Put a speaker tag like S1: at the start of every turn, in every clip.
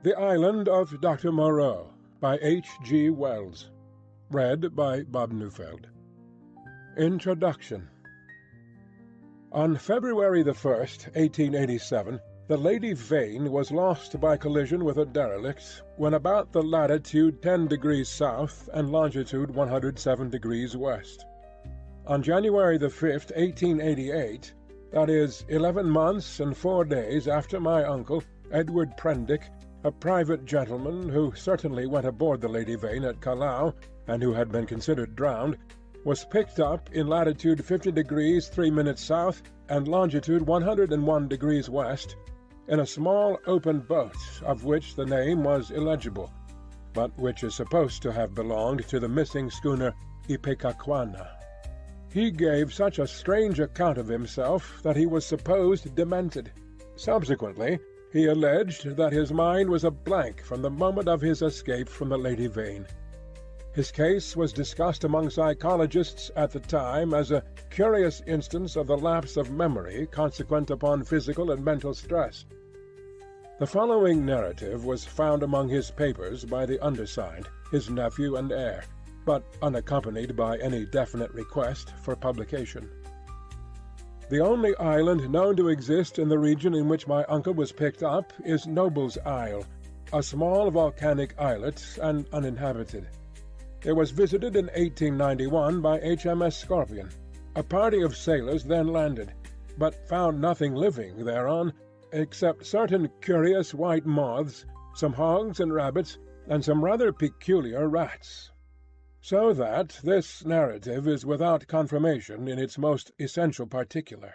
S1: The Island of Doctor Moreau by H. G. Wells. Read by Bob Neufeld. Introduction. On February the 1st, 1887, the Lady Vane was lost by collision with a derelict when about the latitude 10 degrees south and longitude 107 degrees west. On January the 5th, 1888, that is, 11 months and 4 days after my uncle, Edward Prendick, a private gentleman who certainly went aboard the Lady Vane at Callao, and who had been considered drowned, was picked up in latitude 50 degrees 3 minutes south and longitude 101 degrees west, in a small open boat of which the name was illegible, but which is supposed to have belonged to the missing schooner Ipecacuanha. He gave such a strange account of himself that he was supposed demented. Subsequently, he alleged that his mind was a blank from the moment of his escape from the Lady Vane. His case was discussed among psychologists at the time as a curious instance of the lapse of memory consequent upon physical and mental stress. The following narrative was found among his papers by the undersigned, his nephew and heir, but unaccompanied by any definite request for publication. The only island known to exist in the region in which my uncle was picked up is Noble's Isle, a small volcanic islet and uninhabited. It was visited in 1891 by HMS Scorpion. A party of sailors then landed, but found nothing living thereon except certain curious white moths, some hogs and rabbits, and some rather peculiar rats. So that this narrative is without confirmation in its most essential particular.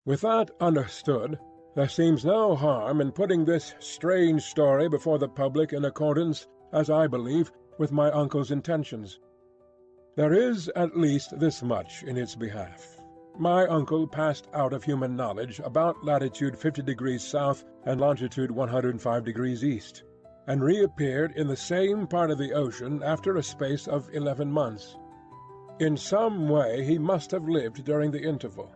S1: With that understood, there seems no harm in putting this strange story before the public in accordance, as I believe, with my uncle's intentions. There is at least this much in its behalf. My uncle passed out of human knowledge about latitude 50 degrees south and longitude 105 degrees east, and reappeared in the same part of the ocean after a space of 11 months. In some way he must have lived during the interval,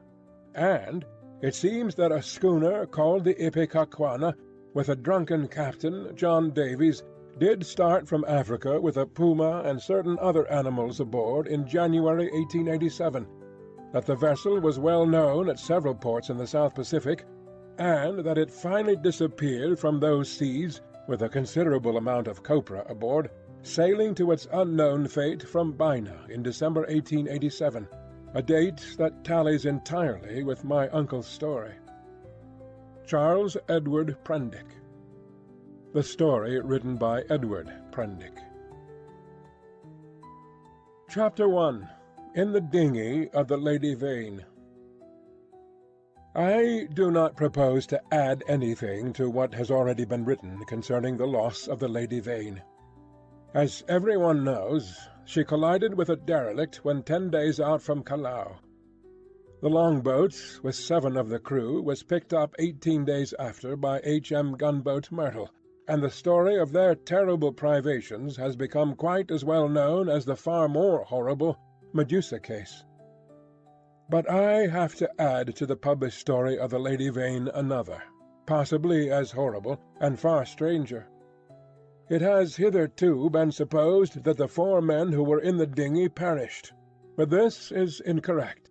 S1: and it seems that a schooner called the Ipecacuanha, with a drunken captain, John Davies, did start from Africa with a puma and certain other animals aboard in January 1887, that the vessel was well known at several ports in the South Pacific, and that it finally disappeared from those seas with a considerable amount of copra aboard, sailing to its unknown fate from Bina in December 1887, a date that tallies entirely with my uncle's story. Charles Edward Prendick. The story written by Edward Prendick. Chapter 1. In the Dinghy of the Lady Vane. I do not propose to add anything to what has already been written concerning the loss of the Lady Vane. As everyone knows, she collided with a derelict when 10 days out from Callao. The longboat, with 7 of the crew, was picked up 18 days after by H.M. gunboat Myrtle, and the story of their terrible privations has become quite as well known as the far more horrible Medusa case. But I have to add to the published story of the Lady Vane another, possibly as horrible, and far stranger. It has hitherto been supposed that the 4 men who were in the dinghy perished, but this is incorrect.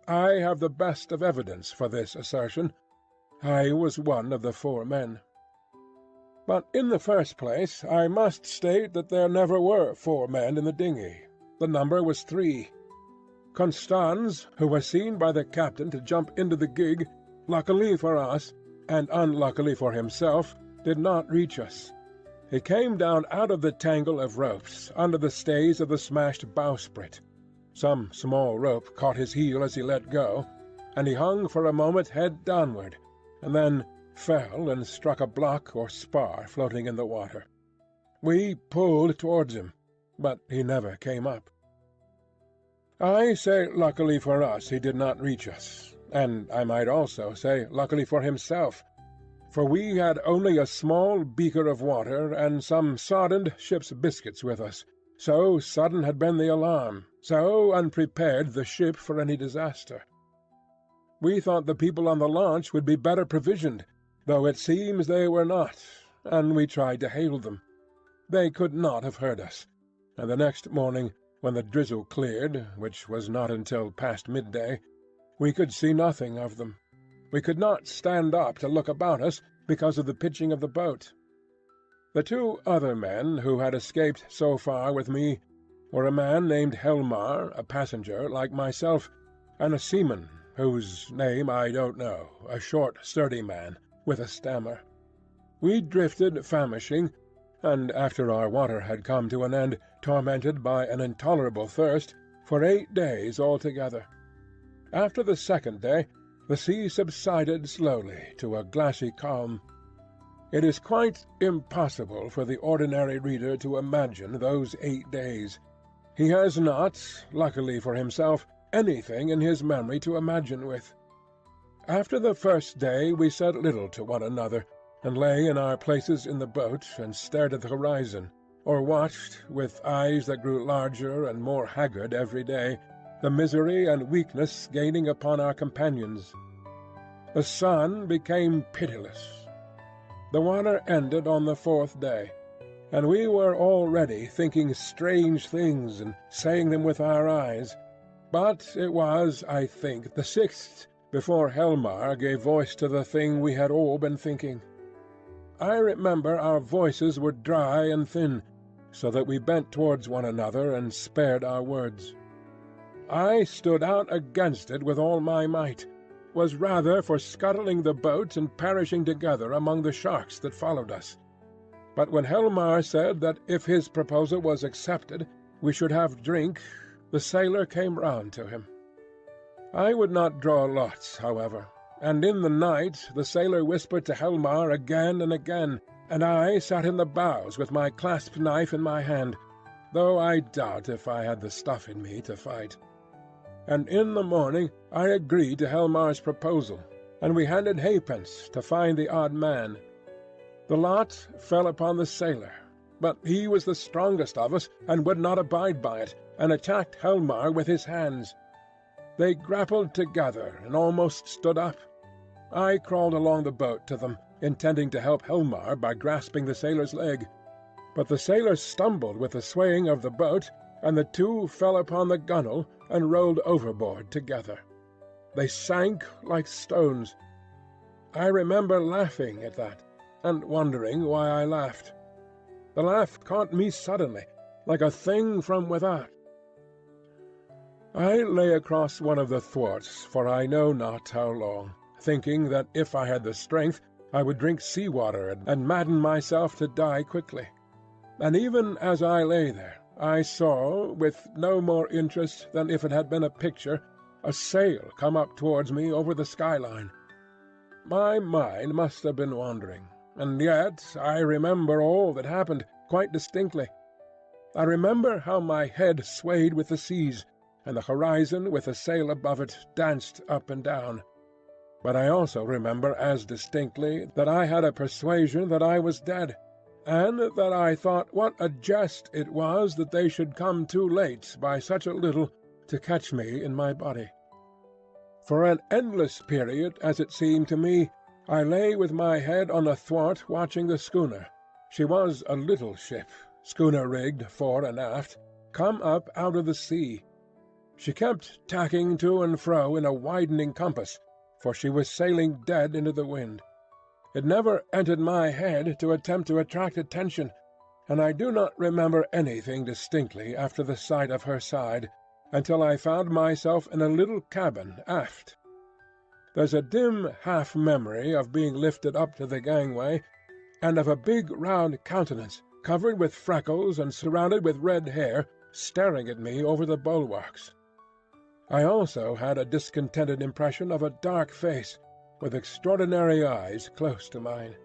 S1: I have the best of evidence for this assertion. I was one of the 4 men. But in the first place I must state that there never were 4 men in the dinghy. The number was 3. Constans, who was seen by the captain to jump into the gig, luckily for us, and unluckily for himself, did not reach us. He came down out of the tangle of ropes under the stays of the smashed bowsprit. Some small rope caught his heel as he let go, and he hung for a moment head downward, and then fell and struck a block or spar floating in the water. We pulled towards him, but he never came up. I say luckily for us he did not reach us, and I might also say luckily for himself, for we had only a small beaker of water and some soddened ship's biscuits with us. So sudden had been the alarm, so unprepared the ship for any disaster. We thought the people on the launch would be better provisioned, though it seems they were not, and we tried to hail them. They could not have heard us, and the next morning, when the drizzle cleared, which was not until past midday, we could see nothing of them. We could not stand up to look about us because of the pitching of the boat. The two other men who had escaped so far with me were a man named Helmar, a passenger like myself, and a seaman whose name I don't know, a short, sturdy man, with a stammer. We drifted famishing, and after our water had come to an end, tormented by an intolerable thirst, for 8 days altogether. After the second day, the sea subsided slowly to a glassy calm. It is quite impossible for the ordinary reader to imagine those 8 days. He has not, luckily for himself, anything in his memory to imagine with. After the first day we said little to one another, and lay in our places in the boat and stared at the horizon, or watched, with eyes that grew larger and more haggard every day, the misery and weakness gaining upon our companions. The sun became pitiless. The water ended on the 4th day, and we were already thinking strange things and saying them with our eyes. But it was, I think, the 6th before Helmar gave voice to the thing we had all been thinking. I remember our voices were dry and thin, so that we bent towards one another and spared our words. I stood out against it with all my might, was rather for scuttling the boat and perishing together among the sharks that followed us. But when Helmar said that if his proposal was accepted, we should have drink, the sailor came round to him. I would not draw lots, however, and in the night the sailor whispered to Helmar again and again, and I sat in the bows with my clasp knife in my hand, though I doubt if I had the stuff in me to fight. And in the morning I agreed to Helmar's proposal, and we handed halfpence to find the odd man. The lot fell upon the sailor, but he was the strongest of us and would not abide by it, and attacked Helmar with his hands. They grappled together and almost stood up. I crawled along the boat to them, intending to help Helmar by grasping the sailor's leg. But the sailor stumbled with the swaying of the boat, and the two fell upon the gunwale and rolled overboard together. They sank like stones. I remember laughing at that, and wondering why I laughed. The laugh caught me suddenly, like a thing from without. I lay across one of the thwarts for I know not how long, thinking that if I had the strength I would drink sea-water and madden myself to die quickly. And even as I lay there, I saw, with no more interest than if it had been a picture, a sail come up towards me over the skyline. My mind must have been wandering, and yet I remember all that happened quite distinctly. I remember how my head swayed with the seas, and the horizon with the sail above it danced up and down. But I also remember as distinctly that I had a persuasion that I was dead, and that I thought what a jest it was that they should come too late by such a little to catch me in my body. For an endless period, as it seemed to me, I lay with my head on a thwart watching the schooner. She was a little ship, schooner-rigged fore and aft, come up out of the sea. She kept tacking to and fro in a widening compass, for she was sailing dead into the wind. It never entered my head to attempt to attract attention, and I do not remember anything distinctly after the sight of her side, until I found myself in a little cabin aft. There's a dim half-memory of being lifted up to the gangway, and of a big round countenance, covered with freckles and surrounded with red hair, staring at me over the bulwarks. I also had a discontented impression of a dark face, with extraordinary eyes close to mine.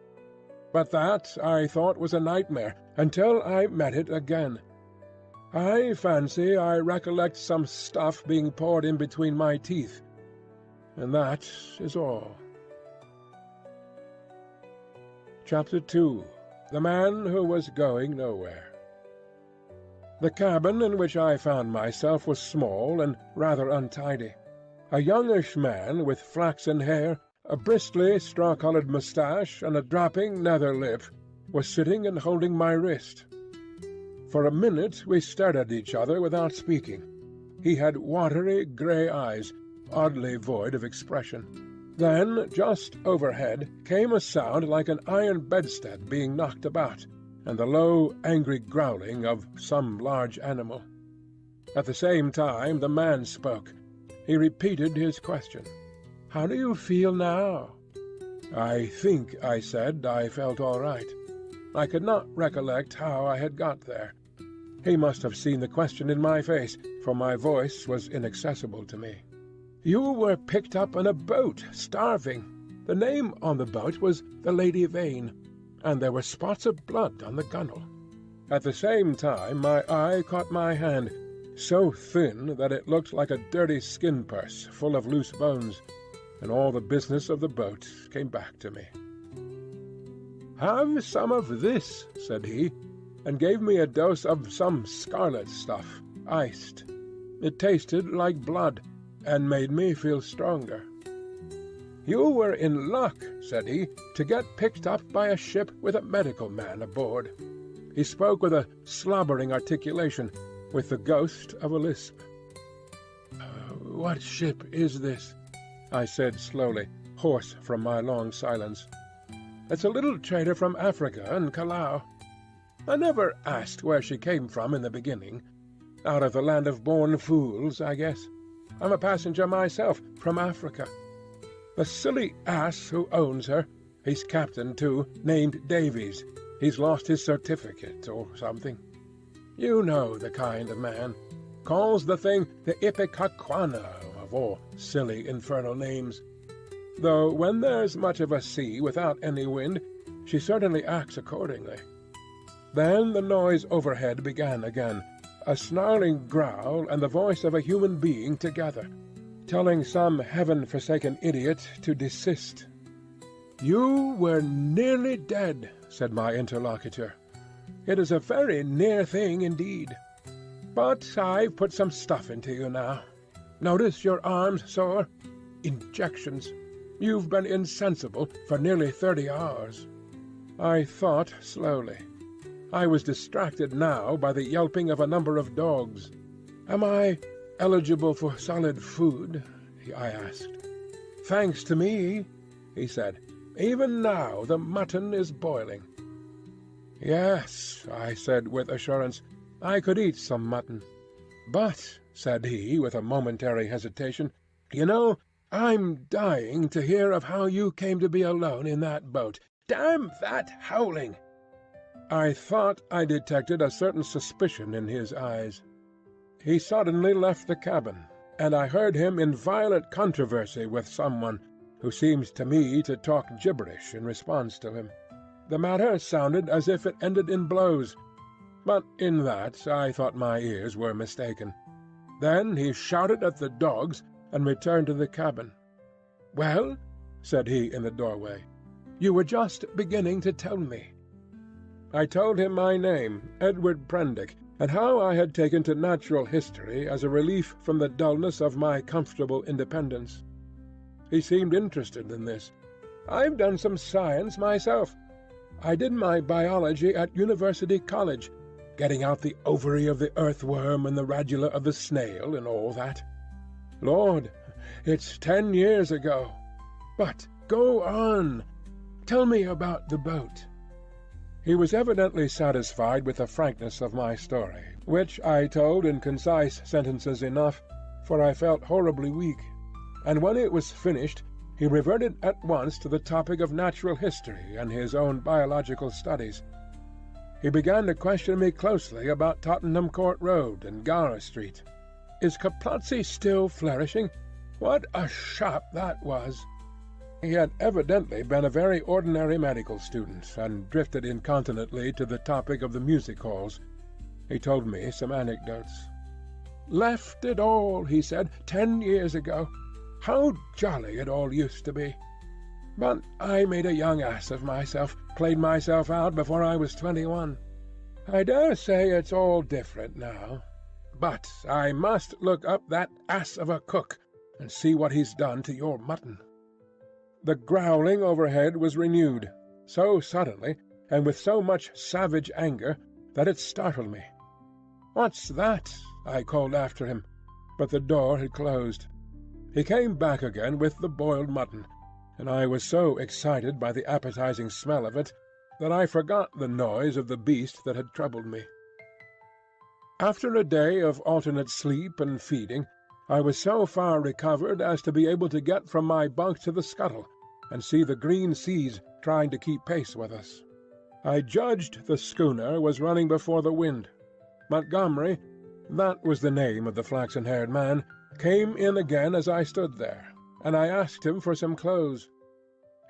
S1: But that, I thought, was a nightmare, until I met it again. I fancy I recollect some stuff being poured in between my teeth, and that is all. Chapter 2. The Man Who Was Going Nowhere. The cabin in which I found myself was small and rather untidy. A youngish man with flaxen hair, a bristly straw-coloured moustache, and a dropping nether lip, was sitting and holding my wrist. For a minute we stared at each other without speaking. He had watery grey eyes, oddly void of expression. Then, just overhead, came a sound like an iron bedstead being knocked about, and the low, angry growling of some large animal. At the same time the man spoke. He repeated his question. "How do you feel now?" I think I said I felt all right. I could not recollect how I had got there. He must have seen the question in my face, for my voice was inaccessible to me. "You were picked up on a boat, starving. The name on the boat was the Lady Vain, and there were spots of blood on the gunwale." At the same time my eye caught my hand, so thin that it looked like a dirty skin-purse full of loose bones, and all the business of the boat came back to me. "Have some of this," said he, and gave me a dose of some scarlet stuff, iced. It tasted like blood, and made me feel stronger. "You were in luck," said he, "to get picked up by a ship with a medical man aboard." He spoke with a slobbering articulation, with the ghost of a lisp. "What ship is this?" I said slowly, hoarse from my long silence. "It's a little trader from Africa and Callao. I never asked where she came from in the beginning. Out of the land of born fools, I guess. I'm a passenger myself, from Africa. The silly ass who owns her, he's captain too, named Davies. He's lost his certificate or something. You know the kind of man. Calls the thing the Ipecacuanha, of all silly infernal names. Though when there's much of a sea without any wind, she certainly acts accordingly." Then the noise overhead began again, a snarling growl and the voice of a human being together, telling some heaven-forsaken idiot to desist. "You were nearly dead," said my interlocutor. "It is a very near thing indeed. But I've put some stuff into you now. Notice your arms sore? Injections. You've been insensible for nearly 30 hours." I thought slowly. I was distracted now by the yelping of a number of dogs. "Am I eligible for solid food?" I asked. "Thanks to me," he said. "Even now the mutton is boiling." "Yes," I said with assurance, "I could eat some mutton. But," said he with a momentary hesitation, "you know, I'm dying to hear of how you came to be alone in that boat. Damn that howling!" I thought I detected a certain suspicion in his eyes. He suddenly left the cabin, and I heard him in violent controversy with someone, who seemed to me to talk gibberish in response to him. The matter sounded as if it ended in blows, but in that I thought my ears were mistaken. Then he shouted at the dogs and returned to the cabin. "Well," said he in the doorway, "you were just beginning to tell me." I told him my name, Edward Prendick, and how I had taken to natural history as a relief from the dullness of my comfortable independence. He seemed interested in this. "I've done some science myself. I did my biology at University College, getting out the ovary of the earthworm and the radula of the snail and all that. Lord, it's 10 years ago. But go on. Tell me about the boat." He was evidently satisfied with the frankness of my story, which I told in concise sentences enough, for I felt horribly weak. And when it was finished, he reverted at once to the topic of natural history and his own biological studies. He began to question me closely about Tottenham Court Road and Gower Street. "Is Capazzi still flourishing? What a shop that was!" He had evidently been a very ordinary medical student, and drifted incontinently to the topic of the music halls. He told me some anecdotes. "Left it all," he said, 10 years ago. How jolly it all used to be! But I made a young ass of myself, played myself out before I was 21. I dare say it's all different now. But I must look up that ass of a cook, and see what he's done to your mutton." The growling overhead was renewed, so suddenly and with so much savage anger that it startled me. "What's that?" I called after him, but the door had closed. He came back again with the boiled mutton, and I was so excited by the appetizing smell of it that I forgot the noise of the beast that had troubled me. After a day of alternate sleep and feeding, I was so far recovered as to be able to get from my bunk to the scuttle and see the green seas trying to keep pace with us. I judged the schooner was running before the wind. Montgomery, that was the name of the flaxen-haired man, came in again as I stood there, and I asked him for some clothes.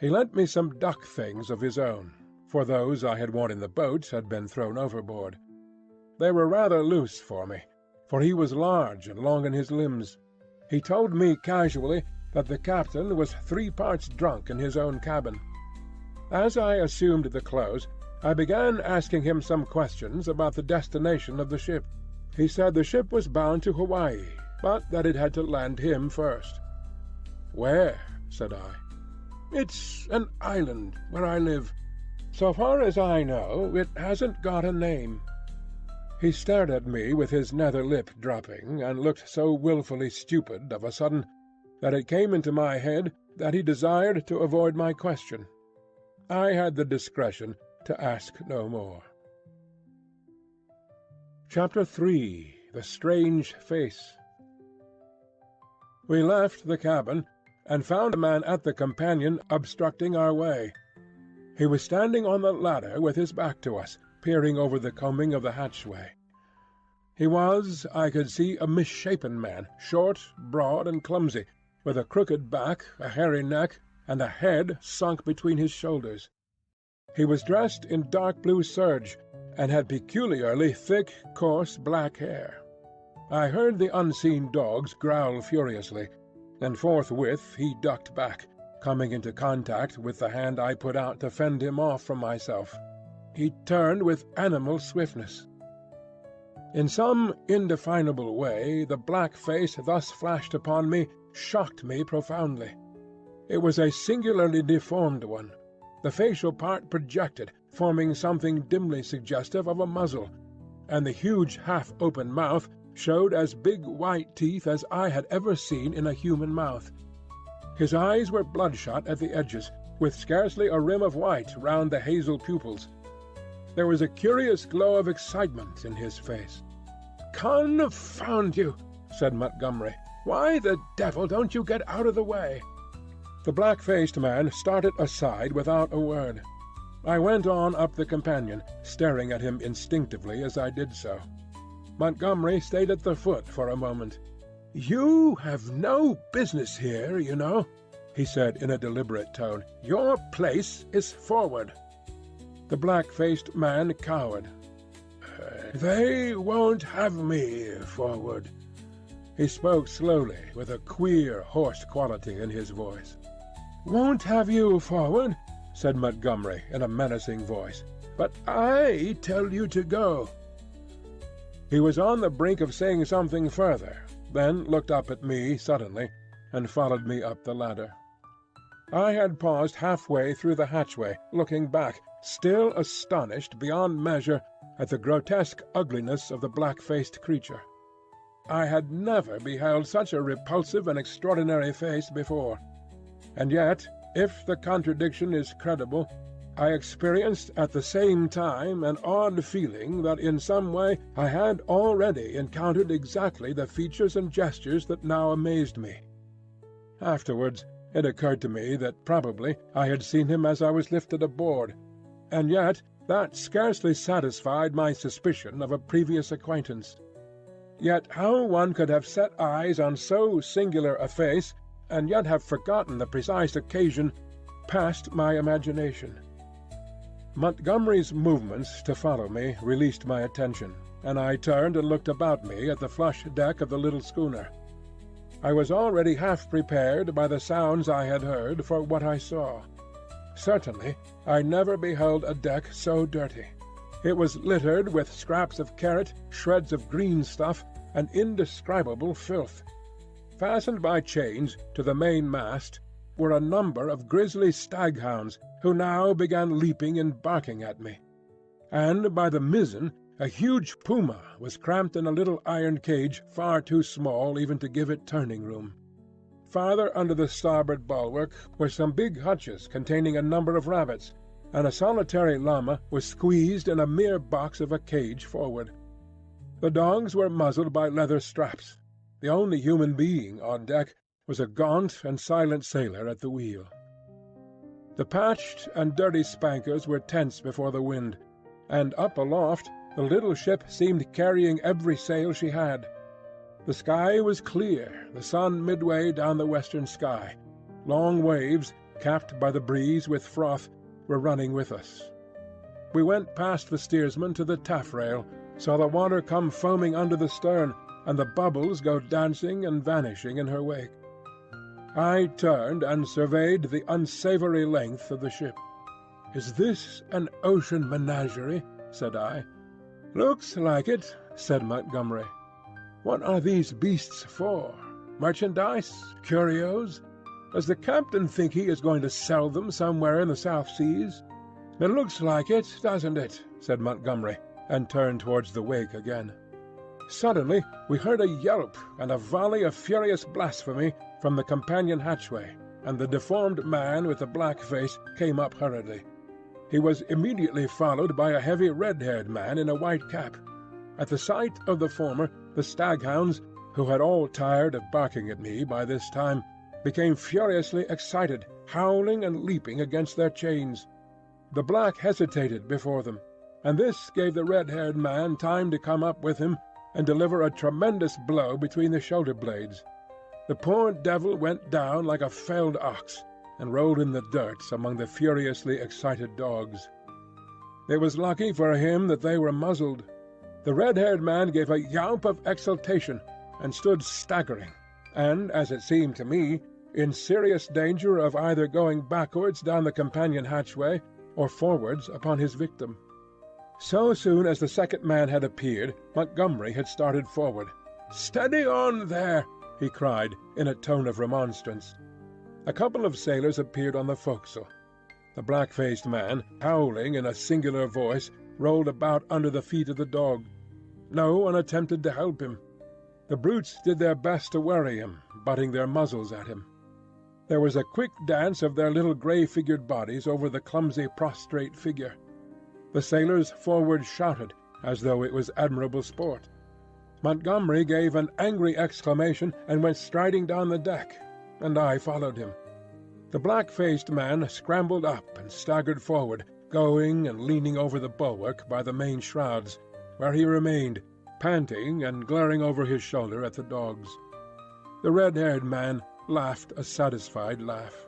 S1: He lent me some duck things of his own, for those I had worn in the boat had been thrown overboard. They were rather loose for me, for he was large and long in his limbs. He told me casually that the captain was 3 parts drunk in his own cabin. As I assumed the clothes, I began asking him some questions about the destination of the ship. He said the ship was bound to Hawaii, but that it had to land him first. "Where?" said I. "It's an island where I live. So far as I know, it hasn't got a name." He stared at me with his nether lip dropping, and looked so wilfully stupid of a sudden that it came into my head that he desired to avoid my question. I had the discretion to ask no more. Chapter 3. The Strange Face. We left the cabin, and found a man at the companion obstructing our way. He was standing on the ladder with his back to us, peering over the combing of the hatchway. He was, I could see, a misshapen man, short, broad, and clumsy, with a crooked back, a hairy neck, and a head sunk between his shoulders. He was dressed in dark blue serge, and had peculiarly thick, coarse black hair. I heard the unseen dogs growl furiously, and forthwith he ducked back, coming into contact with the hand I put out to fend him off from myself. He turned with animal swiftness. In some indefinable way the black face thus flashed upon me shocked me profoundly. It was a singularly deformed one. The facial part projected, forming something dimly suggestive of a muzzle, and the huge half-open mouth showed as big white teeth as I had ever seen in a human mouth. His eyes were bloodshot at the edges, with scarcely a rim of white round the hazel pupils. There was a curious glow of excitement in his face. "Confound you!" said Montgomery. "Why the devil don't you get out of the way?" The black-faced man started aside without a word. I went on up the companion, staring at him instinctively as I did so. Montgomery stayed at the foot for a moment. "You have no business here, you know," he said in a deliberate tone. "Your place is forward." The black-faced man cowered. "They won't have me forward." He spoke slowly, with a queer, hoarse quality in his voice. "Won't have you forward?" said Montgomery in a menacing voice. "But I tell you to go." He was on the brink of saying something further, then looked up at me suddenly, and followed me up the ladder. I had paused halfway through the hatchway, looking back, still astonished beyond measure at the grotesque ugliness of the black-faced creature. I had never beheld such a repulsive and extraordinary face before. And yet, if the contradiction is credible, I experienced at the same time an odd feeling that in some way I had already encountered exactly the features and gestures that now amazed me. Afterwards it occurred to me that probably I had seen him as I was lifted aboard, and yet that scarcely satisfied my suspicion of a previous acquaintance. Yet how one could have set eyes on so singular a face, and yet have forgotten the precise occasion, passed my imagination. Montgomery's movements to follow me released my attention, and I turned and looked about me at the flush deck of the little schooner. I was already half prepared by the sounds I had heard for what I saw. Certainly I never beheld a deck so dirty. It was littered with scraps of carrot, shreds of green stuff, and indescribable filth. Fastened by chains to the main mast, were a number of grisly staghounds, who now began leaping and barking at me. And by the mizzen a huge puma was cramped in a little iron cage far too small even to give it turning room. Farther under the starboard bulwark were some big hutches containing a number of rabbits, and a solitary llama was squeezed in a mere box of a cage forward. The dogs were muzzled by leather straps. The only human being on deck was a gaunt and silent sailor at the wheel. The patched and dirty spankers were tense before the wind, and up aloft the little ship seemed carrying every sail she had. The sky was clear, the sun midway down the western sky. Long waves, capped by the breeze with froth, were running with us. We went past the steersman to the taffrail, saw the water come foaming under the stern, and the bubbles go dancing and vanishing in her wake. I turned and surveyed the unsavoury length of the ship. "Is this an ocean menagerie?" said I. "Looks like it," said Montgomery. "What are these beasts for? Merchandise? Curios? Does the captain think he is going to sell them somewhere in the South Seas?" "It looks like it, doesn't it?" said Montgomery, and turned towards the wake again. Suddenly we heard a yelp and a volley of furious blasphemy from the companion hatchway, and the deformed man with the black face came up hurriedly. He was immediately followed by a heavy red-haired man in a white cap. At the sight of the former, the staghounds, who had all tired of barking at me by this time, became furiously excited, howling and leaping against their chains. The black hesitated before them, and this gave the red-haired man time to come up with him and deliver a tremendous blow between the shoulder blades. The poor devil went down like a felled ox, and rolled in the dirt among the furiously excited dogs. It was lucky for him that they were muzzled. The red-haired man gave a yelp of exultation, and stood staggering, and, as it seemed to me, in serious danger of either going backwards down the companion hatchway or forwards upon his victim. So soon as the second man had appeared, Montgomery had started forward. "Steady on there!" he cried, in a tone of remonstrance. A couple of sailors appeared on the forecastle. The black-faced man, howling in a singular voice, rolled about under the feet of the dog. No one attempted to help him. The brutes did their best to worry him, butting their muzzles at him. There was a quick dance of their little grey-figured bodies over the clumsy prostrate figure. The sailors forward shouted, as though it was admirable sport. Montgomery gave an angry exclamation and went striding down the deck, and I followed him. The black-faced man scrambled up and staggered forward, going and leaning over the bulwark by the main shrouds, where he remained, panting and glaring over his shoulder at the dogs. The red-haired man laughed a satisfied laugh.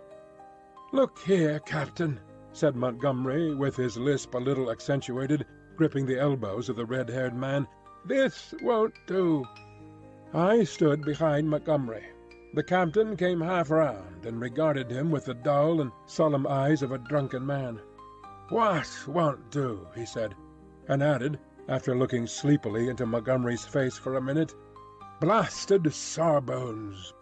S1: "Look here, Captain," said Montgomery, with his lisp a little accentuated, gripping the elbows of the red-haired man. "This won't do." I stood behind Montgomery. The captain came half round and regarded him with the dull and solemn eyes of a drunken man. "What won't do?" he said, and added, after looking sleepily into Montgomery's face for a minute, "Blasted sawbones!"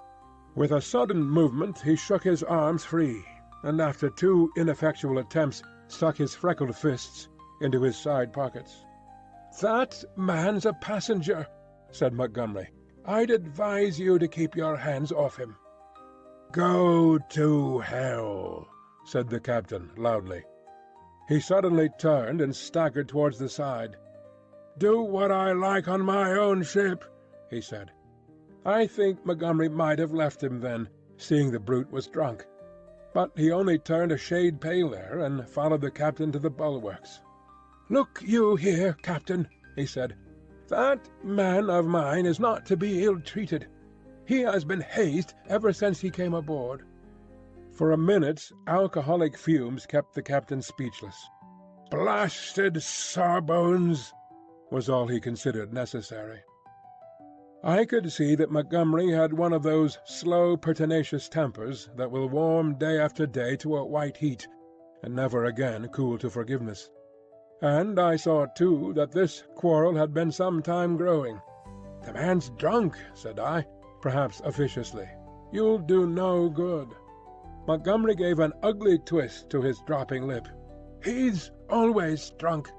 S1: With a sudden movement he shook his arms free, and after two ineffectual attempts stuck his freckled fists into his side pockets. "That man's a passenger," said Montgomery. "I'd advise you to keep your hands off him." "Go to hell," said the captain loudly. He suddenly turned and staggered towards the side. "Do what I like on my own ship," he said. I think Montgomery might have left him then, seeing the brute was drunk. But he only turned a shade paler and followed the captain to the bulwarks. "Look you here, Captain," he said. "That man of mine is not to be ill-treated. He has been hazed ever since he came aboard." For a minute alcoholic fumes kept the captain speechless. "Blasted sawbones!" was all he considered necessary. I could see that Montgomery had one of those slow, pertinacious tempers that will warm day after day to a white heat, and never again cool to forgiveness. And I saw, too, that this quarrel had been some time growing. "The man's drunk," said I, perhaps officiously. "You'll do no good." Montgomery gave an ugly twist to his dropping lip. "He's always drunk.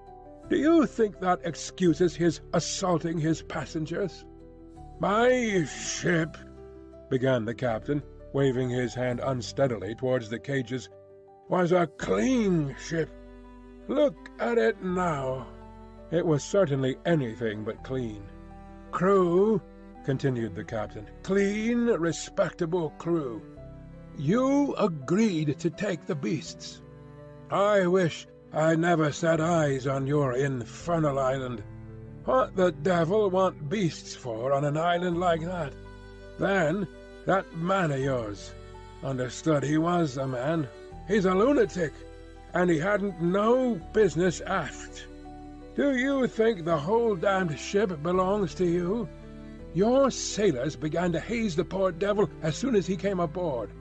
S1: Do you think that excuses his assaulting his passengers?" "My ship," began the captain, waving his hand unsteadily towards the cages, "was a clean ship. Look at it now." It was certainly anything but clean. "Crew," continued the captain, "clean, respectable crew. You agreed to take the beasts. I wish I never set eyes on your infernal island. What the devil want beasts for on an island like that? Then, that man of yours. Understood he was a man. He's a lunatic, and he hadn't no business aft. Do you think the whole damned ship belongs to you? Your sailors began to haze the poor devil as soon as he came aboard.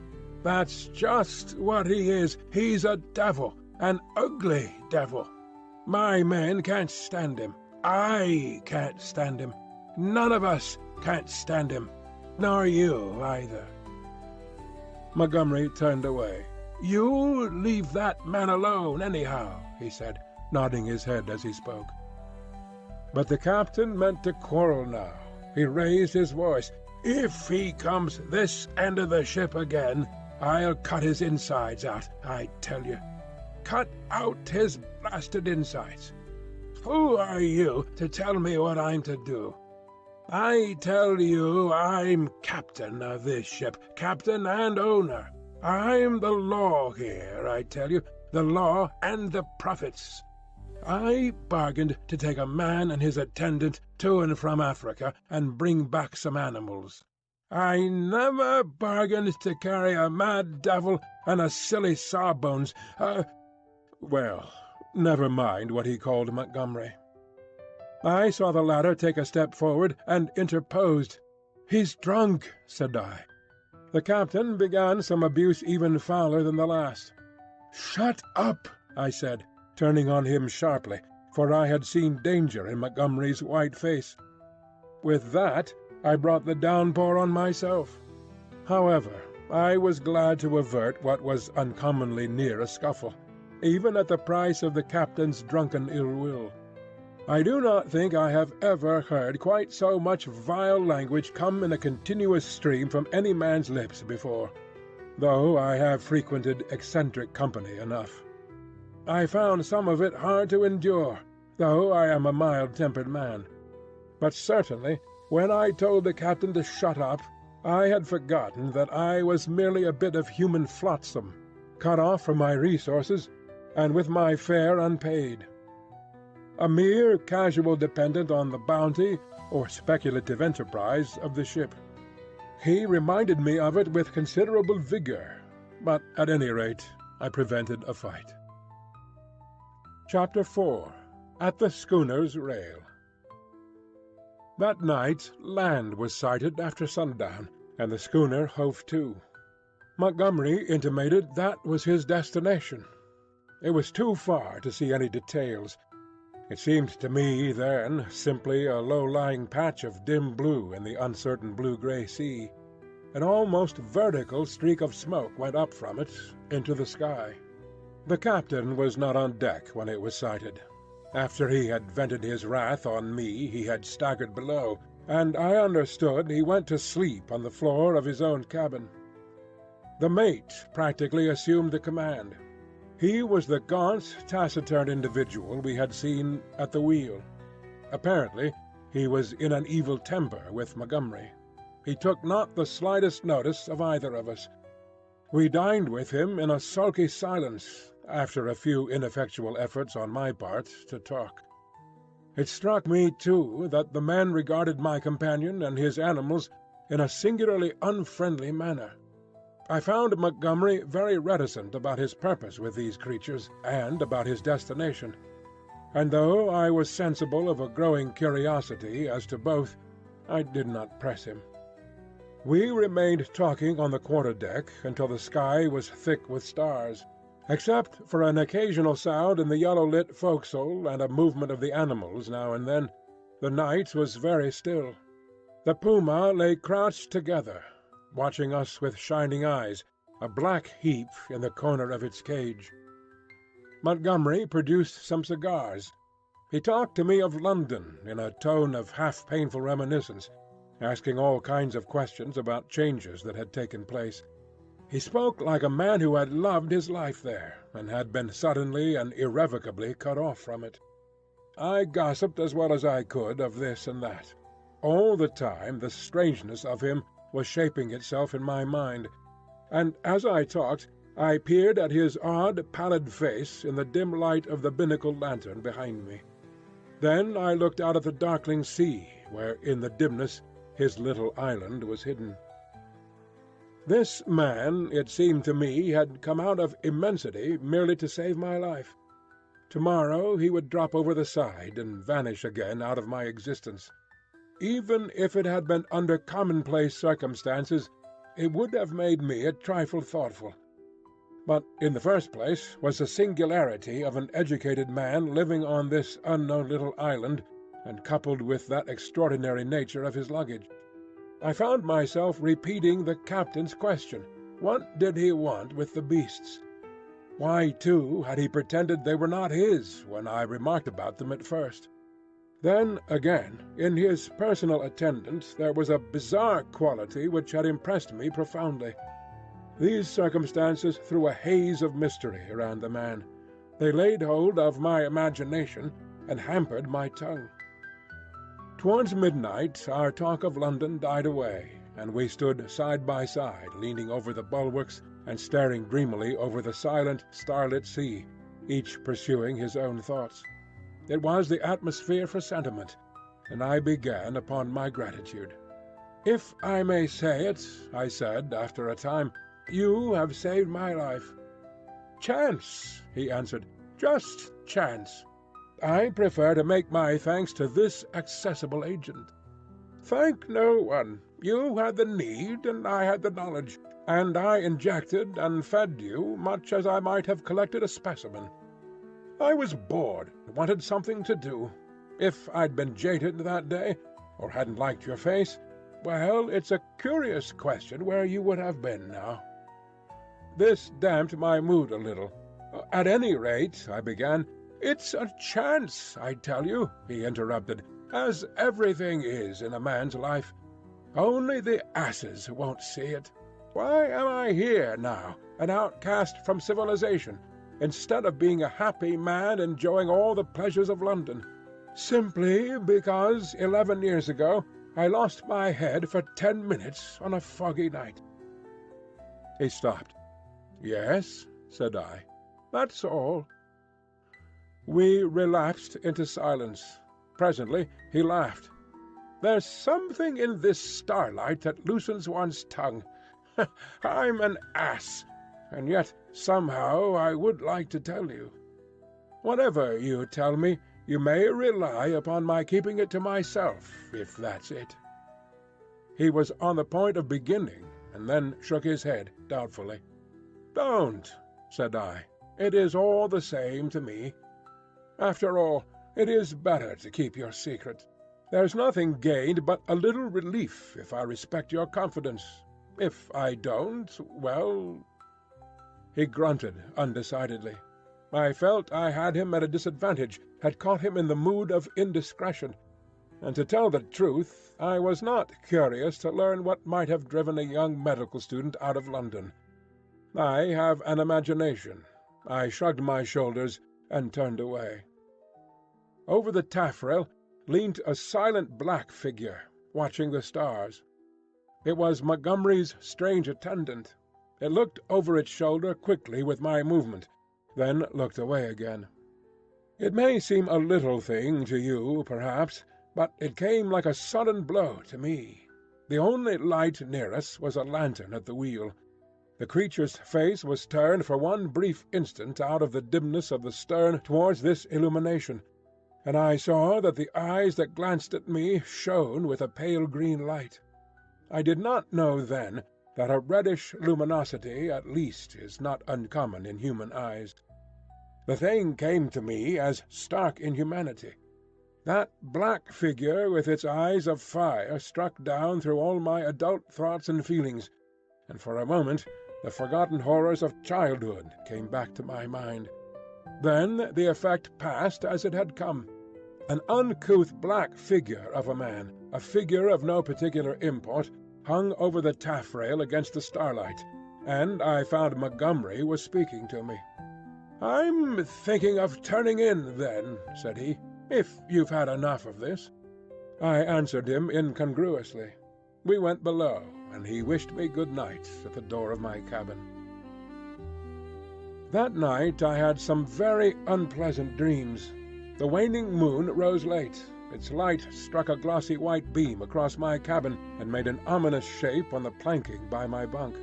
S1: That's just what he is. He's a devil, an ugly devil. My men can't stand him. I can't stand him. None of us can't stand him. Nor you, either." Montgomery turned away. "You leave that man alone, anyhow," he said, nodding his head as he spoke. But the captain meant to quarrel now. He raised his voice. "If he comes this end of the ship again, I'll cut his insides out, I tell you. Cut out his blasted insides. Who are you to tell me what I'm to do? I tell you I'm captain of this ship, captain and owner. I'm the law here, I tell you, the law and the prophets. I bargained to take a man and his attendant to and from Africa and bring back some animals. I never bargained to carry a mad devil and a silly sawbones. Well, never mind what he called Montgomery. I saw the latter take a step forward and interposed. "He's drunk," said I. The captain began some abuse even fouler than the last. "Shut up," I said, turning on him sharply, for I had seen danger in Montgomery's white face. With that I brought the downpour on myself. However, I was glad to avert what was uncommonly near a scuffle, even at the price of the captain's drunken ill-will. I do not think I have ever heard quite so much vile language come in a continuous stream from any man's lips before, though I have frequented eccentric company enough. I found some of it hard to endure, though I am a mild-tempered man. But certainly, when I told the captain to shut up, I had forgotten that I was merely a bit of human flotsam, cut off from my resources, and with my fare unpaid. A mere casual dependent on the bounty, or speculative enterprise, of the ship. He reminded me of it with considerable vigour, but at any rate I prevented a fight. Chapter 4. At the Schooner's Rail. That night land was sighted after sundown, and the schooner hove to. Montgomery intimated that was his destination. It was too far to see any details. It seemed to me then simply a low-lying patch of dim blue in the uncertain blue-grey sea. An almost vertical streak of smoke went up from it into the sky. The captain was not on deck when it was sighted. After he had vented his wrath on me he had staggered below, and I understood he went to sleep on the floor of his own cabin. The mate practically assumed the command. He was the gaunt, taciturn individual we had seen at the wheel. Apparently he was in an evil temper with Montgomery. He took not the slightest notice of either of us. We dined with him in a sulky silence, after a few ineffectual efforts on my part to talk. It struck me, too, that the men regarded my companion and his animals in a singularly unfriendly manner. I found Montgomery very reticent about his purpose with these creatures, and about his destination, and though I was sensible of a growing curiosity as to both, I did not press him. We remained talking on the quarter-deck until the sky was thick with stars. Except for an occasional sound in the yellow-lit forecastle and a movement of the animals now and then, the night was very still. The puma lay crouched together, watching us with shining eyes, a black heap in the corner of its cage. Montgomery produced some cigars. He talked to me of London in a tone of half-painful reminiscence, asking all kinds of questions about changes that had taken place. He spoke like a man who had loved his life there, and had been suddenly and irrevocably cut off from it. I gossiped as well as I could of this and that. All the time the strangeness of him was shaping itself in my mind, and as I talked I peered at his odd, pallid face in the dim light of the binnacle lantern behind me. Then I looked out at the darkling sea, where in the dimness his little island was hidden. This man, it seemed to me, had come out of immensity merely to save my life. Tomorrow he would drop over the side and vanish again out of my existence. Even if it had been under commonplace circumstances, it would have made me a trifle thoughtful. But in the first place was the singularity of an educated man living on this unknown little island, and coupled with that extraordinary nature of his luggage. I found myself repeating the captain's question. What did he want with the beasts? Why, too, had he pretended they were not his when I remarked about them at first? Then, again, in his personal attendant there was a bizarre quality which had impressed me profoundly. These circumstances threw a haze of mystery around the man. They laid hold of my imagination and hampered my tongue. Towards midnight our talk of London died away, and we stood side by side leaning over the bulwarks and staring dreamily over the silent, starlit sea, each pursuing his own thoughts. It was the atmosphere for sentiment, and I began upon my gratitude. "If I may say it," I said after a time, "you have saved my life." "Chance," he answered, "just chance. I prefer to make my thanks to this accessible agent." "Thank no one. You had the need, and I had the knowledge, and I injected and fed you much as I might have collected a specimen. I was bored, and wanted something to do. If I'd been jaded that day, or hadn't liked your face, well, it's a curious question where you would have been now." This damped my mood a little. "At any rate," I began. "It's a chance, I tell you," he interrupted, "as everything is in a man's life. Only the asses won't see it. Why am I here now, an outcast from civilization, instead of being a happy man enjoying all the pleasures of London? Simply because 11 years ago I lost my head for 10 minutes on a foggy night." He stopped. "Yes," said I, "that's all." We relapsed into silence. Presently he laughed. "There's something in this starlight that loosens one's tongue. I'm an ass, and yet somehow I would like to tell you. Whatever you tell me, you may rely upon my keeping it to myself, if that's it." He was on the point of beginning, and then shook his head doubtfully. "Don't," said I. "It is all the same to me. After all, it is better to keep your secret. There's nothing gained but a little relief if I respect your confidence. If I don't, well—" He grunted undecidedly. I felt I had him at a disadvantage, had caught him in the mood of indiscretion. And to tell the truth, I was not curious to learn what might have driven a young medical student out of London. I have an imagination. I shrugged my shoulders and turned away. Over the taffrail leant a silent black figure, watching the stars. It was Montgomery's strange attendant. It looked over its shoulder quickly with my movement, then looked away again. It may seem a little thing to you, perhaps, but it came like a sudden blow to me. The only light near us was a lantern at the wheel. The creature's face was turned for one brief instant out of the dimness of the stern towards this illumination, and I saw that the eyes that glanced at me shone with a pale green light. I did not know then that a reddish luminosity at least is not uncommon in human eyes. The thing came to me as stark inhumanity. That black figure with its eyes of fire struck down through all my adult thoughts and feelings, and for a moment The forgotten horrors of childhood came back to my mind. Then the effect passed as it had come. An uncouth black figure of a man, a figure of no particular import, hung over the taffrail against the starlight, and I found Montgomery was speaking to me. "I'm thinking of turning in, then," said he, "if you've had enough of this." I answered him incongruously. We went below, and he wished me good night at the door of my cabin. That night I had some very unpleasant dreams. The waning moon rose late. Its light struck a glossy white beam across my cabin and made an ominous shape on the planking by my bunk.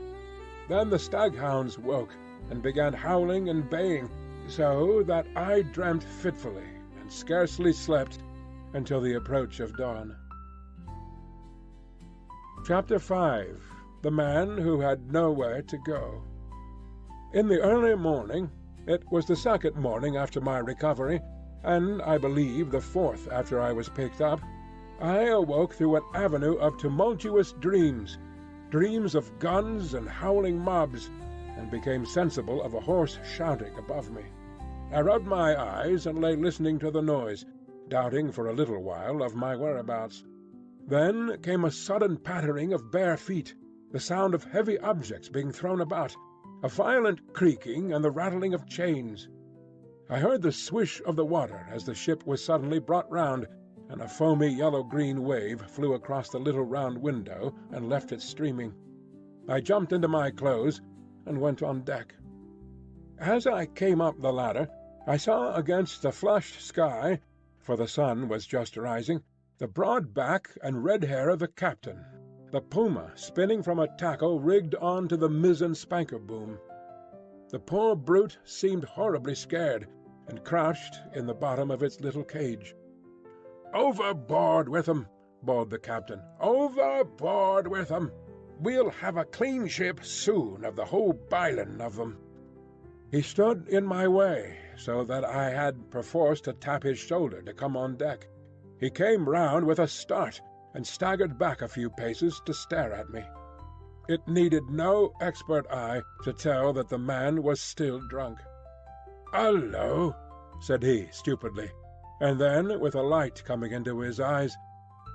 S1: Then the staghounds woke and began howling and baying, so that I dreamt fitfully and scarcely slept until the approach of dawn. Chapter 5. The Man Who Had Nowhere to Go. In the early morning, it was the second morning after my recovery, and I believe the fourth after I was picked up, I awoke through an avenue of tumultuous dreams, dreams of guns and howling mobs, and became sensible of a hoarse shouting above me. I rubbed my eyes and lay listening to the noise, doubting for a little while of my whereabouts. Then came a sudden pattering of bare feet, the sound of heavy objects being thrown about, a violent creaking and the rattling of chains. I heard the swish of the water as the ship was suddenly brought round, and a foamy yellow-green wave flew across the little round window and left it streaming. I jumped into my clothes and went on deck. As I came up the ladder, I saw against the flushed sky, for the sun was just rising, the broad back and red hair of the captain, the puma spinning from a tackle rigged on to the mizzen spanker boom. The poor brute seemed horribly scared, and crouched in the bottom of its little cage. "Overboard with 'em!" bawled the captain. "Overboard with 'em! We'll have a clean ship soon of the whole bilin' of 'em." He stood in my way, so that I had perforce to tap his shoulder to come on deck. He came round with a start, and staggered back a few paces to stare at me. It needed no expert eye to tell that the man was still drunk. "Hullo!" said he stupidly, and then, with a light coming into his eyes,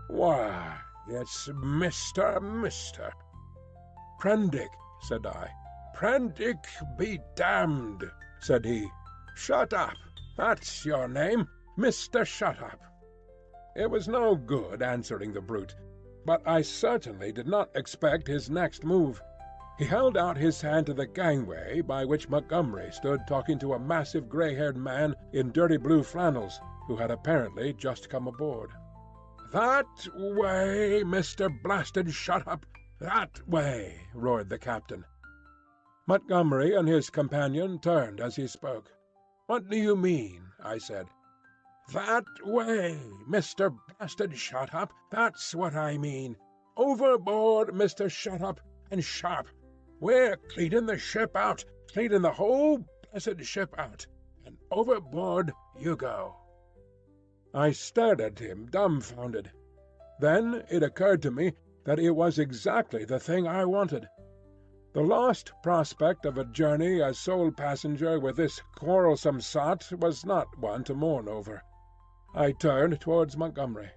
S1: "Why, it's Mr. "Prendick," said I. "Prendick be damned," said he. "Shut up! That's your name, Mr. Shut up." It was no good answering the brute, but I certainly did not expect his next move. He held out his hand to the gangway by which Montgomery stood talking to a massive grey-haired man in dirty blue flannels, who had apparently just come aboard. "That way, Mr. Blasted Shut up! That way!" roared the captain. Montgomery and his companion turned as he spoke. "What do you mean?" I said. "That way, Mr. Blasted Shut up! That's what I mean. Overboard, Mr. Shut up, and sharp! We're cleaning the ship out, cleaning the whole blessed ship out, and overboard you go." I stared at him dumbfounded. Then it occurred to me that it was exactly the thing I wanted. The lost prospect of a journey as sole passenger with this quarrelsome sot was not one to mourn over. I turned towards Montgomery.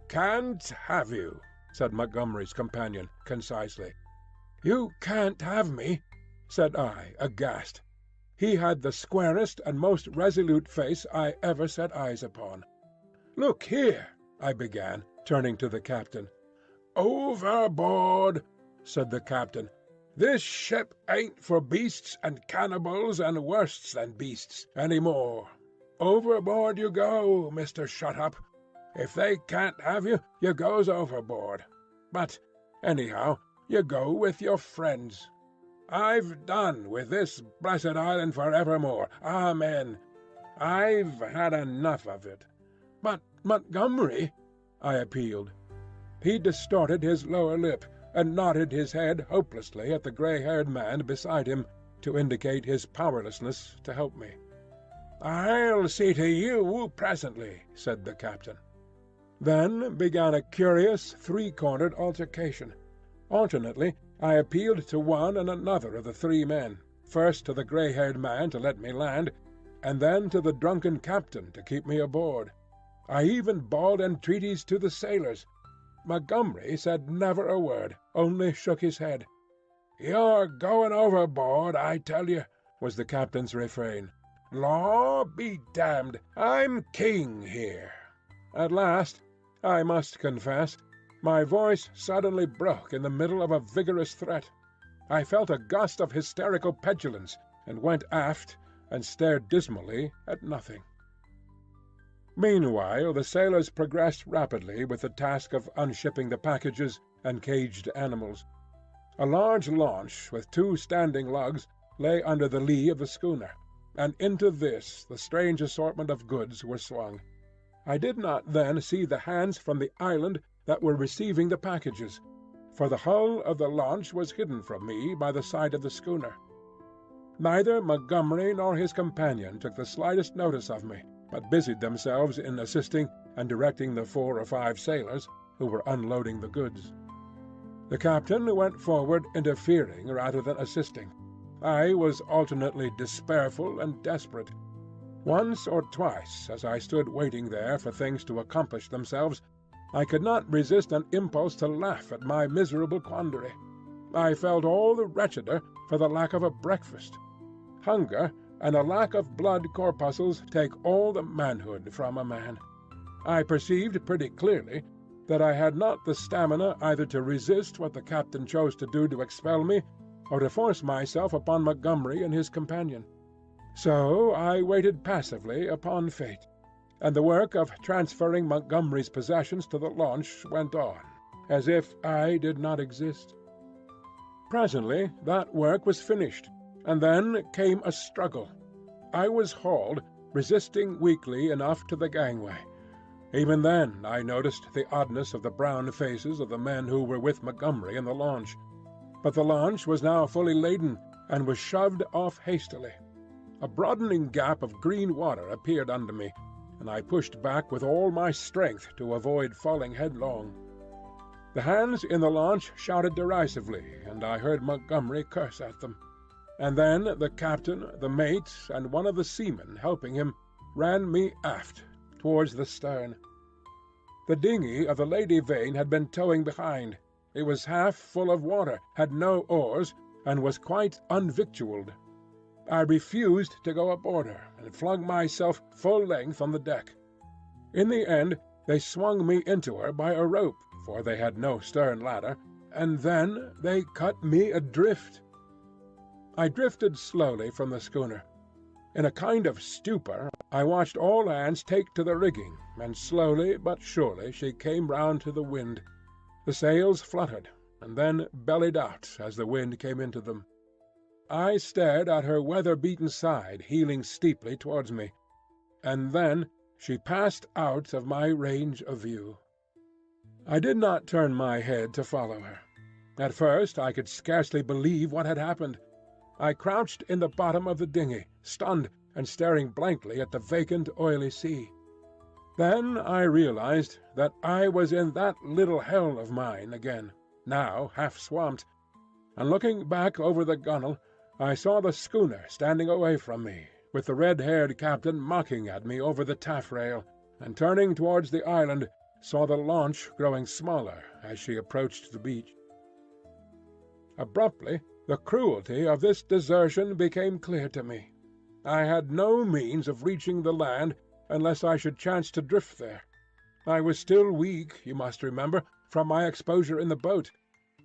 S1: "Can't have you," said Montgomery's companion concisely. "You can't have me," said I, aghast. He had the squarest and most resolute face I ever set eyes upon. "Look here," I began, turning to the captain. "Overboard," said the captain. "This ship ain't for beasts and cannibals and worse than beasts any more. Overboard you go, Mr. Shut up. If they can't have you, you goes overboard. But, anyhow, you go with your friends. I've done with this blessed island for evermore. Amen. I've had enough of it." "But, Montgomery," I appealed. He distorted his lower lip, and nodded his head hopelessly at the grey-haired man beside him to indicate his powerlessness to help me. "I'll see to you presently," said the captain. Then began a curious three-cornered altercation. Alternately I appealed to one and another of the three men, first to the grey-haired man to let me land, and then to the drunken captain to keep me aboard. I even bawled entreaties to the sailors. Montgomery said never a word, only shook his head. "You're going overboard, I tell you," was the captain's refrain. "Law be damned, I'm king here." At last, I must confess, my voice suddenly broke in the middle of a vigorous threat. I felt a gust of hysterical petulance, and went aft and stared dismally at nothing. Meanwhile the sailors progressed rapidly with the task of unshipping the packages and caged animals. A large launch with 2 standing lugs lay under the lee of the schooner, and into this the strange assortment of goods were swung. I did not then see the hands from the island that were receiving the packages, for the hull of the launch was hidden from me by the side of the schooner. Neither Montgomery nor his companion took the slightest notice of me, but busied themselves in assisting and directing the 4 or 5 sailors who were unloading the goods. The captain went forward interfering rather than assisting. I was alternately despairful and desperate. Once or twice, as I stood waiting there for things to accomplish themselves, I could not resist an impulse to laugh at my miserable quandary. I felt all the wretcheder for the lack of a breakfast. Hunger and a lack of blood corpuscles take all the manhood from a man. I perceived pretty clearly that I had not the stamina either to resist what the captain chose to do to expel me, or to force myself upon Montgomery and his companion. So I waited passively upon fate, and the work of transferring Montgomery's possessions to the launch went on, as if I did not exist. Presently that work was finished, and then came a struggle. I was hauled, resisting weakly enough, to the gangway. Even then I noticed the oddness of the brown faces of the men who were with Montgomery in the launch. But the launch was now fully laden, and was shoved off hastily. A broadening gap of green water appeared under me, and I pushed back with all my strength to avoid falling headlong. The hands in the launch shouted derisively, and I heard Montgomery curse at them. And then the captain, the mate, and one of the seamen helping him ran me aft towards the stern. The dinghy of the Lady Vain had been towing behind. It was half full of water, had no oars, and was quite unvictualled. I refused to go aboard her, and flung myself full length on the deck. In the end they swung me into her by a rope, for they had no stern ladder, and then they cut me adrift. I drifted slowly from the schooner. In a kind of stupor I watched all hands take to the rigging, and slowly but surely she came round to the wind. The sails fluttered, and then bellied out as the wind came into them. I stared at her weather-beaten side heeling steeply towards me, and then she passed out of my range of view. I did not turn my head to follow her. At first I could scarcely believe what had happened. I crouched in the bottom of the dinghy, stunned, and staring blankly at the vacant, oily sea. Then I realized that I was in that little hell of mine again, now half swamped, and looking back over the gunwale, I saw the schooner standing away from me, with the red-haired captain mocking at me over the taffrail, and turning towards the island, saw the launch growing smaller as she approached the beach. Abruptly the cruelty of this desertion became clear to me. I had no means of reaching the land unless I should chance to drift there. I was still weak, you must remember, from my exposure in the boat.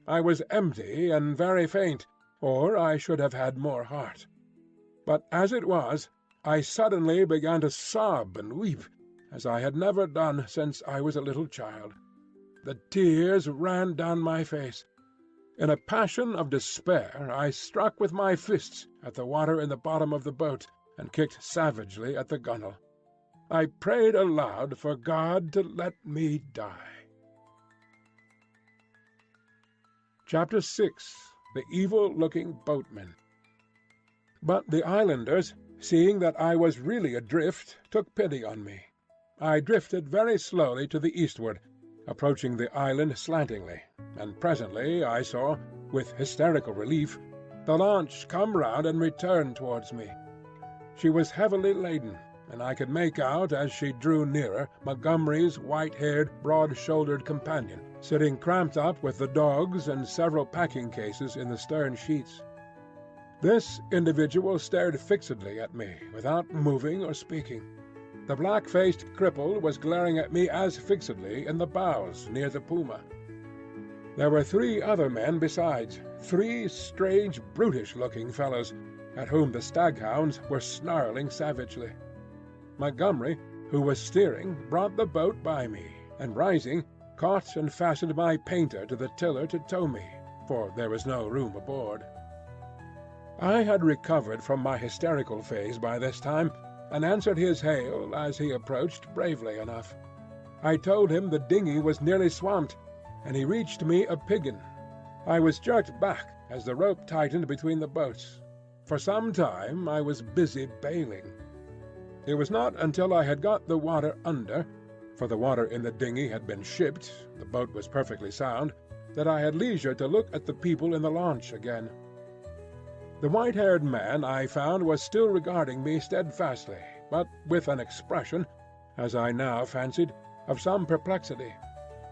S1: I was empty and very faint, or I should have had more heart. But as it was, I suddenly began to sob and weep, as I had never done since I was a little child. The tears ran down my face. In a passion of despair I struck with my fists at the water in the bottom of the boat, and kicked savagely at the gunwale. I prayed aloud for God to let me die. Chapter 6. The Evil-Looking Boatmen. But the islanders, seeing that I was really adrift, took pity on me. I drifted very slowly to the eastward, approaching the island slantingly, and presently I saw, with hysterical relief, the launch come round and return towards me. She was heavily laden, and I could make out as she drew nearer Montgomery's white-haired, broad-shouldered companion, sitting cramped up with the dogs and several packing cases in the stern sheets. This individual stared fixedly at me, without moving or speaking. The black-faced cripple was glaring at me as fixedly in the bows near the puma. There were 3 other men besides, 3 strange, brutish-looking fellows, at whom the staghounds were snarling savagely. Montgomery, who was steering, brought the boat by me, and rising, caught and fastened my painter to the tiller to tow me, for there was no room aboard. I had recovered from my hysterical phase by this time, and answered his hail as he approached bravely enough. I told him the dinghy was nearly swamped, and he reached me a piggin. I was jerked back as the rope tightened between the boats. For some time I was busy bailing. It was not until I had got the water under, for the water in the dinghy had been shipped, the boat was perfectly sound, that I had leisure to look at the people in the launch again. The white-haired man, I found, was still regarding me steadfastly, but with an expression, as I now fancied, of some perplexity.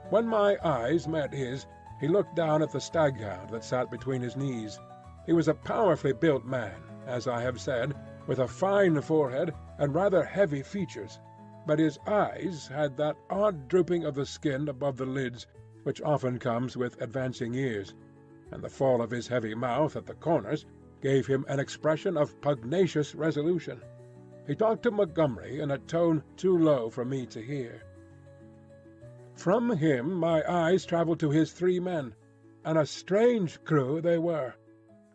S1: When my eyes met his, he looked down at the staghound that sat between his knees. He was a powerfully built man, as I have said, with a fine forehead and rather heavy features, but his eyes had that odd drooping of the skin above the lids which often comes with advancing years, and the fall of his heavy mouth at the corners gave him an expression of pugnacious resolution. He talked to Montgomery in a tone too low for me to hear. From him my eyes travelled to his 3 men, and a strange crew they were.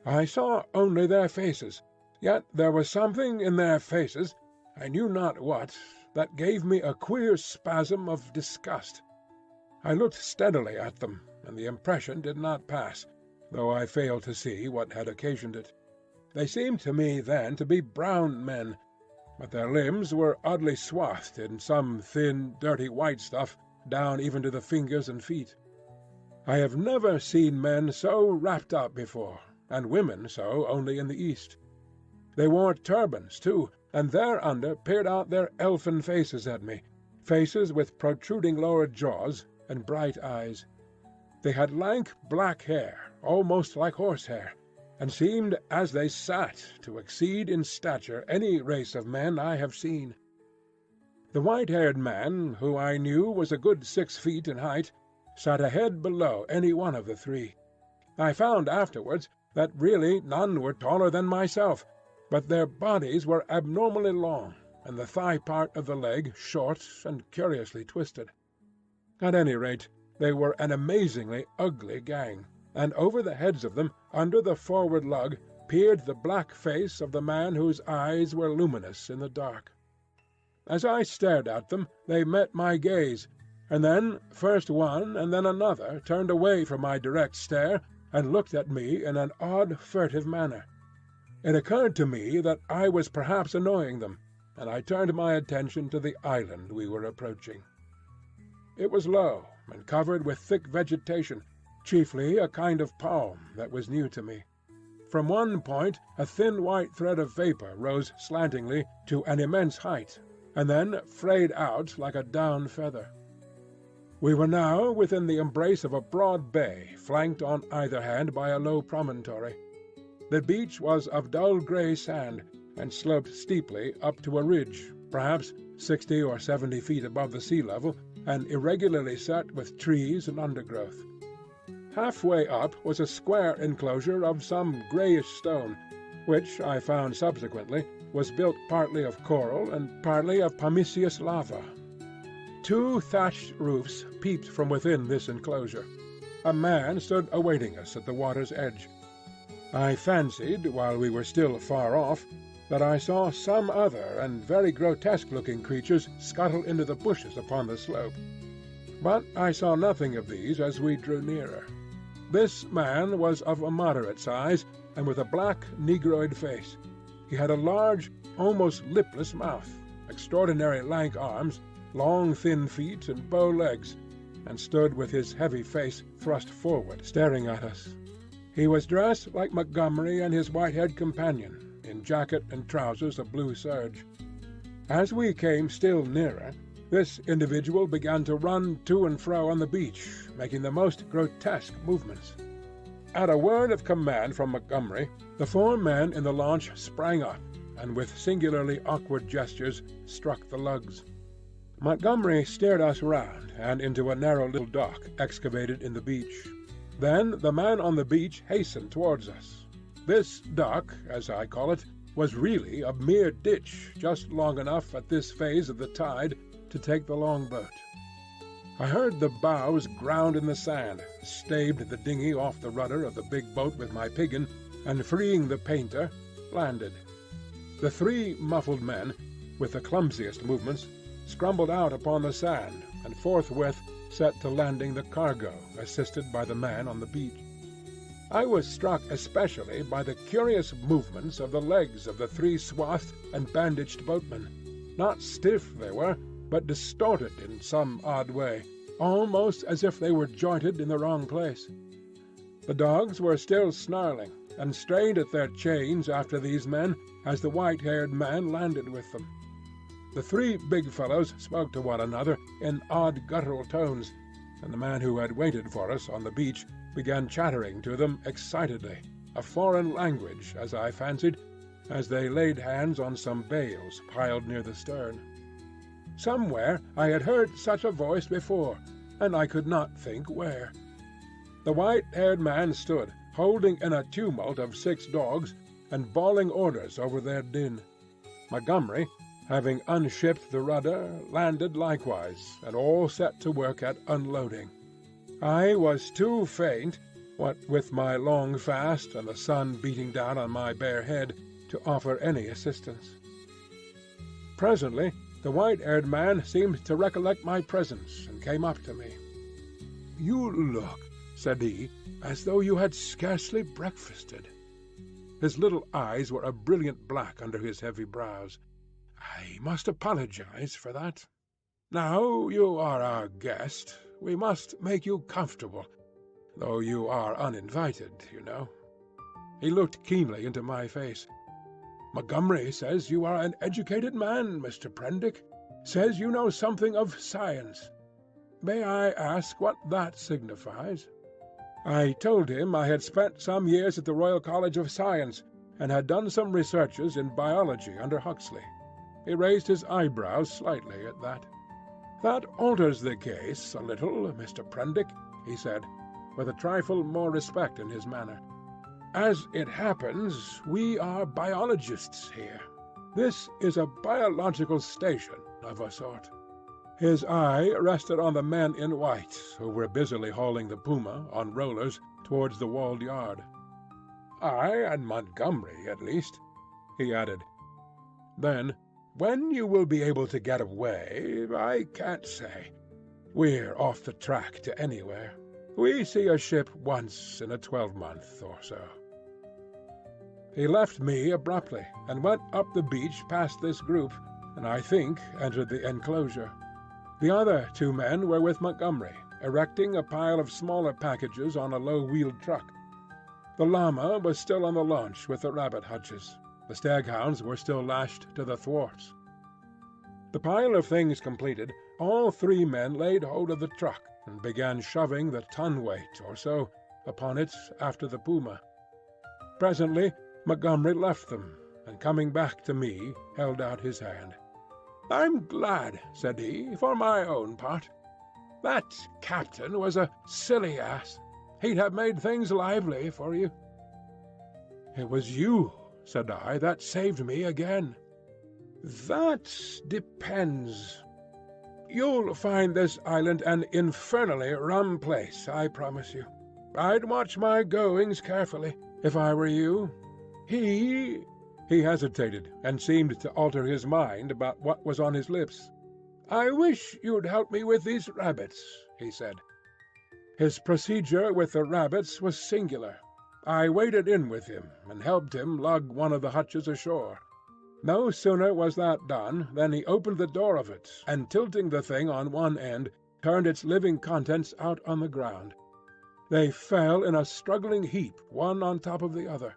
S1: I saw only their faces, yet there was something in their faces, I knew not what, that gave me a queer spasm of disgust. I looked steadily at them, and the impression did not pass, though I failed to see what had occasioned it. They seemed to me then to be brown men, but their limbs were oddly swathed in some thin, dirty white stuff, down even to the fingers and feet. I have never seen men so wrapped up before, and women so only in the East. They wore turbans, too, and thereunder peered out their elfin faces at me, faces with protruding lower jaws and bright eyes. They had lank black hair, almost like horsehair, and seemed as they sat to exceed in stature any race of men I have seen. The white-haired man, who I knew was a good 6 feet in height, sat a head below any one of the 3. I found afterwards that really none were taller than myself, but their bodies were abnormally long, and the thigh part of the leg short and curiously twisted. At any rate, they were an amazingly ugly gang, and over the heads of them, under the forward lug, peered the black face of the man whose eyes were luminous in the dark. As I stared at them, they met my gaze, and then first one and then another turned away from my direct stare and looked at me in an odd, furtive manner. It occurred to me that I was perhaps annoying them, and I turned my attention to the island we were approaching. It was low and covered with thick vegetation, chiefly a kind of palm that was new to me. From one point a thin white thread of vapour rose slantingly to an immense height, and then frayed out like a down feather. We were now within the embrace of a broad bay, flanked on either hand by a low promontory. The beach was of dull grey sand, and sloped steeply up to a ridge, perhaps 60 or 70 feet above the sea level, and irregularly set with trees and undergrowth. Halfway up was a square enclosure of some greyish stone, which I found subsequently was built partly of coral and partly of pumiceous lava. 2 thatched roofs peeped from within this enclosure. A man stood awaiting us at the water's edge. I fancied, while we were still far off, that I saw some other and very grotesque-looking creatures scuttle into the bushes upon the slope. But I saw nothing of these as we drew nearer. This man was of a moderate size, and with a black negroid face. He had a large, almost lipless mouth, extraordinary lank arms, long thin feet, and bow legs, and stood with his heavy face thrust forward, staring at us. He was dressed like Montgomery and his white-haired companion, in jacket and trousers of blue serge. As we came still nearer, this individual began to run to and fro on the beach, making the most grotesque movements. At a word of command from Montgomery, the four men in the launch sprang up, and with singularly awkward gestures struck the lugs. Montgomery steered us round and into a narrow little dock excavated in the beach. Then the man on the beach hastened towards us. This dock, as I call it, was really a mere ditch just long enough at this phase of the tide to take the longboat. I heard the bows ground in the sand, staved the dinghy off the rudder of the big boat with my piggin, and freeing the painter, landed. The three muffled men, with the clumsiest movements, scrambled out upon the sand, and forthwith set to landing the cargo, assisted by the man on the beach. I was struck especially by the curious movements of the legs of the three swathed and bandaged boatmen. Not stiff they were, but distorted in some odd way, almost as if they were jointed in the wrong place. The dogs were still snarling, and strained at their chains after these men as the white-haired man landed with them. The three big fellows spoke to one another in odd guttural tones, and the man who had waited for us on the beach began chattering to them excitedly, a foreign language, as I fancied, as they laid hands on some bales piled near the stern. Somewhere I had heard such a voice before, and I could not think where. The white-haired man stood, holding in a tumult of 6 dogs, and bawling orders over their din. Montgomery, having unshipped the rudder, landed likewise, and all set to work at unloading. I was too faint, what with my long fast and the sun beating down on my bare head, to offer any assistance. Presently the white-haired man seemed to recollect my presence, and came up to me. "You look," said he, "as though you had scarcely breakfasted." His little eyes were a brilliant black under his heavy brows. "I must apologize for that. Now you are our guest, we must make you comfortable, though you are uninvited, you know." He looked keenly into my face. "Montgomery says you are an educated man, Mr. Prendick. Says you know something of science. May I ask what that signifies?" I told him I had spent some years at the Royal College of Science, and had done some researches in biology under Huxley. He raised his eyebrows slightly at that. "That alters the case a little, Mr. Prendick," he said, with a trifle more respect in his manner. "As it happens, we are biologists here. This is a biological station of a sort." His eye rested on the men in white, who were busily hauling the puma, on rollers, towards the walled yard. "I and Montgomery, at least," he added. Then, "When you will be able to get away, I can't say. We're off the track to anywhere. We see a ship once in a 12-month or so." He left me abruptly, and went up the beach past this group, and I think entered the enclosure. The other 2 men were with Montgomery, erecting a pile of smaller packages on a low-wheeled truck. The llama was still on the launch with the rabbit hutches. The staghounds were still lashed to the thwarts. The pile of things completed, all 3 men laid hold of the truck, and began shoving the ton-weight or so upon it after the puma. Presently Montgomery left them, and coming back to me, held out his hand. "I'm glad," said he, "for my own part. That captain was a silly ass. He'd have made things lively for you." "It was you," said I, "that saved me again." "That depends. You'll find this island an infernally rum place, I promise you. I'd watch my goings carefully, if I were you. He hesitated, and seemed to alter his mind about what was on his lips. "I wish you'd help me with these rabbits," he said. His procedure with the rabbits was singular. I waded in with him, and helped him lug one of the hutches ashore. No sooner was that done than he opened the door of it, and tilting the thing on one end, turned its living contents out on the ground. They fell in a struggling heap, one on top of the other.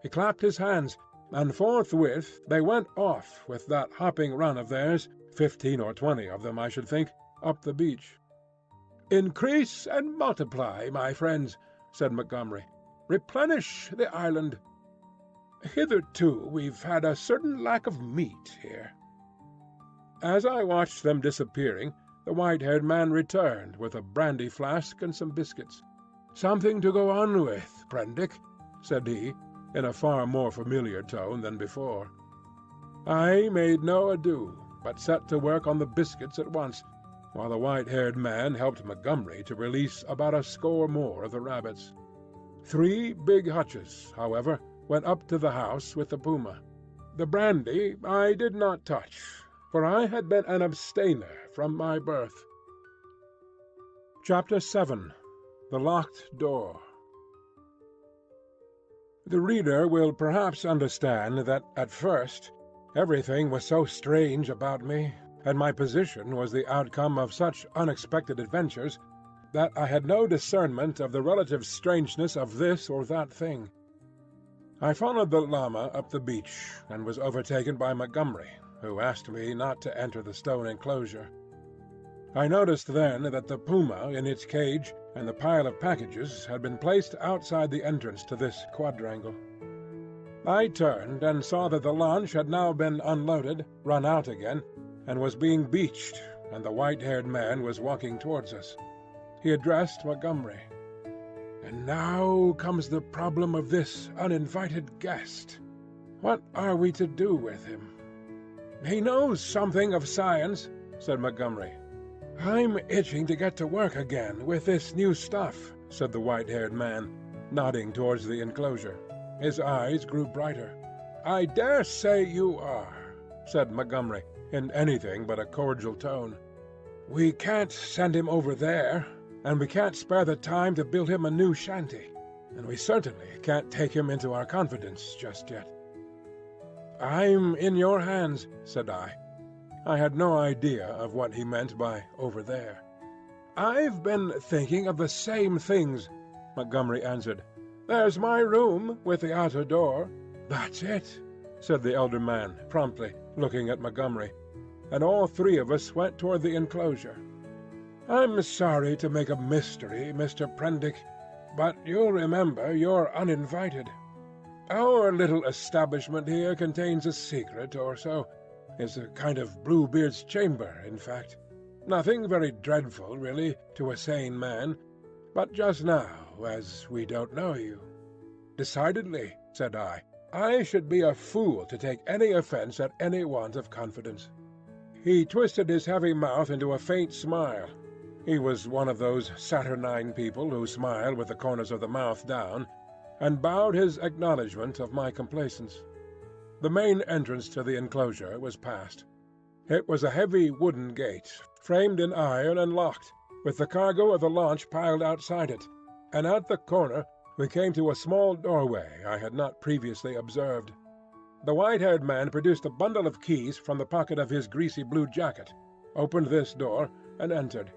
S1: He clapped his hands, and forthwith they went off with that hopping run of theirs, 15 or 20 of them, I should think, up the beach. "Increase and multiply, my friends," said Montgomery. "Replenish the island. Hitherto we've had a certain lack of meat here." As I watched them disappearing, the white-haired man returned with a brandy flask and some biscuits. "Something to go on with, Prendick," said he, in a far more familiar tone than before. I made no ado, but set to work on the biscuits at once, while the white-haired man helped Montgomery to release about a score more of the rabbits. 3 big hutches, however, went up to the house with the puma. The brandy I did not touch, for I had been an abstainer from my birth. Chapter 7. The Locked Door. The reader will perhaps understand that at first everything was so strange about me, and my position was the outcome of such unexpected adventures, that I had no discernment of the relative strangeness of this or that thing. I followed the llama up the beach, and was overtaken by Montgomery, who asked me not to enter the stone enclosure. I noticed then that the puma in its cage and the pile of packages had been placed outside the entrance to this quadrangle. I turned and saw that the launch had now been unloaded, run out again, and was being beached, and the white-haired man was walking towards us. He addressed Montgomery. "And now comes the problem of this uninvited guest. What are we to do with him?" "He knows something of science," said Montgomery. "I'm itching to get to work again with this new stuff," said the white-haired man, nodding towards the enclosure. His eyes grew brighter. "I dare say you are," said Montgomery, in anything but a cordial tone. "We can't send him over there, and we can't spare the time to build him a new shanty, and we certainly can't take him into our confidence just yet." "I'm in your hands," said I. I had no idea of what he meant by "over there." "I've been thinking of the same things," Montgomery answered. "There's my room with the outer door." "That's it," said the elder man promptly, looking at Montgomery, and all 3 of us went toward the enclosure. "I'm sorry to make a mystery, Mr. Prendick, but you'll remember you're uninvited. Our little establishment here contains a secret or so. It's a kind of Bluebeard's chamber, in fact. Nothing very dreadful, really, to a sane man. But just now, as we don't know you—" "Decidedly," said I should be a fool to take any offence at any want of confidence." He twisted his heavy mouth into a faint smile. He was one of those saturnine people who smile with the corners of the mouth down, and bowed his acknowledgment of my complaisance. The main entrance to the enclosure was passed. It was a heavy wooden gate, framed in iron and locked, with the cargo of the launch piled outside it, and at the corner we came to a small doorway I had not previously observed. The white-haired man produced a bundle of keys from the pocket of his greasy blue jacket, opened this door, and entered.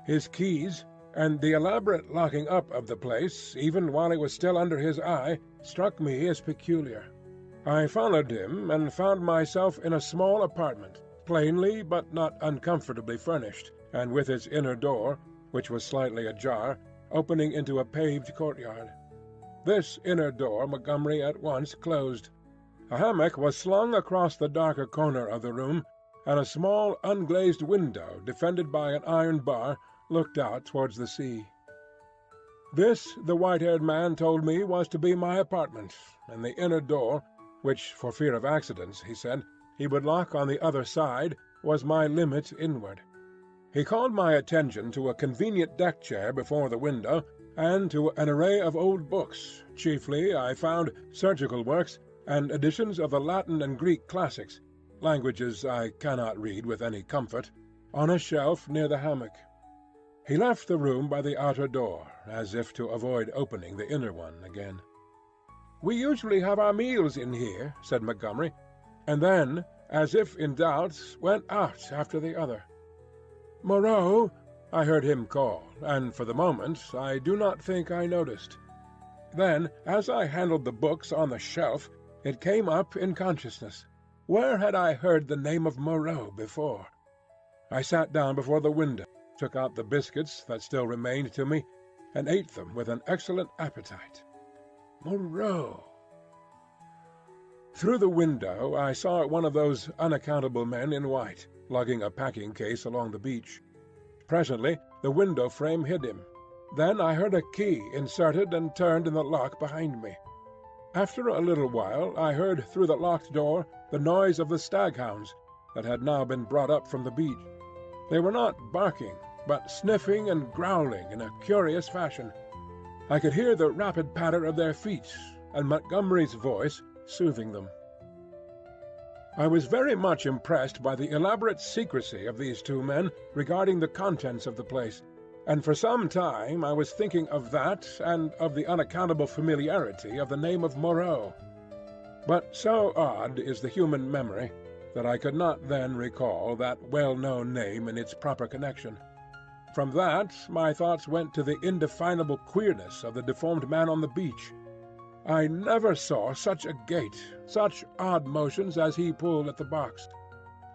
S1: His keys, and the elaborate locking up of the place, even while it was still under his eye, struck me as peculiar. I followed him, and found myself in a small apartment, plainly but not uncomfortably furnished, and with its inner door, which was slightly ajar, opening into a paved courtyard. This inner door Montgomery at once closed. A hammock was slung across the darker corner of the room, and a small unglazed window, defended by an iron bar, looked out towards the sea. This, the white-haired man told me, was to be my apartment, and the inner door, which, for fear of accidents, he said, he would lock on the other side, was my limit inward. He called my attention to a convenient deck-chair before the window, and to an array of old books, chiefly, I found, surgical works, and editions of the Latin and Greek classics, languages I cannot read with any comfort, on a shelf near the hammock. He left the room by the outer door, as if to avoid opening the inner one again. "We usually have our meals in here," said Montgomery, and then, as if in doubt, went out after the other. "Moreau, I heard him call, and for the moment I do not think I noticed. Then, as I handled the books on the shelf, it came up in consciousness. Where had I heard the name of Moreau before? I sat down before the window, took out the biscuits that still remained to me, and ate them with an excellent appetite. Moreau! Through the window I saw one of those unaccountable men in white, lugging a packing-case along the beach. Presently the window frame hid him. Then I heard a key inserted and turned in the lock behind me. After a little while I heard through the locked door the noise of the staghounds that had now been brought up from the beach. They were not barking, but sniffing and growling in a curious fashion. I could hear the rapid patter of their feet, and Montgomery's voice soothing them. I was very much impressed by the elaborate secrecy of these two men regarding the contents of the place, and for some time I was thinking of that and of the unaccountable familiarity of the name of Moreau. But so odd is the human memory that I could not then recall that well-known name in its proper connection. From that my thoughts went to the indefinable queerness of the deformed man on the beach. I never saw such a gait, such odd motions as he pulled at the box.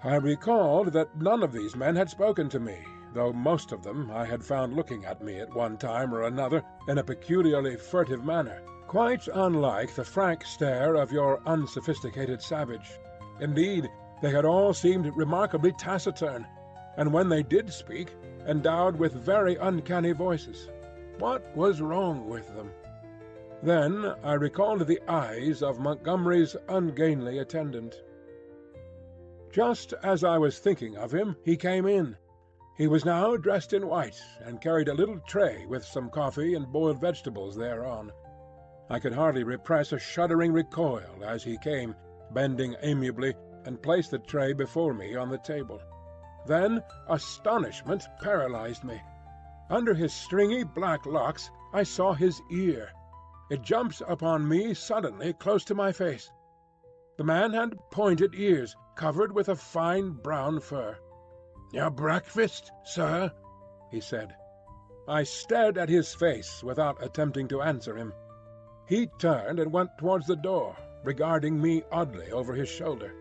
S1: I recalled that none of these men had spoken to me, though most of them I had found looking at me at one time or another in a peculiarly furtive manner, quite unlike the frank stare of your unsophisticated savage. Indeed, they had all seemed remarkably taciturn, and when they did speak, endowed with very uncanny voices. What was wrong with them? Then I recalled the eyes of Montgomery's ungainly attendant. Just as I was thinking of him, he came in. He was now dressed in white, and carried a little tray with some coffee and boiled vegetables thereon. I could hardly repress a shuddering recoil as he came, bending amiably, and placed the tray before me on the table. Then astonishment paralyzed me. Under his stringy black locks I saw his ear. It jumped upon me suddenly close to my face. The man had pointed ears, covered with a fine brown fur. "Your breakfast, sir?" he said. I stared at his face without attempting to answer him. He turned and went towards the door, regarding me oddly over his shoulder.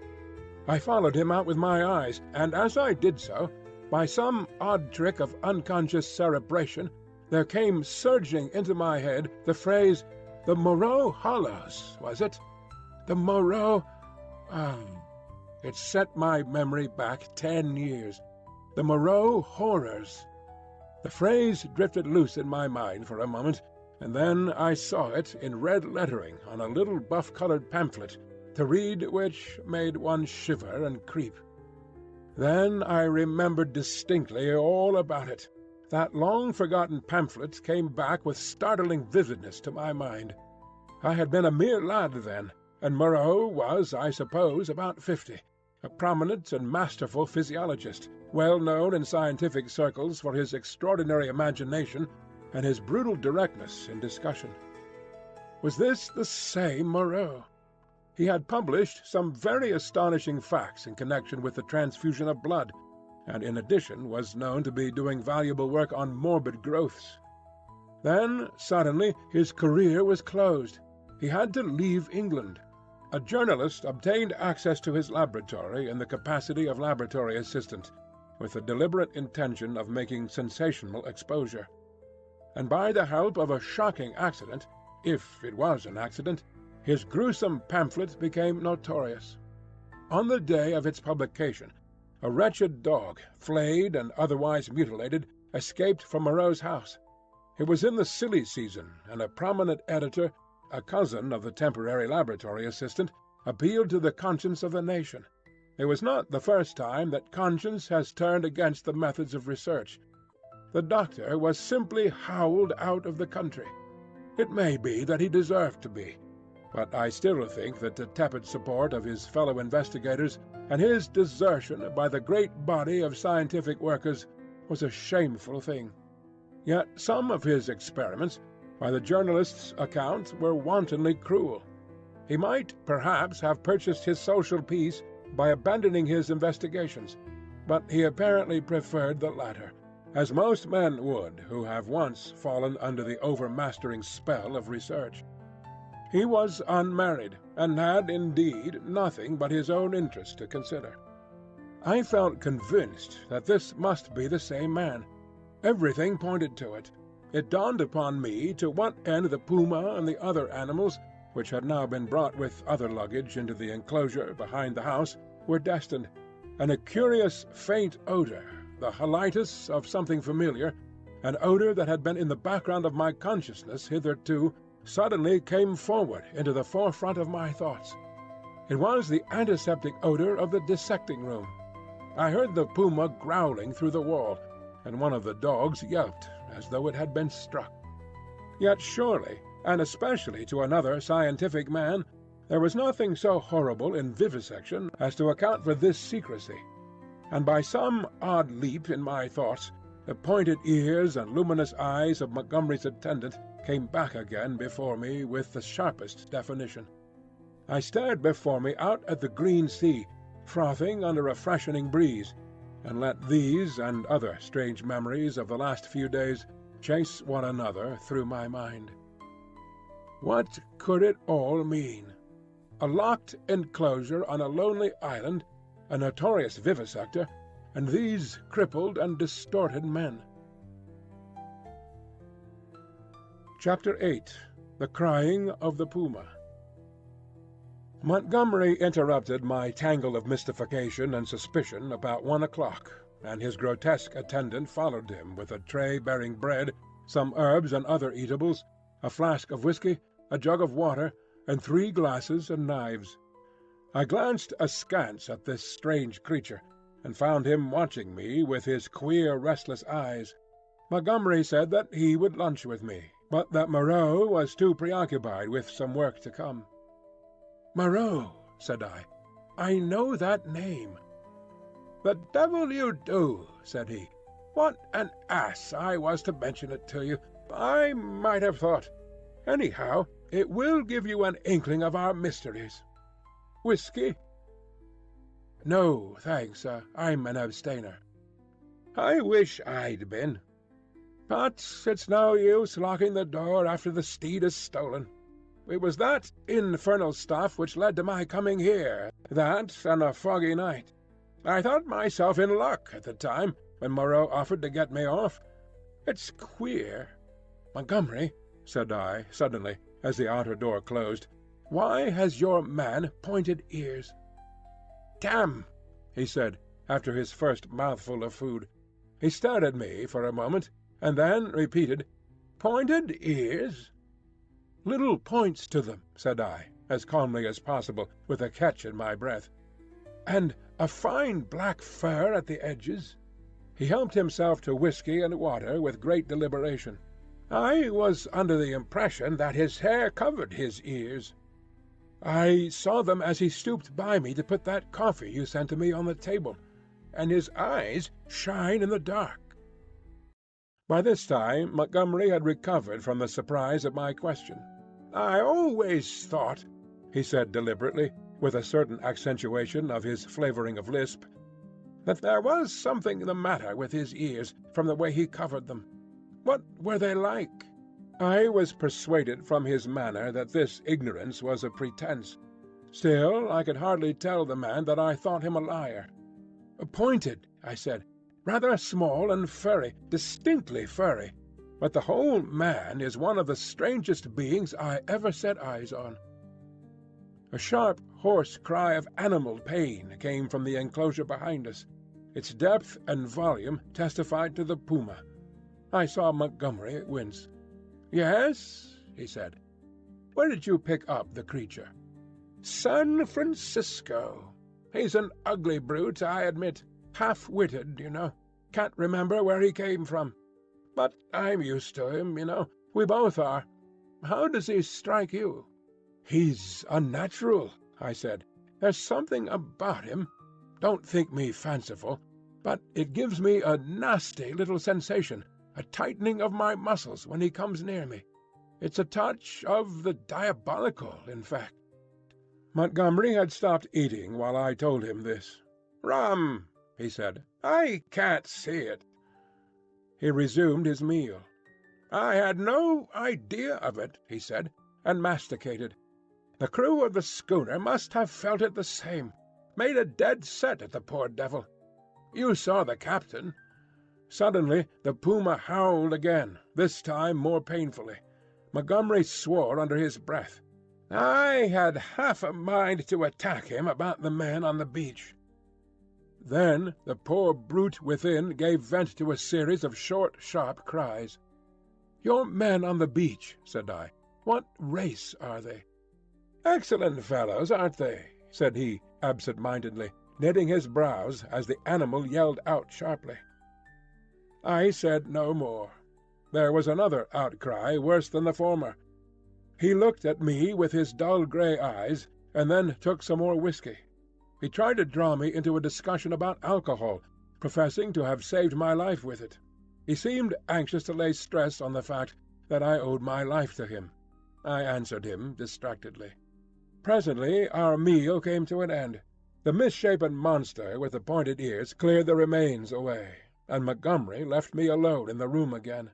S1: I followed him out with my eyes, and as I did so, by some odd trick of unconscious cerebration, there came surging into my head the phrase, "The Moreau Hollows, was it? The Moreau—" It set my memory back 10 years. The Moreau horrors. The phrase drifted loose in my mind for a moment, and then I saw it in red lettering on a little buff-coloured pamphlet, to read which made one shiver and creep. Then I remembered distinctly all about it. That long-forgotten pamphlet came back with startling vividness to my mind. I had been a mere lad then, and Moreau was, I suppose, about 50, a prominent and masterful physiologist, well known in scientific circles for his extraordinary imagination and his brutal directness in discussion. Was this the same Moreau? He had published some very astonishing facts in connection with the transfusion of blood, and in addition was known to be doing valuable work on morbid growths. Then suddenly his career was closed. He had to leave England. A journalist obtained access to his laboratory in the capacity of laboratory assistant, with the deliberate intention of making sensational exposure. And by the help of a shocking accident, if it was an accident, his gruesome pamphlet became notorious. On the day of its publication, a wretched dog, flayed and otherwise mutilated, escaped from Moreau's house. It was in the silly season, and a prominent editor, a cousin of the temporary laboratory assistant, appealed to the conscience of the nation. It was not the first time that conscience has turned against the methods of research. The doctor was simply howled out of the country. It may be that he deserved to be, but I still think that the tepid support of his fellow investigators and his desertion by the great body of scientific workers was a shameful thing. Yet some of his experiments, by the journalist's account, were wantonly cruel. He might perhaps have purchased his social peace by abandoning his investigations, but he apparently preferred the latter, as most men would who have once fallen under the overmastering spell of research. He was unmarried, and had indeed nothing but his own interest to consider. I felt convinced that this must be the same man. Everything pointed to it. It dawned upon me to what end the puma and the other animals, which had now been brought with other luggage into the enclosure behind the house, were destined, and a curious faint odour, the halitus of something familiar, an odour that had been in the background of my consciousness hitherto, suddenly came forward into the forefront of my thoughts. It was the antiseptic odour of the dissecting room. I heard the puma growling through the wall, and one of the dogs yelped as though it had been struck. Yet surely, and especially to another scientific man, there was nothing so horrible in vivisection as to account for this secrecy. And by some odd leap in my thoughts, the pointed ears and luminous eyes of Montgomery's attendant came back again before me with the sharpest definition. I stared before me out at the green sea, frothing under a freshening breeze, and let these and other strange memories of the last few days chase one another through my mind. What could it all mean? A locked enclosure on a lonely island, a notorious vivisector, and these crippled and distorted men. Chapter 8. The Crying of the Puma. Montgomery interrupted my tangle of mystification and suspicion about 1 o'clock, and his grotesque attendant followed him with a tray bearing bread, some herbs and other eatables, a flask of whiskey, a jug of water, and 3 glasses and knives. I glanced askance at this strange creature, and found him watching me with his queer, restless eyes. Montgomery said that he would lunch with me, but that Moreau was too preoccupied with some work to come. "Moreau," said I. "I know that name." "The devil you do," said he. "What an ass I was to mention it to you. I might have thought. Anyhow, it will give you an inkling of our mysteries. Whiskey?" "No, thanks. I'm an abstainer." "I wish I'd been. But it's no use locking the door after the steed is stolen. It was that infernal stuff which led to my coming here, that and a foggy night. I thought myself in luck at the time, when Moreau offered to get me off. It's queer. Montgomery," said I suddenly, as the outer door closed, "why has your man pointed ears?" "Damn!" he said, after his first mouthful of food. He stared at me for a moment, and then repeated, "Pointed ears?" "Little points to them," said I, as calmly as possible, with a catch in my breath. "And a fine black fur at the edges." He helped himself to whiskey and water with great deliberation. "I was under the impression that his hair covered his ears." "I saw them as he stooped by me to put that coffee you sent to me on the table. And his eyes shine in the dark." By this time Montgomery had recovered from the surprise at my question. "I always thought," he said deliberately, with a certain accentuation of his flavouring of lisp, "that there was something the matter with his ears, from the way he covered them. What were they like?" I was persuaded from his manner that this ignorance was a pretence. Still, I could hardly tell the man that I thought him a liar. "Pointed," I said. "Rather small and furry, distinctly furry. But the whole man is one of the strangest beings I ever set eyes on." A sharp, hoarse cry of animal pain came from the enclosure behind us. Its depth and volume testified to the puma. I saw Montgomery wince. "Yes?" he said. "Where did you pick up the creature?" "San Francisco. He's an ugly brute, I admit. Half-witted, you know. Can't remember where he came from. But I'm used to him, you know. We both are. How does he strike you?" "He's unnatural," I said. "There's something about him. Don't think me fanciful, but it gives me a nasty little sensation, a tightening of my muscles when he comes near me. It's a touch of the diabolical, in fact." Montgomery had stopped eating while I told him this. "Rum," he said. "I can't see it." He resumed his meal. "I had no idea of it," he said, and masticated. "The crew of the schooner must have felt it the same. Made a dead set at the poor devil. You saw the captain." Suddenly the puma howled again, this time more painfully. Montgomery swore under his breath. "I had half a mind to attack him about the men on the beach." Then the poor brute within gave vent to a series of short, sharp cries. "Your men on the beach," said I. "What race are they?" "Excellent fellows, aren't they?" said he, absent-mindedly, knitting his brows as the animal yelled out sharply. I said no more. There was another outcry worse than the former. He looked at me with his dull grey eyes, and then took some more whiskey. He tried to draw me into a discussion about alcohol, professing to have saved my life with it. He seemed anxious to lay stress on the fact that I owed my life to him. I answered him distractedly. Presently our meal came to an end. The misshapen monster with the pointed ears cleared the remains away, and Montgomery left me alone in the room again.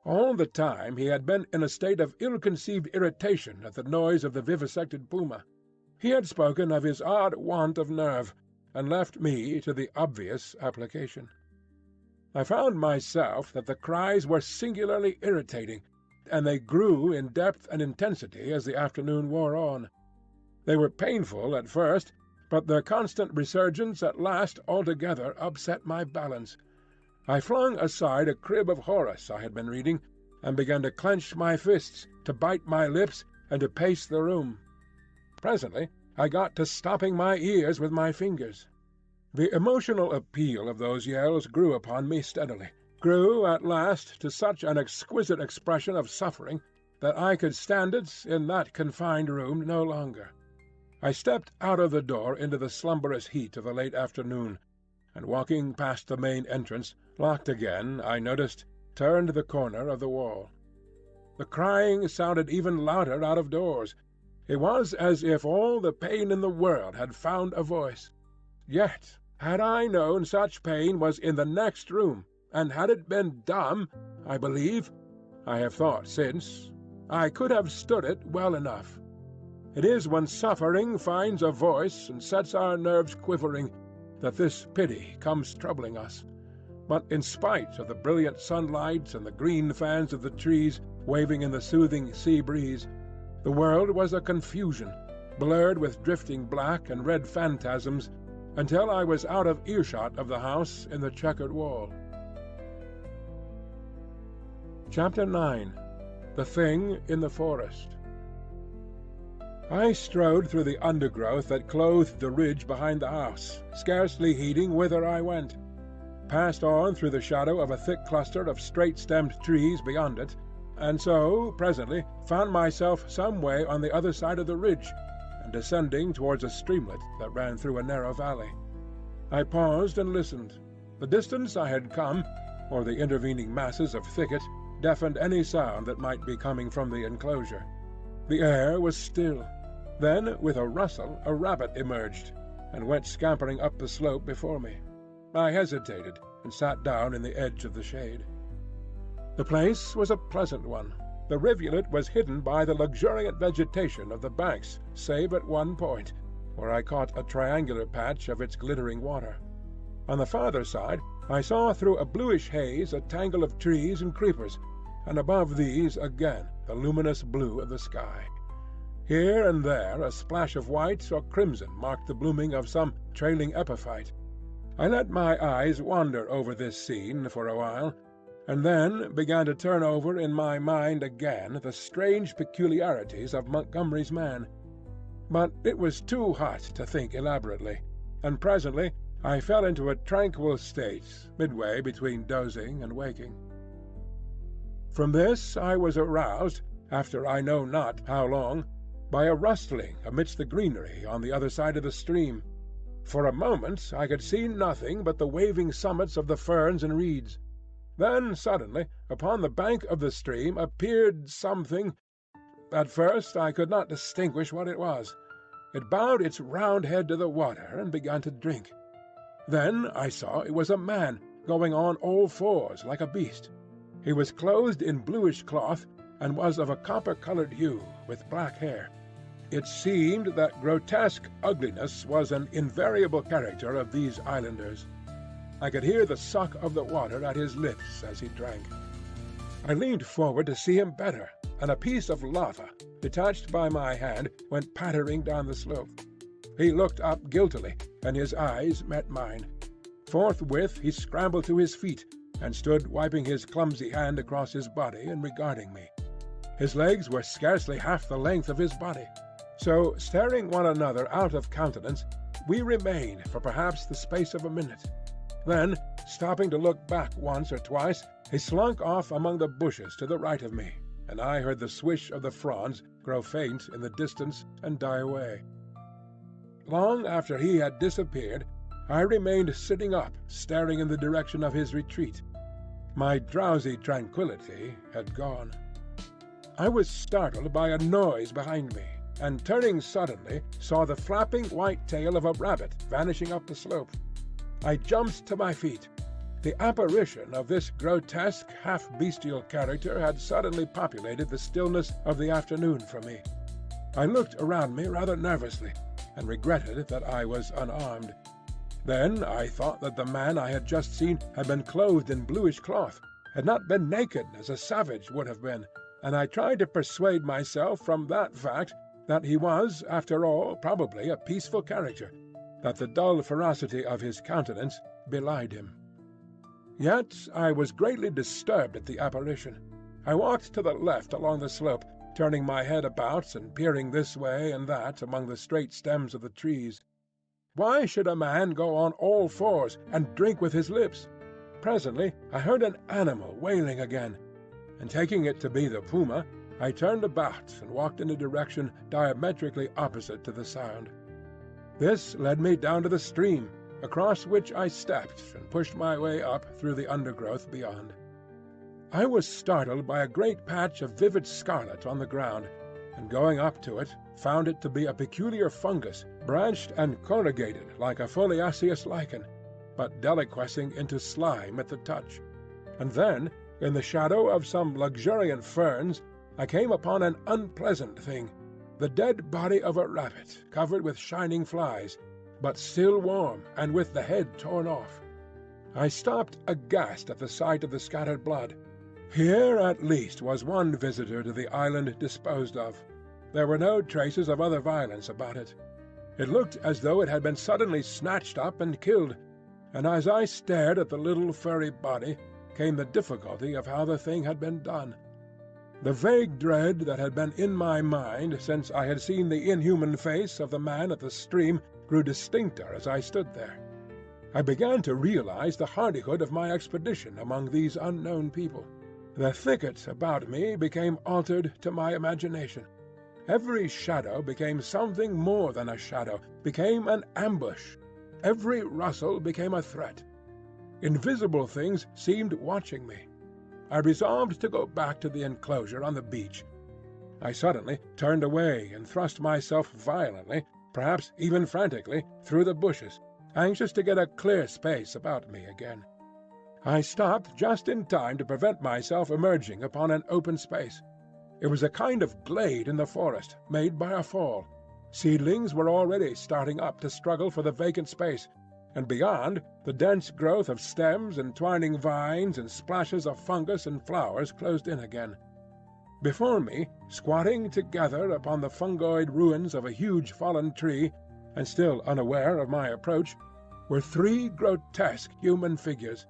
S1: All the time he had been in a state of ill-conceived irritation at the noise of the vivisected puma. He had spoken of his odd want of nerve, and left me to the obvious application. I found myself that the cries were singularly irritating, and they grew in depth and intensity as the afternoon wore on. They were painful at first, but their constant resurgence at last altogether upset my balance. I flung aside a crib of Horace I had been reading, and began to clench my fists, to bite my lips, and to pace the room. Presently I got to stopping my ears with my fingers. The emotional appeal of those yells grew upon me steadily, grew at last to such an exquisite expression of suffering that I could stand it in that confined room no longer. I stepped out of the door into the slumberous heat of the late afternoon, and walking past the main entrance, locked again, I noticed, turned the corner of the wall. The crying sounded even louder out of doors. It was as if all the pain in the world had found a voice. Yet had I known such pain was in the next room, and had it been dumb, I believe, I have thought since, I could have stood it well enough. It is when suffering finds a voice and sets our nerves quivering that this pity comes troubling us. But in spite of the brilliant sunlight and the green fans of the trees waving in the soothing sea breeze, the world was a confusion, blurred with drifting black and red phantasms, until I was out of earshot of the house in the checkered wall. Chapter 9. The Thing in the Forest. I strode through the undergrowth that clothed the ridge behind the house, scarcely heeding whither I went, passed on through the shadow of a thick cluster of straight-stemmed trees beyond it, and so presently found myself some way on the other side of the ridge, and descending towards a streamlet that ran through a narrow valley. I paused and listened. The distance I had come, or the intervening masses of thicket, deafened any sound that might be coming from the enclosure. The air was still. Then, with a rustle, a rabbit emerged, and went scampering up the slope before me. I hesitated, and sat down in the edge of the shade. The place was a pleasant one. The rivulet was hidden by the luxuriant vegetation of the banks, save at one point, where I caught a triangular patch of its glittering water. On the farther side I saw through a bluish haze a tangle of trees and creepers, and above these again the luminous blue of the sky. Here and there a splash of white or crimson marked the blooming of some trailing epiphyte. I let my eyes wander over this scene for a while, and then began to turn over in my mind again the strange peculiarities of Montgomery's man. But it was too hot to think elaborately, and presently I fell into a tranquil state midway between dozing and waking. From this I was aroused, after I know not how long, by a rustling amidst the greenery on the other side of the stream. For a moment I could see nothing but the waving summits of the ferns and reeds. Then suddenly upon the bank of the stream appeared something. At first I could not distinguish what it was. It bowed its round head to the water and began to drink. Then I saw it was a man, going on all fours like a beast. He was clothed in bluish cloth, and was of a copper-coloured hue, with black hair. It seemed that grotesque ugliness was an invariable character of these islanders. I could hear the suck of the water at his lips as he drank. I leaned forward to see him better, and a piece of lava, detached by my hand, went pattering down the slope. He looked up guiltily, and his eyes met mine. Forthwith he scrambled to his feet, and stood wiping his clumsy hand across his body and regarding me. His legs were scarcely half the length of his body. So, staring one another out of countenance, we remained for perhaps the space of a minute. Then, stopping to look back once or twice, he slunk off among the bushes to the right of me, and I heard the swish of the fronds grow faint in the distance and die away. Long after he had disappeared, I remained sitting up, staring in the direction of his retreat. My drowsy tranquillity had gone. I was startled by a noise behind me, and turning suddenly, saw the flapping white tail of a rabbit vanishing up the slope. I jumped to my feet. The apparition of this grotesque, half-bestial character had suddenly populated the stillness of the afternoon for me. I looked around me rather nervously, and regretted that I was unarmed. Then I thought that the man I had just seen had been clothed in bluish cloth, had not been naked as a savage would have been, and I tried to persuade myself from that fact that he was, after all, probably a peaceful character, that the dull ferocity of his countenance belied him. Yet I was greatly disturbed at the apparition. I walked to the left along the slope, turning my head about and peering this way and that among the straight stems of the trees. Why should a man go on all fours and drink with his lips? Presently I heard an animal wailing again, and taking it to be the puma, I turned about and walked in a direction diametrically opposite to the sound. This led me down to the stream, across which I stepped and pushed my way up through the undergrowth beyond. I was startled by a great patch of vivid scarlet on the ground, and going up to it, found it to be a peculiar fungus, branched and corrugated like a foliaceous lichen, but deliquescing into slime at the touch. And then, in the shadow of some luxuriant ferns, I came upon an unpleasant thing, the dead body of a rabbit covered with shining flies, but still warm and with the head torn off. I stopped aghast at the sight of the scattered blood. Here at least was one visitor to the island disposed of. There were no traces of other violence about it. It looked as though it had been suddenly snatched up and killed, and as I stared at the little furry body, came the difficulty of how the thing had been done. The vague dread that had been in my mind since I had seen the inhuman face of the man at the stream grew distincter as I stood there. I began to realize the hardihood of my expedition among these unknown people. The thicket about me became altered to my imagination. Every shadow became something more than a shadow, became an ambush. Every rustle became a threat. Invisible things seemed watching me. I resolved to go back to the enclosure on the beach. I suddenly turned away and thrust myself violently, perhaps even frantically, through the bushes, anxious to get a clear space about me again. I stopped just in time to prevent myself emerging upon an open space. It was a kind of glade in the forest, made by a fall. Seedlings were already starting up to struggle for the vacant space, and beyond, the dense growth of stems and twining vines and splashes of fungus and flowers closed in again. Before me, squatting together upon the fungoid ruins of a huge fallen tree, and still unaware of my approach, were three grotesque human figures.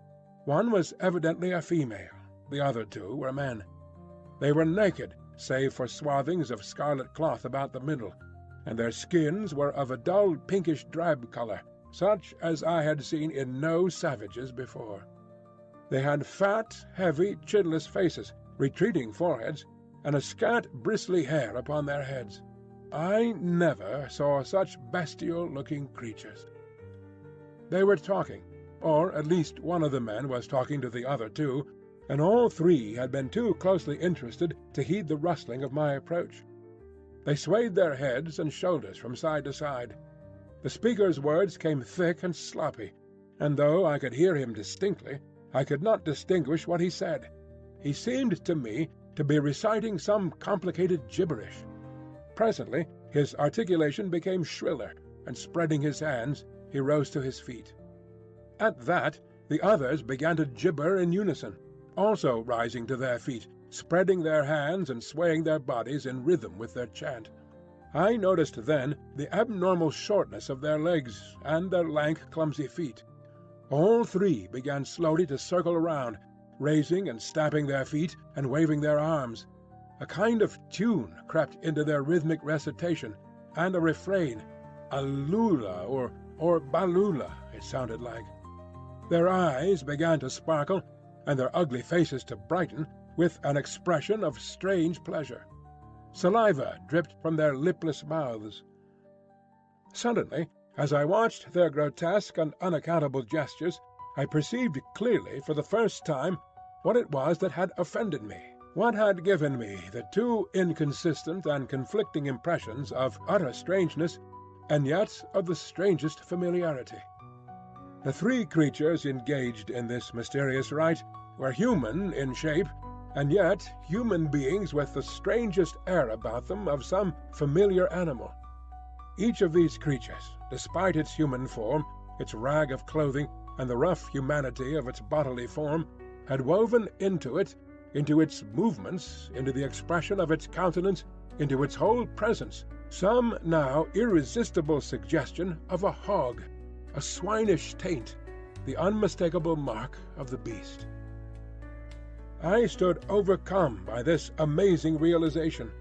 S1: One was evidently a female, the other two were men. They were naked, save for swathings of scarlet cloth about the middle, and their skins were of a dull pinkish drab colour, such as I had seen in no savages before. They had fat, heavy, chinless faces, retreating foreheads, and a scant bristly hair upon their heads. I never saw such bestial-looking creatures. They were talking, or at least one of the men was talking to the other two, and all three had been too closely interested to heed the rustling of my approach. They swayed their heads and shoulders from side to side. The speaker's words came thick and sloppy, and though I could hear him distinctly, I could not distinguish what he said. He seemed to me to be reciting some complicated gibberish. Presently his articulation became shriller, and spreading his hands, he rose to his feet. At that the others began to gibber in unison, also rising to their feet, spreading their hands and swaying their bodies in rhythm with their chant. I noticed then the abnormal shortness of their legs and their lank, clumsy feet. All three began slowly to circle around, raising and stamping their feet and waving their arms. A kind of tune crept into their rhythmic recitation, and a refrain, "Alula" or "Balula" it sounded like. Their eyes began to sparkle, and their ugly faces to brighten, with an expression of strange pleasure. Saliva dripped from their lipless mouths. Suddenly, as I watched their grotesque and unaccountable gestures, I perceived clearly for the first time what it was that had offended me, what had given me the two inconsistent and conflicting impressions of utter strangeness, and yet of the strangest familiarity. The three creatures engaged in this mysterious rite were human in shape, and yet human beings with the strangest air about them of some familiar animal. Each of these creatures, despite its human form, its rag of clothing, and the rough humanity of its bodily form, had woven into it, into its movements, into the expression of its countenance, into its whole presence, some now irresistible suggestion of a hog, a swinish taint, the unmistakable mark of the beast. I stood overcome by this amazing realization,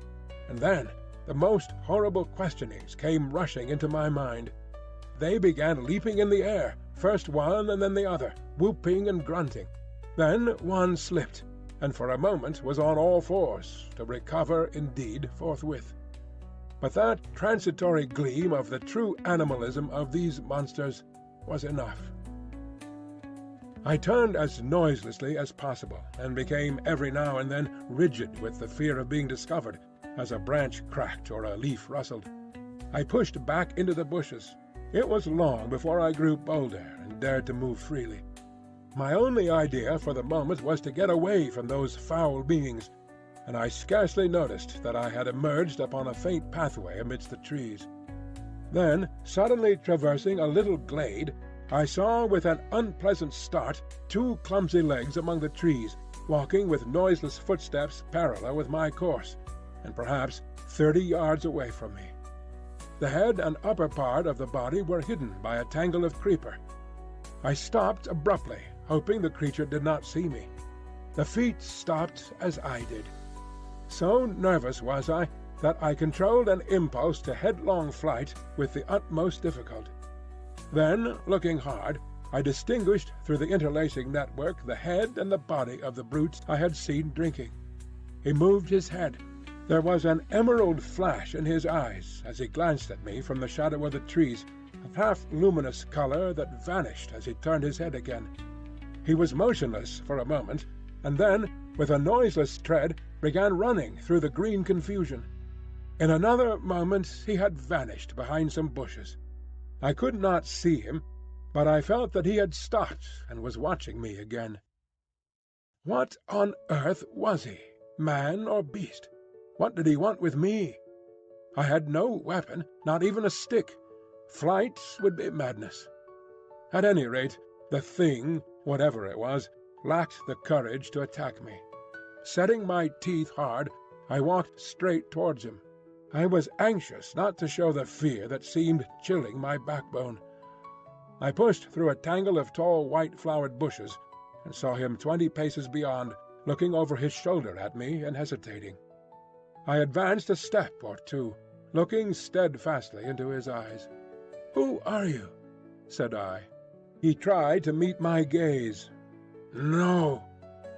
S1: and then the most horrible questionings came rushing into my mind. They began leaping in the air, first one and then the other, whooping and grunting. Then one slipped, and for a moment was on all fours, to recover indeed forthwith. But that transitory gleam of the true animalism of these monsters was enough. I turned as noiselessly as possible, and became every now and then rigid with the fear of being discovered, as a branch cracked or a leaf rustled. I pushed back into the bushes. It was long before I grew bolder and dared to move freely. My only idea for the moment was to get away from those foul beings, and I scarcely noticed that I had emerged upon a faint pathway amidst the trees. Then, suddenly traversing a little glade, I saw with an unpleasant start two clumsy legs among the trees, walking with noiseless footsteps parallel with my course, and perhaps 30 yards away from me. The head and upper part of the body were hidden by a tangle of creeper. I stopped abruptly, hoping the creature did not see me. The feet stopped as I did. So nervous was I that I controlled an impulse to headlong flight with the utmost difficulty. Then, looking hard, I distinguished through the interlacing network the head and the body of the brute I had seen drinking. He moved his head. There was an emerald flash in his eyes as he glanced at me from the shadow of the trees, a half-luminous colour that vanished as he turned his head again. He was motionless for a moment, and then, with a noiseless tread, began running through the green confusion. In another moment he had vanished behind some bushes. I could not see him, but I felt that he had stopped and was watching me again. What on earth was he, man or beast? What did he want with me? I had no weapon, not even a stick. Flight would be madness. At any rate, the thing, whatever it was, lacked the courage to attack me. Setting my teeth hard, I walked straight towards him. I was anxious not to show the fear that seemed chilling my backbone. I pushed through a tangle of tall white-flowered bushes, and saw him 20 paces beyond, looking over his shoulder at me and hesitating. I advanced a step or two, looking steadfastly into his eyes. "Who are you?" said I. He tried to meet my gaze. "No,"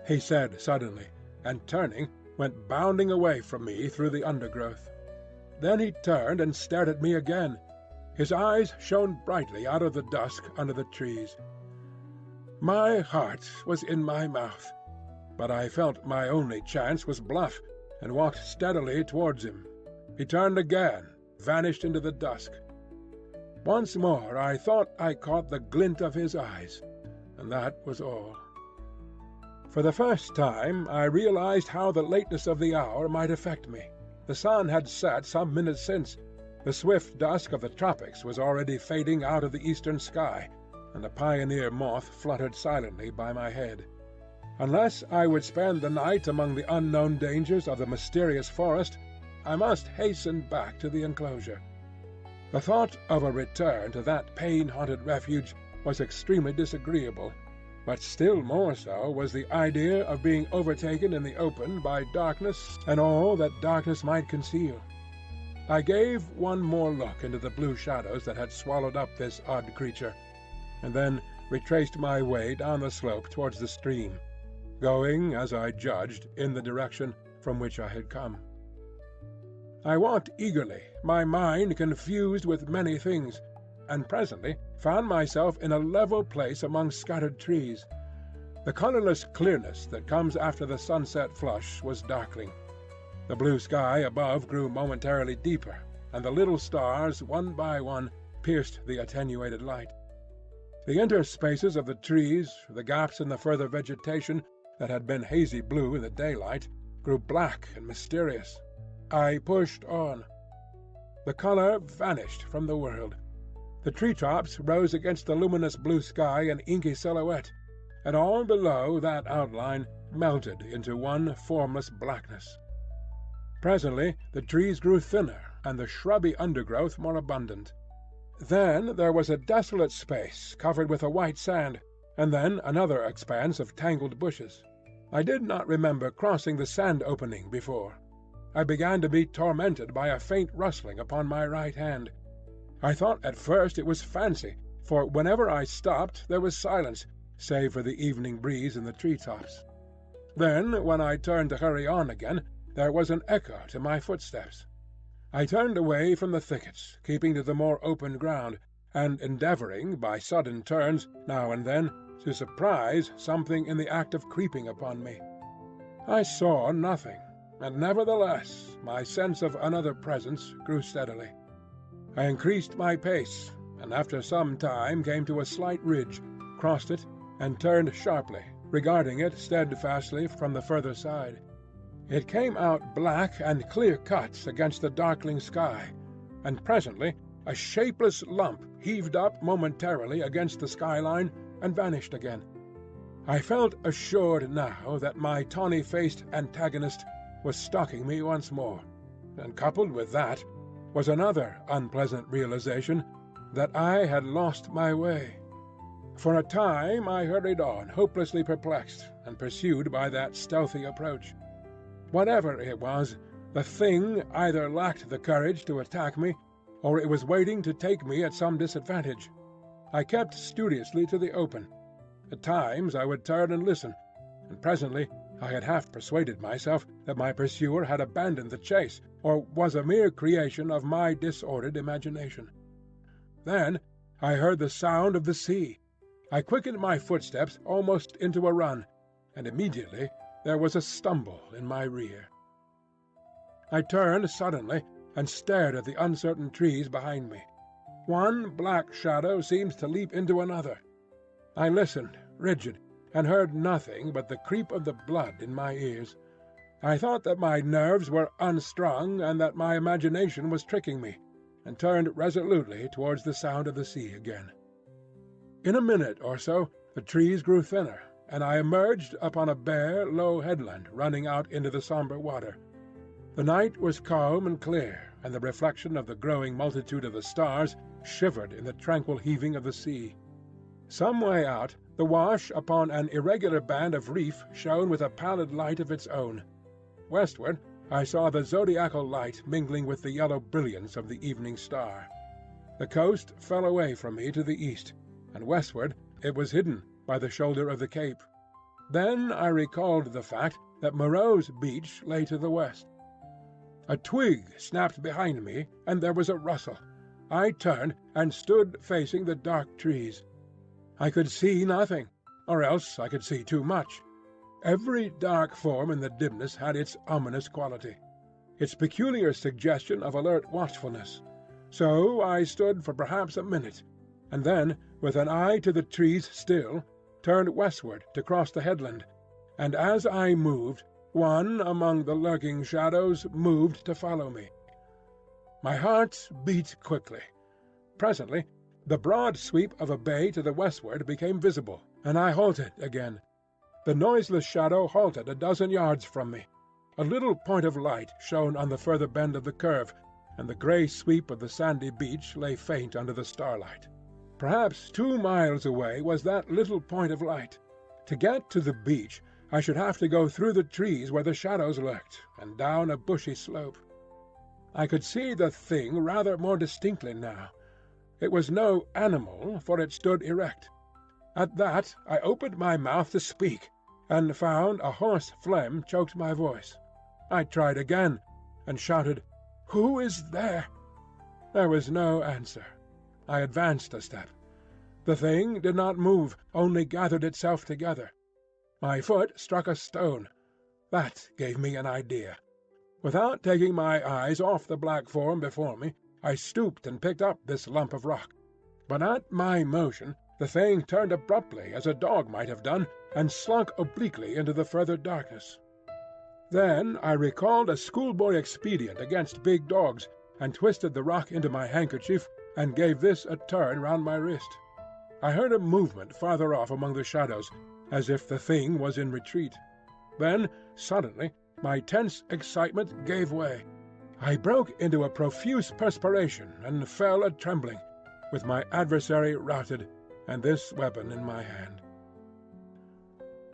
S1: he said suddenly, and turning, went bounding away from me through the undergrowth. Then he turned and stared at me again. His eyes shone brightly out of the dusk under the trees. My heart was in my mouth, but I felt my only chance was bluff, and walked steadily towards him. He turned again, vanished into the dusk. Once more I thought I caught the glint of his eyes, and that was all. For the first time I realized how the lateness of the hour might affect me. The sun had set some minutes since. The swift dusk of the tropics was already fading out of the eastern sky, and a pioneer moth fluttered silently by my head. Unless I would spend the night among the unknown dangers of the mysterious forest, I must hasten back to the enclosure. The thought of a return to that pain-haunted refuge was extremely disagreeable, but still more so was the idea of being overtaken in the open by darkness and all that darkness might conceal. I gave one more look into the blue shadows that had swallowed up this odd creature, and then retraced my way down the slope towards the stream, going, as I judged, in the direction from which I had come. I walked eagerly, my mind confused with many things, and presently found myself in a level place among scattered trees. The colourless clearness that comes after the sunset flush was darkling. The blue sky above grew momentarily deeper, and the little stars, one by one, pierced the attenuated light. The interspaces of the trees, the gaps in the further vegetation that had been hazy blue in the daylight, grew black and mysterious. I pushed on. The colour vanished from the world. The tree-tops rose against the luminous blue sky in inky silhouette, and all below that outline melted into one formless blackness. Presently the trees grew thinner, and the shrubby undergrowth more abundant. Then there was a desolate space covered with a white sand, and then another expanse of tangled bushes. I did not remember crossing the sand opening before. I began to be tormented by a faint rustling upon my right hand. I thought at first it was fancy, for whenever I stopped there was silence, save for the evening breeze in the tree-tops. Then, when I turned to hurry on again, there was an echo to my footsteps. I turned away from the thickets, keeping to the more open ground, and endeavouring, by sudden turns, now and then, to surprise something in the act of creeping upon me. I saw nothing, and nevertheless my sense of another presence grew steadily. I increased my pace, and after some time came to a slight ridge, crossed it, and turned sharply, regarding it steadfastly from the further side. It came out black and clear-cut against the darkling sky, and presently a shapeless lump heaved up momentarily against the skyline and vanished again. I felt assured now that my tawny-faced antagonist was stalking me once more, and coupled with that was another unpleasant realization that I had lost my way. For a time I hurried on, hopelessly perplexed, and pursued by that stealthy approach. Whatever it was, the thing either lacked the courage to attack me, or it was waiting to take me at some disadvantage. I kept studiously to the open. At times I would turn and listen, and presently I had half persuaded myself that my pursuer had abandoned the chase, or was a mere creation of my disordered imagination. Then I heard the sound of the sea. I quickened my footsteps almost into a run, and immediately there was a stumble in my rear. I turned suddenly and stared at the uncertain trees behind me. One black shadow seemed to leap into another. I listened, rigid, and heard nothing but the creep of the blood in my ears. I thought that my nerves were unstrung and that my imagination was tricking me, and turned resolutely towards the sound of the sea again. In a minute or so the trees grew thinner, and I emerged upon a bare, low headland running out into the sombre water. The night was calm and clear, and the reflection of the growing multitude of the stars shivered in the tranquil heaving of the sea. Some way out, the wash upon an irregular band of reef shone with a pallid light of its own. Westward I saw the zodiacal light mingling with the yellow brilliance of the evening star. The coast fell away from me to the east, and westward it was hidden by the shoulder of the cape. Then I recalled the fact that Moreau's beach lay to the west. A twig snapped behind me, and there was a rustle. I turned and stood facing the dark trees. I could see nothing, or else I could see too much. Every dark form in the dimness had its ominous quality, its peculiar suggestion of alert watchfulness. So I stood for perhaps a minute, and then, with an eye to the trees still, turned westward to cross the headland, and as I moved, one among the lurking shadows moved to follow me. My heart beat quickly. Presently the broad sweep of a bay to the westward became visible, and I halted again. The noiseless shadow halted a dozen yards from me. A little point of light shone on the further bend of the curve, and the grey sweep of the sandy beach lay faint under the starlight. Perhaps 2 miles away was that little point of light. To get to the beach I should have to go through the trees where the shadows lurked, and down a bushy slope. I could see the thing rather more distinctly now. It was no animal, for it stood erect. At that I opened my mouth to speak, and found a hoarse phlegm choked my voice. I tried again, and shouted, "Who is there?" There was no answer. I advanced a step. The thing did not move, only gathered itself together. My foot struck a stone. That gave me an idea. Without taking my eyes off the black form before me, I stooped and picked up this lump of rock. But at my motion the thing turned abruptly, as a dog might have done, and slunk obliquely into the further darkness. Then I recalled a schoolboy expedient against big dogs, and twisted the rock into my handkerchief, and gave this a turn round my wrist. I heard a movement farther off among the shadows, as if the thing was in retreat. Then, suddenly, my tense excitement gave way. I broke into a profuse perspiration and fell a-trembling, with my adversary routed, and this weapon in my hand.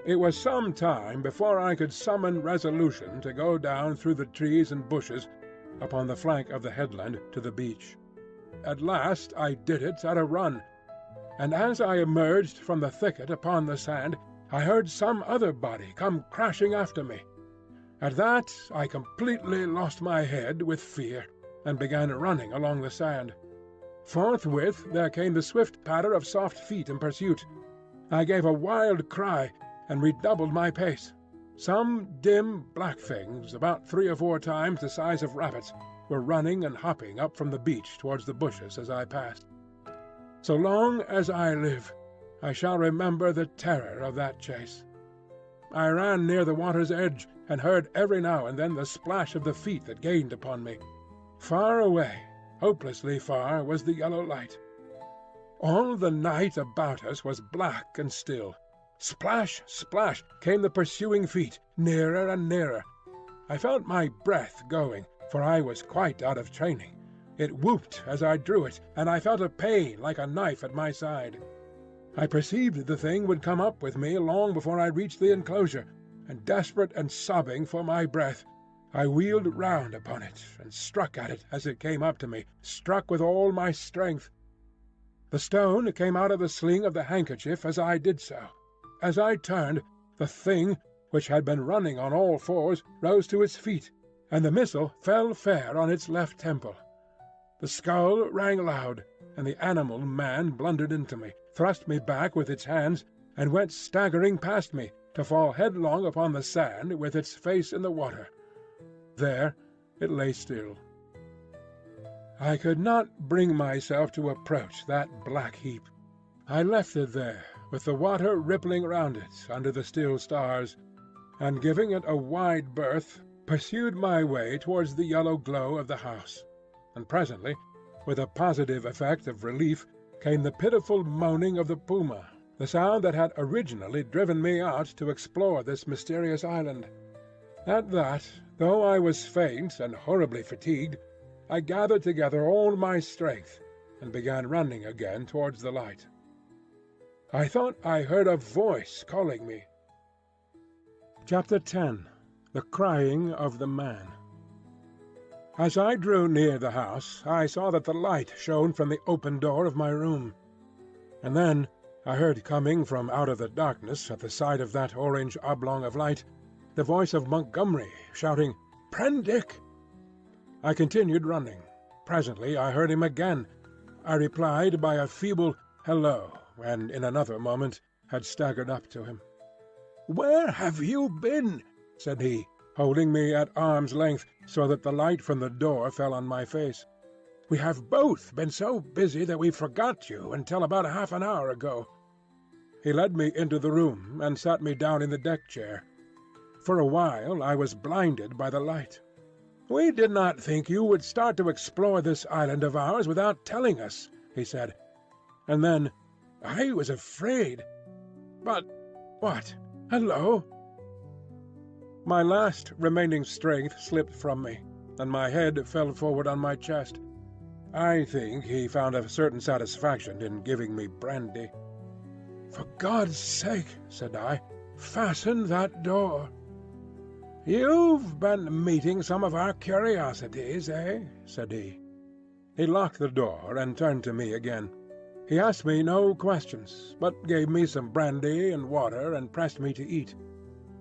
S1: It was some time before I could summon resolution to go down through the trees and bushes upon the flank of the headland to the beach. At last I did it at a run, and as I emerged from the thicket upon the sand, I heard some other body come crashing after me. At that I completely lost my head with fear, and began running along the sand. Forthwith there came the swift patter of soft feet in pursuit. I gave a wild cry, and redoubled my pace. Some dim black things, about 3 or 4 times the size of rabbits, were running and hopping up from the beach towards the bushes as I passed. So long as I live, I shall remember the terror of that chase. I ran near the water's edge, and heard every now and then the splash of the feet that gained upon me. Far away, hopelessly far, was the yellow light. All the night about us was black and still. Splash, splash, came the pursuing feet, nearer and nearer. I felt my breath going, for I was quite out of training. It whooped as I drew it, and I felt a pain like a knife at my side. I perceived the thing would come up with me long before I reached the enclosure, and desperate and sobbing for my breath, I wheeled round upon it and struck at it as it came up to me, struck with all my strength. The stone came out of the sling of the handkerchief as I did so. As I turned, the thing, which had been running on all fours, rose to its feet, and the missile fell fair on its left temple. The skull rang loud, and the animal man blundered into me, thrust me back with its hands, and went staggering past me, to fall headlong upon the sand with its face in the water. There it lay still. I could not bring myself to approach that black heap. I left it there, with the water rippling round it under the still stars, and giving it a wide berth, pursued my way towards the yellow glow of the house. And presently, with a positive effect of relief, came the pitiful moaning of the puma, the sound that had originally driven me out to explore this mysterious island. At that, though I was faint and horribly fatigued, I gathered together all my strength, and began running again towards the light. I thought I heard a voice calling me. Chapter 10. The Crying of the Man. As I drew near the house, I saw that the light shone from the open door of my room. And then I heard coming from out of the darkness at the side of that orange oblong of light the voice of Montgomery shouting, "Prendick!" I continued running. Presently I heard him again. I replied by a feeble "hello," and in another moment had staggered up to him. "Where have you been?" said he, holding me at arm's length so that the light from the door fell on my face. We have both been so busy that we forgot you until about half an hour ago." He led me into the room and sat me down in the deck chair. For a while I was blinded by the light. "We did not think you would start to explore this island of ours without telling us," he said. And then, "I was afraid. But what? Hello?" My last remaining strength slipped from me, and my head fell forward on my chest. I think he found a certain satisfaction in giving me brandy. "For God's sake," said I, "fasten that door." "You've been meeting some of our curiosities, eh?" said he. He locked the door and turned to me again. He asked me no questions, but gave me some brandy and water and pressed me to eat.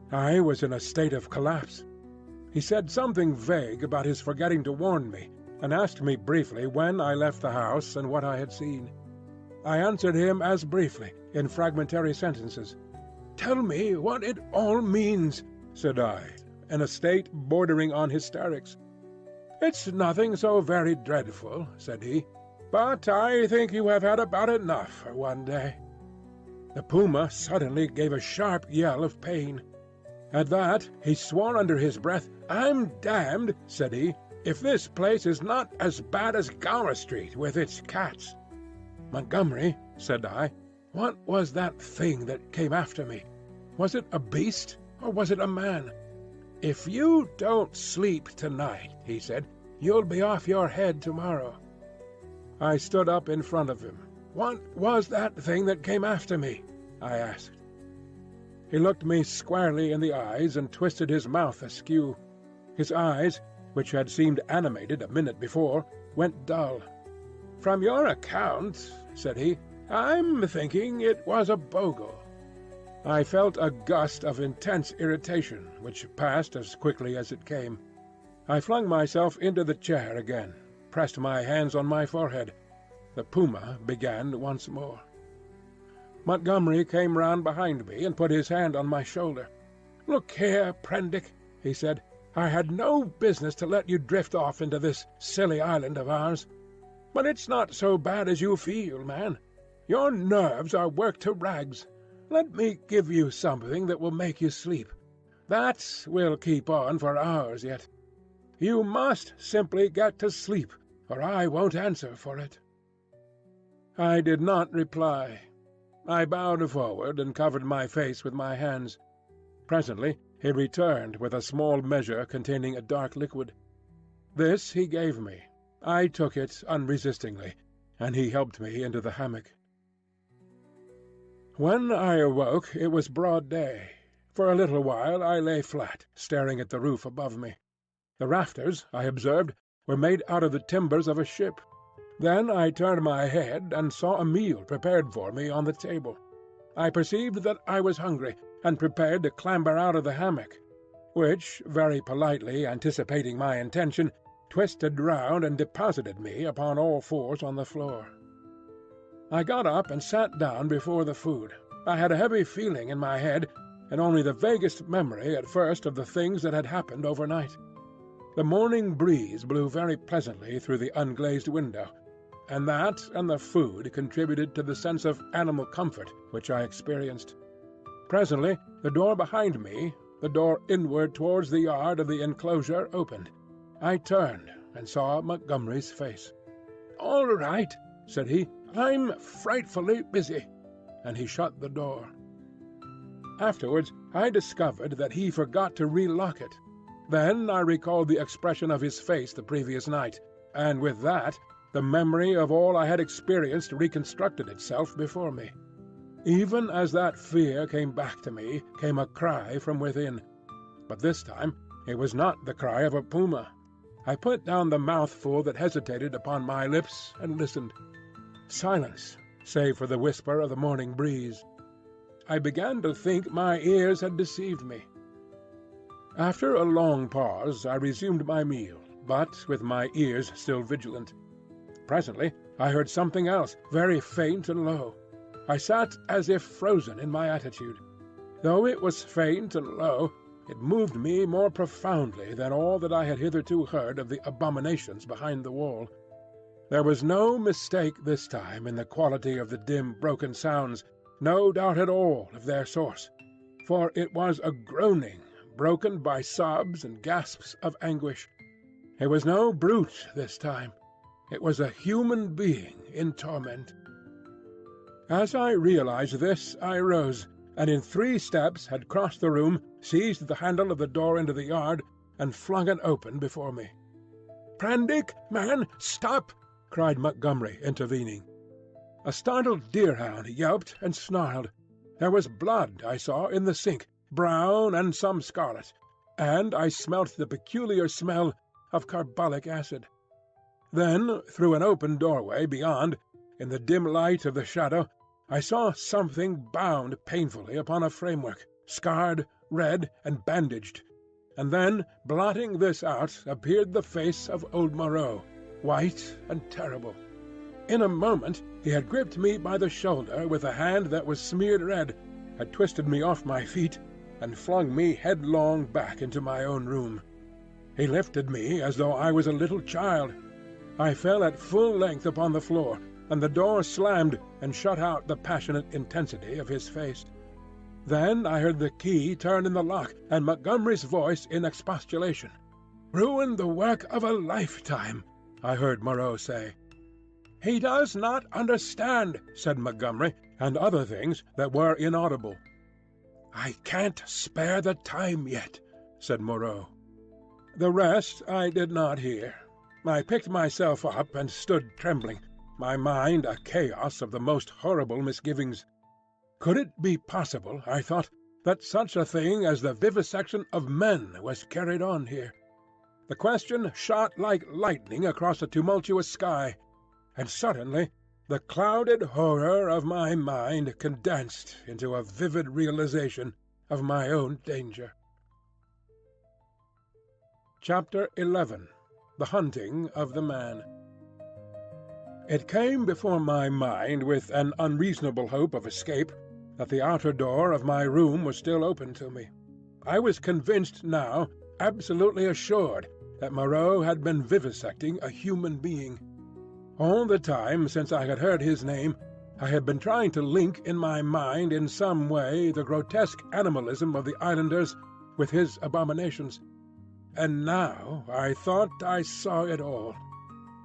S1: I was in a state of collapse. He said something vague about his forgetting to warn me, and asked me briefly when I left the house and what I had seen. I answered him as briefly, in fragmentary sentences. "Tell me what it all means," said I, in a state bordering on hysterics. "It's nothing so very dreadful," said he, "but I think you have had about enough for one day." The puma suddenly gave a sharp yell of pain. At that he swore under his breath. "I'm damned," said he, "if this place is not as bad as Gower Street with its cats." "Montgomery," said I, "what was that thing that came after me? Was it a beast, or was it a man?" "If you don't sleep tonight," he said, "you'll be off your head tomorrow." I stood up in front of him. "What was that thing that came after me?" I asked. He looked me squarely in the eyes and twisted his mouth askew. His eyes, which had seemed animated a minute before, went dull. "From your account," said he, "I'm thinking it was a bogle." I felt a gust of intense irritation, which passed as quickly as it came. I flung myself into the chair again, pressed my hands on my forehead. The puma began once more. Montgomery came round behind me and put his hand on my shoulder. "Look here, Prendick," he said, "I had no business to let you drift off into this silly island of ours. But it's not so bad as you feel, man. Your nerves are worked to rags. Let me give you something that will make you sleep. That will keep on for hours yet. You must simply get to sleep, or I won't answer for it." I did not reply. I bowed forward and covered my face with my hands. Presently he returned with a small measure containing a dark liquid. This he gave me. I took it unresistingly, and he helped me into the hammock. When I awoke it was broad day. For a little while I lay flat, staring at the roof above me. The rafters, I observed, were made out of the timbers of a ship. Then I turned my head and saw a meal prepared for me on the table. I perceived that I was hungry, and prepared to clamber out of the hammock, which, very politely anticipating my intention, twisted round and deposited me upon all fours on the floor. I got up and sat down before the food. I had a heavy feeling in my head, and only the vaguest memory at first of the things that had happened overnight. The morning breeze blew very pleasantly through the unglazed window, and that and the food contributed to the sense of animal comfort which I experienced. Presently the door behind me, the door inward towards the yard of the enclosure, opened. I turned and saw Montgomery's face. "All right," said he. "I'm frightfully busy," and he shut the door. Afterwards I discovered that he forgot to relock it. Then I recalled the expression of his face the previous night, and with that the memory of all I had experienced reconstructed itself before me. Even as that fear came back to me, came a cry from within. But this time it was not the cry of a puma. I put down the mouthful that hesitated upon my lips and listened. Silence, save for the whisper of the morning breeze. I began to think my ears had deceived me. After a long pause I resumed my meal, but with my ears still vigilant. Presently I heard something else, very faint and low. I sat as if frozen in my attitude. Though it was faint and low, it moved me more profoundly than all that I had hitherto heard of the abominations behind the wall. There was no mistake this time in the quality of the dim, broken sounds, no doubt at all of their source, for it was a groaning, broken by sobs and gasps of anguish. It was no brute this time. It was a human being in torment. As I realized this, I rose, and in 3 steps had crossed the room, seized the handle of the door into the yard, and flung it open before me. "Prendick, man, stop!" cried Montgomery, intervening. A startled deerhound yelped and snarled. There was blood, I saw, in the sink, brown and some scarlet, and I smelt the peculiar smell of carbolic acid. Then, through an open doorway beyond, in the dim light of the shadow, I saw something bound painfully upon a framework, scarred, red, and bandaged. And then, blotting this out, appeared the face of old Moreau, white and terrible. In a moment he had gripped me by the shoulder with a hand that was smeared red, had twisted me off my feet, and flung me headlong back into my own room. He lifted me as though I was a little child. I fell at full length upon the floor, and the door slammed and shut out the passionate intensity of his face. Then I heard the key turn in the lock, and Montgomery's voice in expostulation. "Ruined the work of a lifetime," I heard Moreau say. "He does not understand," said Montgomery, and other things that were inaudible. "I can't spare the time yet," said Moreau. The rest I did not hear. I picked myself up and stood trembling, my mind a chaos of the most horrible misgivings. Could it be possible, I thought, that such a thing as the vivisection of men was carried on here? The question shot like lightning across a tumultuous sky, and suddenly the clouded horror of my mind condensed into a vivid realization of my own danger. Chapter 11. The Hunting of the Man. It came before my mind with an unreasonable hope of escape that the outer door of my room was still open to me. I was convinced now, absolutely assured, that Moreau had been vivisecting a human being. All the time since I had heard his name, I had been trying to link in my mind in some way the grotesque animalism of the islanders with his abominations. And now I thought I saw it all.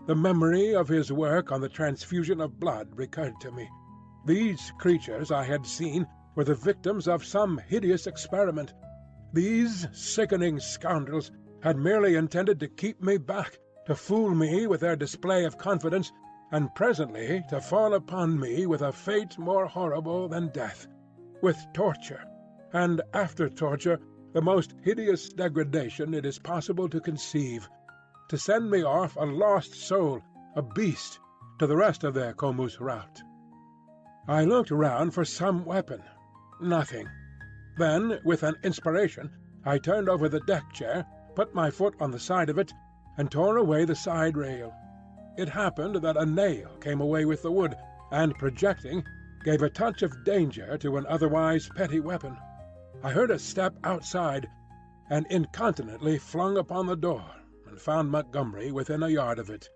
S1: The memory of his work on the transfusion of blood recurred to me. These creatures I had seen were the victims of some hideous experiment. These sickening scoundrels had merely intended to keep me back, to fool me with their display of confidence, and presently to fall upon me with a fate more horrible than death, with torture, and after torture the most hideous degradation it is possible to conceive, to send me off a lost soul, a beast, to the rest of their comus route. I looked round for some weapon. Nothing. Then, with an inspiration, I turned over the deck chair, put my foot on the side of it, and tore away the side rail. It happened that a nail came away with the wood, and, projecting, gave a touch of danger to an otherwise petty weapon. I heard a step outside, and incontinently flung upon the door, and found Montgomery within a yard of it.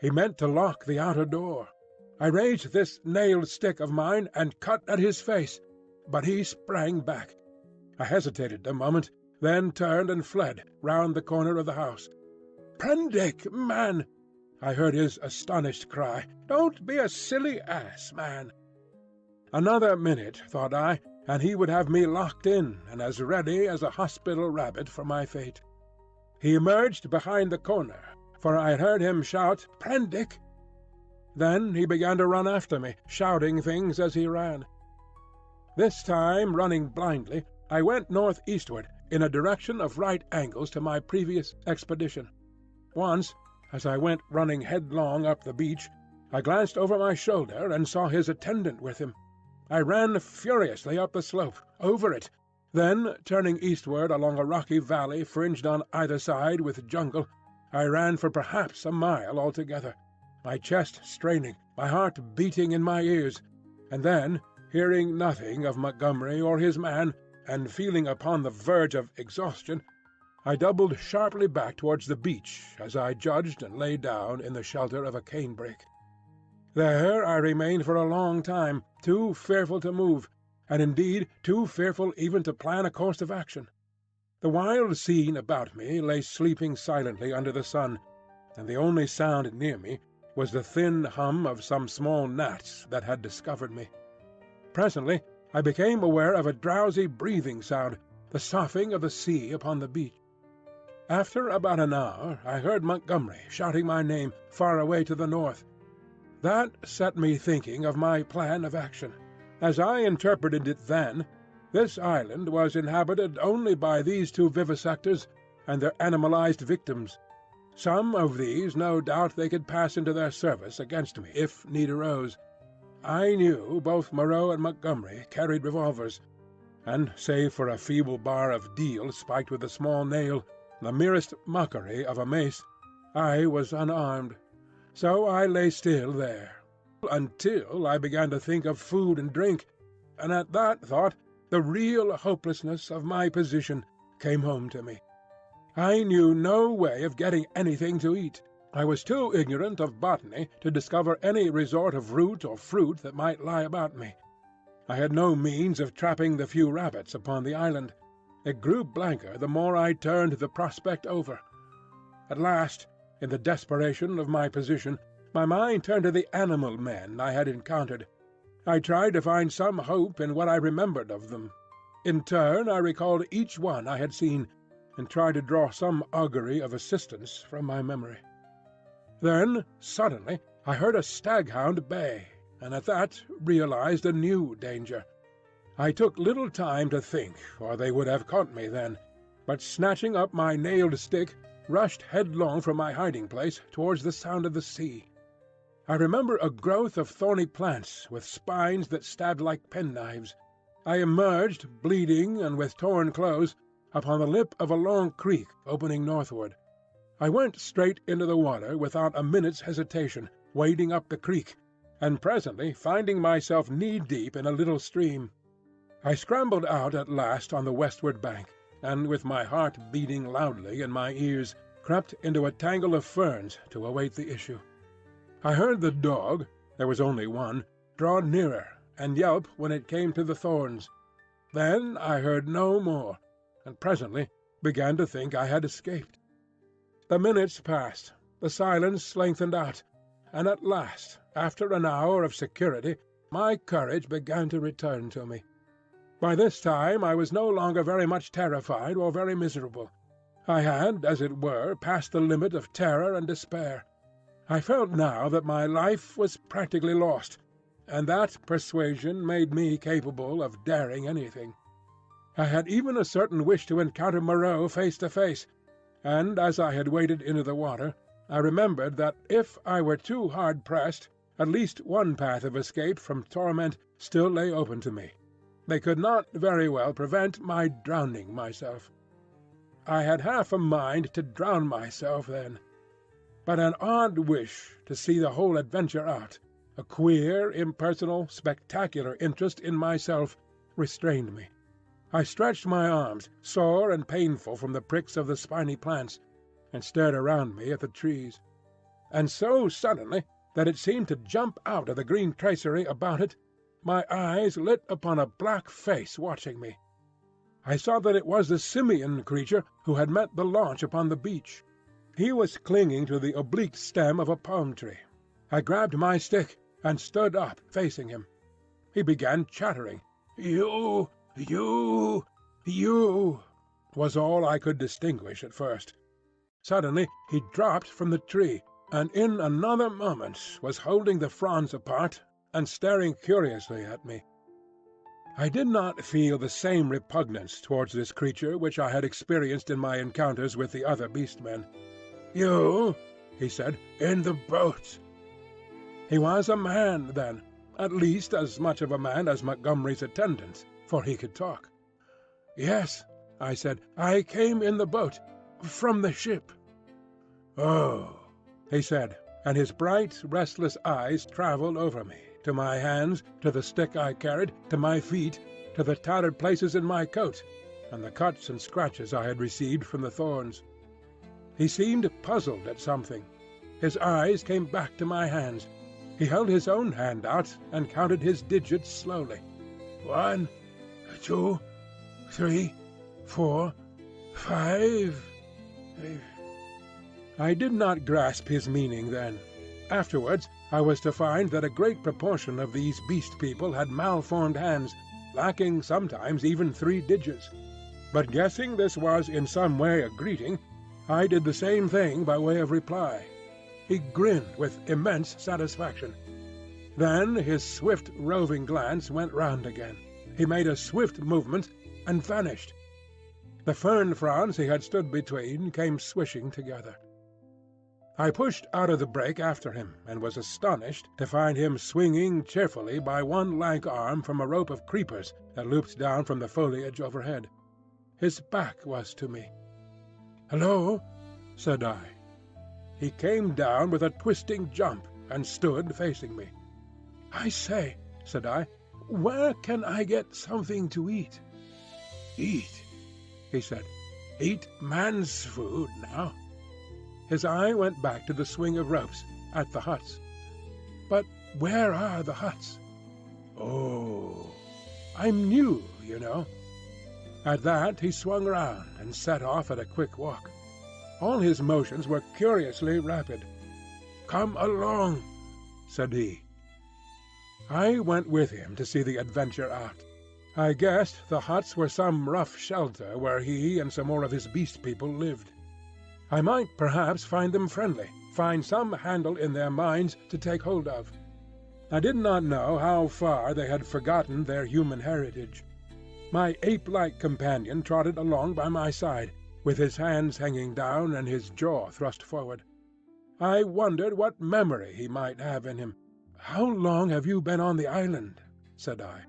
S1: He meant to lock the outer door. I raised this nailed stick of mine and cut at his face, but he sprang back. I hesitated a moment, then turned and fled round the corner of the house. "Prendick, man!" I heard his astonished cry. "Don't be a silly ass, man!" Another minute, thought I, and he would have me locked in and as ready as a hospital rabbit for my fate. He emerged behind the corner, for I had heard him shout, "Prendick!" Then he began to run after me, shouting things as he ran. This time, running blindly, I went northeastward, in a direction of right angles to my previous expedition. Once, as I went running headlong up the beach, I glanced over my shoulder and saw his attendant with him. I ran furiously up the slope, over it, then, turning eastward along a rocky valley fringed on either side with jungle, I ran for perhaps a mile altogether, my chest straining, my heart beating in my ears, and then, hearing nothing of Montgomery or his man, and feeling upon the verge of exhaustion, I doubled sharply back towards the beach as I judged and lay down in the shelter of a canebrake. There I remained for a long time, too fearful to move, and indeed too fearful even to plan a course of action. The wild scene about me lay sleeping silently under the sun, and the only sound near me was the thin hum of some small gnats that had discovered me. Presently I became aware of a drowsy breathing sound, the soughing of the sea upon the beach. After about an hour I heard Montgomery shouting my name far away to the north. That set me thinking of my plan of action. As I interpreted it then, this island was inhabited only by these two vivisectors and their animalized victims. Some of these no doubt they could pass into their service against me if need arose. I knew both Moreau and Montgomery carried revolvers, and save for a feeble bar of deal spiked with a small nail, the merest mockery of a mace, I was unarmed. So I lay still there, until I began to think of food and drink, and at that thought the real hopelessness of my position came home to me. I knew no way of getting anything to eat. I was too ignorant of botany to discover any resort of root or fruit that might lie about me. I had no means of trapping the few rabbits upon the island. It grew blanker the more I turned the prospect over. At last, in the desperation of my position, my mind turned to the animal men I had encountered. I tried to find some hope in what I remembered of them. In turn I recalled each one I had seen, and tried to draw some augury of assistance from my memory. Then, suddenly, I heard a staghound bay, and at that realized a new danger. I took little time to think, or they would have caught me then, but snatching up my nailed stick, rushed headlong from my hiding-place towards the sound of the sea. I remember a growth of thorny plants with spines that stabbed like penknives. I emerged, bleeding and with torn clothes, upon the lip of a long creek opening northward. I went straight into the water without a minute's hesitation, wading up the creek, and presently finding myself knee-deep in a little stream. I scrambled out at last on the westward bank, and with my heart beating loudly in my ears, crept into a tangle of ferns to await the issue. I heard the dog, there was only one, draw nearer and yelp when it came to the thorns. Then I heard no more, and presently began to think I had escaped. The minutes passed, the silence lengthened out, and at last, after an hour of security, my courage began to return to me. By this time I was no longer very much terrified or very miserable. I had, as it were, passed the limit of terror and despair. I felt now that my life was practically lost, and that persuasion made me capable of daring anything. I had even a certain wish to encounter Moreau face to face, and as I had waded into the water, I remembered that if I were too hard pressed, at least one path of escape from torment still lay open to me. They could not very well prevent my drowning myself. I had half a mind to drown myself then. But an odd wish to see the whole adventure out, a queer, impersonal, spectacular interest in myself, restrained me. I stretched my arms, sore and painful from the pricks of the spiny plants, and stared around me at the trees. And so suddenly that it seemed to jump out of the green tracery about it, my eyes lit upon a black face watching me. I saw that it was the simian creature who had met the launch upon the beach. He was clinging to the oblique stem of a palm tree. I grabbed my stick and stood up, facing him. He began chattering. "You, was all I could distinguish at first. Suddenly he dropped from the tree, and in another moment was holding the fronds apart and staring curiously at me. I did not feel the same repugnance towards this creature which I had experienced in my encounters with the other Beast-Men. "You," he said, "in the boat." He was a man, then, at least as much of a man as Montgomery's attendant, for he could talk. "Yes," I said, "I came in the boat, from the ship." "Oh," he said, and his bright, restless eyes travelled over me, to my hands, to the stick I carried, to my feet, to the tattered places in my coat. and the cuts and scratches I had received from the thorns. He seemed puzzled at something. His eyes came back to my hands. He held his own hand out and counted his digits slowly. 1, 2, 3, 4, 5. I did not grasp his meaning then. Afterwards I was to find that a great proportion of these beast people had malformed hands, lacking sometimes even 3 digits. But guessing this was in some way a greeting, I did the same thing by way of reply. He grinned with immense satisfaction. Then his swift roving glance went round again. He made a swift movement and vanished. The fern fronds he had stood between came swishing together. I pushed out of the brake after him, and was astonished to find him swinging cheerfully by one lank arm from a rope of creepers that looped down from the foliage overhead. His back was to me. "Hello," said I. He came down with a twisting jump and stood facing me. "I say," said I, "where can I get something to eat?" "Eat?" he said. "Eat man's food now." His eye went back to the swing of ropes, at the huts. "But where are the huts?" "Oh, I'm new, you know." At that he swung round and set off at a quick walk. All his motions were curiously rapid. "Come along," said he. I went with him to see the adventure out. I guessed the huts were some rough shelter where he and some more of his beast people lived. I might perhaps find them friendly, find some handle in their minds to take hold of. I did not know how far they had forgotten their human heritage. My ape-like companion trotted along by my side, with his hands hanging down and his jaw thrust forward. I wondered what memory he might have in him. "How long have you been on the island?" said I.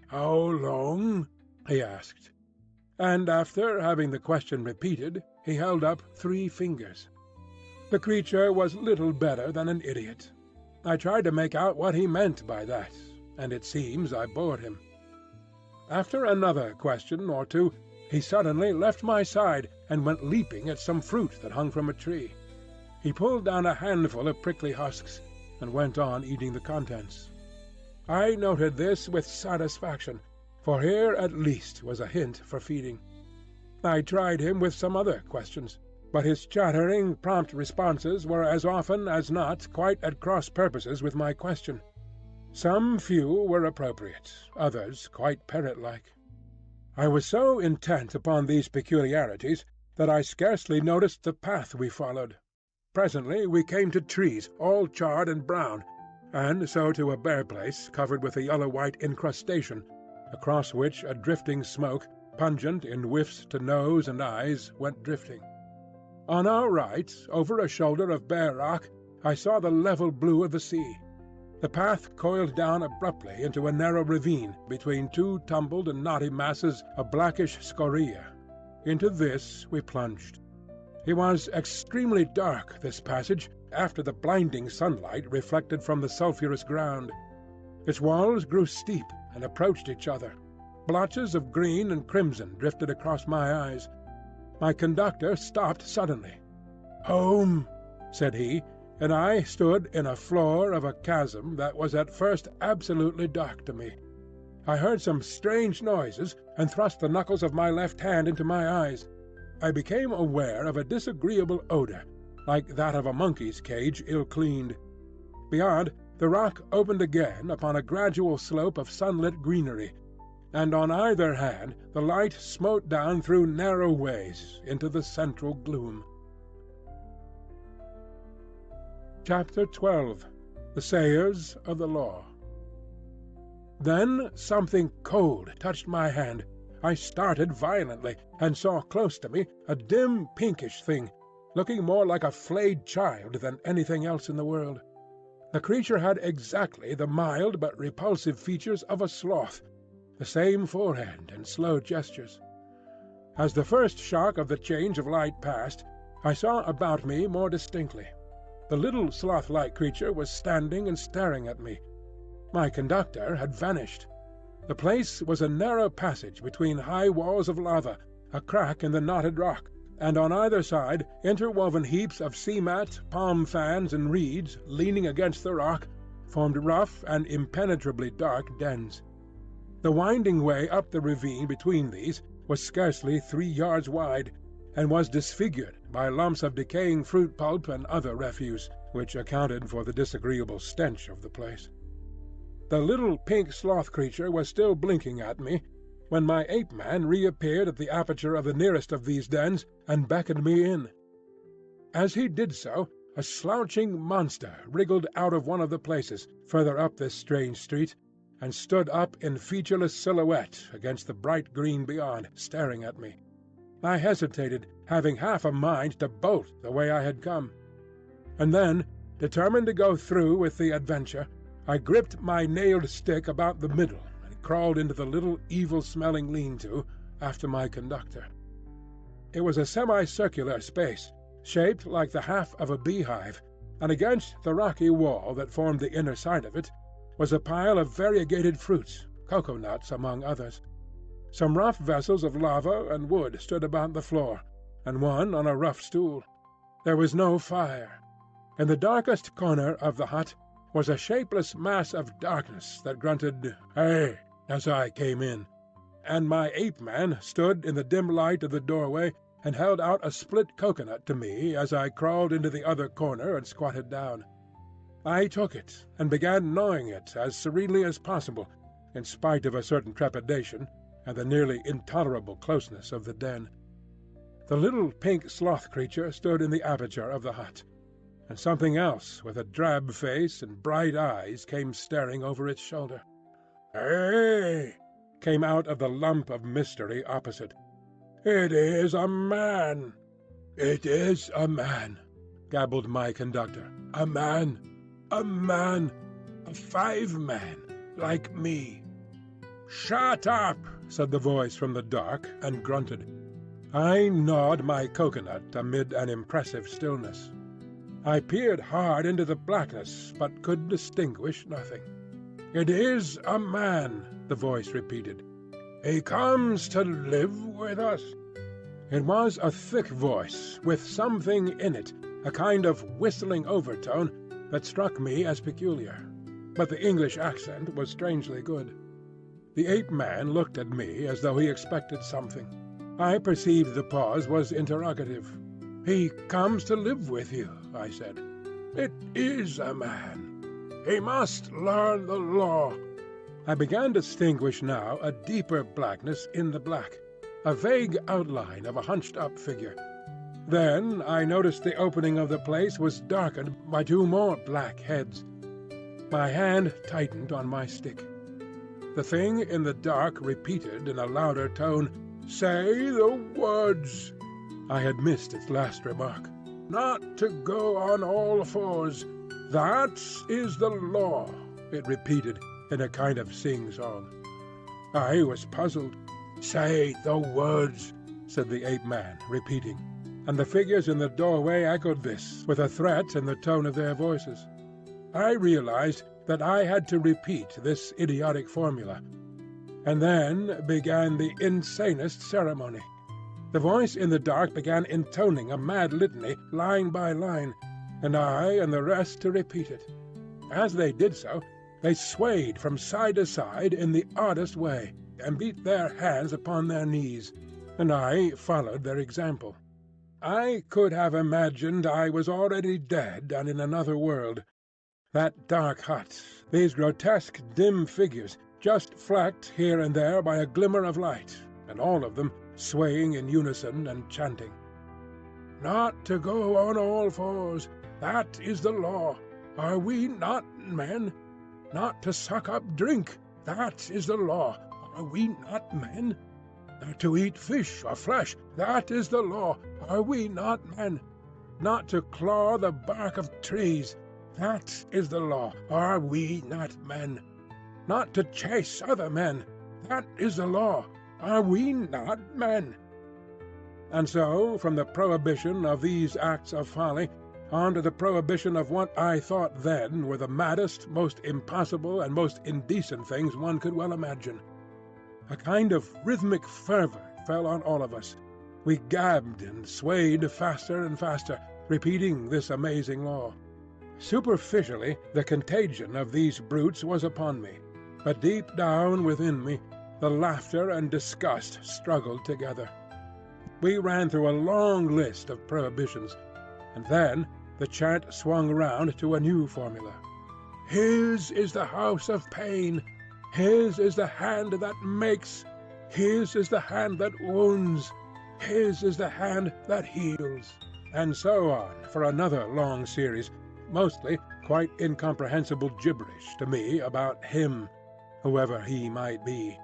S1: "How long?" he asked. And after having the question repeated, he held up 3 fingers. The creature was little better than an idiot. I tried to make out what he meant by that, and it seems I bored him. After another question or two, he suddenly left my side and went leaping at some fruit that hung from a tree. He pulled down a handful of prickly husks, and went on eating the contents. I noted this with satisfaction, for here at least was a hint for feeding. I tried him with some other questions, but his chattering, prompt responses were as often as not quite at cross purposes with my question. Some few were appropriate, others quite parrot-like. I was so intent upon these peculiarities that I scarcely noticed the path we followed. Presently we came to trees, all charred and brown, and so to a bare place covered with a yellow-white incrustation, across which a drifting smoke, pungent in whiffs to nose and eyes, went drifting. On our right, over a shoulder of bare rock, I saw the level blue of the sea. The path coiled down abruptly into a narrow ravine between 2 tumbled and knotty masses of blackish scoria. Into this we plunged. It was extremely dark, this passage, after the blinding sunlight reflected from the sulphurous ground. Its walls grew steep and approached each other. Blotches of green and crimson drifted across my eyes. My conductor stopped suddenly. "Home," said he, and I stood in a floor of a chasm that was at first absolutely dark to me. I heard some strange noises, and thrust the knuckles of my left hand into my eyes. I became aware of a disagreeable odour, like that of a monkey's cage ill-cleaned. Beyond, the rock opened again upon a gradual slope of sunlit greenery, and on either hand the light smote down through narrow ways into the central gloom. Chapter 12. The Sayers of the Law. Then something cold touched my hand. I started violently, and saw close to me a dim pinkish thing, looking more like a flayed child than anything else in the world. The creature had exactly the mild but repulsive features of a sloth, the same forehead and slow gestures. As the first shock of the change of light passed, I saw about me more distinctly. The little sloth-like creature was standing and staring at me. My conductor had vanished. The place was a narrow passage between high walls of lava, a crack in the knotted rock, and on either side interwoven heaps of sea-mat, palm fans, and reeds leaning against the rock formed rough and impenetrably dark dens. The winding way up the ravine between these was scarcely 3 yards wide, and was disfigured by lumps of decaying fruit pulp and other refuse, which accounted for the disagreeable stench of the place. The little pink sloth creature was still blinking at me when my ape-man reappeared at the aperture of the nearest of these dens and beckoned me in. As he did so, a slouching monster wriggled out of one of the places further up this strange street, and stood up in featureless silhouette against the bright green beyond, staring at me. I hesitated, having half a mind to bolt the way I had come. And then, determined to go through with the adventure, I gripped my nailed stick about the middle and crawled into the little evil-smelling lean-to after my conductor. It was a semicircular space, shaped like the half of a beehive, and against the rocky wall that formed the inner side of it was a pile of variegated fruits, cocoa-nuts among others. Some rough vessels of lava and wood stood about the floor, and one on a rough stool. There was no fire. In the darkest corner of the hut was a shapeless mass of darkness that grunted, "Hey!" as I came in, and my ape-man stood in the dim light of the doorway and held out a split cocoa-nut to me as I crawled into the other corner and squatted down. I took it and began gnawing it as serenely as possible, in spite of a certain trepidation and the nearly intolerable closeness of the den. The little pink sloth creature stood in the aperture of the hut, and something else with a drab face and bright eyes came staring over its shoulder. "Hey!" came out of the lump of mystery opposite. "It is a man!" "It is a man," gabbled my conductor. "A man! A man! A 5-man, like me!" "Shut up!" said the voice from the dark, and grunted. I gnawed my cocoa-nut amid an impressive stillness. I peered hard into the blackness, but could distinguish nothing. "It is a man," the voice repeated. "He comes to live with us." It was a thick voice, with something in it, a kind of whistling overtone, that struck me as peculiar. But the English accent was strangely good. The ape-man looked at me as though he expected something. I perceived the pause was interrogative. "He comes to live with you," I said. "It is a man. He must learn the law." I began to distinguish now a deeper blackness in the black, a vague outline of a hunched-up figure. Then I noticed the opening of the place was darkened by 2 more black heads. My hand tightened on my stick. The thing in the dark repeated in a louder tone, "Say the words." I had missed its last remark. "Not to go on all fours. That is the law," it repeated in a kind of sing-song. I was puzzled. "Say the words," said the ape-man, repeating, and the figures in the doorway echoed this, with a threat in the tone of their voices. I realized that I had to repeat this idiotic formula. And then began the insanest ceremony. The voice in the dark began intoning a mad litany, line by line, and I and the rest to repeat it. As they did so, they swayed from side to side in the oddest way, and beat their hands upon their knees, and I followed their example. I could have imagined I was already dead and in another world. That dark hut, these grotesque dim figures, just flecked here and there by a glimmer of light, and all of them swaying in unison and chanting. "Not to go on all fours, that is the law. Are we not men? Not to suck up drink, that is the law. Are we not men? Not to eat fish or flesh, that is the law. Are we not men? Not to claw the bark of trees, that is the law. Are we not men? Not to chase other men, that is the law. Are we not men?" And so, from the prohibition of these acts of folly, on to the prohibition of what I thought then were the maddest, most impossible, and most indecent things one could well imagine. A kind of rhythmic fervour fell on all of us. We gabbed and swayed faster and faster, repeating this amazing law. Superficially, the contagion of these brutes was upon me, but deep down within me the laughter and disgust struggled together. We ran through a long list of prohibitions, and then the chant swung round to a new formula. His is the house of pain. His is the hand that makes. His is the hand that wounds. His is the hand that heals. And so on for another long series, mostly quite incomprehensible gibberish to me about him, whoever he might be.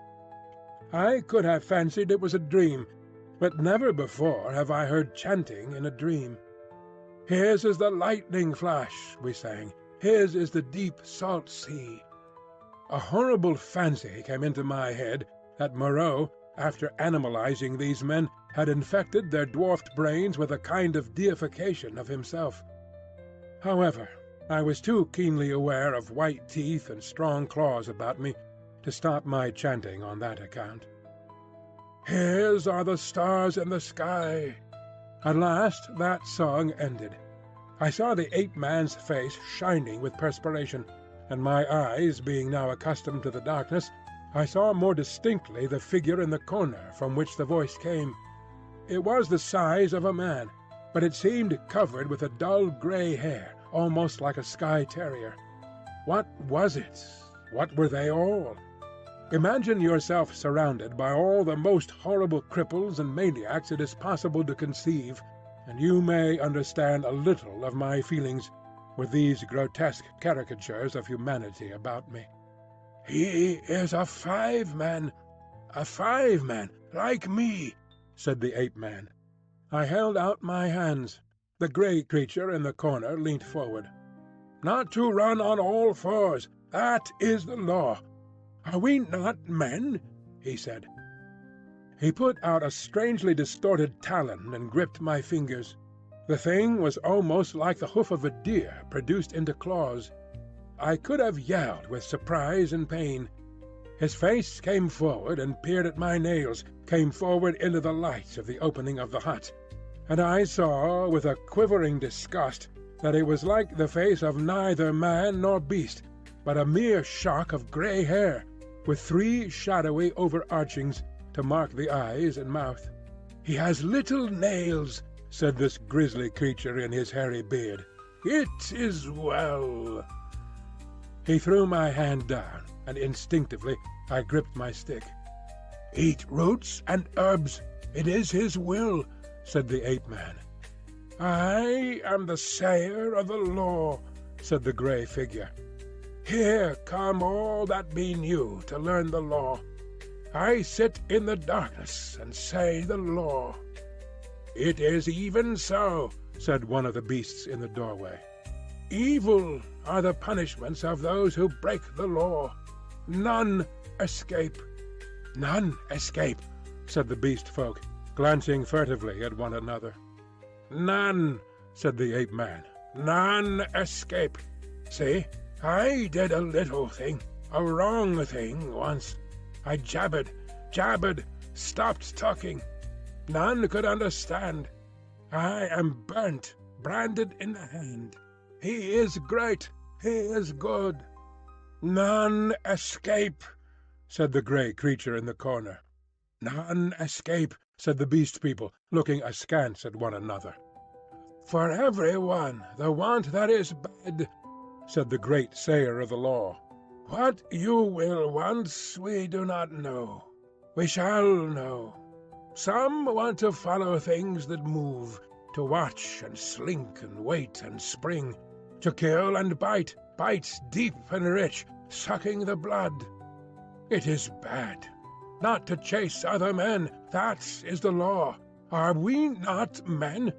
S1: I could have fancied it was a dream, but never before have I heard chanting in a dream. His is the lightning flash, we sang. His is the deep salt sea. A horrible fancy came into my head that Moreau, after animalizing these men, had infected their dwarfed brains with a kind of deification of himself. However, I was too keenly aware of white teeth and strong claws about me to stop my chanting on that account. His are the stars in the sky. At last that song ended. I saw the ape-man's face shining with perspiration, and my eyes being now accustomed to the darkness, I saw more distinctly the figure in the corner from which the voice came. It was the size of a man, but it seemed covered with a dull grey hair, almost like a Skye terrier. What was it? What were they all? Imagine yourself surrounded by all the most horrible cripples and maniacs it is possible to conceive, and you may understand a little of my feelings with these grotesque caricatures of humanity about me. "He is a 5-man, a 5-man, like me," said the ape-man. I held out my hands. The grey creature in the corner leant forward. "Not to run on all fours, that is the law. Are we not men?" he said. He put out a strangely distorted talon and gripped my fingers. The thing was almost like the hoof of a deer produced into claws. I could have yelled with surprise and pain. His face came forward and peered at my nails, came forward into the light of the opening of the hut, and I saw with a quivering disgust that it was like the face of neither man nor beast, but a mere shock of grey hair, with 3 shadowy overarchings to mark the eyes and mouth. "He has little nails," said this grisly creature in his hairy beard. "It is well." He threw my hand down, and instinctively I gripped my stick. "Eat roots and herbs. It is his will," said the ape-man. "I am the sayer of the law," said the grey figure. "Here come all that be new to learn the law. I sit in the darkness and say the law." "It is even so," said one of the beasts in the doorway. "Evil are the punishments of those who break the law. None escape." "None escape," said the beast folk, glancing furtively at one another. "None," said the ape-man. "None escape. See, I did a little thing, a wrong thing once. I jabbered, stopped talking. None could understand. I am burnt, branded in the hand. He is great, he is good." "None escape," said the grey creature in the corner. "None escape," said the beast people, looking askance at one another. "For every one the want that is bad," said the great sayer of the law. "What you will want we do not know. We shall know. Some want to follow things that move, to watch and slink and wait and spring, to kill and bite, bites deep and rich, sucking the blood. It is bad. Not to chase other men, that is the law. Are we not men?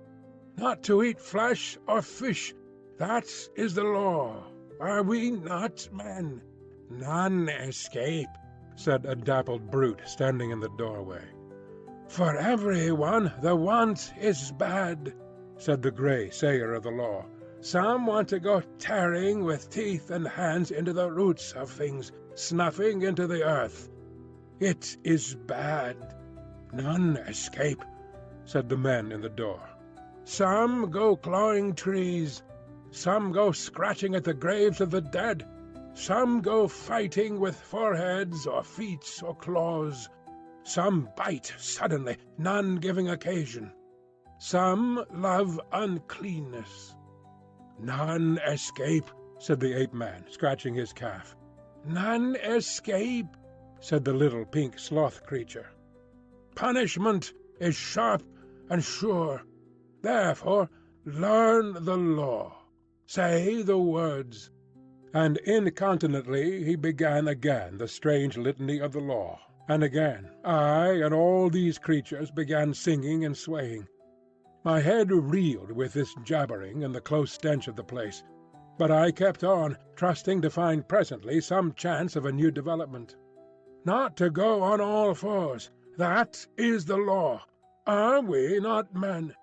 S1: Not to eat flesh or fish, that is the law. Are we not men? None escape," said a dappled brute standing in the doorway. "For every one the want is bad," said the grey sayer of the law. "Some want to go tearing with teeth and hands into the roots of things, snuffing into the earth. "It is bad. None escape," said the men in the door. "Some go clawing trees. Some go scratching at the graves of the dead. Some go fighting with foreheads or feet or claws. Some bite suddenly, none giving occasion. Some love uncleanness." "None escape," said the ape-man, scratching his calf. "None escape," said the little pink sloth creature. "Punishment is sharp and sure. Therefore learn the law. Say the words." And incontinently he began again the strange litany of the law, and again I and all these creatures began singing and swaying. My head reeled with this jabbering and the close stench of the place, but I kept on, trusting to find presently some chance of a new development. "Not to go on all fours. That is the law. Are we not men?"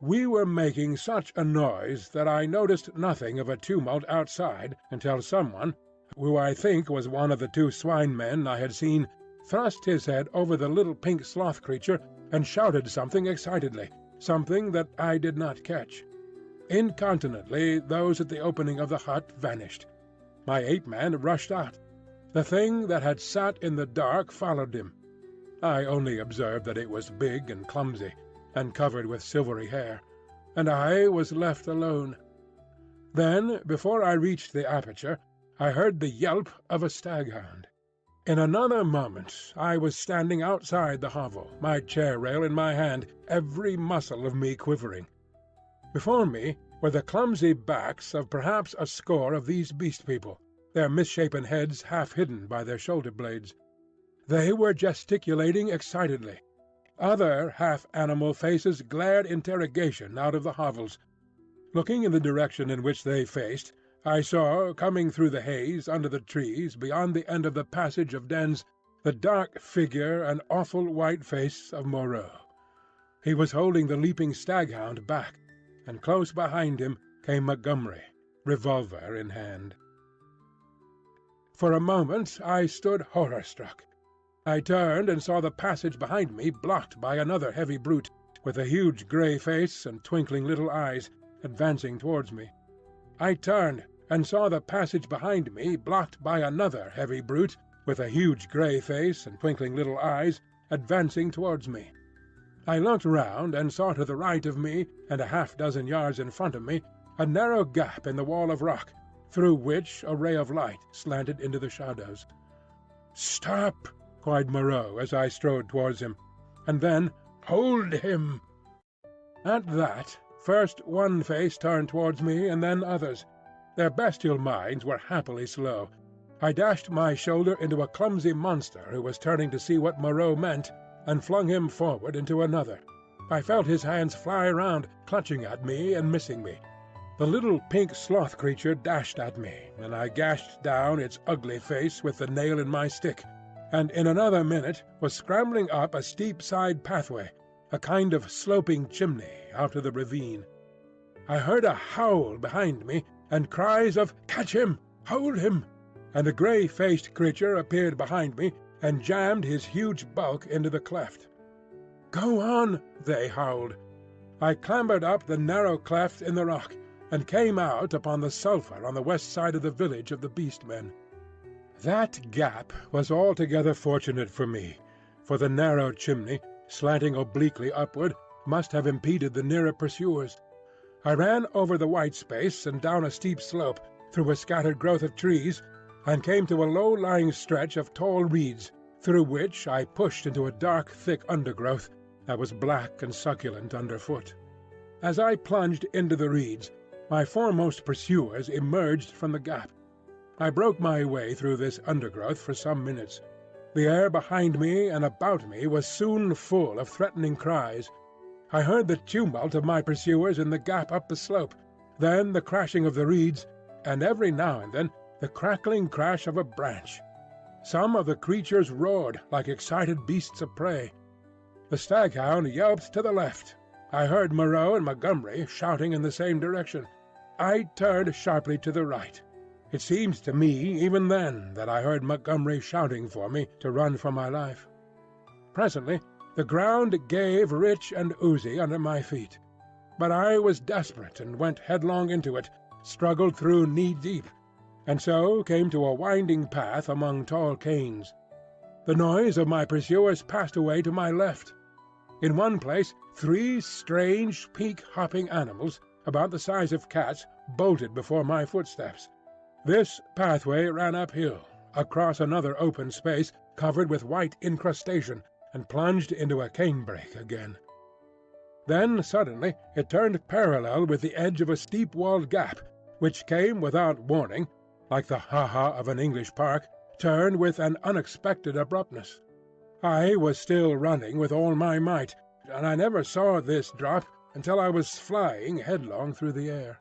S1: We were making such a noise that I noticed nothing of a tumult outside until someone, who I think was one of the two swine men I had seen, thrust his head over the little pink sloth creature and shouted something excitedly, something that I did not catch. Incontinently those at the opening of the hut vanished. My ape-man rushed out. The thing that had sat in the dark followed him. I only observed that it was big and clumsy, and covered with silvery hair, and I was left alone. Then, before I reached the aperture, I heard the yelp of a staghound. In another moment I was standing outside the hovel, my chair-rail in my hand, every muscle of me quivering. Before me were the clumsy backs of perhaps a score of these Beast People, their misshapen heads half hidden by their shoulder-blades. They were gesticulating excitedly. Other half-animal faces glared interrogation out of the hovels. Looking in the direction in which they faced, I saw, coming through the haze under the trees beyond the end of the passage of dens, the dark figure and awful white face of Moreau. He was holding the leaping staghound back, and close behind him came Montgomery, revolver in hand. For a moment I stood horror-struck. I turned and saw the passage behind me blocked by another heavy brute, with a huge grey face and twinkling little eyes, advancing towards me. I turned and saw the passage behind me blocked by another heavy brute, with a huge grey face and twinkling little eyes, advancing towards me. I looked round and saw to the right of me, and a half-dozen yards in front of me, a narrow gap in the wall of rock, through which a ray of light slanted into the shadows. "Stop!" cried Moreau as I strode towards him, and then, "Hold him!" At that, first one face turned towards me, and then others. Their bestial minds were happily slow. I dashed my shoulder into a clumsy monster who was turning to see what Moreau meant, and flung him forward into another. I felt his hands fly round, clutching at me and missing me. The little pink sloth creature dashed at me, and I gashed down its ugly face with the nail in my stick, and in another minute was scrambling up a steep side pathway, a kind of sloping chimney out of the ravine. I heard a howl behind me, and cries of "Catch him! Hold him!" and a grey-faced creature appeared behind me and jammed his huge bulk into the cleft. "Go on!" they howled. I clambered up the narrow cleft in the rock, and came out upon the sulphur on the west side of the village of the Beast Men. That gap was altogether fortunate for me, for the narrow chimney, slanting obliquely upward, must have impeded the nearer pursuers. I ran over the white space and down a steep slope, through a scattered growth of trees, and came to a low-lying stretch of tall reeds, through which I pushed into a dark, thick undergrowth that was black and succulent underfoot. As I plunged into the reeds, my foremost pursuers emerged from the gap. I broke my way through this undergrowth for some minutes. The air behind me and about me was soon full of threatening cries. I heard the tumult of my pursuers in the gap up the slope, then the crashing of the reeds, and every now and then the crackling crash of a branch. Some of the creatures roared like excited beasts of prey. The staghound yelped to the left. I heard Moreau and Montgomery shouting in the same direction. I turned sharply to the right. It seemed to me even then that I heard Montgomery shouting for me to run for my life. Presently the ground gave rich and oozy under my feet, but I was desperate and went headlong into it, struggled through knee-deep, and so came to a winding path among tall canes. The noise of my pursuers passed away to my left. In one place 3 strange peak-hopping animals, about the size of cats, bolted before my footsteps. This pathway ran uphill, across another open space covered with white incrustation, and plunged into a canebrake again. Then suddenly it turned parallel with the edge of a steep-walled gap, which came without warning, like the ha-ha of an English park, turned with an unexpected abruptness. I was still running with all my might, and I never saw this drop until I was flying headlong through the air.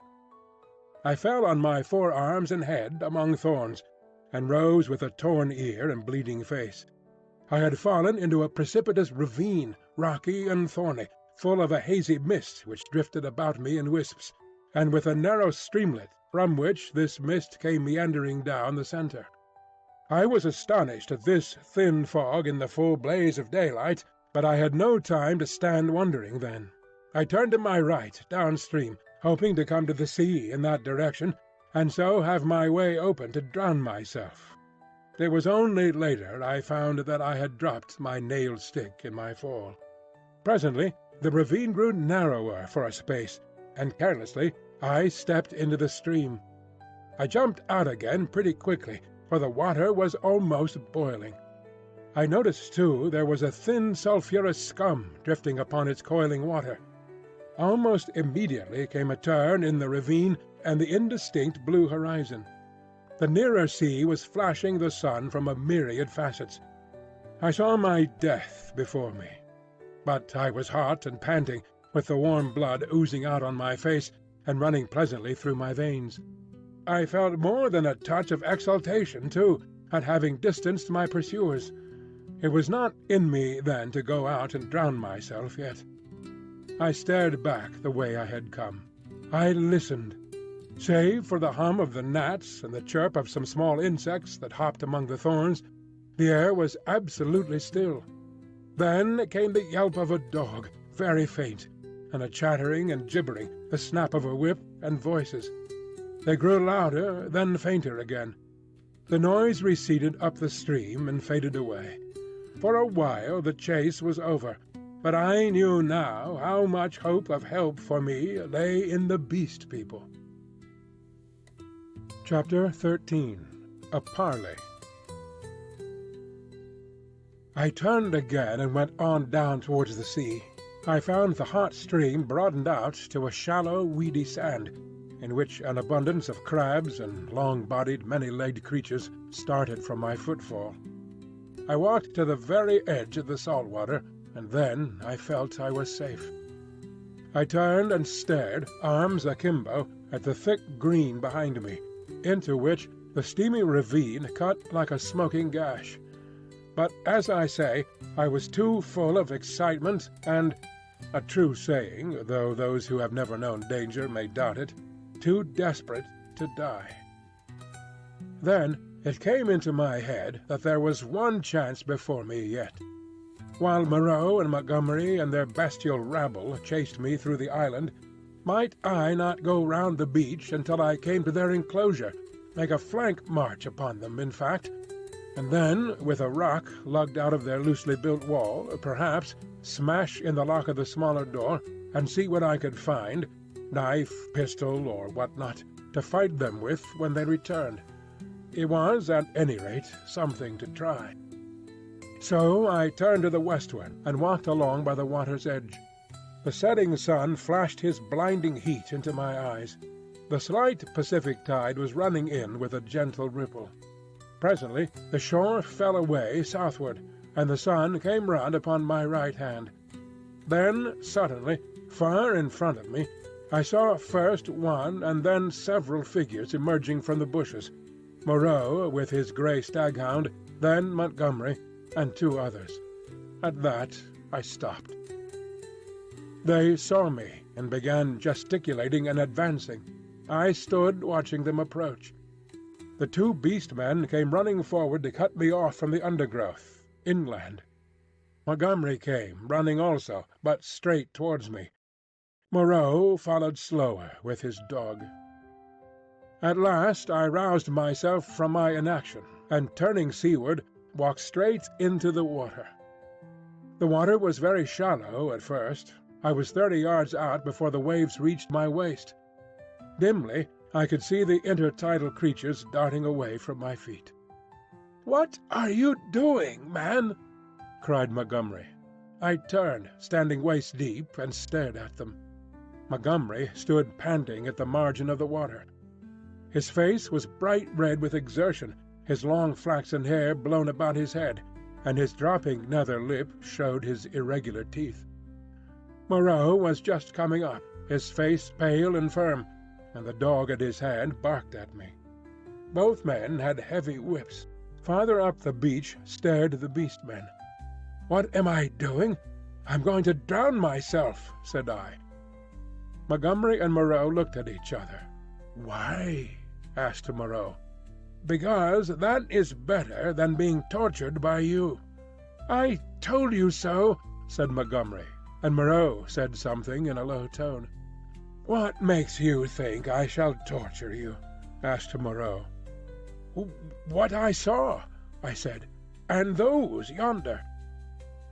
S1: I fell on my forearms and head among thorns, and rose with a torn ear and bleeding face. I had fallen into a precipitous ravine, rocky and thorny, full of a hazy mist which drifted about me in wisps, and with a narrow streamlet from which this mist came meandering down the centre. I was astonished at this thin fog in the full blaze of daylight, but I had no time to stand wondering then. I turned to my right downstream, hoping to come to the sea in that direction, and so have my way open to drown myself. It was only later I found that I had dropped my nailed stick in my fall. Presently the ravine grew narrower for a space, and carelessly I stepped into the stream. I jumped out again pretty quickly, for the water was almost boiling. I noticed, too, there was a thin sulphurous scum drifting upon its coiling water. Almost immediately came a turn in the ravine and the indistinct blue horizon. The nearer sea was flashing the sun from a myriad facets. I saw my death before me. But I was hot and panting, with the warm blood oozing out on my face and running pleasantly through my veins. I felt more than a touch of exultation, too, at having distanced my pursuers. It was not in me then to go out and drown myself yet. I stared back the way I had come. I listened. Save for the hum of the gnats and the chirp of some small insects that hopped among the thorns, the air was absolutely still. Then came the yelp of a dog, very faint, and a chattering and gibbering, the snap of a whip, and voices. They grew louder, then fainter again. The noise receded up the stream and faded away. For a while the chase was over, but I knew now how much hope of help for me lay in the Beast People. Chapter 13. A Parley. I turned again and went on down towards the sea. I found the hot stream broadened out to a shallow, weedy sand, in which an abundance of crabs and long-bodied, many-legged creatures started from my footfall. I walked to the very edge of the salt water, and then I felt I was safe. I turned and stared, arms akimbo, at the thick green behind me, into which the steamy ravine cut like a smoking gash. But, as I say, I was too full of excitement and, a true saying, though those who have never known danger may doubt it, too desperate to die. Then it came into my head that there was one chance before me yet. While Moreau and Montgomery and their bestial rabble chased me through the island, might I not go round the beach until I came to their enclosure, make a flank march upon them, in fact, and then, with a rock lugged out of their loosely built wall, perhaps smash in the lock of the smaller door, and see what I could find, knife, pistol, or what not, to fight them with when they returned. It was, at any rate, something to try. So I turned to the westward and walked along by the water's edge. The setting sun flashed his blinding heat into my eyes. The slight Pacific tide was running in with a gentle ripple. Presently the shore fell away southward, and the sun came round upon my right hand. Then, suddenly, far in front of me, I saw first one and then several figures emerging from the bushes, Moreau with his grey staghound, then Montgomery, and 2 others. At that I stopped. They saw me and began gesticulating and advancing. I stood watching them approach. The two beast men came running forward to cut me off from the undergrowth, inland. Montgomery came, running also, but straight towards me. Moreau followed slower with his dog. At last I roused myself from my inaction, and turning seaward, walked straight into the water. The water was very shallow at first. I was 30 yards out before the waves reached my waist. Dimly I could see the intertidal creatures darting away from my feet. "What are you doing, man?" cried Montgomery. I turned, standing waist-deep, and stared at them. Montgomery stood panting at the margin of the water. His face was bright red with exertion, his long flaxen hair blown about his head, and his dropping nether lip showed his irregular teeth. Moreau was just coming up, his face pale and firm, and the dog at his hand barked at me. Both men had heavy whips. Farther up the beach stared the beast men. "What am I doing? I'm going to drown myself," said I. Montgomery and Moreau looked at each other. "Why?" asked Moreau. "Because that is better than being tortured by you." "I told you so," said Montgomery, and Moreau said something in a low tone. "What makes you think I shall torture you?" asked Moreau. "What I saw," I said, "and those yonder."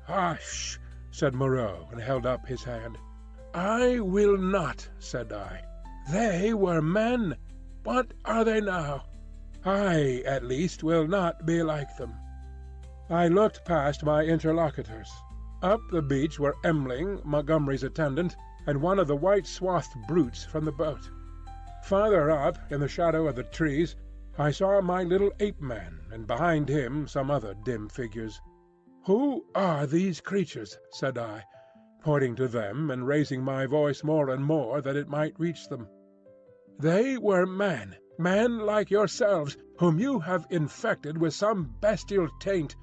S1: "Hush," said Moreau, and held up his hand. "I will not," said I. "They were men. What are they now? I, at least, will not be like them." I looked past my interlocutors. Up the beach were Emling, Montgomery's attendant, and one of the white-swathed brutes from the boat. Farther up, in the shadow of the trees, I saw my little ape-man, and behind him some other dim figures. "Who are these creatures?" said I, pointing to them and raising my voice more and more that it might reach them. "They were men, men like yourselves, whom you have infected with some bestial taint,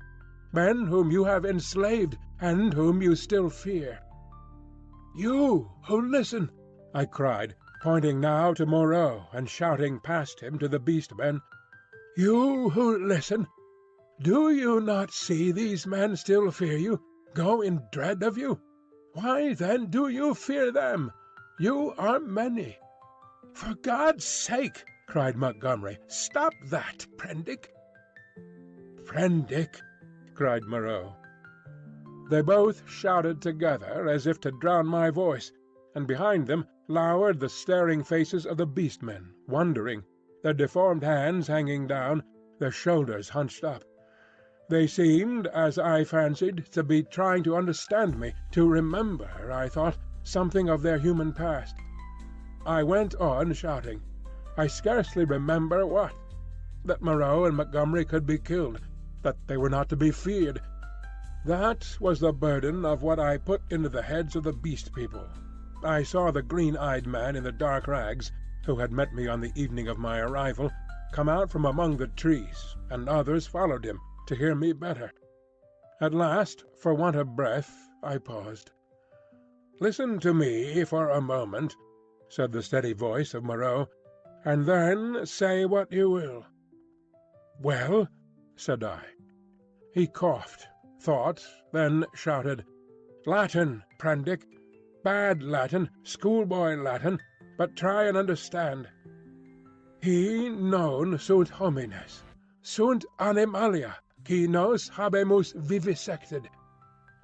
S1: men whom you have enslaved, and whom you still fear." "You who listen!" I cried, pointing now to Moreau and shouting past him to the beast men. "You who listen! Do you not see these men still fear you, go in dread of you? Why then do you fear them? You are many." "For God's sake," cried Montgomery, "stop that, Prendick!" "Prendick!" cried Moreau. They both shouted together as if to drown my voice, and behind them lowered the staring faces of the beast men, wondering, their deformed hands hanging down, their shoulders hunched up. They seemed, as I fancied, to be trying to understand me, to remember, I thought, something of their human past. I went on shouting. I scarcely remember what. That Moreau and Montgomery could be killed, that they were not to be feared. That was the burden of what I put into the heads of the beast people. I saw the green-eyed man in the dark rags, who had met me on the evening of my arrival, come out from among the trees, and others followed him, to hear me better. At last, for want of breath, I paused. "Listen to me for a moment," said the steady voice of Moreau, "and then say what you will." "Well?" said I. He coughed, thought, then shouted, "Latin, Prendick! Bad Latin, schoolboy Latin, but try and understand. He non sunt homines, sunt animalia, qui nos habemus vivisected.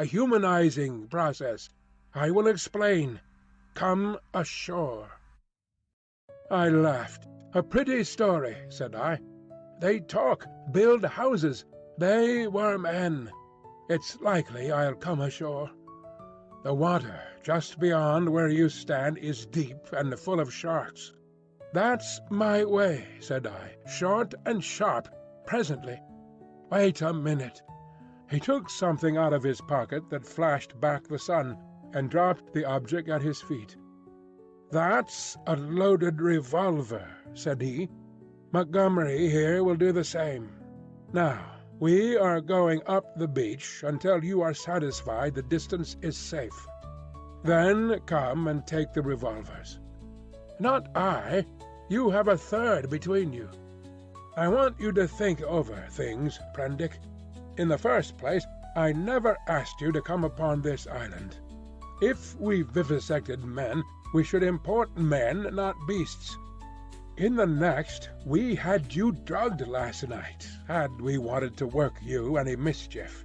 S1: A humanizing process. I will explain. Come ashore." I laughed. "A pretty story," said I. "They talk, build houses. They were men. It's likely I'll come ashore. The water just beyond where you stand is deep and full of sharks. That's my way," said I, "short and sharp, presently. Wait a minute." He took something out of his pocket that flashed back the sun, and dropped the object at his feet. "That's a loaded revolver," said he. "Montgomery here will do the same. Now, we are going up the beach until you are satisfied the distance is safe. Then come and take the revolvers. Not I. You have a third between you. I want you to think over things, Prendick. In the first place, I never asked you to come upon this island. If we vivisected men, we should import men, not beasts. In the next, we had you drugged last night, had we wanted to work you any mischief.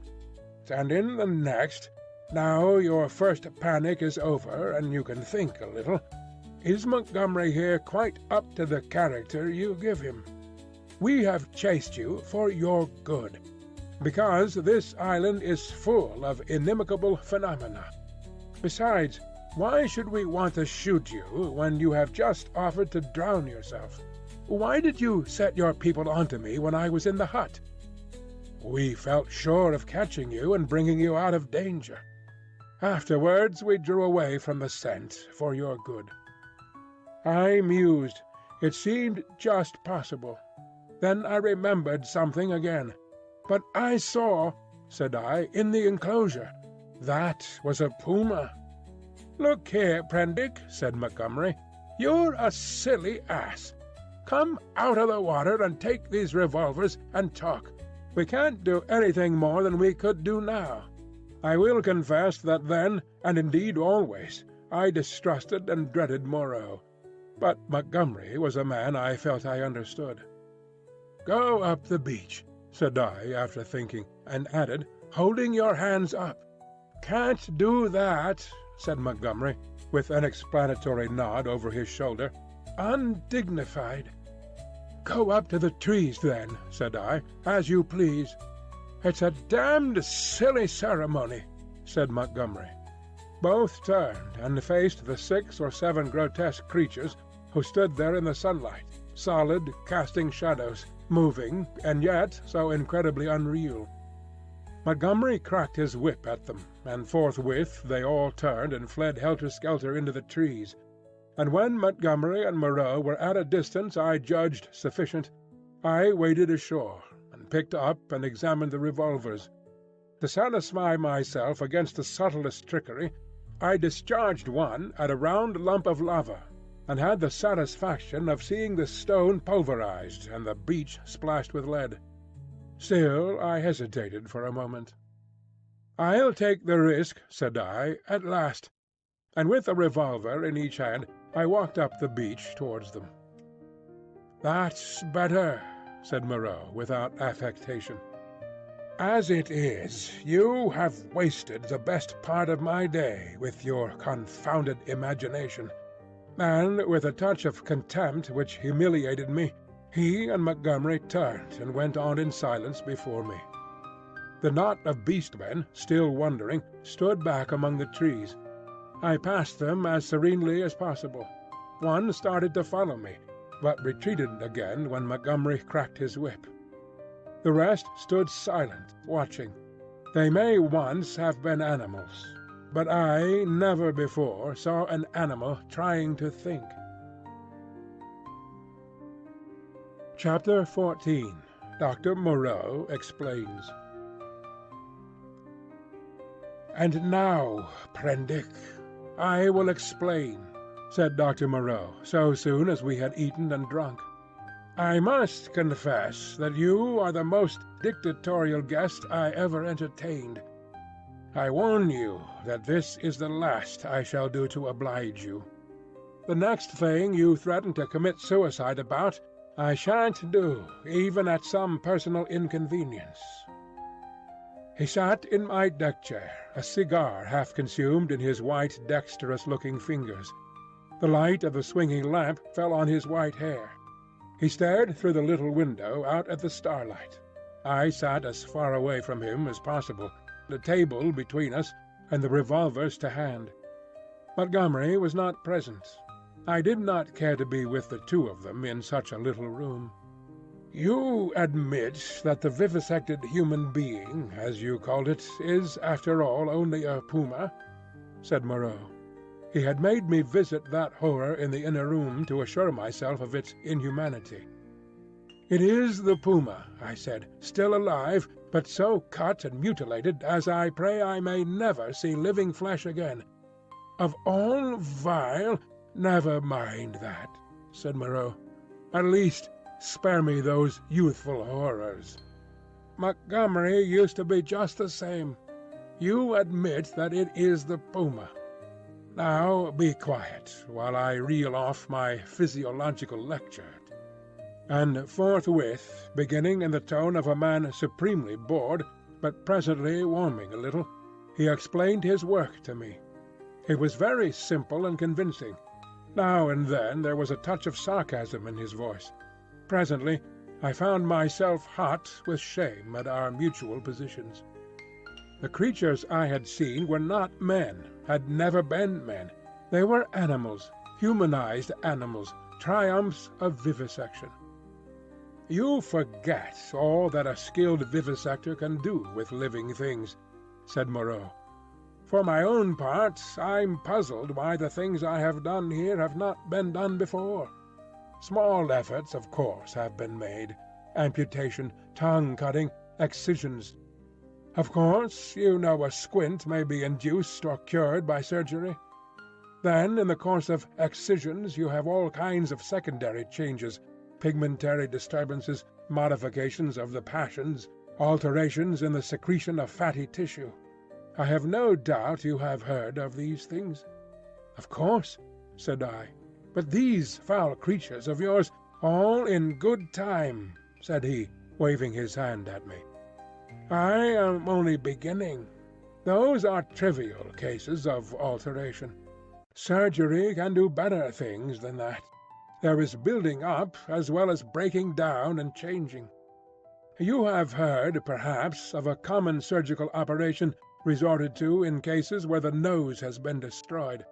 S1: And in the next, now your first panic is over and you can think a little, is Montgomery here quite up to the character you give him? We have chased you for your good, because this island is full of inimical phenomena. Besides, why should we want to shoot you when you have just offered to drown yourself? Why did you set your people onto me when I was in the hut? We felt sure of catching you and bringing you out of danger. Afterwards we drew away from the scent for your good. I mused. It seemed just possible. Then I remembered something again. "But I saw," said I, "in the enclosure. That was a puma." "Look here, Prendick," said Montgomery, "you're a silly ass. Come out of the water and take these revolvers and talk. We can't do anything more than we could do now. I will confess that then, and indeed always, I distrusted and dreaded Moreau. But Montgomery was a man I felt I understood. "Go up the beach," said I after thinking, and added, "holding your hands up." "Can't do that," said Montgomery, with an explanatory nod over his shoulder. "Undignified." "Go up to the trees, then," said I, "as you please." "It's a damned silly ceremony," said Montgomery. Both turned and faced the 6 or 7 grotesque creatures who stood there in the sunlight, solid, casting shadows, moving, and yet so incredibly unreal. Montgomery cracked his whip at them, and forthwith they all turned and fled helter-skelter into the trees. And when Montgomery and Moreau were at a distance I judged sufficient, I waded ashore and picked up and examined the revolvers. To satisfy myself against the subtlest trickery, I discharged one at a round lump of lava, and had the satisfaction of seeing the stone pulverized and the beach splashed with lead. Still I hesitated for a moment. "I'll take the risk," said I, "at last." And with a revolver in each hand, I walked up the beach towards them. "That's better," said Moreau without affectation. "As it is, you have wasted the best part of my day with your confounded imagination." And with a touch of contempt which humiliated me, he and Montgomery turned and went on in silence before me. The knot of beast-men, still wondering, stood back among the trees. I passed them as serenely as possible. One started to follow me, but retreated again when Montgomery cracked his whip. The rest stood silent, watching. They may once have been animals, but I never before saw an animal trying to think. Chapter 14. Dr. Moreau Explains. "And now, Prendick, I will explain," said Dr. Moreau, so soon as we had eaten and drunk. "I must confess that you are the most dictatorial guest I ever entertained. I warn you that this is the last I shall do to oblige you. The next thing you threaten to commit suicide about, I shan't do, even at some personal inconvenience." He sat in my deck-chair, a cigar half consumed in his white, dexterous-looking fingers. The light of the swinging lamp fell on his white hair. He stared through the little window out at the starlight. I sat as far away from him as possible, the table between us, and the revolvers to hand. Montgomery was not present. I did not care to be with the two of them in such a little room. "You admit that the vivisected human being, as you called it, is, after all, only a puma?" said Moreau. He had made me visit that horror in the inner room to assure myself of its inhumanity. "It is the puma," I said, "still alive, but so cut and mutilated as I pray I may never see living flesh again. Of all vile—" "Never mind that," said Moreau. "At least, spare me those youthful horrors. Montgomery used to be just the same. You admit that it is the puma. Now be quiet while I reel off my physiological lecture." And forthwith, beginning in the tone of a man supremely bored, but presently warming a little, he explained his work to me. It was very simple and convincing. Now and then there was a touch of sarcasm in his voice. Presently I found myself hot with shame at our mutual positions. The creatures I had seen were not men, had never been men. They were animals, humanized animals, triumphs of vivisection. "You forget all that a skilled vivisector can do with living things," said Moreau. "For my own part, I'm puzzled why the things I have done here have not been done before. Small efforts, of course, have been made: amputation, tongue-cutting, excisions. Of course, you know a squint may be induced or cured by surgery. Then, in the course of excisions, you have all kinds of secondary changes, pigmentary disturbances, modifications of the passions, alterations in the secretion of fatty tissue. I have no doubt you have heard of these things." "Of course," said I. "But these foul creatures of yours—" "All in good time," said he, waving his hand at me. "I am only beginning. Those are trivial cases of alteration. Surgery can do better things than that. There is building up as well as breaking down and changing. You have heard, perhaps, of a common surgical operation resorted to in cases where the nose has been destroyed.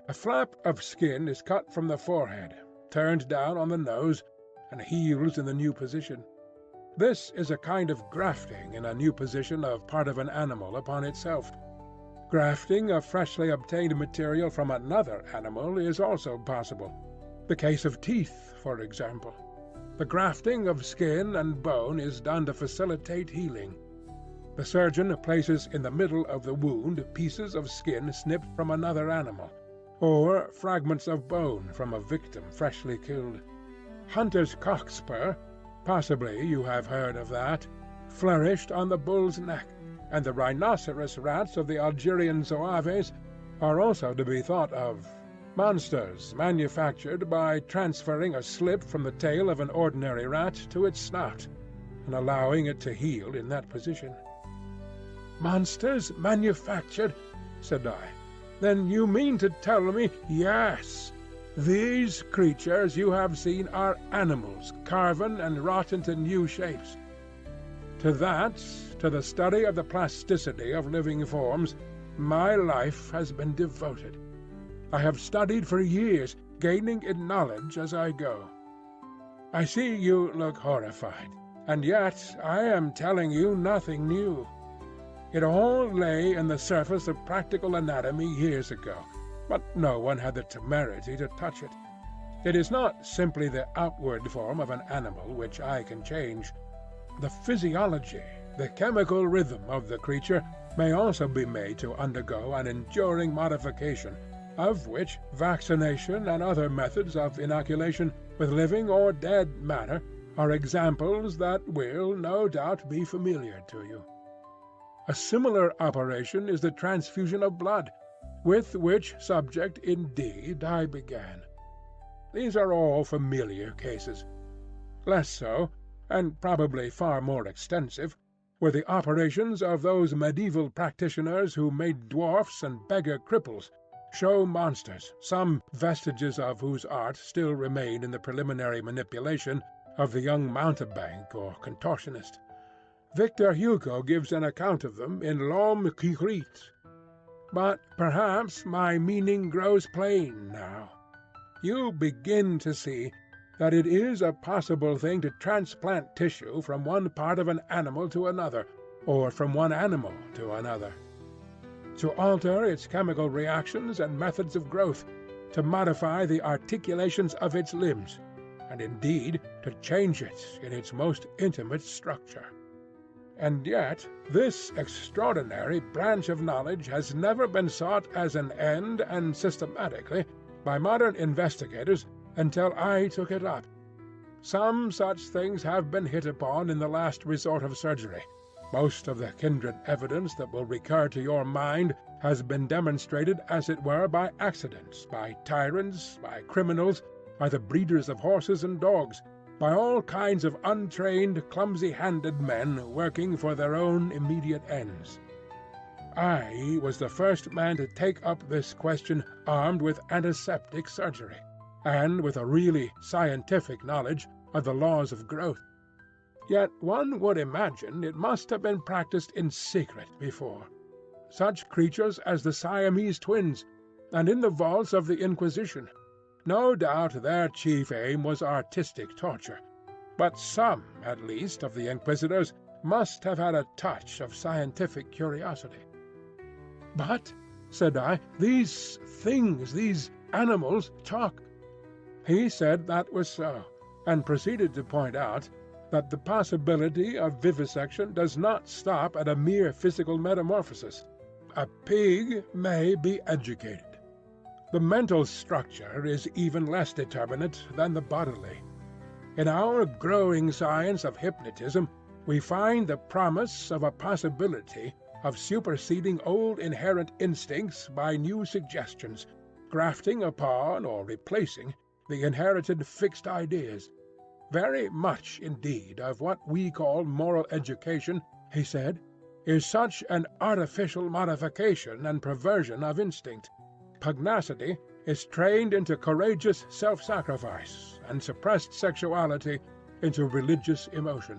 S1: A flap of skin is cut from the forehead, turned down on the nose, and heals in the new position. This is a kind of grafting in a new position of part of an animal upon itself. Grafting of freshly obtained material from another animal is also possible. The case of teeth, for example. The grafting of skin and bone is done to facilitate healing. The surgeon places in the middle of the wound pieces of skin snipped from another animal, or fragments of bone from a victim freshly killed. Hunter's cockspur, possibly you have heard of that, flourished on the bull's neck, and the rhinoceros rats of the Algerian Zouaves are also to be thought of. Monsters manufactured by transferring a slip from the tail of an ordinary rat to its snout, and allowing it to heal in that position." "Monsters manufactured?" said I. "Then you mean to tell me—" "Yes. These creatures you have seen are animals carven and wrought into new shapes. To that, to the study of the plasticity of living forms, my life has been devoted. I have studied for years, gaining in knowledge as I go. I see you look horrified, and yet I am telling you nothing new. It all lay in the surface of practical anatomy years ago, but no one had the temerity to touch it. It is not simply the outward form of an animal which I can change. The physiology, the chemical rhythm of the creature may also be made to undergo an enduring modification, of which vaccination and other methods of inoculation with living or dead matter are examples that will, no doubt, be familiar to you. A similar operation is the transfusion of blood, with which subject, indeed, I began. These are all familiar cases. Less so, and probably far more extensive, were the operations of those medieval practitioners who made dwarfs and beggar cripples, show monsters, some vestiges of whose art still remain in the preliminary manipulation of the young mountebank or contortionist. Victor Hugo gives an account of them in L'Homme qui rit. But perhaps my meaning grows plain now. You begin to see that it is a possible thing to transplant tissue from one part of an animal to another, or from one animal to another. To alter its chemical reactions and methods of growth, to modify the articulations of its limbs, and indeed to change it in its most intimate structure. And yet this extraordinary branch of knowledge has never been sought as an end and systematically by modern investigators until I took it up. Some such things have been hit upon in the last resort of surgery. Most of the kindred evidence that will recur to your mind has been demonstrated, as it were, by accident, by tyrants, by criminals, by the breeders of horses and dogs, by all kinds of untrained, clumsy-handed men working for their own immediate ends. I was the first man to take up this question armed with antiseptic surgery, and with a really scientific knowledge of the laws of growth. Yet one would imagine it must have been practiced in secret before. Such creatures as the Siamese twins, and in the vaults of the Inquisition. No doubt their chief aim was artistic torture, but some, at least, of the Inquisitors must have had a touch of scientific curiosity. "But," said I, "these things, these animals, talk." He said that was so, and proceeded to point out that the possibility of vivisection does not stop at a mere physical metamorphosis. A pig may be educated. The mental structure is even less determinate than the bodily. In our growing science of hypnotism, we find the promise of a possibility of superseding old inherent instincts by new suggestions, grafting upon or replacing the inherited fixed ideas. Very much, indeed, of what we call moral education, he said, is such an artificial modification and perversion of instinct. Pugnacity is trained into courageous self-sacrifice, and suppressed sexuality into religious emotion.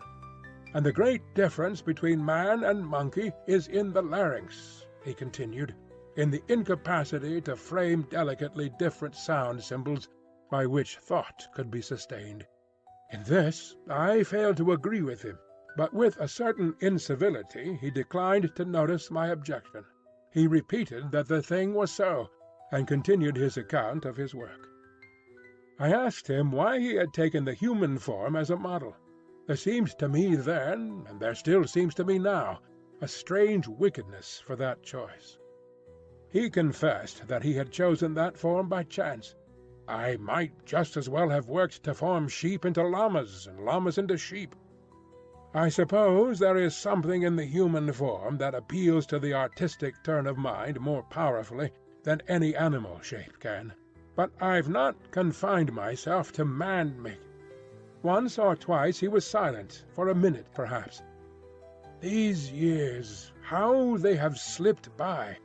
S1: And the great difference between man and monkey is in the larynx, he continued, in the incapacity to frame delicately different sound symbols by which thought could be sustained. In this I failed to agree with him, but with a certain incivility he declined to notice my objection. He repeated that the thing was so, and continued his account of his work. I asked him why he had taken the human form as a model. There seemed to me then, and there still seems to me now, a strange wickedness for that choice. He confessed that he had chosen that form by chance. I might just as well have worked to form sheep into llamas, and llamas into sheep. I suppose there is something in the human form that appeals to the artistic turn of mind more powerfully than any animal shape can. But I've not confined myself to man-make. Once or twice he was silent, for a minute perhaps. These years, how they have slipped by!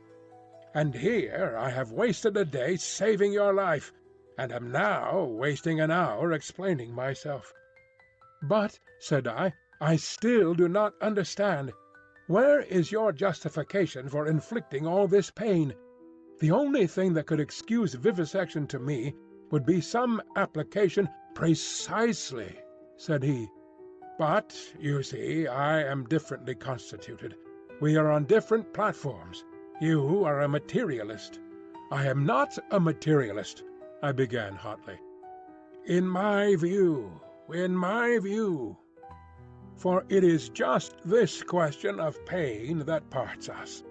S1: And here I have wasted a day saving your life, and am now wasting an hour explaining myself. "But," said I still do not understand. Where is your justification for inflicting all this pain? The only thing that could excuse vivisection to me would be some application—" "Precisely," said he. "But, you see, I am differently constituted. We are on different platforms. You are a materialist." "I am not a materialist," I began hotly. In my view. For it is just this question of pain that parts us.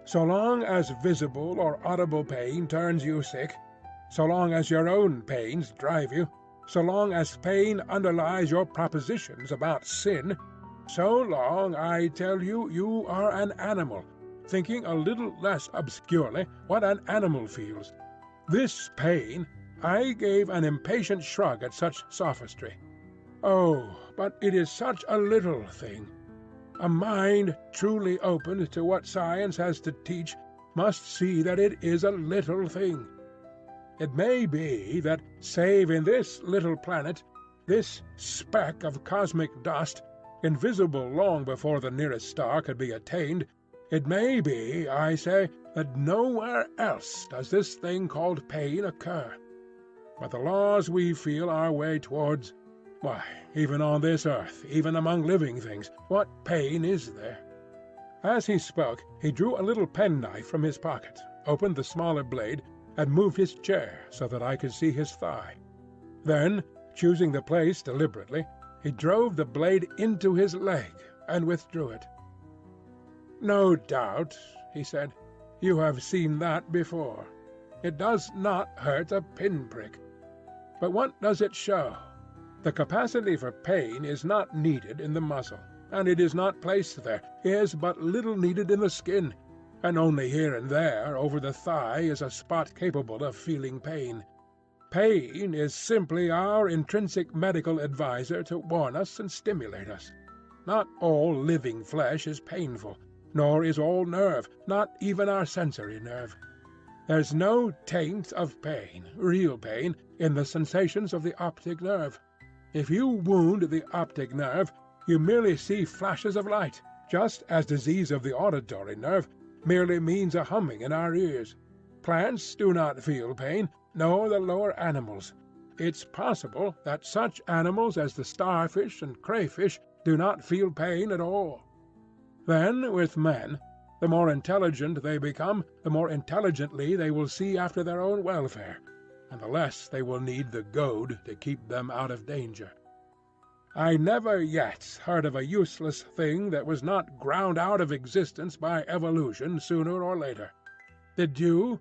S1: So long as visible or audible pain turns you sick, so long as your own pains drive you, so long as pain underlies your propositions about sin, so long, I tell you, you are an animal, thinking a little less obscurely what an animal feels. This pain—" I gave an impatient shrug at such sophistry. "Oh, but it is such a little thing. A mind truly opened to what science has to teach must see that it is a little thing. It may be that, save in this little planet, this speck of cosmic dust, invisible long before the nearest star could be attained, it may be, I say, that nowhere else does this thing called pain occur. But the laws we feel our way towards, why, even on this earth, even among living things, what pain is there?" As he spoke, he drew a little penknife from his pocket, opened the smaller blade, and moved his chair so that I could see his thigh. Then, choosing the place deliberately, he drove the blade into his leg and withdrew it. "No doubt," he said, "you have seen that before. It does not hurt a pinprick. But what does it show? The capacity for pain is not needed in the muscle, and it is not placed there, is but little needed in the skin, and only here and there over the thigh is a spot capable of feeling pain. Pain is simply our intrinsic medical adviser to warn us and stimulate us. Not all living flesh is painful, nor is all nerve, not even our sensory nerve. There's no taint of pain, real pain, in the sensations of the optic nerve. If you wound the optic nerve, you merely see flashes of light, just as disease of the auditory nerve merely means a humming in our ears. Plants do not feel pain, nor the lower animals. It's possible that such animals as the starfish and crayfish do not feel pain at all. Then, with men, the more intelligent they become, the more intelligently they will see after their own welfare, and the less they will need the goad to keep them out of danger. I never yet heard of a useless thing that was not ground out of existence by evolution sooner or later. Did you?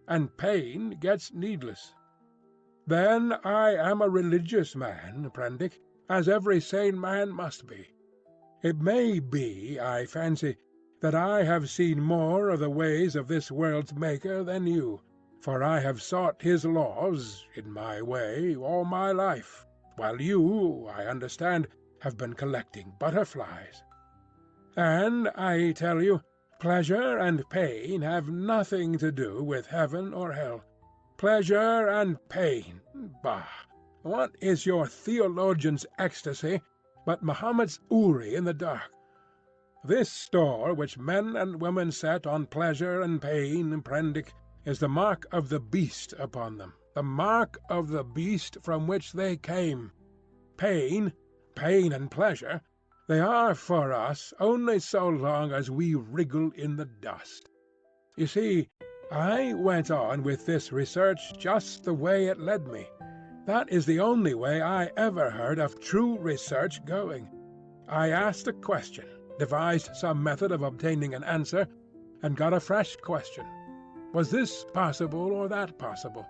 S1: And pain gets needless. Then I am a religious man, Prendick, as every sane man must be. It may be, I fancy, that I have seen more of the ways of this world's Maker than you, for I have sought his laws, in my way, all my life, while you, I understand, have been collecting butterflies. And I tell you, pleasure and pain have nothing to do with heaven or hell. Pleasure and pain, bah! What is your theologian's ecstasy but Mahomet's Uri in the dark? This store which men and women set on pleasure and pain, Prendick, is the mark of the beast upon them, the mark of the beast from which they came. Pain and pleasure, they are for us only so long as we wriggle in the dust. You see, I went on with this research just the way it led me. That is the only way I ever heard of true research going. I asked a question, devised some method of obtaining an answer, and got a fresh question. Was this possible or that possible?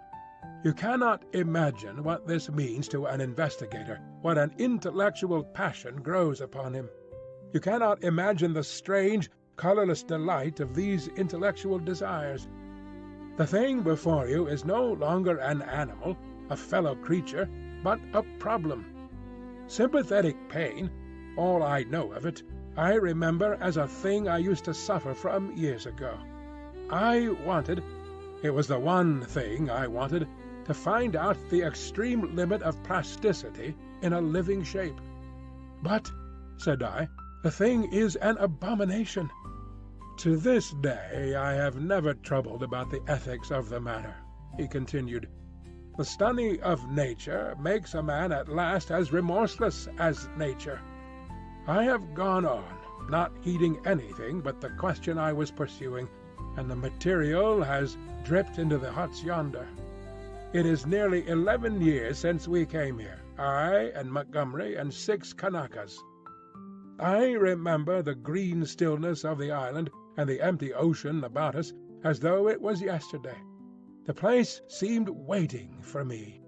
S1: You cannot imagine what this means to an investigator, what an intellectual passion grows upon him. You cannot imagine the strange, colorless delight of these intellectual desires. The thing before you is no longer an animal, a fellow creature, but a problem. Sympathetic pain, all I know of it, I remember as a thing I used to suffer from years ago. I wanted, it was the one thing I wanted, to find out the extreme limit of plasticity in a living shape. But, said I, the thing is an abomination. To this day I have never troubled about the ethics of the matter, he continued. The study of nature makes a man at last as remorseless as nature. I have gone on, not heeding anything but the question I was pursuing, and the material has dripped into the huts yonder. It is nearly 11 years since we came here, I and Montgomery and 6 Kanakas. I remember the green stillness of the island and the empty ocean about us as though it was yesterday. The place seemed waiting for me.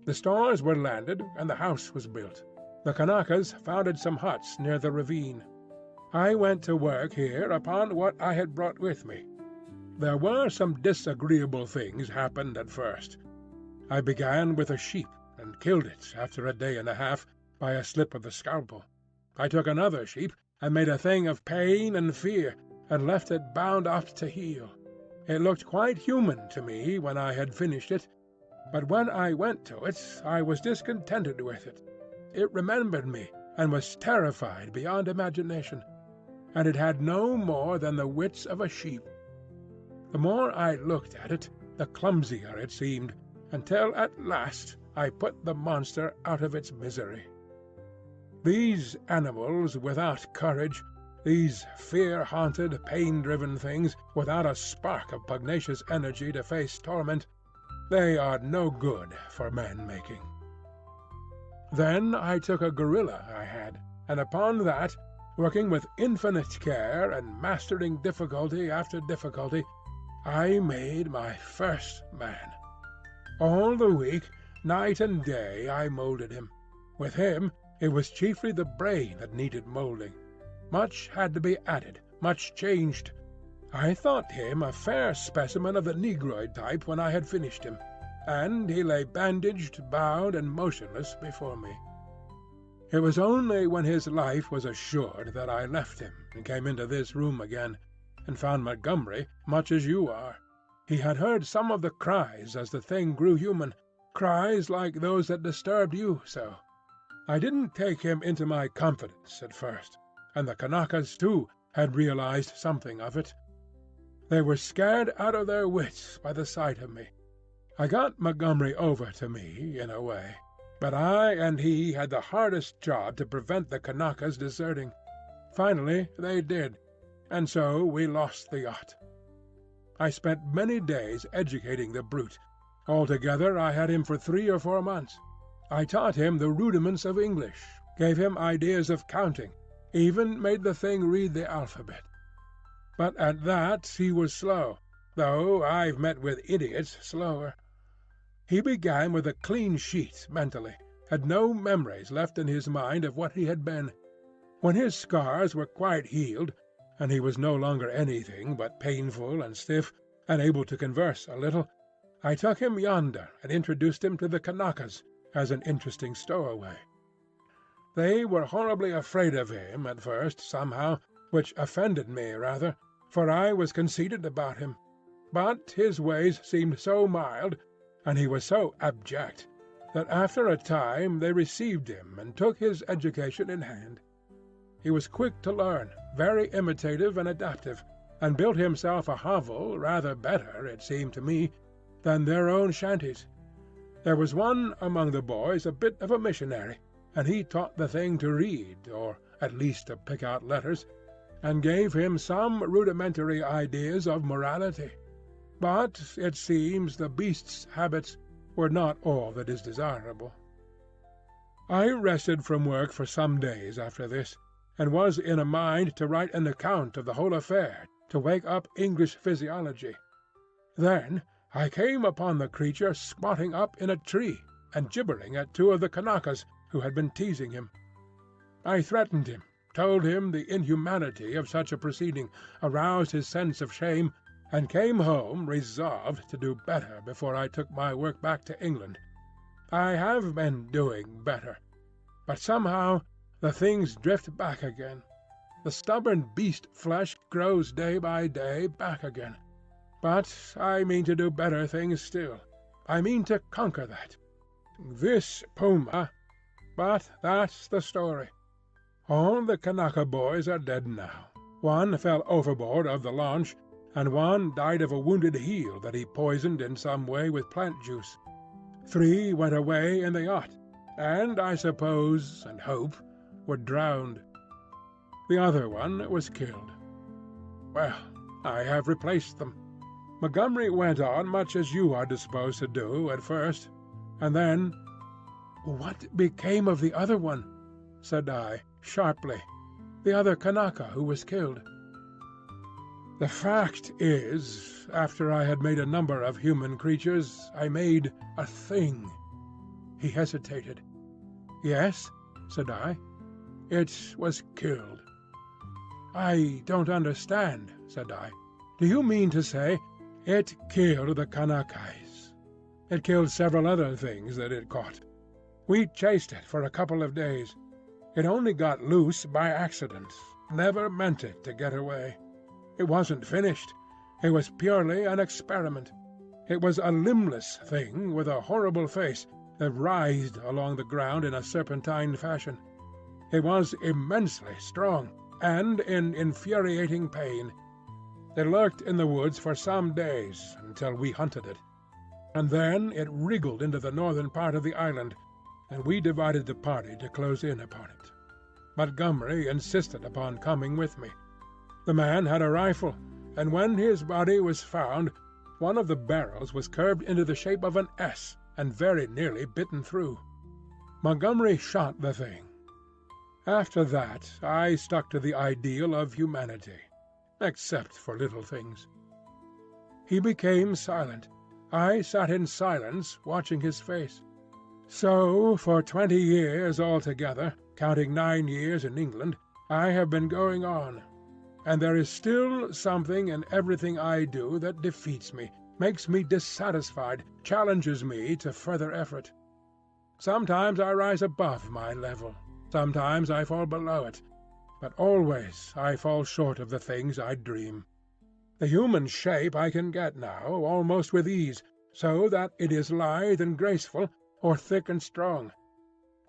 S1: The stores were landed and the house was built. The Kanakas founded some huts near the ravine. I went to work here upon what I had brought with me. There were some disagreeable things happened at first. I began with a sheep and killed it after a day and a half by a slip of the scalpel. I took another sheep and made a thing of pain and fear and left it bound up to heal. It looked quite human to me when I had finished it, but when I went to it I was discontented with it. It remembered me and was terrified beyond imagination, and it had no more than the wits of a sheep. The more I looked at it, the clumsier it seemed, until at last I put the monster out of its misery. These animals without courage, these fear-haunted, pain-driven things, without a spark of pugnacious energy to face torment, they are no good for man-making. Then I took a gorilla I had, and upon that, working with infinite care and mastering difficulty after difficulty, I made my first man. All the week, night and day, I moulded him. With him it was chiefly the brain that needed moulding. Much had to be added, much changed. I thought him a fair specimen of the negroid type when I had finished him, and he lay bandaged, bound, and motionless before me. It was only when his life was assured that I left him and came into this room again, and found Montgomery much as you are. He had heard some of the cries as the thing grew human, cries like those that disturbed you so. I didn't take him into my confidence at first, and the Kanakas too had realized something of it. They were scared out of their wits by the sight of me. I got Montgomery over to me, in a way, but I and he had the hardest job to prevent the Kanakas deserting. Finally they did, and so we lost the yacht. I spent many days educating the brute. Altogether I had him for 3 or 4 months. I taught him the rudiments of English, gave him ideas of counting, even made the thing read the alphabet. But at that he was slow, though I've met with idiots slower. He began with a clean sheet mentally, had no memories left in his mind of what he had been. When his scars were quite healed, and he was no longer anything but painful and stiff, and able to converse a little, I took him yonder and introduced him to the Kanakas as an interesting stowaway. They were horribly afraid of him at first, somehow, which offended me rather, for I was conceited about him. But his ways seemed so mild, and he was so abject, that after a time they received him and took his education in hand. He was quick to learn, very imitative and adaptive, and built himself a hovel rather better, it seemed to me, than their own shanties. There was one among the boys a bit of a missionary, and he taught the thing to read, or at least to pick out letters, and gave him some rudimentary ideas of morality. But it seems the beast's habits were not all that is desirable. I rested from work for some days after this, and was in a mind to write an account of the whole affair, to wake up English physiology. Then I came upon the creature squatting up in a tree and gibbering at 2 of the Kanakas who had been teasing him. I threatened him, told him the inhumanity of such a proceeding, aroused his sense of shame, and came home resolved to do better before I took my work back to England. I have been doing better, but somehow the things drift back again. The stubborn beast flesh grows day by day back again. But I mean to do better things still. I mean to conquer that. This puma— But that's the story. All the Kanaka boys are dead now. One fell overboard of the launch, and one died of a wounded heel that he poisoned in some way with plant juice. 3 went away in the yacht, and I suppose, and hope, were drowned. The other one was killed. Well, I have replaced them. Montgomery went on much as you are disposed to do at first, and then— "What became of the other one?" said I, sharply. "The other Kanaka who was killed?" "The fact is, after I had made a number of human creatures, I made a thing." He hesitated. "Yes?" said I. "It was killed." "I don't understand," said I. "Do you mean to say—" "It killed the Kanakais. It killed several other things that it caught. We chased it for a couple of days. It only got loose by accident, never meant it to get away. It wasn't finished. It was purely an experiment. It was a limbless thing with a horrible face that writhed along the ground in a serpentine fashion. It was immensely strong, and in infuriating pain. It lurked in the woods for some days until we hunted it. And then it wriggled into the northern part of the island, and we divided the party to close in upon it. Montgomery insisted upon coming with me. The man had a rifle, and when his body was found, one of the barrels was curved into the shape of an S and very nearly bitten through. Montgomery shot the thing. After that I stuck to the ideal of humanity, except for little things. He became silent. I sat in silence watching his face. So for 20 years altogether, counting 9 years in England, I have been going on. And there is still something in everything I do that defeats me, makes me dissatisfied, challenges me to further effort. Sometimes I rise above my level, sometimes I fall below it, but always I fall short of the things I dream. The human shape I can get now, almost with ease, so that it is lithe and graceful, or thick and strong.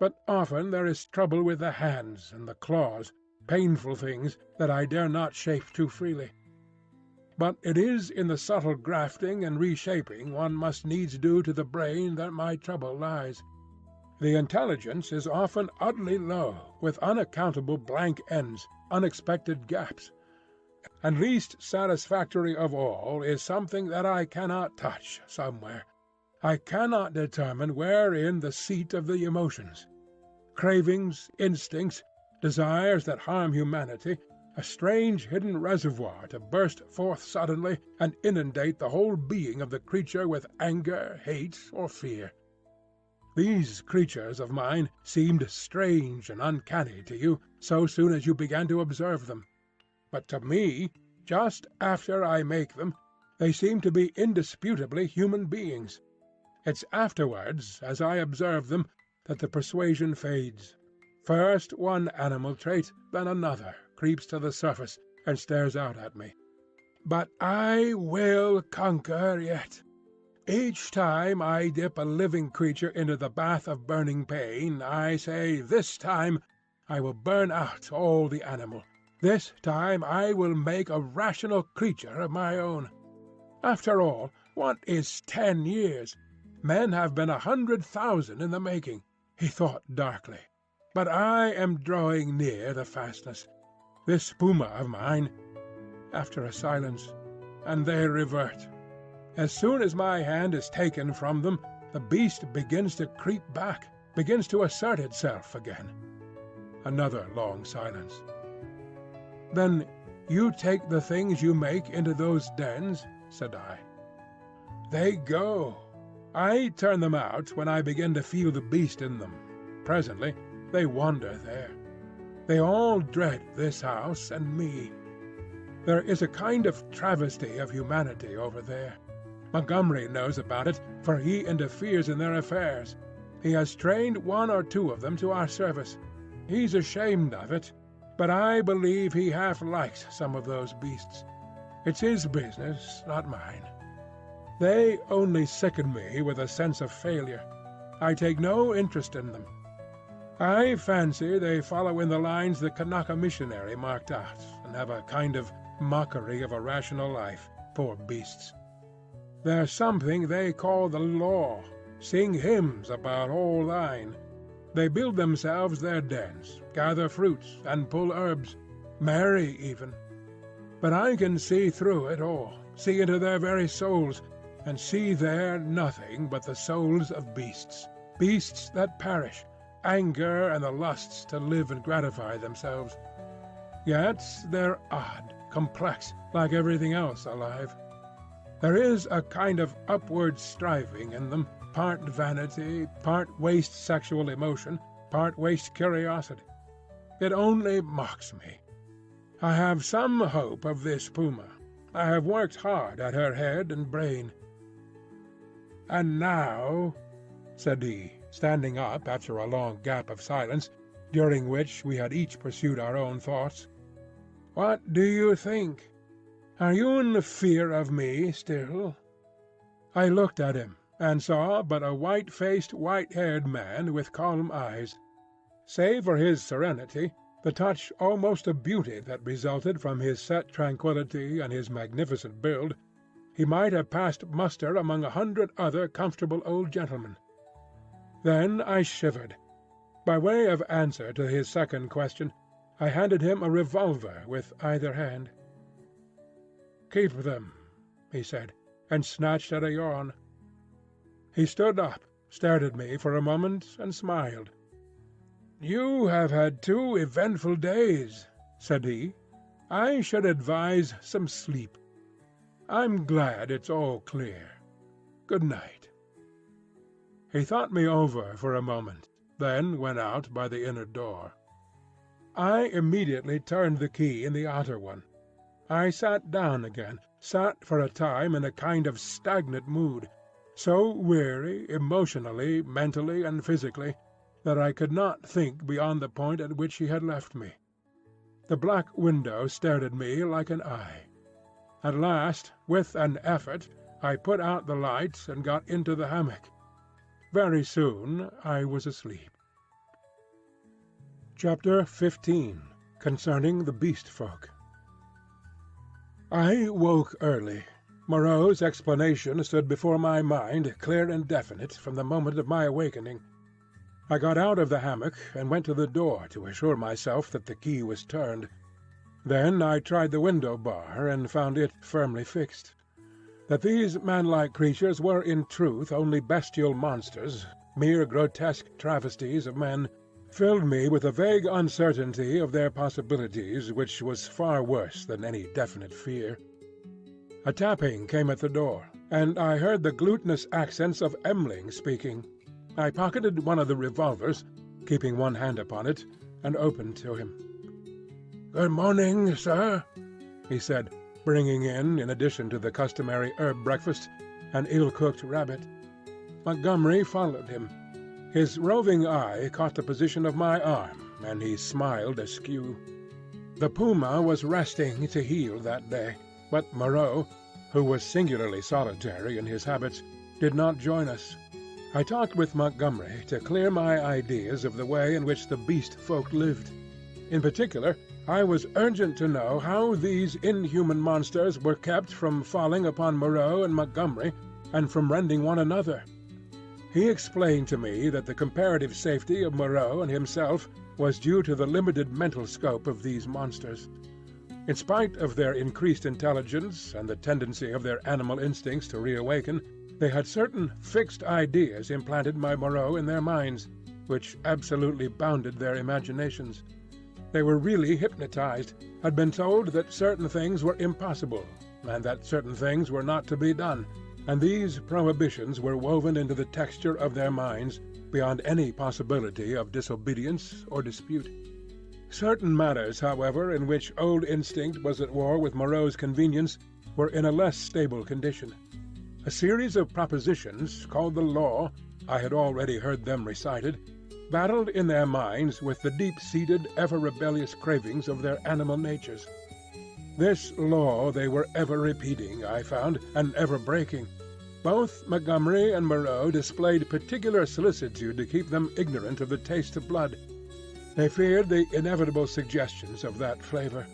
S1: But often there is trouble with the hands and the claws, painful things that I dare not shape too freely. But it is in the subtle grafting and reshaping one must needs do to the brain that my trouble lies. The intelligence is often utterly low, with unaccountable blank ends, unexpected gaps. And least satisfactory of all is something that I cannot touch somewhere. I cannot determine wherein the seat of the emotions. Cravings, instincts, desires that harm humanity, a strange hidden reservoir to burst forth suddenly and inundate the whole being of the creature with anger, hate, or fear. These creatures of mine seemed strange and uncanny to you so soon as you began to observe them. But to me, just after I make them, they seem to be indisputably human beings. It's afterwards, as I observe them, that the persuasion fades. First one animal trait, then another, creeps to the surface and stares out at me. But I will conquer yet. Each time I dip a living creature into the bath of burning pain, I say, this time I will burn out all the animal. This time I will make a rational creature of my own. After all, what is 10 years? Men have been 100,000 in the making, he thought darkly. But I am drawing near the fastness. This puma of mine, after a silence, and they revert. As soon as my hand is taken from them, the beast begins to creep back, begins to assert itself again. Another long silence. Then you take the things you make into those dens, said I. They go. I turn them out when I begin to feel the beast in them. Presently they wander there. They all dread this house and me. There is a kind of travesty of humanity over there. Montgomery knows about it, for he interferes in their affairs. He has trained 1 or 2 of them to our service. He's ashamed of it, but I believe he half likes some of those beasts. It's his business, not mine. They only sicken me with a sense of failure. I take no interest in them. I fancy they follow in the lines the Kanaka missionary marked out, and have a kind of mockery of a rational life, poor beasts. There's something they call the law, sing hymns about whole thine. They build themselves their dens, gather fruits, and pull herbs, marry even. But I can see through it all, see into their very souls, and see there nothing but the souls of beasts, beasts that perish, anger and the lusts to live and gratify themselves. Yet they're odd, complex, like everything else alive. There is a kind of upward striving in them, part vanity, part waste sexual emotion, part waste curiosity. It only mocks me. I have some hope of this puma. I have worked hard at her head and brain. And now, said he, standing up after a long gap of silence, during which we had each pursued our own thoughts, what do you think? Are you in fear of me still? I looked at him, and saw but a white-faced, white-haired man with calm eyes. Save for his serenity, the touch almost of beauty that resulted from his set tranquillity and his magnificent build, he might have passed muster among 100 other comfortable old gentlemen. Then I shivered. By way of answer to his second question, I handed him a revolver with either hand. "Keep them," he said, and snatched at a yawn. He stood up, stared at me for a moment, and smiled. "You have had 2 eventful days," said he. "I should advise some sleep. I'm glad it's all clear. Good night." He thought me over for a moment, then went out by the inner door. I immediately turned the key in the outer one. I sat down again, sat for a time in a kind of stagnant mood, so weary emotionally, mentally, and physically, that I could not think beyond the point at which he had left me. The black window stared at me like an eye. At last, with an effort, I put out the light and got into the hammock. Very soon I was asleep. Chapter 15. Concerning the Beast Folk. I woke early. Moreau's explanation stood before my mind, clear and definite, from the moment of my awakening. I got out of the hammock and went to the door to assure myself that the key was turned. Then I tried the window bar and found it firmly fixed. That these man-like creatures were in truth only bestial monsters, mere grotesque travesties of men, filled me with a vague uncertainty of their possibilities which was far worse than any definite fear. A tapping came at the door, and I heard the glutinous accents of M'ling speaking. I pocketed one of the revolvers, keeping one hand upon it, and opened to him. "Good morning, sir," he said, bringing in addition to the customary herb breakfast, an ill-cooked rabbit. Montgomery followed him. His roving eye caught the position of my arm, and he smiled askew. The puma was resting to heal that day, but Moreau, who was singularly solitary in his habits, did not join us. I talked with Montgomery to clear my ideas of the way in which the beast folk lived. In particular, I was urgent to know how these inhuman monsters were kept from falling upon Moreau and Montgomery, and from rending one another. He explained to me that the comparative safety of Moreau and himself was due to the limited mental scope of these monsters. In spite of their increased intelligence and the tendency of their animal instincts to reawaken, they had certain fixed ideas implanted by Moreau in their minds, which absolutely bounded their imaginations. They were really hypnotized, had been told that certain things were impossible, and that certain things were not to be done, and these prohibitions were woven into the texture of their minds beyond any possibility of disobedience or dispute. Certain matters, however, in which old instinct was at war with Moreau's convenience, were in a less stable condition. A series of propositions, called the law, I had already heard them recited, battled in their minds with the deep-seated, ever-rebellious cravings of their animal natures. This law they were ever repeating, I found, and ever breaking. Both Montgomery and Moreau displayed particular solicitude to keep them ignorant of the taste of blood. They feared the inevitable suggestions of that flavor.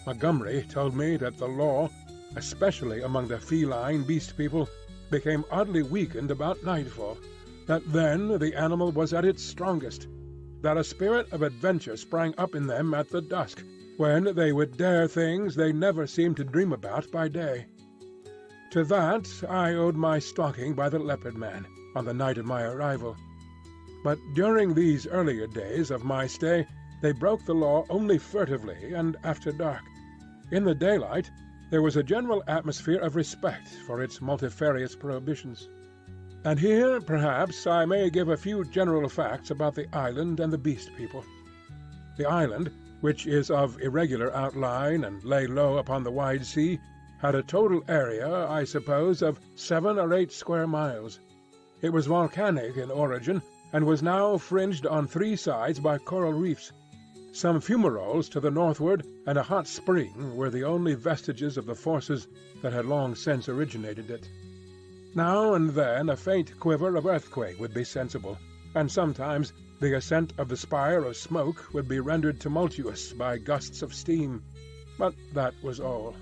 S1: Montgomery told me that the law, especially among the feline beast people, became oddly weakened about nightfall, that then the animal was at its strongest, that a spirit of adventure sprang up in them at the dusk, when they would dare things they never seemed to dream about by day. To that I owed my stalking by the Leopard Man on the night of my arrival. But during these earlier days of my stay they broke the law only furtively and after dark. In the daylight there was a general atmosphere of respect for its multifarious prohibitions. And here, perhaps, I may give a few general facts about the island and the beast people. The island, which is of irregular outline and lay low upon the wide sea, had a total area, I suppose, of 7 or 8 square miles. It was volcanic in origin, and was now fringed on 3 sides by coral reefs. Some fumaroles to the northward and a hot spring were the only vestiges of the forces that had long since originated it. Now and then a faint quiver of earthquake would be sensible, and sometimes the ascent of the spire of smoke would be rendered tumultuous by gusts of steam. But that was all.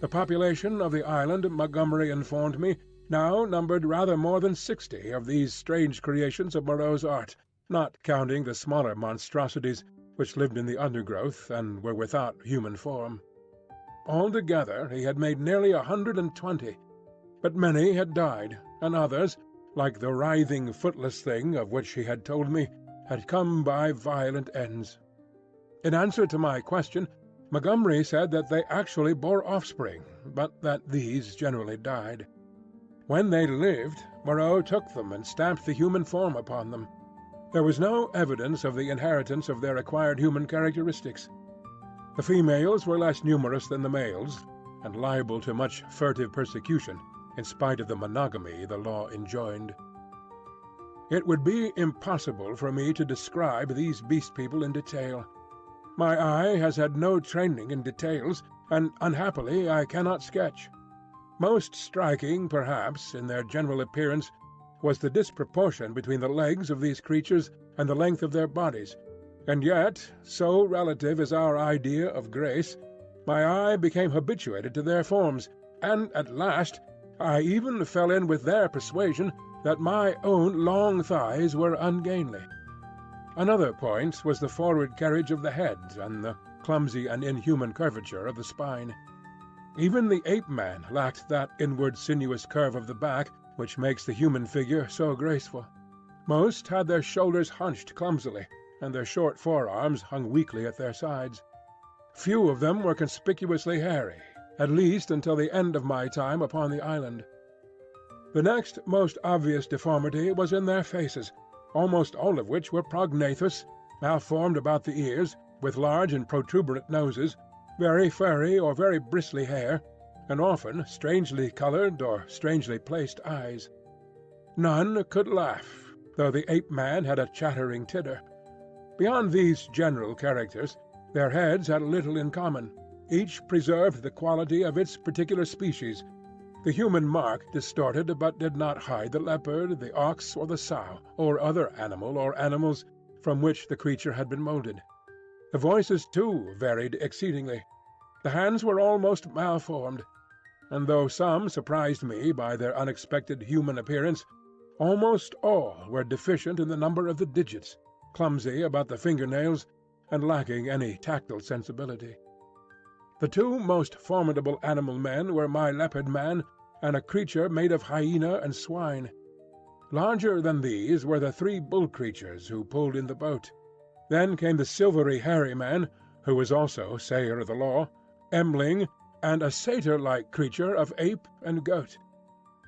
S1: The population of the island, Montgomery informed me, now numbered rather more than 60 of these strange creations of Moreau's art, not counting the smaller monstrosities which lived in the undergrowth and were without human form. Altogether he had made nearly 120, but many had died, and others, like the writhing footless thing of which he had told me, had come by violent ends. In answer to my question, Montgomery said that they actually bore offspring, but that these generally died. When they lived, Moreau took them and stamped the human form upon them. There was no evidence of the inheritance of their acquired human characteristics. The females were less numerous than the males, and liable to much furtive persecution, in spite of the monogamy the law enjoined. It would be impossible for me to describe these Beast People in detail. My eye has had no training in details, and unhappily I cannot sketch. Most striking, perhaps, in their general appearance was the disproportion between the legs of these creatures and the length of their bodies, and yet, so relative is our idea of grace, my eye became habituated to their forms, and at last I even fell in with their persuasion that my own long thighs were ungainly. Another point was the forward carriage of the head and the clumsy and inhuman curvature of the spine. Even the ape-man lacked that inward sinuous curve of the back which makes the human figure so graceful. Most had their shoulders hunched clumsily, and their short forearms hung weakly at their sides. Few of them were conspicuously hairy, at least until the end of my time upon the island. The next most obvious deformity was in their faces, almost all of which were prognathous, malformed about the ears, with large and protuberant noses, very furry or very bristly hair, and often strangely coloured or strangely placed eyes. None could laugh, though the ape-man had a chattering titter. Beyond these general characters, their heads had little in common. Each preserved the quality of its particular species. The human mark distorted but did not hide the leopard, the ox, or the sow, or other animal or animals from which the creature had been moulded. The voices, too, varied exceedingly. The hands were almost malformed, and though some surprised me by their unexpected human appearance, almost all were deficient in the number of the digits, clumsy about the finger-nails, and lacking any tactile sensibility. The two most formidable animal men were my leopard man and a creature made of hyena and swine. Larger than these were the three bull creatures who pulled in the boat. Then came the silvery hairy man, who was also sayer of the law, Emling, and a satyr-like creature of ape and goat.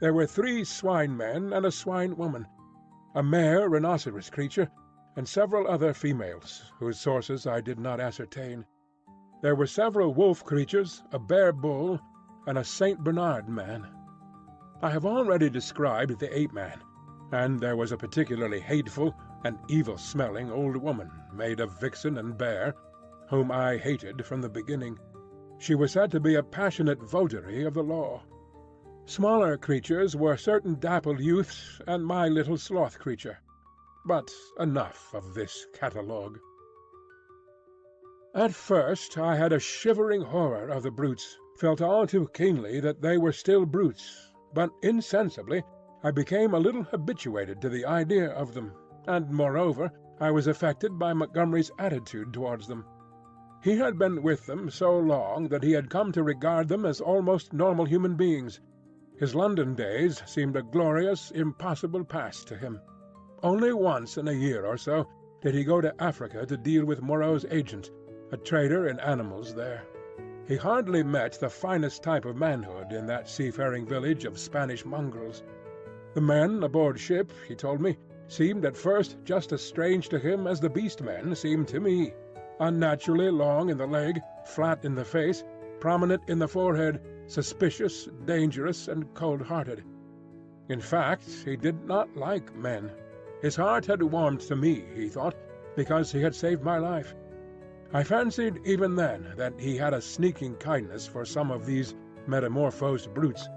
S1: There were 3 swine men and a swine woman, a mare rhinoceros creature, and several other females, whose sources I did not ascertain. There were several wolf creatures, a bear bull, and a St. Bernard man. I have already described the ape-man, and there was a particularly hateful and evil-smelling old woman, made of vixen and bear, whom I hated from the beginning. She was said to be a passionate votary of the law. Smaller creatures were certain dappled youths and my little sloth creature. But enough of this catalogue. At first I had a shivering horror of the brutes, felt all too keenly that they were still brutes, but insensibly I became a little habituated to the idea of them, and moreover I was affected by Montgomery's attitude towards them. He had been with them so long that he had come to regard them as almost normal human beings. His London days seemed a glorious, impossible past to him. Only once in a year or so did he go to Africa to deal with Moreau's agent, a trader in animals there. He hardly met the finest type of manhood in that seafaring village of Spanish mongrels. The men aboard ship, he told me, seemed at first just as strange to him as the beast men seemed to me, unnaturally long in the leg, flat in the face, prominent in the forehead, suspicious, dangerous, and cold-hearted. In fact, he did not like men. His heart had warmed to me, he thought, because he had saved my life. I fancied even then that he had a sneaking kindness for some of these metamorphosed brutes,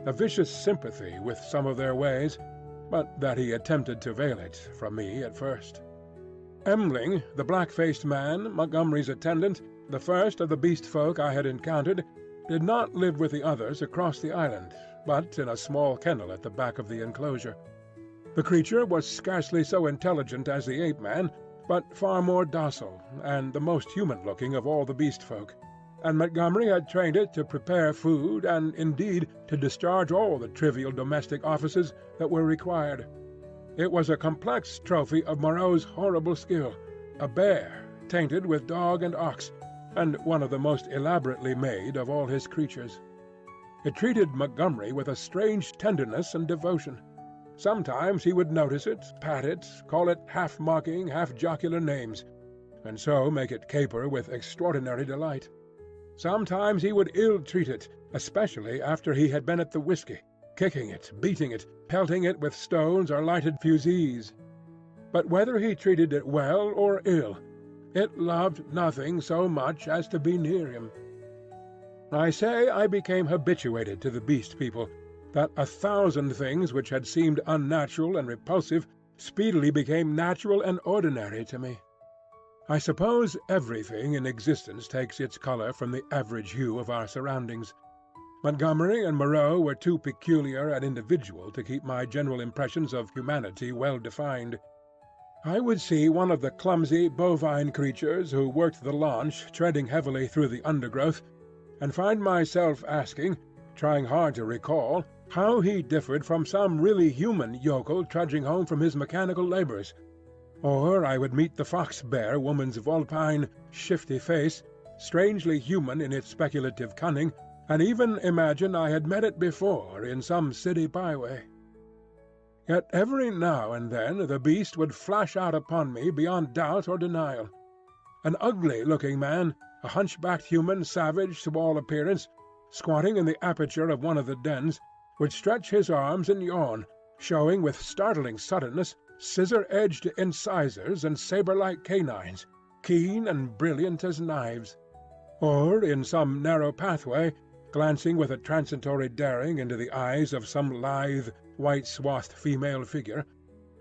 S1: a vicious sympathy with some of their ways, but that he attempted to veil it from me at first. Emling, the black-faced man, Montgomery's attendant, the first of the beast folk I had encountered, did not live with the others across the island, but in a small kennel at the back of the enclosure. The creature was scarcely so intelligent as the ape-man, but far more docile, and the most human-looking of all the beast folk, and Montgomery had trained it to prepare food and, indeed, to discharge all the trivial domestic offices that were required. It was a complex trophy of Moreau's horrible skill, a bear, tainted with dog and ox, and one of the most elaborately made of all his creatures. It treated Montgomery with a strange tenderness and devotion. Sometimes he would notice it, pat it, call it half-mocking, half-jocular names, and so make it caper with extraordinary delight. Sometimes he would ill-treat it, especially after he had been at the whiskey, kicking it, beating it, pelting it with stones or lighted fusees. But whether he treated it well or ill, it loved nothing so much as to be near him. I say I became habituated to the Beast People, that 1,000 things which had seemed unnatural and repulsive speedily became natural and ordinary to me. I suppose everything in existence takes its colour from the average hue of our surroundings. Montgomery and Moreau were too peculiar and individual to keep my general impressions of humanity well defined. I would see one of the clumsy bovine creatures who worked the launch treading heavily through the undergrowth, and find myself asking, trying hard to recall, how he differed from some really human yokel trudging home from his mechanical labours. Or I would meet the fox-bear woman's vulpine, shifty face, strangely human in its speculative cunning, and even imagine I had met it before in some city byway. Yet every now and then the beast would flash out upon me beyond doubt or denial. An ugly-looking man, a hunchbacked human savage to all appearance, squatting in the aperture of one of the dens, would stretch his arms and yawn, showing with startling suddenness scissor-edged incisors and sabre-like canines, keen and brilliant as knives. Or, in some narrow pathway, glancing with a transitory daring into the eyes of some lithe, white-swathed female figure,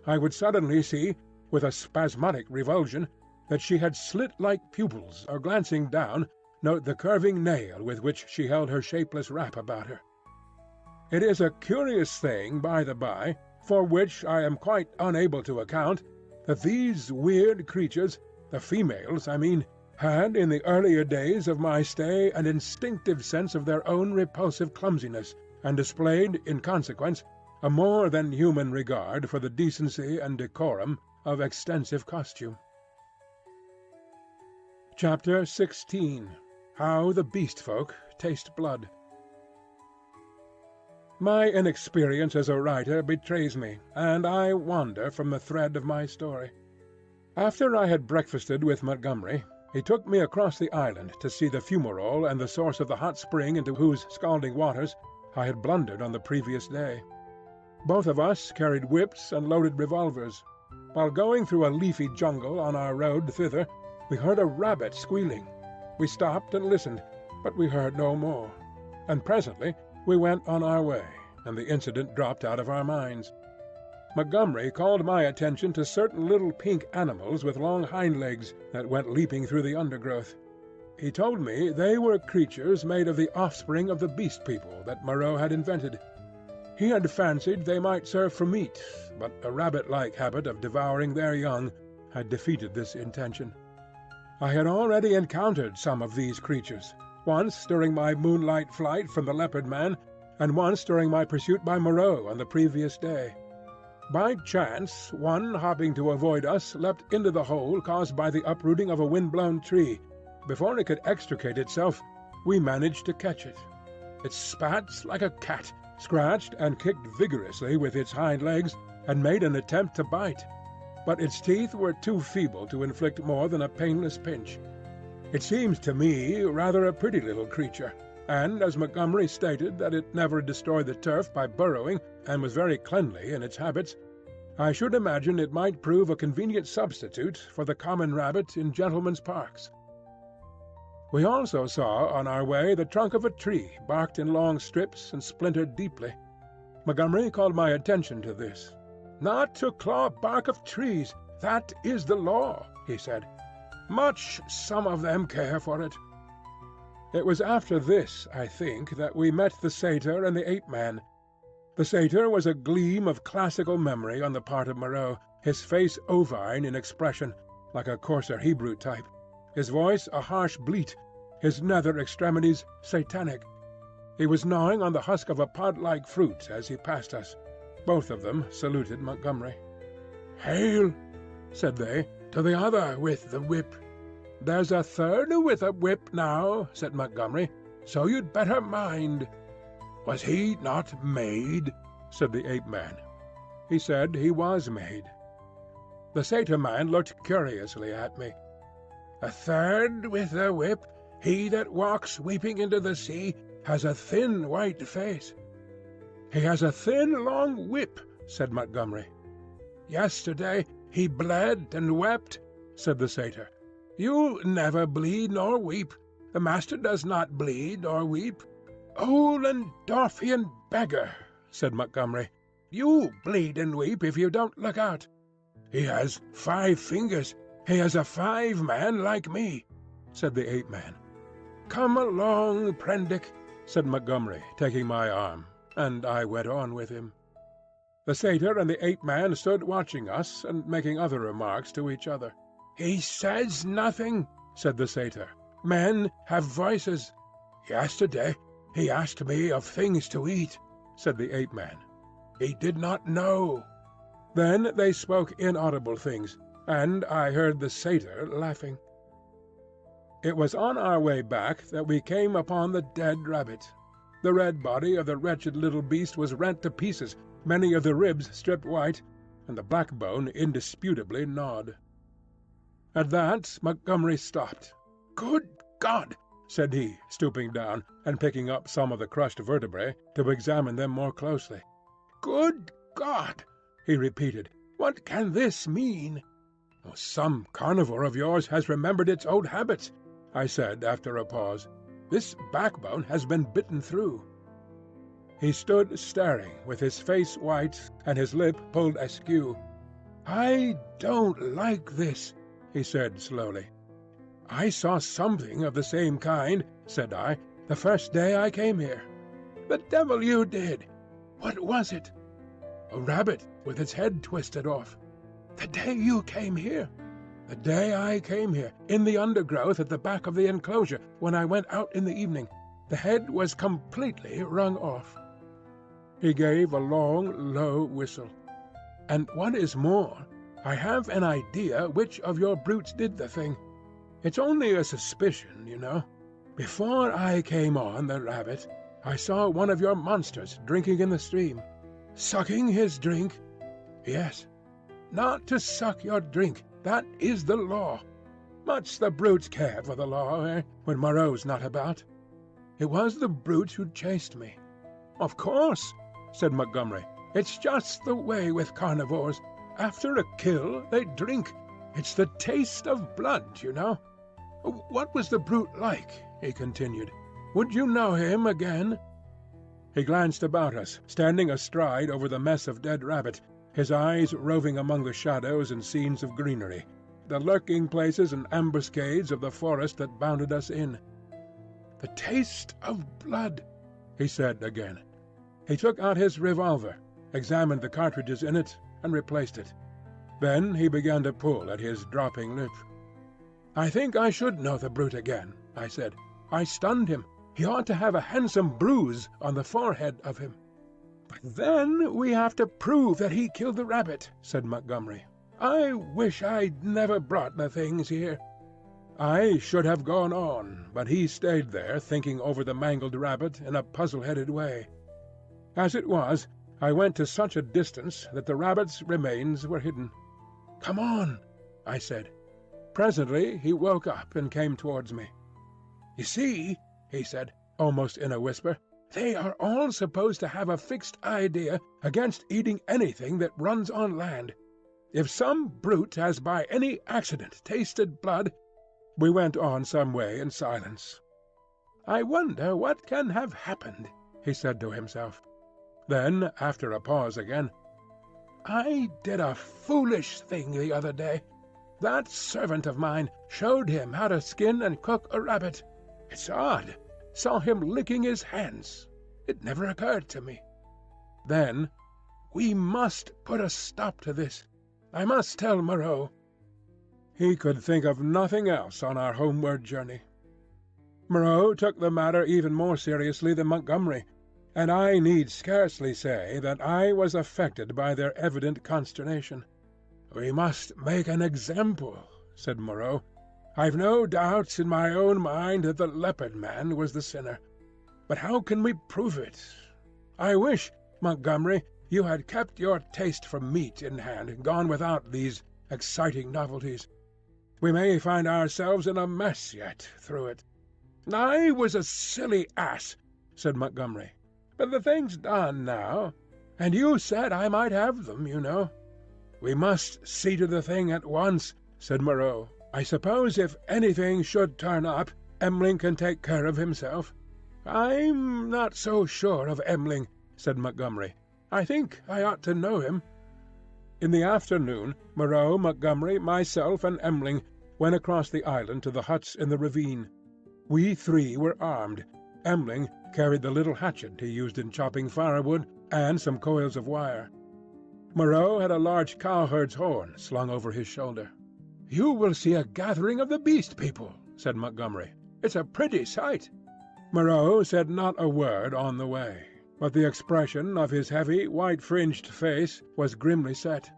S1: I would suddenly see, with a spasmodic revulsion, that she had slit-like pupils, or glancing down, note the curving nail with which she held her shapeless wrap about her. It is a curious thing, by the by, for which I am quite unable to account, that these weird creatures, the females, I mean, had in the earlier days of my stay an instinctive sense of their own repulsive clumsiness, and displayed, in consequence, a more than human regard for the decency and decorum of extensive costume. Chapter 16. How the Beast Folk Taste Blood. My inexperience as a writer betrays me, and I wander from the thread of my story. After I had breakfasted with Montgomery, he took me across the island to see the fumarole and the source of the hot spring into whose scalding waters I had blundered on the previous day. Both of us carried whips and loaded revolvers. While going through a leafy jungle on our road thither, we heard a rabbit squealing. We stopped and listened, but we heard no more, and presently we went on our way, and the incident dropped out of our minds. Montgomery called my attention to certain little pink animals with long hind legs that went leaping through the undergrowth. He told me they were creatures made of the offspring of the Beast People that Moreau had invented. He had fancied they might serve for meat, but a rabbit-like habit of devouring their young had defeated this intention. I had already encountered some of these creatures, once during my moonlight flight from the Leopard Man, and once during my pursuit by Moreau on the previous day. By chance, one hopping to avoid us leapt into the hole caused by the uprooting of a wind-blown tree. Before it could extricate itself, we managed to catch it. It spat like a cat, scratched and kicked vigorously with its hind legs, and made an attempt to bite. But its teeth were too feeble to inflict more than a painless pinch. It seemed to me rather a pretty little creature, and as Montgomery stated that it never destroyed the turf by burrowing, and was very cleanly in its habits, I should imagine it might prove a convenient substitute for the common rabbit in gentlemen's parks. We also saw on our way the trunk of a tree barked in long strips and splintered deeply. Montgomery called my attention to this. "Not to claw bark of trees, that is the law," he said. "Much some of them care for it." It was after this, I think, that we met the satyr and the ape-man. The satyr was a gleam of classical memory on the part of Moreau, his face ovine in expression, like a coarser Hebrew type, his voice a harsh bleat, his nether extremities satanic. He was gnawing on the husk of a pod-like fruit as he passed us. Both of them saluted Montgomery. "Hail," said they, "to the other with the whip." "There's a third with a whip now," said Montgomery, "so you'd better mind." "Was he not made?" said the ape-man. he said he was made. The satyr man looked curiously at me. "A third with the whip, he that walks weeping into the sea, has a thin white face." "He has a thin long whip," said Montgomery. "Yesterday he bled and wept," said the satyr. "You never bleed nor weep. The master does not bleed or weep." "Ollendorfian beggar," said Montgomery. "You bleed and weep if you don't look out. He has 5 fingers. He is a 5-man like me," said the Ape-man. "Come along, Prendick," said Montgomery, taking my arm, and I went on with him. The satyr and the Ape-man stood watching us and making other remarks to each other. "He says nothing," said the satyr. "Men have voices. Yesterday he asked me of things to eat," said the Ape-man. "He did not know." Then they spoke inaudible things, and I heard the satyr laughing. It was on our way back that we came upon the dead rabbit. The red body of the wretched little beast was rent to pieces, many of the ribs stripped white, and the black bone indisputably gnawed. At that Montgomery stopped. "Good God!" said he, stooping down, and picking up some of the crushed vertebrae to examine them more closely. "Good God!" he repeated. "What can this mean?" "Some carnivore of yours has remembered its old habits," I said after a pause. "This backbone has been bitten through." He stood staring, with his face white and his lip pulled askew. "I don't like this," he said slowly. "I saw something of the same kind," said I, "the first day I came here." "The devil you did! What was it?" "A rabbit with its head twisted off." "The day you came here?" "The day I came here, in the undergrowth at the back of the enclosure, when I went out in the evening. The head was completely wrung off." He gave a long, low whistle. "And what is more, I have an idea which of your brutes did the thing. It's only a suspicion, you know. Before I came on the rabbit, I saw one of your monsters drinking in the stream." "Sucking his drink?" "Yes." "Not to suck your drink. That is the law. Much the brutes care for the law, when Moreau's not about. It was the brutes who chased me." "Of course," said Montgomery. "It's just the way with carnivores. After a kill they drink. It's the taste of blood, you know. What was the brute like?" he continued. "Would you know him again?" He glanced about us, standing astride over the mess of dead rabbit, his eyes roving among the shadows and scenes of greenery, the lurking places and ambuscades of the forest that bounded us in. "The taste of blood," he said again. He took out his revolver, examined the cartridges in it, and replaced it. Then he began to pull at his dropping lip. "I think I should know the brute again," I said. "I stunned him. He ought to have a handsome bruise on the forehead of him." "But then we have to prove that he killed the rabbit," said Montgomery. "I wish I'd never brought the things here." I should have gone on, but he stayed there thinking over the mangled rabbit in a puzzle-headed way. As it was, I went to such a distance that the rabbit's remains were hidden. "Come on," I said. Presently he woke up and came towards me. "You see," he said, almost in a whisper, "they are all supposed to have a fixed idea against eating anything that runs on land. If some brute has by any accident tasted blood—" We went on some way in silence. "I wonder what can have happened," he said to himself. Then, after a pause again, "I did a foolish thing the other day. That servant of mine showed him how to skin and cook a rabbit. It's odd. Saw him licking his hands. It never occurred to me. Then, we must put a stop to this. I must tell Moreau." He could think of nothing else on our homeward journey. Moreau took the matter even more seriously than Montgomery, and I need scarcely say that I was affected by their evident consternation. "We must make an example," said Moreau. "I've no doubts in my own mind that the Leopard Man was the sinner. But how can we prove it? I wish, Montgomery, you had kept your taste for meat in hand, and gone without these exciting novelties. We may find ourselves in a mess yet through it." "I was a silly ass," said Montgomery. "But the thing's done now, and you said I might have them, you know." "We must see to the thing at once," said Moreau. "I suppose if anything should turn up, M'ling can take care of himself." "I'm not so sure of M'ling," said Montgomery. "I think I ought to know him." In the afternoon, Moreau, Montgomery, myself, and M'ling went across the island to the huts in the ravine. We three were armed. M'ling carried the little hatchet he used in chopping firewood, and some coils of wire. Moreau had a large cowherd's horn slung over his shoulder. "You will see a gathering of the Beast People," said Montgomery. "It's a pretty sight." Moreau said not a word on the way, but the expression of his heavy, white-fringed face was grimly set.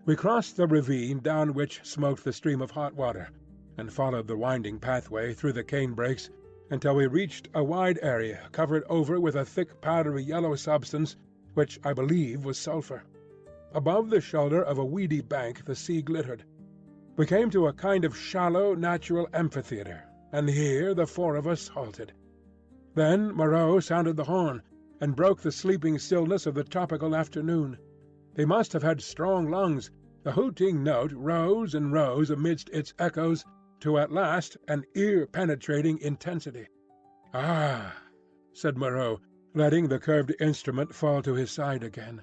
S1: We crossed the ravine down which smoked the stream of hot water, and followed the winding pathway through the cane-brakes until we reached a wide area covered over with a thick powdery yellow substance which I believe was sulphur. Above the shoulder of a weedy bank the sea glittered. We came to a kind of shallow natural amphitheatre, and here the four of us halted. Then Moreau sounded the horn, and broke the sleeping stillness of the tropical afternoon. He must have had strong lungs. The hooting note rose and rose amidst its echoes to at last an ear-penetrating intensity. "Ah!" said Moreau, letting the curved instrument fall to his side again.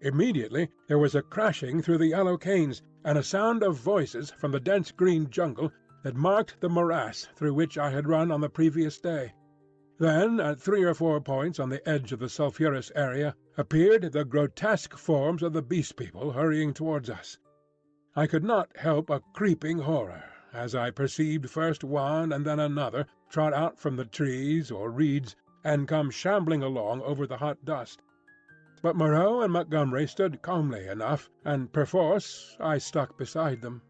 S1: Immediately there was a crashing through the yellow canes, and a sound of voices from the dense green jungle that marked the morass through which I had run on the previous day. Then, at 3 or 4 points on the edge of the sulphurous area, appeared the grotesque forms of the Beast People hurrying towards us. I could not help a creeping horror as I perceived first one and then another trot out from the trees or reeds and come shambling along over the hot dust. But Moreau and Montgomery stood calmly enough, and perforce I stuck beside them.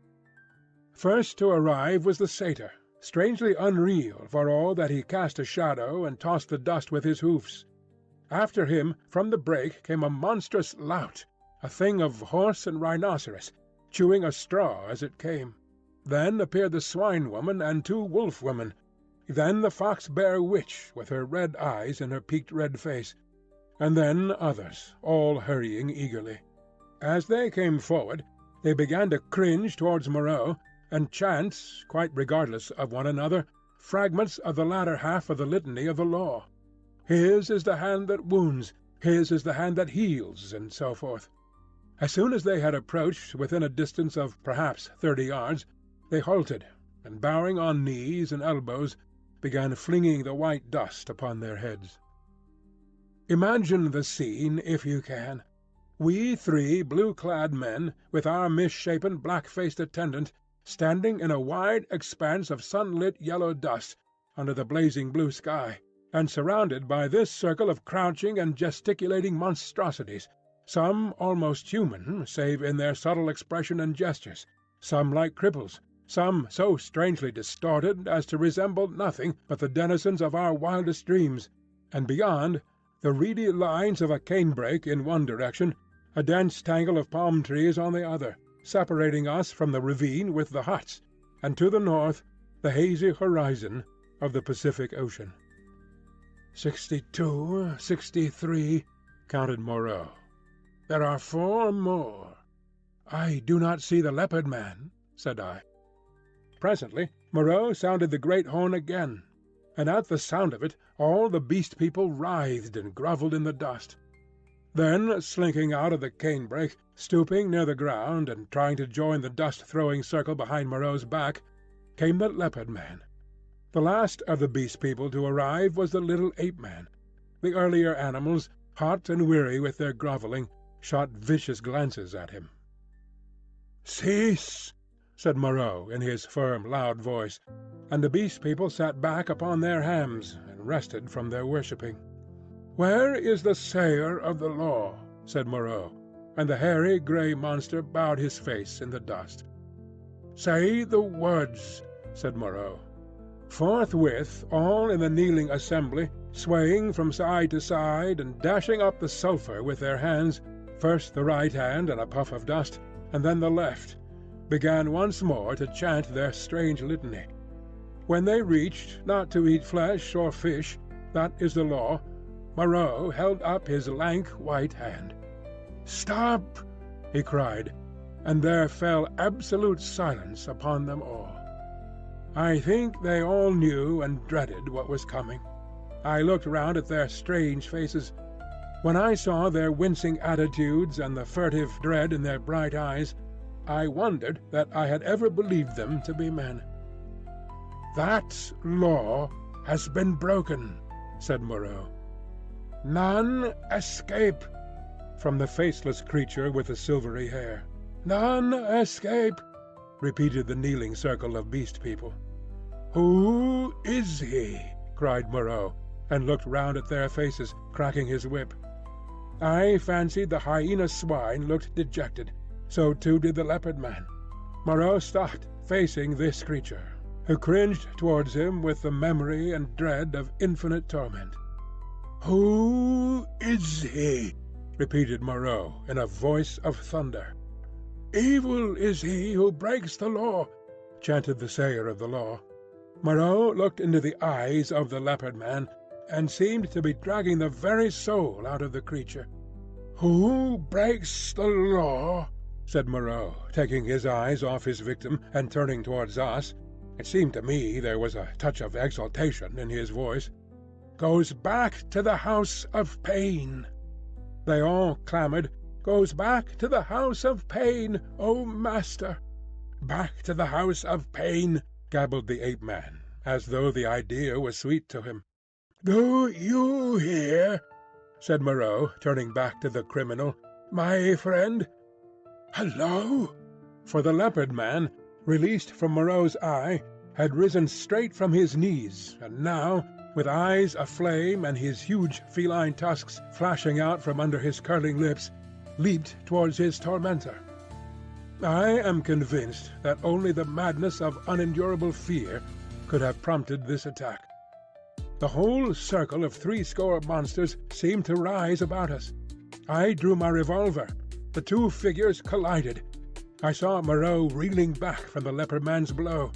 S1: First to arrive was the satyr, strangely unreal for all that he cast a shadow and tossed the dust with his hoofs. After him from the brake came a monstrous lout, a thing of horse and rhinoceros, chewing a straw as it came. Then appeared the swine-woman and 2 wolf-women. Then the fox-bear witch with her red eyes and her peaked red face. And then others, all hurrying eagerly. As they came forward, they began to cringe towards Moreau, and chant, quite regardless of one another, fragments of the latter half of the litany of the law. His is the hand that wounds, his is the hand that heals, and so forth. As soon as they had approached within a distance of perhaps 30 yards, they halted, and bowing on knees and elbows, began flinging the white dust upon their heads. Imagine the scene, if you can. We 3 blue-clad men, with our misshapen black-faced attendant, standing in a wide expanse of sunlit yellow dust under the blazing blue sky, and surrounded by this circle of crouching and gesticulating monstrosities, some almost human save in their subtle expression and gestures, some like cripples, some so strangely distorted as to resemble nothing but the denizens of our wildest dreams, and beyond, the reedy lines of a canebrake in one direction, a dense tangle of palm trees on the other, separating us from the ravine with the huts, and to the north the hazy horizon of the Pacific Ocean. 62, 63, counted Moreau. "There are 4 more. "I do not see the Leopard Man," said I. Presently Moreau sounded the great horn again, and at the sound of it all the Beast People writhed and grovelled in the dust. Then, slinking out of the canebrake, stooping near the ground and trying to join the dust-throwing circle behind Moreau's back, came the Leopard Man. The last of the Beast People to arrive was the little ape-man. The earlier animals, hot and weary with their grovelling, shot vicious glances at him. "Cease!" said Moreau in his firm, loud voice, and the Beast People sat back upon their hams and rested from their worshipping. "Where is the sayer of the law?" said Moreau, and the hairy grey monster bowed his face in the dust. "Say the words," said Moreau. Forthwith all in the kneeling assembly swaying from side to side and dashing up the sulphur with their hands, first the right hand in a puff of dust, and then the left, began once more to chant their strange litany. When they reached not to eat flesh or fish, that is the law, Moreau held up his lank white hand. "Stop!" he cried, and there fell absolute silence upon them all. I think they all knew and dreaded what was coming. I looked round at their strange faces. When I saw their wincing attitudes and the furtive dread in their bright eyes, I wondered that I had ever believed them to be men. "That law has been broken," said Moreau. "None escape," from the faceless creature with the silvery hair. "None escape," repeated the kneeling circle of beast people. "Who is he?" cried Moreau, and looked round at their faces, cracking his whip. I fancied the hyena swine looked dejected. So too did the leopard man. Moreau stopped, facing this creature, who cringed towards him with the memory and dread of infinite torment. "Who is he?" repeated Moreau in a voice of thunder. "Evil is he who breaks the law," chanted the sayer of the law. Moreau looked into the eyes of the leopard man, and seemed to be dragging the very soul out of the creature. "Who breaks the law?" said Moreau, taking his eyes off his victim and turning towards us. It seemed to me there was a touch of exultation in his voice. "Goes back to the house of pain." They all clamoured, "Goes back to the house of pain, O Master!" "Back to the house of pain," gabbled the ape-man, as though the idea was sweet to him. "Do you hear?" said Moreau, turning back to the criminal. "My friend? Hullo!" For the leopard man, released from Moreau's eye, had risen straight from his knees, and now, with eyes aflame and his huge feline tusks flashing out from under his curling lips, leaped towards his tormentor. I am convinced that only the madness of unendurable fear could have prompted this attack. The whole circle of 80 monsters seemed to rise about us. I drew my revolver. The two figures collided. I saw Moreau reeling back from the leopard man's blow.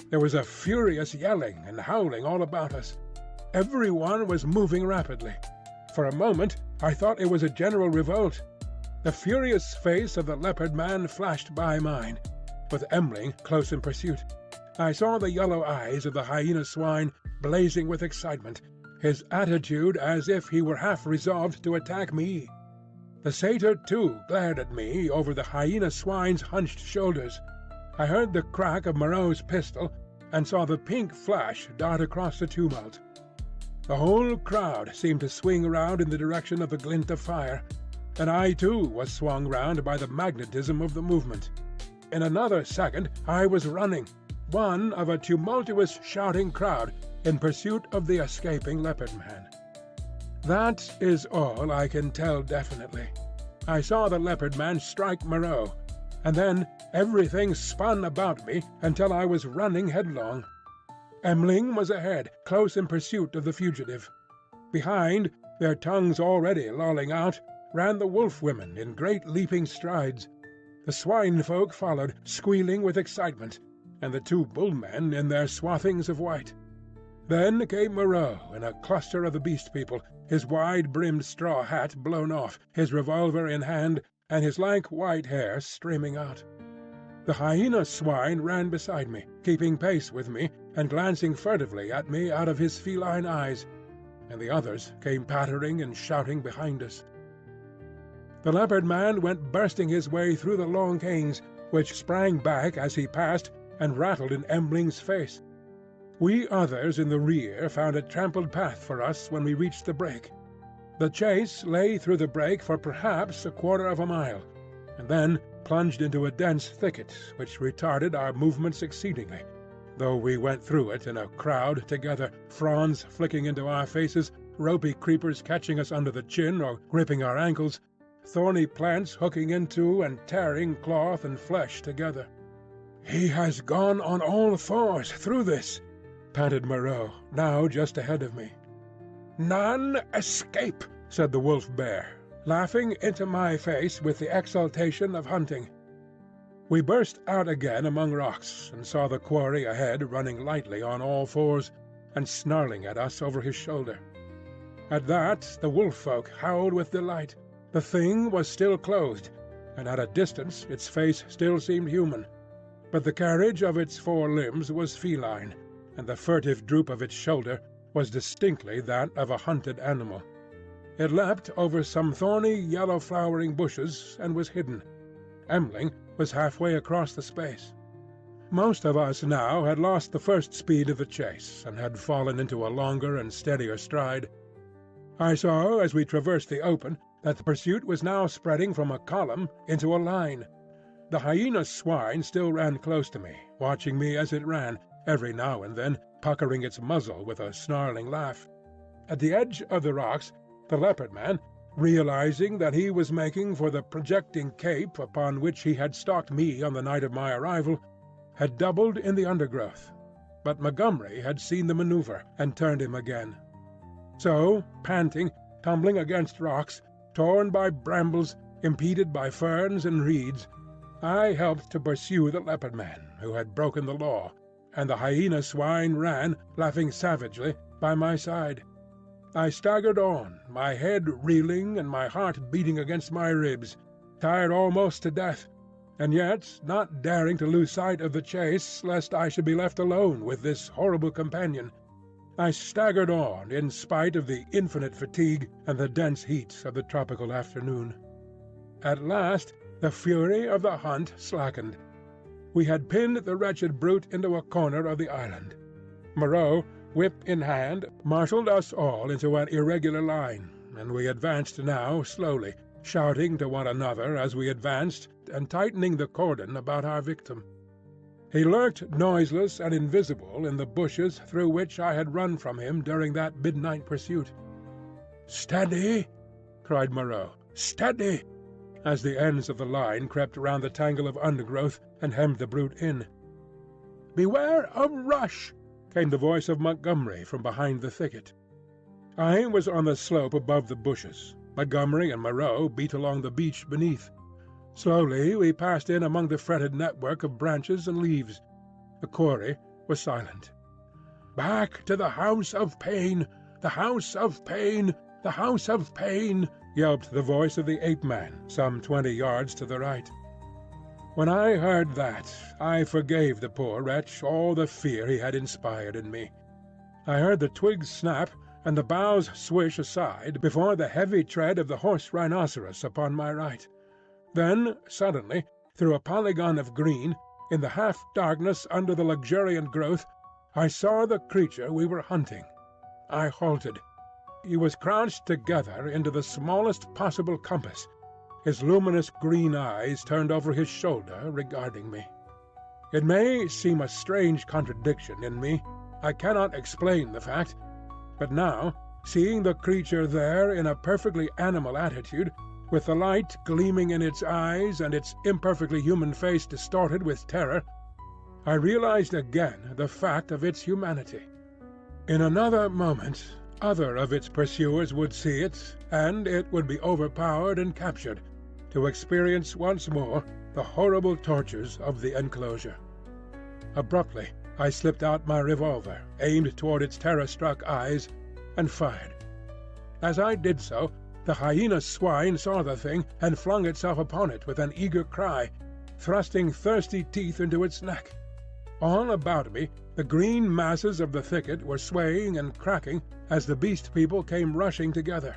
S1: There was a furious yelling and howling all about us. Every one was moving rapidly. For a moment I thought it was a general revolt. The furious face of the leopard man flashed by mine, with M'ling close in pursuit. I saw the yellow eyes of the hyena swine blazing with excitement, his attitude as if he were half resolved to attack me. The satyr too glared at me over the hyena swine's hunched shoulders. I heard the crack of Moreau's pistol, and saw the pink flash dart across the tumult. The whole crowd seemed to swing round in the direction of the glint of fire, and I too was swung round by the magnetism of the movement. In another second I was running, one of a tumultuous shouting crowd, in pursuit of the escaping leopard man. That is all I can tell definitely. I saw the leopard man strike Moreau, and then everything spun about me until I was running headlong. M'ling was ahead, close in pursuit of the fugitive. Behind, their tongues already lolling out, ran the wolf women in great leaping strides. The swine folk followed, squealing with excitement, and the two bull-men in their swathings of white. Then came Moreau in a cluster of the beast people, his wide-brimmed straw hat blown off, his revolver in hand, and his lank white hair streaming out. The hyena swine ran beside me, keeping pace with me, and glancing furtively at me out of his feline eyes, and the others came pattering and shouting behind us. The leopard man went bursting his way through the long canes, which sprang back as he passed and rattled in M'ling's face. We others in the rear found a trampled path for us when we reached the break. The chase lay through the break for perhaps a quarter of a mile, and then plunged into a dense thicket which retarded our movements exceedingly, though we went through it in a crowd together, fronds flicking into our faces, ropey creepers catching us under the chin or gripping our ankles, thorny plants hooking into and tearing cloth and flesh together. "He has gone on all fours through this," panted Moreau, now just ahead of me. "None escape," said the wolf-bear, laughing into my face with the exultation of hunting. We burst out again among rocks, and saw the quarry ahead running lightly on all fours and snarling at us over his shoulder. At that the wolf-folk howled with delight. The thing was still clothed, and at a distance its face still seemed human, but the carriage of its four limbs was feline, and the furtive droop of its shoulder was distinctly that of a hunted animal. It leapt over some thorny yellow-flowering bushes and was hidden. M'ling was halfway across the space. Most of us now had lost the first speed of the chase, and had fallen into a longer and steadier stride. I saw, as we traversed the open, that the pursuit was now spreading from a column into a line. The hyena swine still ran close to me, watching me as it ran, every now and then puckering its muzzle with a snarling laugh. At the edge of the rocks, the leopard man, realizing that he was making for the projecting cape upon which he had stalked me on the night of my arrival, had doubled in the undergrowth. But Montgomery had seen the maneuver, and turned him again. So, panting, tumbling against rocks, torn by brambles, impeded by ferns and reeds, I helped to pursue the leopard man, who had broken the law, and the hyena swine ran, laughing savagely, by my side. I staggered on, my head reeling and my heart beating against my ribs, tired almost to death, and yet not daring to lose sight of the chase lest I should be left alone with this horrible companion. I staggered on in spite of the infinite fatigue and the dense heat of the tropical afternoon. At last the fury of the hunt slackened. We had pinned the wretched brute into a corner of the island. Moreau, whip in hand, marshalled us all into an irregular line, and we advanced now slowly, shouting to one another as we advanced, and tightening the cordon about our victim. He lurked noiseless and invisible in the bushes through which I had run from him during that midnight pursuit. "Steady!" cried Moreau. "Steady!" as the ends of the line crept round the tangle of undergrowth and hemmed the brute in. "Beware of rush!" came the voice of Montgomery from behind the thicket. I was on the slope above the bushes. Montgomery and Moreau beat along the beach beneath. Slowly we passed in among the fretted network of branches and leaves. The quarry was silent. "Back to the House of Pain! The House of Pain! The House of Pain!" yelped the voice of the ape-man, some 20 yards to the right. When I heard that, I forgave the poor wretch all the fear he had inspired in me. I heard the twigs snap and the boughs swish aside before the heavy tread of the horse rhinoceros upon my right. Then, suddenly, through a polygon of green, in the half-darkness under the luxuriant growth, I saw the creature we were hunting. I halted. He was crouched together into the smallest possible compass, his luminous green eyes turned over his shoulder regarding me. It may seem a strange contradiction in me, I cannot explain the fact, but now, seeing the creature there in a perfectly animal attitude, with the light gleaming in its eyes and its imperfectly human face distorted with terror, I realized again the fact of its humanity. In another moment other of its pursuers would see it, and it would be overpowered and captured, to experience once more the horrible tortures of the enclosure. Abruptly I slipped out my revolver, aimed toward its terror-struck eyes, and fired. As I did so, the hyena swine saw the thing and flung itself upon it with an eager cry, thrusting thirsty teeth into its neck. All about me the green masses of the thicket were swaying and cracking as the beast people came rushing together.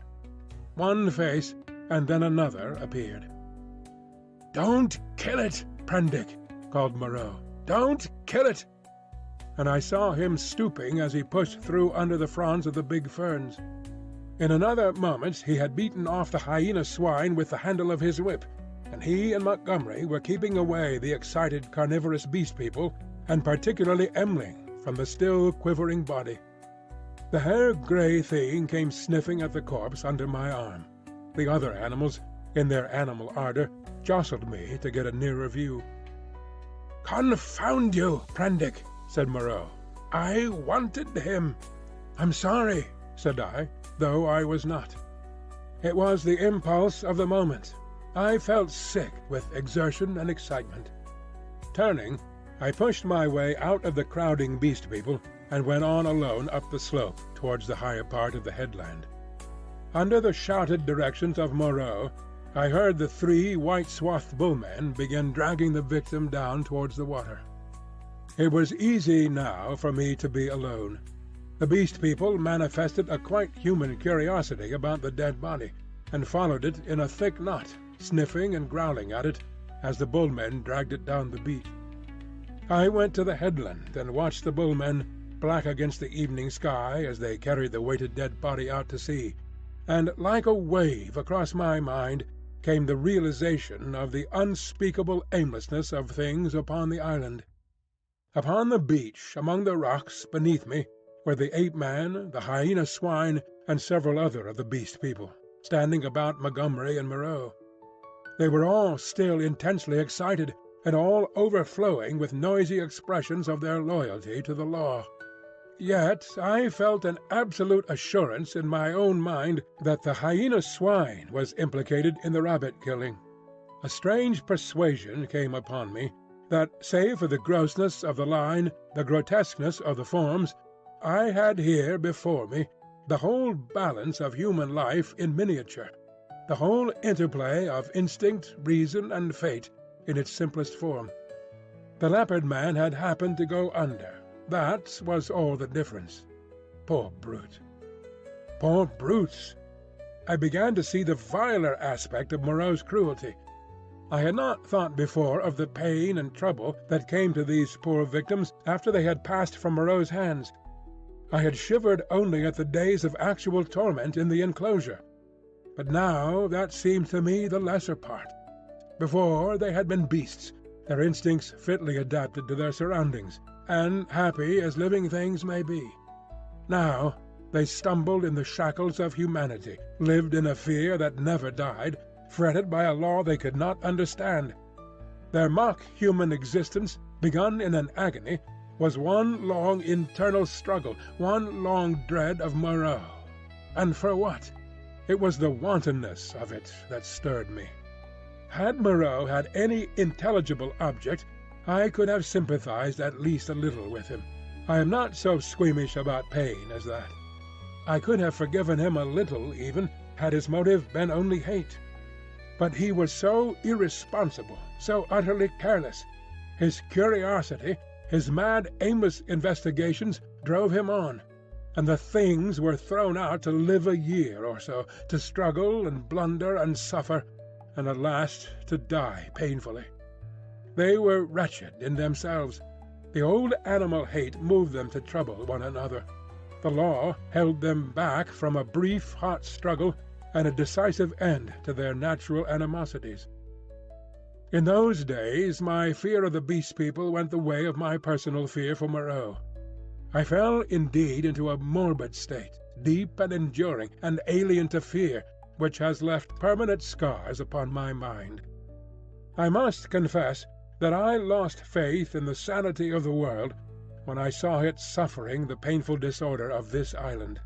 S1: One face and then another appeared. "Don't kill it, Prendick!" called Moreau. "Don't kill it!" And I saw him stooping as he pushed through under the fronds of the big ferns. In another moment he had beaten off the hyena swine with the handle of his whip, and he and Montgomery were keeping away the excited carnivorous beast people, and particularly M'ling, from the still quivering body. The hair-grey thing came sniffing at the corpse under my arm. The other animals, in their animal ardour, jostled me to get a nearer view. "Confound you, Prendick!" said Moreau. "I wanted him." "I'm sorry," said I, though I was not. It was the impulse of the moment. I felt sick with exertion and excitement. Turning, I pushed my way out of the crowding beast people and went on alone up the slope towards the higher part of the headland. Under the shouted directions of Moreau, I heard the 3 white-swathed bullmen begin dragging the victim down towards the water. It was easy now for me to be alone. The beast people manifested a quite human curiosity about the dead body, and followed it in a thick knot, sniffing and growling at it as the bullmen dragged it down the beach. I went to the headland and watched the bullmen, black against the evening sky as they carried the weighted dead body out to sea, and like a wave across my mind came the realization of the unspeakable aimlessness of things upon the island. Upon the beach, among the rocks beneath me, were the ape-man, the hyena swine, and several other of the beast people, standing about Montgomery and Moreau. They were all still intensely excited, and all overflowing with noisy expressions of their loyalty to the law. Yet I felt an absolute assurance in my own mind that the hyena swine was implicated in the rabbit-killing. A strange persuasion came upon me that, save for the grossness of the line, the grotesqueness of the forms, I had here before me the whole balance of human life in miniature, the whole interplay of instinct, reason, and fate in its simplest form. The leopard man had happened to go under. That was all the difference. Poor brute. Poor brutes! I began to see the viler aspect of Moreau's cruelty. I had not thought before of the pain and trouble that came to these poor victims after they had passed from Moreau's hands. I had shivered only at the days of actual torment in the enclosure. But now that seemed to me the lesser part. Before they had been beasts, their instincts fitly adapted to their surroundings, and happy as living things may be. Now they stumbled in the shackles of humanity, lived in a fear that never died, fretted by a law they could not understand. Their mock-human existence, begun in an agony, was one long internal struggle, one long dread of Moreau. And for what? It was the wantonness of it that stirred me. Had Moreau had any intelligible object, I could have sympathized at least a little with him. I am not so squeamish about pain as that. I could have forgiven him a little even, had his motive been only hate. But he was so irresponsible, so utterly careless. His curiosity, his mad aimless investigations drove him on, and the things were thrown out to live a year or so, to struggle and blunder and suffer, and at last to die painfully. They were wretched in themselves. The old animal hate moved them to trouble one another. The law held them back from a brief, hot struggle and a decisive end to their natural animosities. In those days my fear of the beast people went the way of my personal fear for Moreau. I fell indeed into a morbid state, deep and enduring, and alien to fear, which has left permanent scars upon my mind. I must confess that I lost faith in the sanity of the world when I saw it suffering the painful disorder of this island.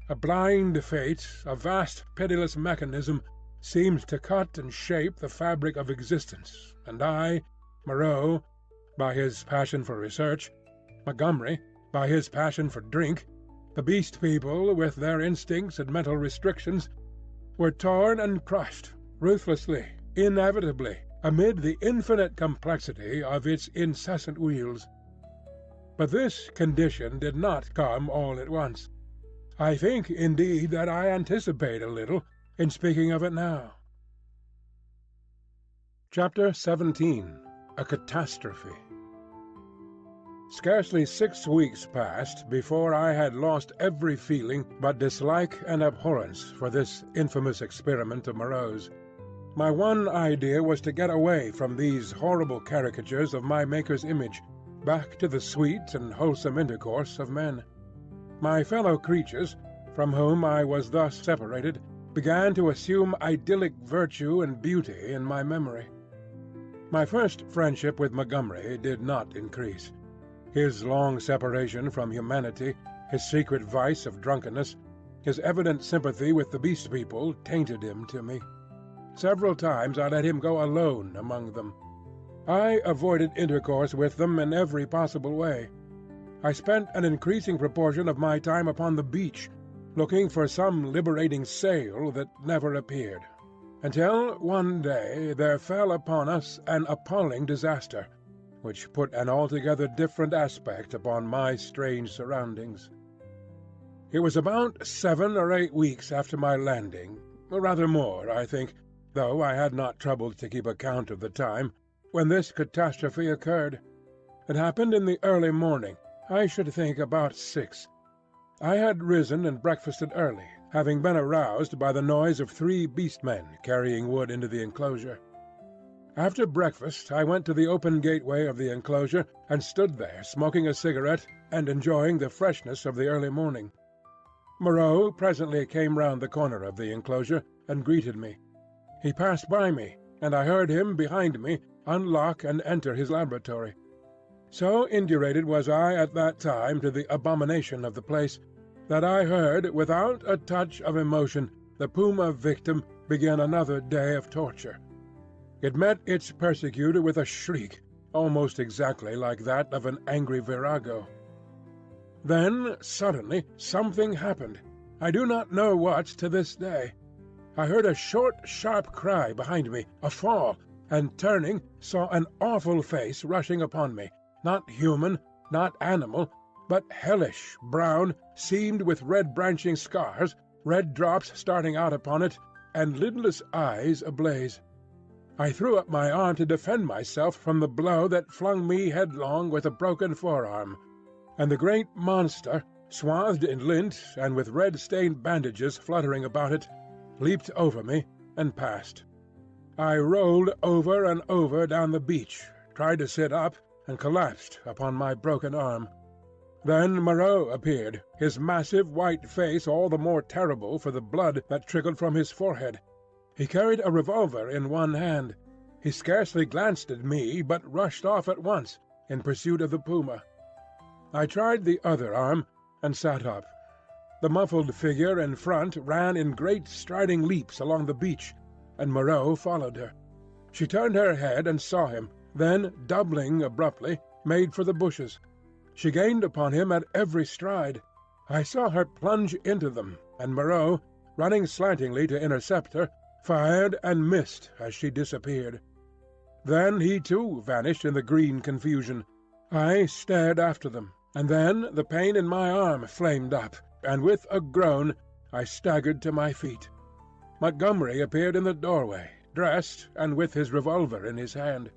S1: A blind fate, a vast pitiless mechanism, seemed to cut and shape the fabric of existence, and I, Moreau, by his passion for research, Montgomery, by his passion for drink, the beast people, with their instincts and mental restrictions, were torn and crushed, ruthlessly, inevitably, amid the infinite complexity of its incessant wheels. But this condition did not come all at once. I think, indeed, that I anticipate a little in speaking of it now. Chapter 17. A Catastrophe. Scarcely 6 weeks passed before I had lost every feeling but dislike and abhorrence for this infamous experiment of Moreau's. My one idea was to get away from these horrible caricatures of my Maker's image, back to the sweet and wholesome intercourse of men. My fellow creatures, from whom I was thus separated, began to assume idyllic virtue and beauty in my memory. My first friendship with Montgomery did not increase. His long separation from humanity, his secret vice of drunkenness, His evident sympathy with the Beast People tainted him to me. Several times I let him go alone among them. I avoided intercourse with them in every possible way. I spent an increasing proportion of my time upon the beach, looking for some liberating sail that never appeared, until one day there fell upon us an appalling disaster, which put an altogether different aspect upon my strange surroundings. It was about 7 or 8 weeks after my landing, or rather more, I think, though I had not troubled to keep account of the time, when this catastrophe occurred. It happened in the early morning, I should think about 6. I had risen and breakfasted early, having been aroused by the noise of 3 Beast Men carrying wood into the enclosure. After breakfast I went to the open gateway of the enclosure and stood there smoking a cigarette and enjoying the freshness of the early morning. Moreau presently came round the corner of the enclosure and greeted me. He passed by me, and I heard him behind me unlock and enter his laboratory. So indurated was I at that time to the abomination of the place, that I heard, without a touch of emotion, the puma victim begin another day of torture. It met its persecutor with a shriek, almost exactly like that of an angry virago. Then, suddenly, something happened. I do not know what to this day. I heard a short, sharp cry behind me, a fall, and turning, saw an awful face rushing upon me, not human, not animal, but hellish, brown, seamed with red branching scars, red drops starting out upon it, and lidless eyes ablaze. I threw up my arm to defend myself from the blow that flung me headlong with a broken forearm, and the great monster, swathed in lint and with red-stained bandages fluttering about it, leaped over me and passed. I rolled over and over down the beach, tried to sit up, and collapsed upon my broken arm. Then Moreau appeared, his massive white face all the more terrible for the blood that trickled from his forehead. He carried a revolver in one hand. He scarcely glanced at me, but rushed off at once, in pursuit of the puma. I tried the other arm, and sat up. The muffled figure in front ran in great striding leaps along the beach, and Moreau followed her. She turned her head and saw him, then, doubling abruptly, made for the bushes. She gained upon him at every stride. I saw her plunge into them, and Moreau, running slantingly to intercept her, fired and missed as she disappeared. Then he too vanished in the green confusion. I stared after them, and then the pain in my arm flamed up, and with a groan I staggered to my feet. Montgomery appeared in the doorway, dressed, and with his revolver in his hand.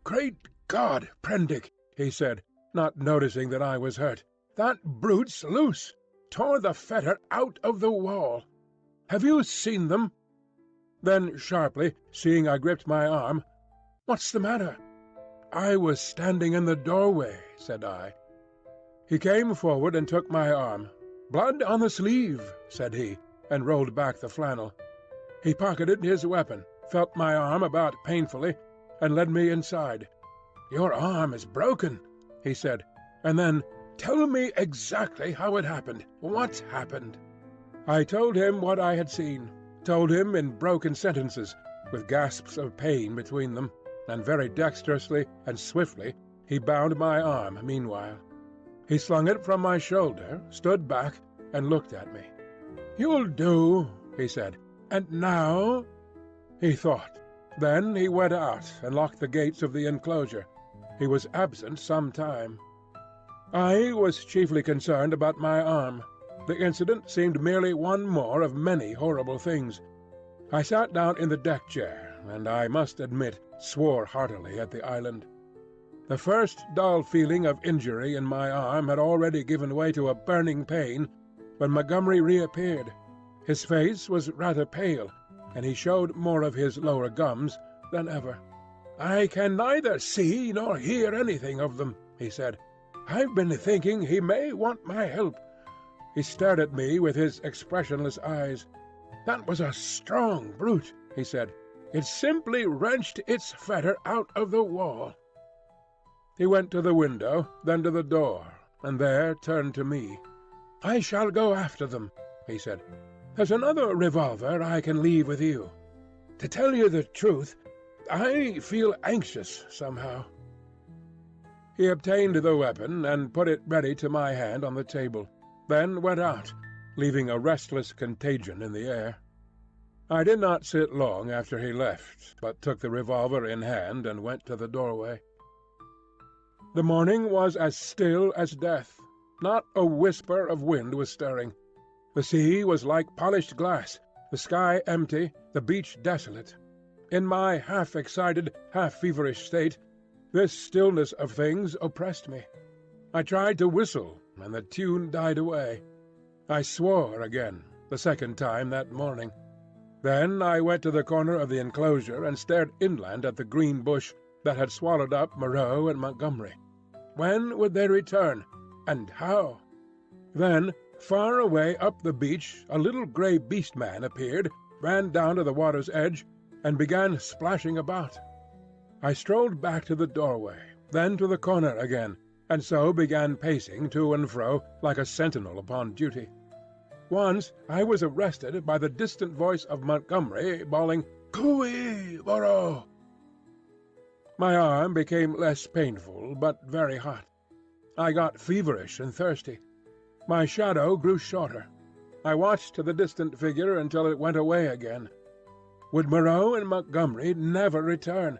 S1: "Great God, Prendick!" he said, not noticing that I was hurt. "That brute's loose! Tore the fetter out of the wall! Have you seen them?" Then sharply, seeing I gripped my arm, "What's the matter?" "I was standing in the doorway," said I. He came forward and took my arm. "Blood on the sleeve," said he, and rolled back the flannel. He pocketed his weapon, felt my arm about painfully, and led me inside. "Your arm is broken," he said, and then, "Tell me exactly how it happened. What happened?" I told him what I had seen, told him in broken sentences, with gasps of pain between them, and very dexterously and swiftly he bound my arm meanwhile. He slung it from my shoulder, stood back, and looked at me. "You'll do," he said. "And now?" He thought. Then he went out and locked the gates of the enclosure. He was absent some time. I was chiefly concerned about my arm. The incident seemed merely one more of many horrible things. I sat down in the deck chair, and I must admit swore heartily at the island. The first dull feeling of injury in my arm had already given way to a burning pain when Montgomery reappeared. His face was rather pale, and he showed more of his lower gums than ever. "I can neither see nor hear anything of them," he said. "I've been thinking he may want my help." He stared at me with his expressionless eyes. "That was a strong brute," he said. "It simply wrenched its fetter out of the wall." He went to the window, then to the door, and there turned to me. "I shall go after them," he said. "There's another revolver I can leave with you. To tell you the truth, I feel anxious somehow." He obtained the weapon and put it ready to my hand on the table, then went out, leaving a restless contagion in the air. I did not sit long after he left, but took the revolver in hand and went to the doorway. The morning was as still as death. Not a whisper of wind was stirring. The sea was like polished glass, the sky empty, the beach desolate. In my half-excited, half-feverish state, this stillness of things oppressed me. I tried to whistle, and the tune died away. I swore again, the second time that morning. Then I went to the corner of the enclosure and stared inland at the green bush that had swallowed up Moreau and Montgomery. When would they return, and how? Then, far away up the beach, a little grey beast-man appeared, ran down to the water's edge, and began splashing about. I strolled back to the doorway, then to the corner again, and so began pacing to and fro like a sentinel upon duty. Once I was arrested by the distant voice of Montgomery bawling, "Cooey, Moreau!" My arm became less painful, but very hot. I got feverish and thirsty. My shadow grew shorter. I watched the distant figure until it went away again. Would Moreau and Montgomery never return?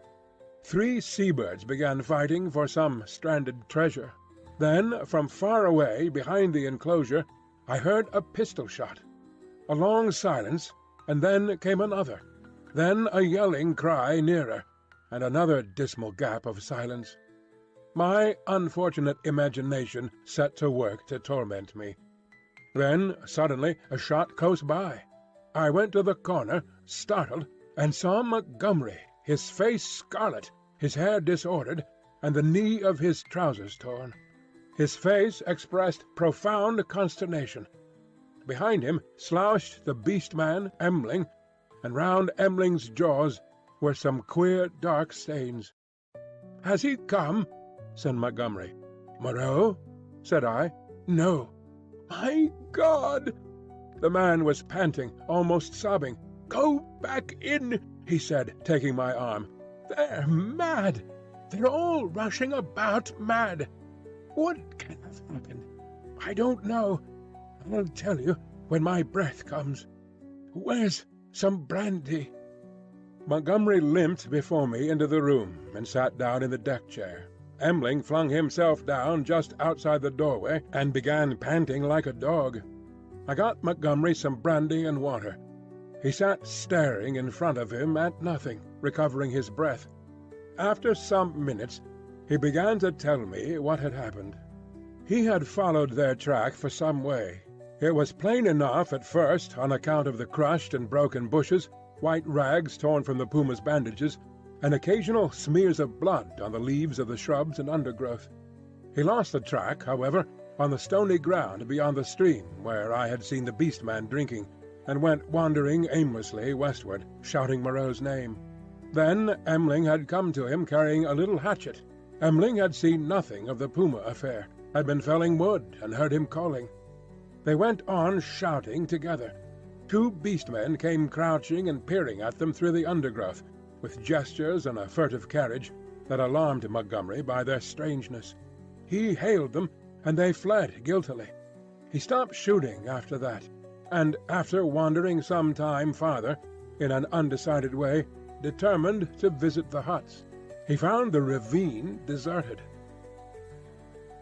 S1: 3 seabirds began fighting for some stranded treasure. Then, from far away behind the enclosure, I heard a pistol shot. A long silence, and then came another. Then a yelling cry nearer, and another dismal gap of silence. My unfortunate imagination set to work to torment me. Then, suddenly, a shot close by. I went to the corner, startled, and saw Montgomery, his face scarlet, his hair disordered, and the knee of his trousers torn. His face expressed profound consternation. Behind him slouched the beast-man, M'ling, and round M'ling's jaws were some queer dark stains. "Has he come?" said Montgomery. "Moreau?" said I. "No." "My God!" The man was panting, almost sobbing. "Go back in," he said, taking my arm. "They're mad. They're all rushing about mad. What can have happened? I don't know. I'll tell you when my breath comes. Where's some brandy?" Montgomery limped before me into the room and sat down in the deck chair. M'ling flung himself down just outside the doorway and began panting like a dog. I got Montgomery some brandy and water. He sat staring in front of him at nothing, recovering his breath. After some minutes, he began to tell me what had happened. He had followed their track for some way. It was plain enough at first on account of the crushed and broken bushes, white rags torn from the puma's bandages, and occasional smears of blood on the leaves of the shrubs and undergrowth. He lost the track, however, on the stony ground beyond the stream where I had seen the beast-man drinking, and went wandering aimlessly westward, shouting Moreau's name. Then M'ling had come to him carrying a little hatchet. M'ling had seen nothing of the puma affair, had been felling wood, and heard him calling. They went on shouting together. 2 beast-men came crouching and peering at them through the undergrowth, with gestures and a furtive carriage that alarmed Montgomery by their strangeness. He hailed them, and they fled guiltily. He stopped shooting after that, and after wandering some time farther, in an undecided way, determined to visit the huts. He found the ravine deserted.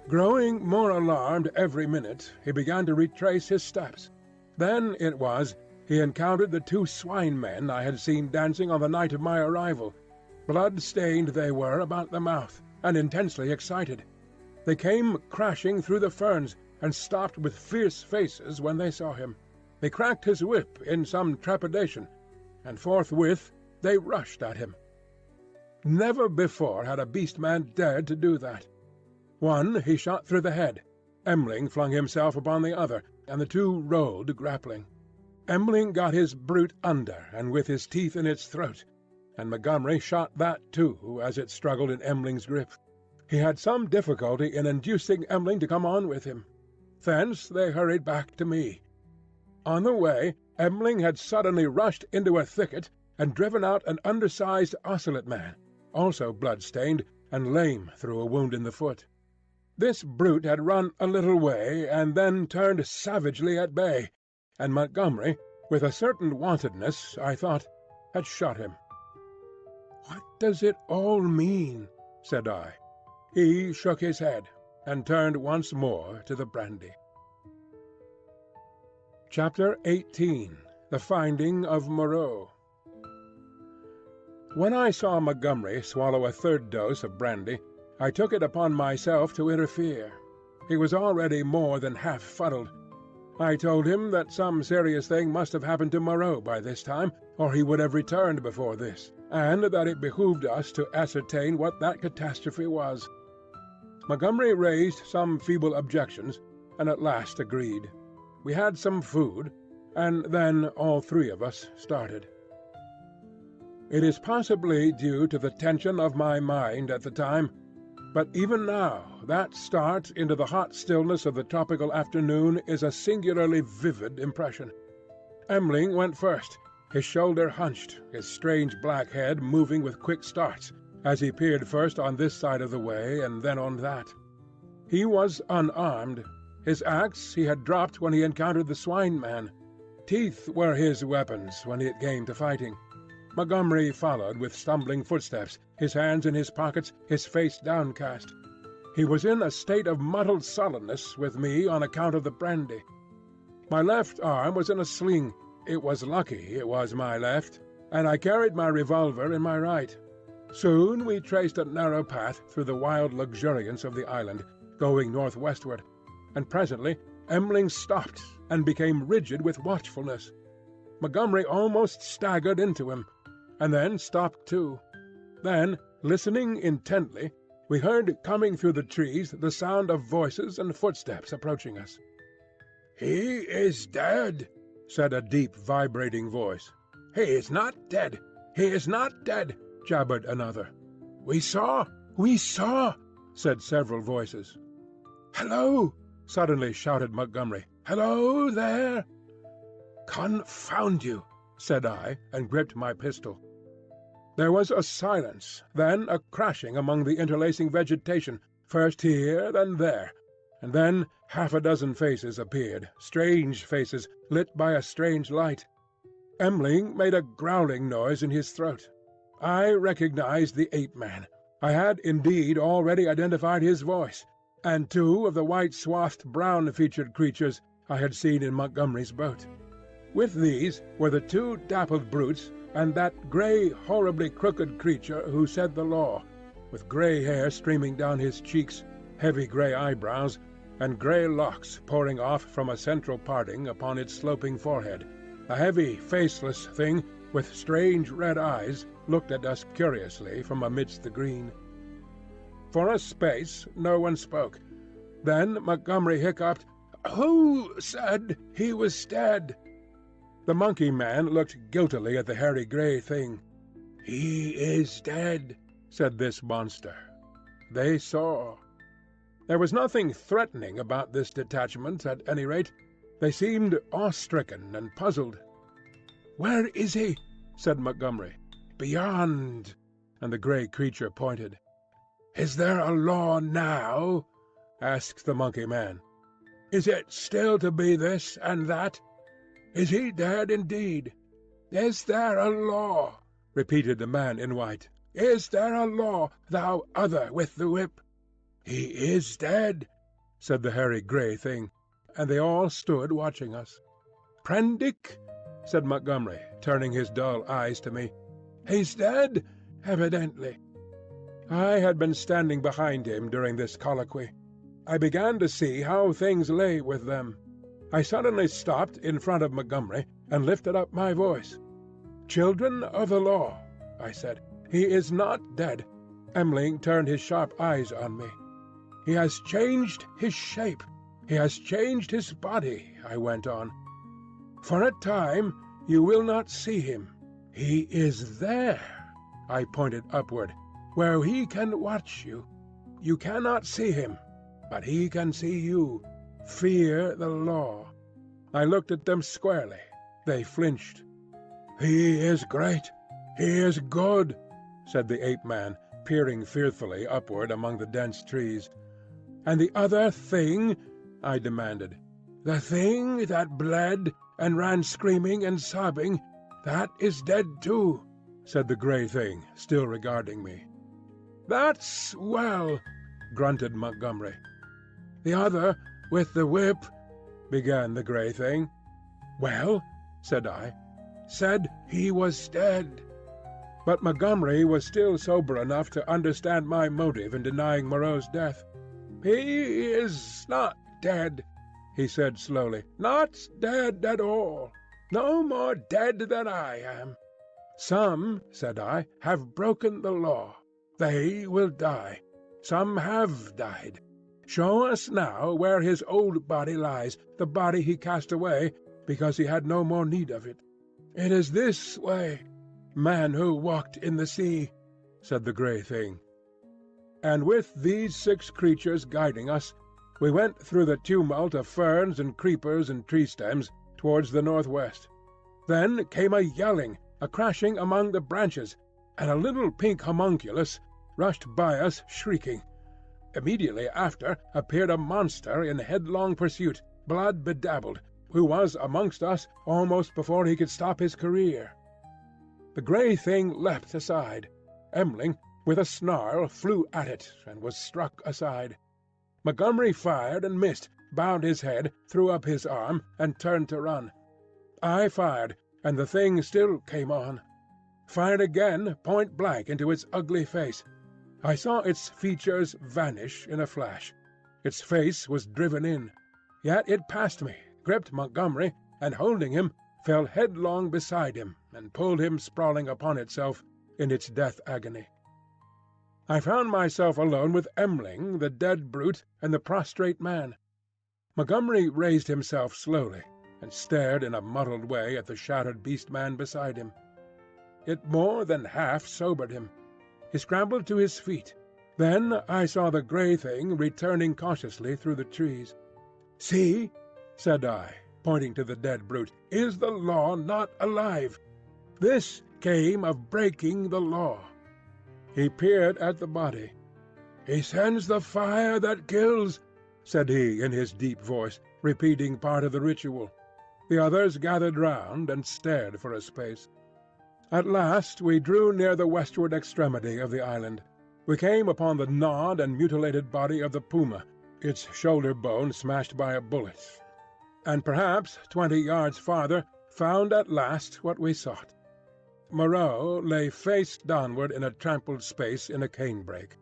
S1: Growing more alarmed every minute, he began to retrace his steps. Then it was he encountered the 2 swine-men I had seen dancing on the night of my arrival. Blood-stained they were about the mouth, and intensely excited. They came crashing through the ferns, and stopped with fierce faces when they saw him. They cracked his whip in some trepidation, and forthwith they rushed at him. Never before had a beast-man dared to do that. One he shot through the head. M'ling flung himself upon the other, and the 2 rolled grappling. M'ling got his brute under and with his teeth in its throat, and Montgomery shot that too as it struggled in M'ling's grip. He had some difficulty in inducing M'ling to come on with him. Thence they hurried back to me. On the way, M'ling had suddenly rushed into a thicket and driven out an undersized ocelot man, also blood-stained and lame through a wound in the foot. This brute had run a little way and then turned savagely at bay, and Montgomery, with a certain wantonness, I thought, had shot him. "What does it all mean?" said I. He shook his head, and turned once more to the brandy. Chapter 18. The Finding of Moreau. When I saw Montgomery swallow a third dose of brandy, I took it upon myself to interfere. He was already more than half fuddled. I told him that some serious thing must have happened to Moreau by this time, or he would have returned before this, and that it behooved us to ascertain what that catastrophe was. Montgomery raised some feeble objections, and at last agreed. We had some food, and then all three of us started. It is possibly due to the tension of my mind at the time, but even now that start into the hot stillness of the tropical afternoon is a singularly vivid impression. M'ling went first, his shoulder hunched, his strange black head moving with quick starts, as he peered first on this side of the way and then on that. He was unarmed. His axe he had dropped when he encountered the swine-man. Teeth were his weapons when it came to fighting. Montgomery followed with stumbling footsteps, his hands in his pockets, his face downcast. He was in a state of muddled sullenness with me on account of the brandy. My left arm was in a sling. It was lucky it was my left, and I carried my revolver in my right. Soon we traced a narrow path through the wild luxuriance of the island, going northwestward, and presently M'ling stopped and became rigid with watchfulness. Montgomery almost staggered into him, and then stopped too. Then, listening intently, we heard coming through the trees the sound of voices and footsteps approaching us. "He is dead," said a deep, vibrating voice. "He is not dead! He is not dead!" jabbered another. We saw!" said several voices. "Hello!" suddenly shouted Montgomery. "Hello there!" "Confound you!" said I, and gripped my pistol. There was a silence, then a crashing among the interlacing vegetation, first here, then there, and then half a dozen faces appeared, strange faces, lit by a strange light. M'ling made a growling noise in his throat. I recognized the ape-man. I had indeed already identified his voice, and two of the white-swathed, brown-featured creatures I had seen in Montgomery's boat. With these were the two dappled brutes and that grey, horribly crooked creature who said the law, with grey hair streaming down his cheeks, heavy grey eyebrows, and grey locks pouring off from a central parting upon its sloping forehead. A heavy, faceless thing with strange red eyes looked at us curiously from amidst the green. For a space no one spoke. Then Montgomery hiccuped, "Who said he was dead?" The monkey-man looked guiltily at the hairy grey thing. "He is dead," said this monster. They saw. There was nothing threatening about this detachment, at any rate. They seemed awe-stricken and puzzled. "Where is he?" said Montgomery. "Beyond," and the grey creature pointed. "Is there a law now?" asked the monkey-man. "Is it still to be this and that? Is he dead indeed? Is there a law?" repeated the man in white. "Is there a law, thou other with the whip?" "He is dead," said the hairy grey thing, and they all stood watching us. "Prendick?" said Montgomery, turning his dull eyes to me. "He's dead, evidently." I had been standing behind him during this colloquy. I began to see how things lay with them. I suddenly stopped in front of Montgomery and lifted up my voice. "Children of the law," I said, "he is not dead." M'ling turned his sharp eyes on me. "He has changed his shape. He has changed his body," I went on. "For a time you will not see him. He is there," I pointed upward, "where he can watch you. You cannot see him, but he can see you. Fear the law." I looked at them squarely. They flinched. "He is great. He is good," said the ape-man, peering fearfully upward among the dense trees. "And the other thing?" I demanded. "The thing that bled and ran screaming and sobbing, that is dead too," said the grey thing, still regarding me. "That's well," grunted Montgomery. "The other, with the whip," began the grey thing. "Well?" said I. "Said he was dead." But Montgomery was still sober enough to understand my motive in denying Moreau's death. "He is not dead," he said slowly. "Not dead at all. No more dead than I am. Some," said I, "have broken the law. They will die. Some have died. Show us now where his old body lies, the body he cast away because he had no more need of it." "It is this way, man who walked in the sea," said the grey thing. And with these 6 creatures guiding us, we went through the tumult of ferns and creepers and tree stems towards the northwest. Then came a yelling, a crashing among the branches, and a little pink homunculus rushed by us shrieking. Immediately after appeared a monster in headlong pursuit, blood bedabbled, who was amongst us almost before he could stop his career. The grey thing leapt aside. M'ling, with a snarl, flew at it, and was struck aside. Montgomery fired and missed, bowed his head, threw up his arm, and turned to run. I fired, and the thing still came on. Fired again, point blank into its ugly face. I saw its features vanish in a flash. Its face was driven in. Yet it passed me, gripped Montgomery, and holding him, fell headlong beside him, and pulled him sprawling upon itself in its death agony. I found myself alone with M'ling, the dead brute, and the prostrate man. Montgomery raised himself slowly, and stared in a muddled way at the shattered beast-man beside him. It more than half sobered him. He scrambled to his feet. Then I saw the grey thing returning cautiously through the trees. "See," said I, pointing to the dead brute, "is the law not alive? This came of breaking the law." He peered at the body. "He sends the fire that kills," said he in his deep voice, repeating part of the ritual. The others gathered round and stared for a space. At last we drew near the westward extremity of the island. We came upon the gnawed and mutilated body of the puma, its shoulder bone smashed by a bullet, and perhaps 20 yards farther found at last what we sought. Moreau lay face downward in a trampled space in a canebrake.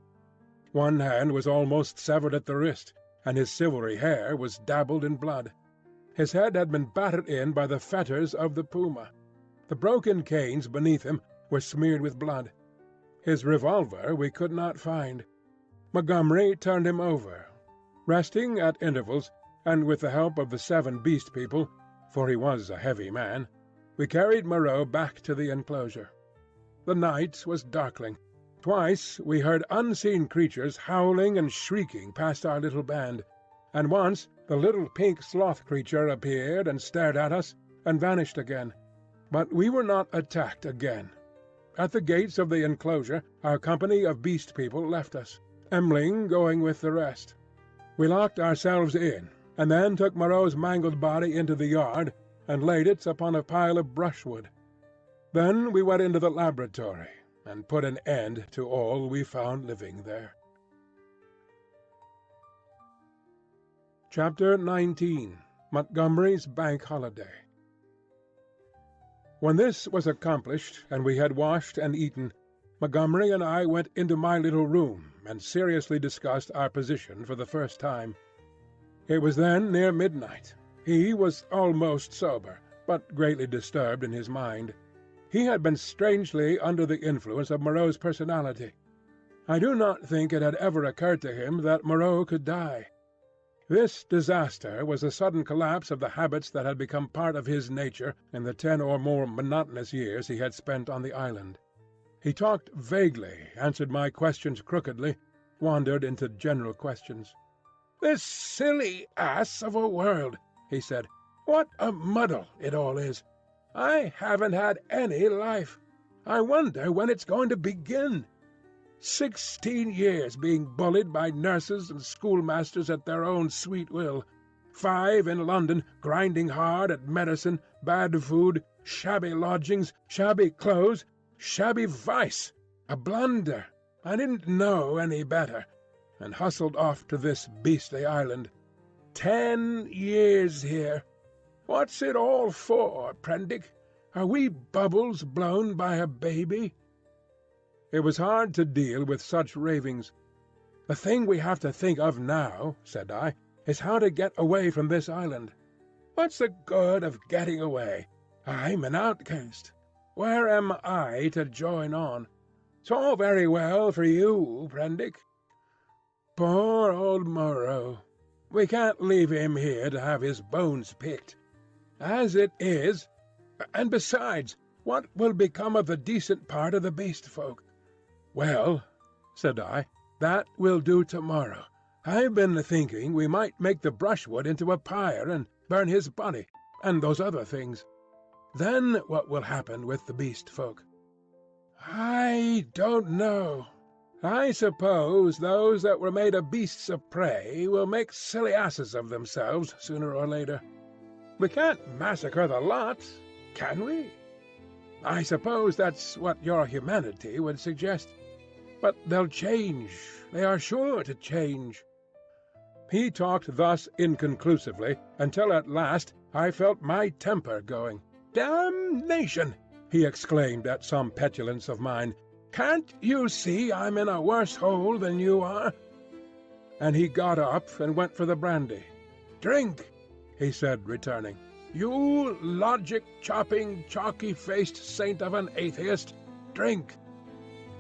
S1: One hand was almost severed at the wrist, and his silvery hair was dabbled in blood. His head had been battered in by the fetters of the puma. The broken canes beneath him were smeared with blood. His revolver we could not find. Montgomery turned him over. Resting at intervals, and with the help of the 7 Beast People, for he was a heavy man, we carried Moreau back to the enclosure. The night was darkling. Twice we heard unseen creatures howling and shrieking past our little band, and once the little pink sloth creature appeared and stared at us, and vanished again. But we were not attacked again. At the gates of the enclosure our company of Beast People left us, M'ling going with the rest. We locked ourselves in, and then took Moreau's mangled body into the yard and laid it upon a pile of brushwood. Then we went into the laboratory and put an end to all we found living there. Chapter 19. Montgomery's Bank Holiday. When this was accomplished, and we had washed and eaten, Montgomery and I went into my little room and seriously discussed our position for the first time. It was then near midnight. He was almost sober, but greatly disturbed in his mind. He had been strangely under the influence of Moreau's personality. I do not think it had ever occurred to him that Moreau could die. This disaster was a sudden collapse of the habits that had become part of his nature in the 10 or more monotonous years he had spent on the island. He talked vaguely, answered my questions crookedly, wandered into general questions. "This silly ass of a world," he said. What a muddle it all is! I haven't had any life. I wonder when it's going to begin. 16 years being bullied by nurses and schoolmasters at their own sweet will. 5 in London, grinding hard at medicine, bad food, shabby lodgings, shabby clothes, shabby vice. A blunder. I didn't know any better, and hustled off to this beastly island. 10 years here. What's it all for, Prendick? Are we bubbles blown by a baby? It was hard to deal with such ravings. The thing we have to think of now, said I, is how to get away from this island. What's the good of getting away? I'm an outcast. Where am I to join on? It's all very well for you, Prendick. Poor old Moreau. We can't leave him here to have his bones picked. As it is, and besides, what will become of the decent part of the beast folk? Well, said I, that will do tomorrow. I've been thinking we might make the brushwood into a pyre and burn his body, and those other things. Then what will happen with the beast folk? I don't know. I suppose those that were made of beasts of prey will make silly asses of themselves sooner or later. We can't massacre the lot, can we? I suppose that's what your humanity would suggest. But they'll change. They are sure to change. He talked thus inconclusively until at last I felt my temper going. "Damnation!" he exclaimed at some petulance of mine. "Can't you see I'm in a worse hole than you are?" And he got up and went for the brandy. "Drink," he said, returning. "You logic-chopping, chalky-faced saint of an atheist, drink."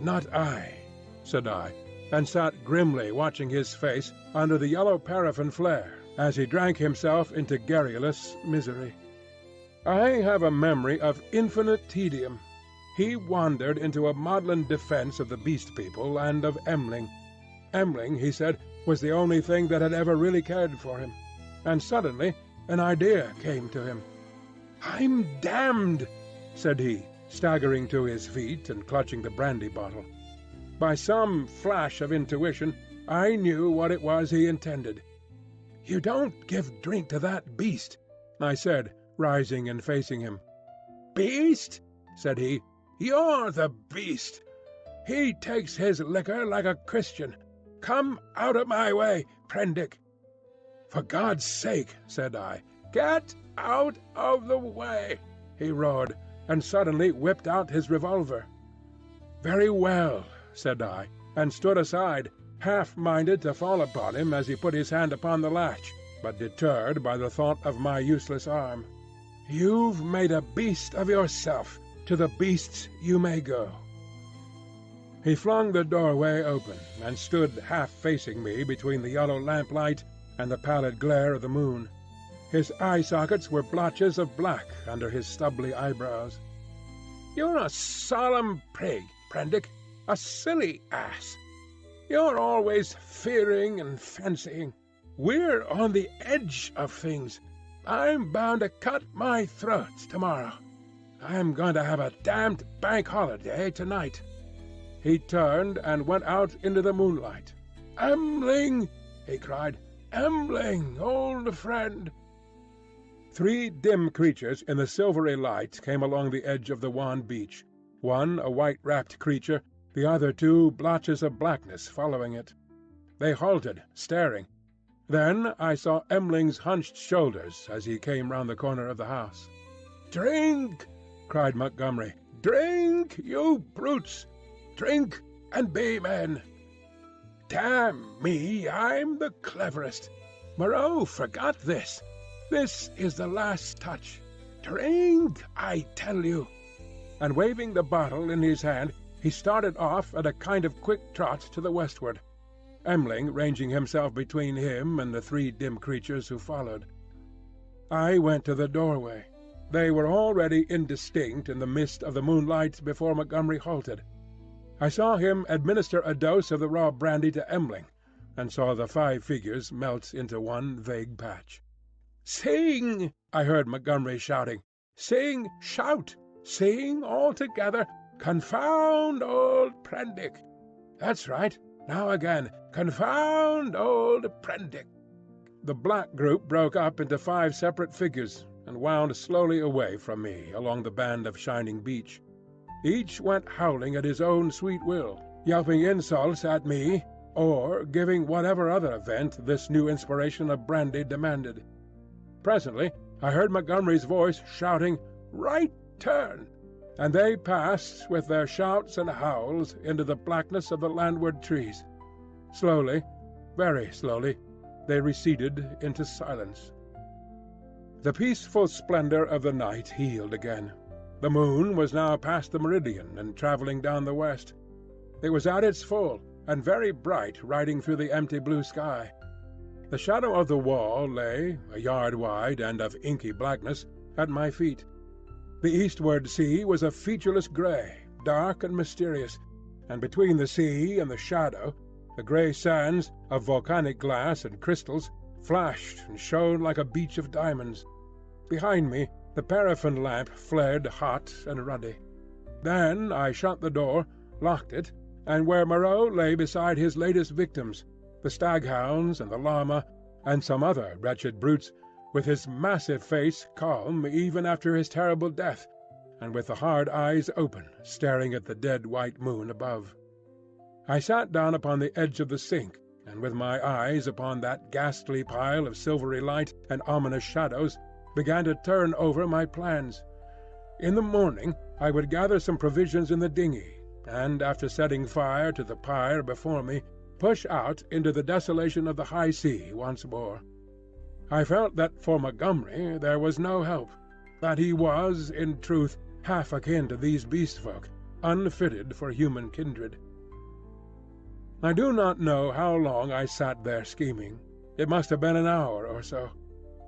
S1: "Not I," said I, and sat grimly watching his face under the yellow paraffin flare as he drank himself into garrulous misery. I have a memory of infinite tedium. He wandered into a maudlin defence of the Beast People and of Emling. Emling, he said, was the only thing that had ever really cared for him. And suddenly an idea came to him. "I'm damned," said he, staggering to his feet and clutching the brandy bottle. By some flash of intuition, I knew what it was he intended. "You don't give drink to that beast," I said, rising and facing him. "Beast?" said he. "You're the beast. He takes his liquor like a Christian. Come out of my way, Prendick." "For God's sake," said I. "Get out of the way," he roared, and suddenly whipped out his revolver. "Very well," said I, and stood aside, half-minded to fall upon him as he put his hand upon the latch, but deterred by the thought of my useless arm. "You've made a beast of yourself. To the beasts you may go." He flung the doorway open, and stood half-facing me between the yellow lamplight and the pallid glare of the moon. His eye-sockets were blotches of black under his stubbly eyebrows. "You're a solemn prig, Prendick, a silly ass. You're always fearing and fancying. We're on the edge of things. I'm bound to cut my throat tomorrow. I'm going to have a damned bank holiday tonight." He turned and went out into the moonlight. "Emling!" he cried. "Emling, old friend!" 3 dim creatures in the silvery light came along the edge of the wan beach, one a white-wrapped creature, the other 2 blotches of blackness following it. They halted, staring. Then I saw Emling's hunched shoulders as he came round the corner of the house. "Drink!" cried Montgomery. "Drink, you brutes! Drink and be men! Damn me, I'm the cleverest. Moreau forgot this. This is the last touch. Drink, I tell you!" And waving the bottle in his hand, he started off at a kind of quick trot to the westward, Emling ranging himself between him and the 3 dim creatures who followed. I went to the doorway. They were already indistinct in the mist of the moonlight before Montgomery halted. I saw him administer a dose of the raw brandy to Emling, and saw the 5 figures melt into one vague patch. "Sing!" I heard Montgomery shouting. "Sing! Shout! Sing all together! Confound old Prendick! That's right. Now again. Confound old Prendick!" The black group broke up into 5 separate figures and wound slowly away from me along the band of shining beach. Each went howling at his own sweet will, yelping insults at me, or giving whatever other vent this new inspiration of brandy demanded. Presently I heard Montgomery's voice shouting, "Right turn!" and they passed with their shouts and howls into the blackness of the landward trees. Slowly, very slowly, they receded into silence. The peaceful splendor of the night healed again. The moon was now past the meridian and travelling down the west. It was at its full, and very bright riding through the empty blue sky. The shadow of the wall lay, a yard wide and of inky blackness, at my feet. The eastward sea was a featureless grey, dark and mysterious, and between the sea and the shadow the grey sands, of volcanic glass and crystals, flashed and shone like a beach of diamonds. Behind me the paraffin lamp flared hot and ruddy. Then I shut the door, locked it, and where Moreau lay beside his latest victims, the staghounds and the llama, and some other wretched brutes, with his massive face calm even after his terrible death, and with the hard eyes open, staring at the dead white moon above. I sat down upon the edge of the sink, and with my eyes upon that ghastly pile of silvery light and ominous shadows, began to turn over my plans. In the morning I would gather some provisions in the dinghy, and after setting fire to the pyre before me, push out into the desolation of the high sea once more. I felt that for Montgomery there was no help, that he was, in truth, half akin to these beast-folk, unfitted for human kindred. I do not know how long I sat there scheming. It must have been an hour or so.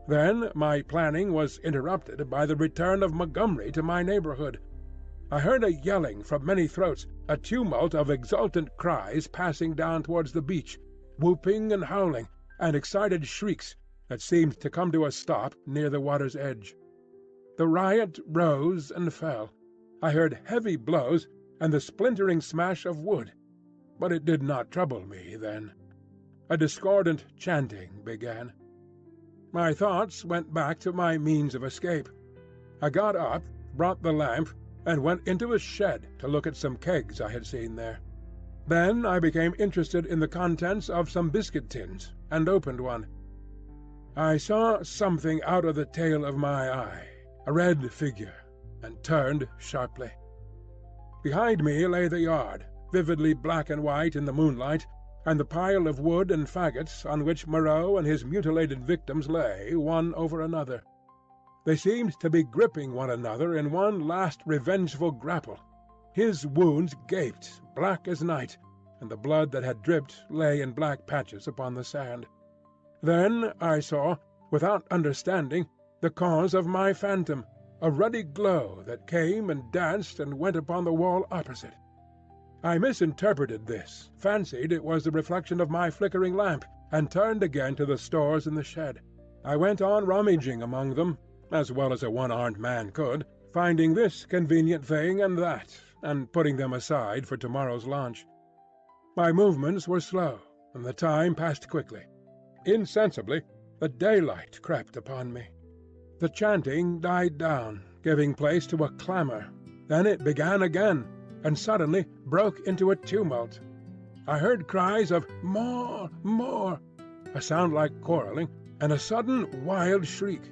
S1: Then my planning was interrupted by the return of Montgomery to my neighbourhood. I heard a yelling from many throats, a tumult of exultant cries passing down towards the beach, whooping and howling, and excited shrieks that seemed to come to a stop near the water's edge. The riot rose and fell. I heard heavy blows and the splintering smash of wood, but it did not trouble me then. A discordant chanting began. My thoughts went back to my means of escape. I got up, brought the lamp, and went into a shed to look at some kegs I had seen there. Then I became interested in the contents of some biscuit tins, and opened one. I saw something out of the tail of my eye, a red figure, and turned sharply. Behind me lay the yard, vividly black and white in the moonlight, and the pile of wood and faggots on which Moreau and his mutilated victims lay, one over another. They seemed to be gripping one another in one last revengeful grapple. His wounds gaped, black as night, and the blood that had dripped lay in black patches upon the sand. Then I saw, without understanding, the cause of my phantom, a ruddy glow that came and danced and went upon the wall opposite. I misinterpreted this, fancied it was the reflection of my flickering lamp, and turned again to the stores in the shed. I went on rummaging among them, as well as a one-armed man could, finding this convenient thing and that, and putting them aside for tomorrow's launch. My movements were slow, and the time passed quickly. Insensibly, the daylight crept upon me. The chanting died down, giving place to a clamour. Then it began again, and suddenly broke into a tumult. I heard cries of "More! More!" a sound like quarrelling, and a sudden wild shriek.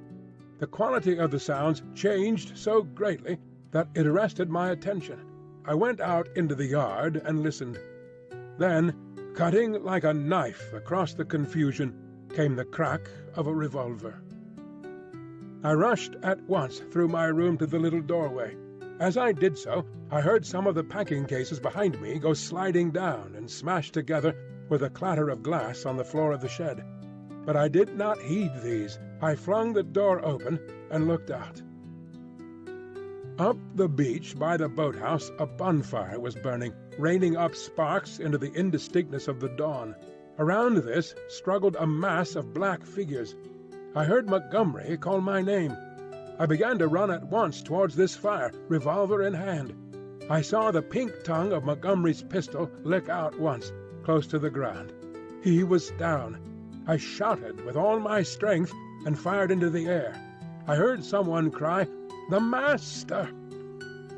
S1: The quality of the sounds changed so greatly that it arrested my attention. I went out into the yard and listened. Then, cutting like a knife across the confusion, came the crack of a revolver. I rushed at once through my room to the little doorway. As I did so, I heard some of the packing cases behind me go sliding down and smash together with a clatter of glass on the floor of the shed. But I did not heed these. I flung the door open and looked out. Up the beach by the boathouse a bonfire was burning, raining up sparks into the indistinctness of the dawn. Around this struggled a mass of black figures. I heard Montgomery call my name. I began to run at once towards this fire, revolver in hand. I saw the pink tongue of Montgomery's pistol lick out once, close to the ground. He was down. I shouted with all my strength and fired into the air. I heard someone cry, "The Master!"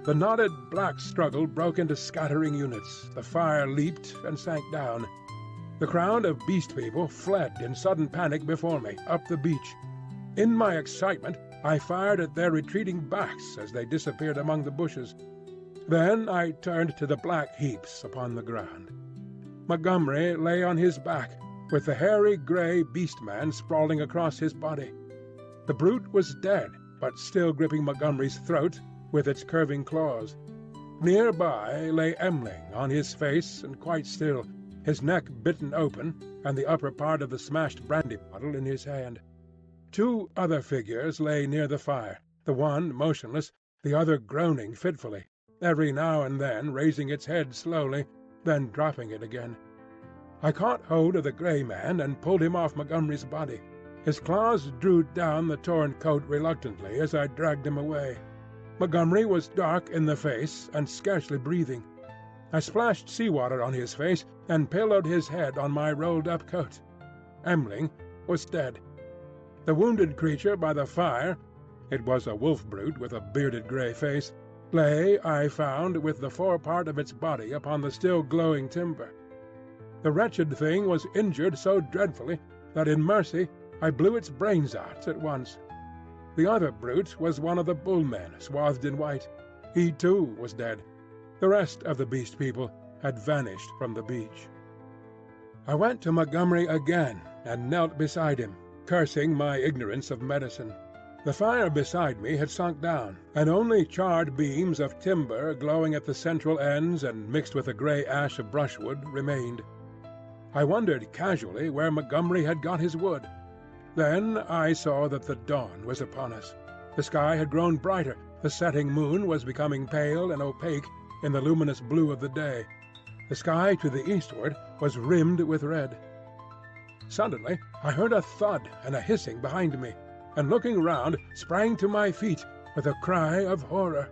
S1: The knotted black struggle broke into scattering units. The fire leaped and sank down. The crowd of beast people fled in sudden panic before me, up the beach. In my excitement, I fired at their retreating backs as they disappeared among the bushes. Then I turned to the black heaps upon the ground. Montgomery lay on his back, with the hairy grey beast-man sprawling across his body. The brute was dead, but still gripping Montgomery's throat with its curving claws. Nearby lay Emling on his face and quite still, his neck bitten open and the upper part of the smashed brandy bottle in his hand. Two other figures lay near the fire, the one motionless, the other groaning fitfully, every now and then raising its head slowly, then dropping it again. I caught hold of the grey man and pulled him off Montgomery's body. His claws drew down the torn coat reluctantly as I dragged him away. Montgomery was dark in the face and scarcely breathing. I splashed seawater on his face and pillowed his head on my rolled-up coat. Emling was dead. The wounded creature by the fire—it was a wolf-brute with a bearded grey face—lay, I found, with the forepart of its body upon the still glowing timber. The wretched thing was injured so dreadfully that in mercy I blew its brains out at once. The other brute was one of the bullmen, swathed in white. He too was dead. The rest of the beast people had vanished from the beach. I went to Montgomery again and knelt beside him, cursing my ignorance of medicine. The fire beside me had sunk down, and only charred beams of timber glowing at the central ends and mixed with the grey ash of brushwood remained. I wondered casually where Montgomery had got his wood. Then I saw that the dawn was upon us. The sky had grown brighter, the setting moon was becoming pale and opaque in the luminous blue of the day. The sky to the eastward was rimmed with red. Suddenly I heard a thud and a hissing behind me, and looking round sprang to my feet with a cry of horror.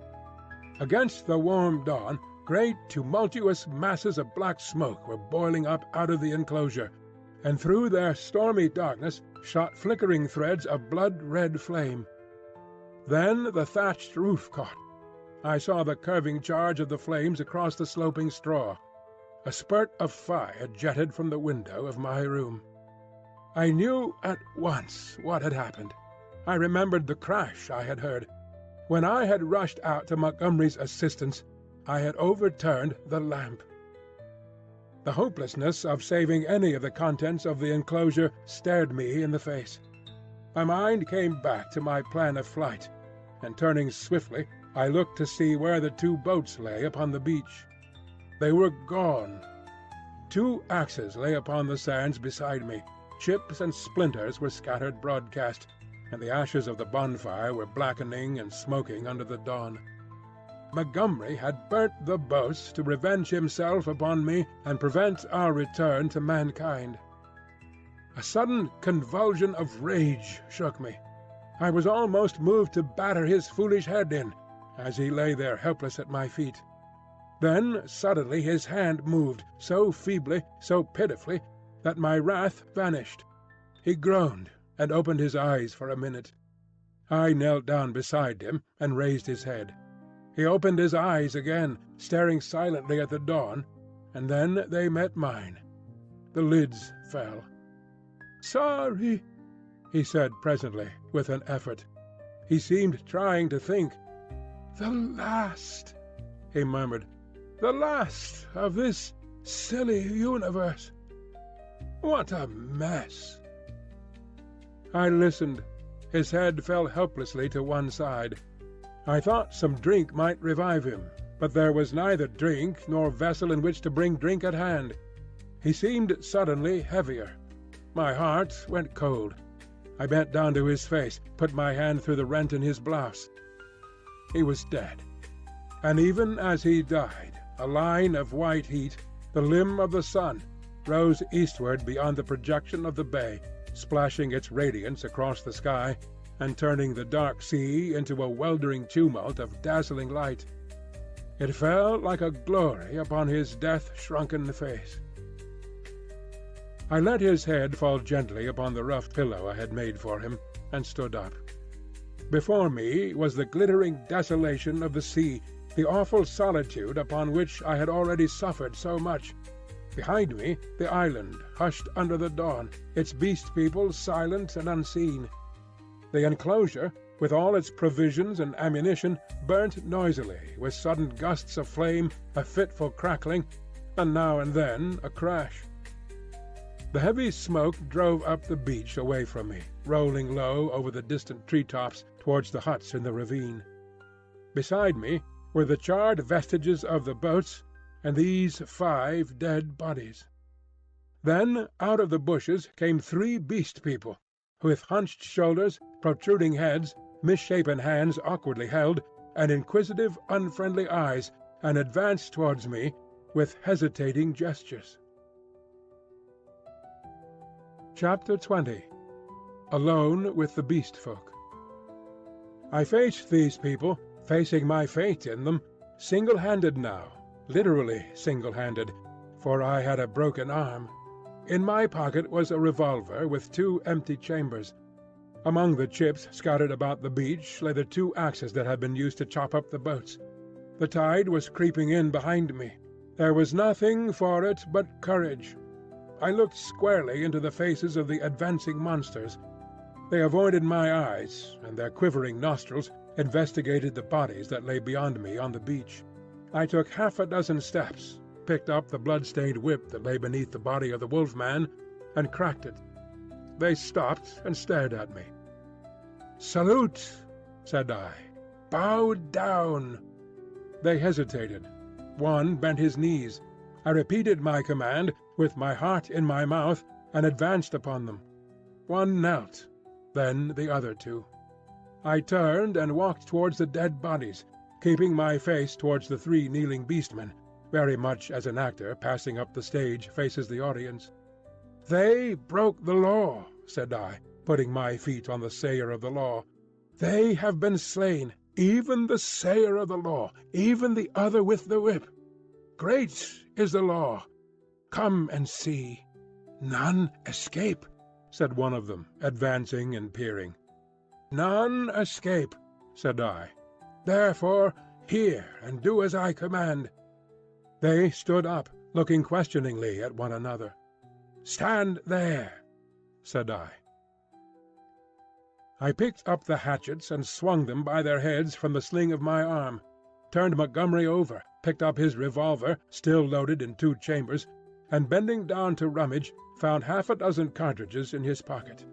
S1: Against the warm dawn, great tumultuous masses of black smoke were boiling up out of the enclosure, and through their stormy darkness shot flickering threads of blood-red flame. Then the thatched roof caught. I saw the curving charge of the flames across the sloping straw. A spurt of fire jetted from the window of my room. I knew at once what had happened. I remembered the crash I had heard. When I had rushed out to Montgomery's assistance, I had overturned the lamp. The hopelessness of saving any of the contents of the enclosure stared me in the face. My mind came back to my plan of flight, and turning swiftly, I looked to see where the two boats lay upon the beach. They were gone. 2 axes lay upon the sands beside me. Chips and splinters were scattered broadcast, and the ashes of the bonfire were blackening and smoking under the dawn. Montgomery had burnt the boats to revenge himself upon me and prevent our return to mankind. A sudden convulsion of rage shook me. I was almost moved to batter his foolish head in, as he lay there helpless at my feet. Then suddenly his hand moved, so feebly, so pitifully, that my wrath vanished. He groaned and opened his eyes for a minute. I knelt down beside him and raised his head. He opened his eyes again, staring silently at the dawn, and then they met mine. The lids fell. "Sorry," he said presently, with an effort. He seemed trying to think. "The last," he murmured. "The last of this silly universe. What a mess!" I listened. His head fell helplessly to one side. I thought some drink might revive him, but there was neither drink nor vessel in which to bring drink at hand. He seemed suddenly heavier. My heart went cold. I bent down to his face, put my hand through the rent in his blouse. He was dead. And even as he died, a line of white heat, the limb of the sun, rose eastward beyond the projection of the bay, splashing its radiance across the sky and turning the dark sea into a weltering tumult of dazzling light. It fell like a glory upon his death-shrunken face. I let his head fall gently upon the rough pillow I had made for him, and stood up. Before me was the glittering desolation of the sea, the awful solitude upon which I had already suffered so much. Behind me, the island, hushed under the dawn, its beast people silent and unseen. The enclosure, with all its provisions and ammunition, burnt noisily, with sudden gusts of flame, a fitful crackling, and now and then a crash. The heavy smoke drove up the beach away from me, rolling low over the distant tree-tops towards the huts in the ravine. Beside me were the charred vestiges of the boats and these 5 dead bodies. Then out of the bushes came 3 beast people, with hunched shoulders, protruding heads, misshapen hands awkwardly held, and inquisitive, unfriendly eyes, and advanced towards me with hesitating gestures. Chapter 20. Alone with the Beast Folk. I faced these people, facing my fate in them, single-handed now, literally single-handed, for I had a broken arm. In my pocket was a revolver with 2 empty chambers. Among the chips scattered about the beach lay the 2 axes that had been used to chop up the boats. The tide was creeping in behind me. There was nothing for it but courage. I looked squarely into the faces of the advancing monsters. They avoided my eyes, and their quivering nostrils investigated the bodies that lay beyond me on the beach. I took 6 steps, picked up the blood-stained whip that lay beneath the body of the wolf-man, and cracked it. They stopped and stared at me. "Salute," said I. "Bow down." They hesitated. One bent his knees. I repeated my command, with my heart in my mouth, and advanced upon them. One knelt, then the other 2. I turned and walked towards the dead bodies, keeping my face towards the 3 kneeling beastmen, very much as an actor passing up the stage faces the audience. "They broke the law," said I, putting my feet on the sayer of the law. "They have been slain, even the sayer of the law, even the other with the whip. Great is the law. Come and see." "None escape," said one of them, advancing and peering. "None escape," said I. "Therefore hear and do as I command." They stood up, looking questioningly at one another. "Stand there," said I. I picked up the hatchets and swung them by their heads from the sling of my arm, turned Montgomery over, picked up his revolver, still loaded in 2 chambers, and bending down to rummage, found 6 cartridges in his pocket.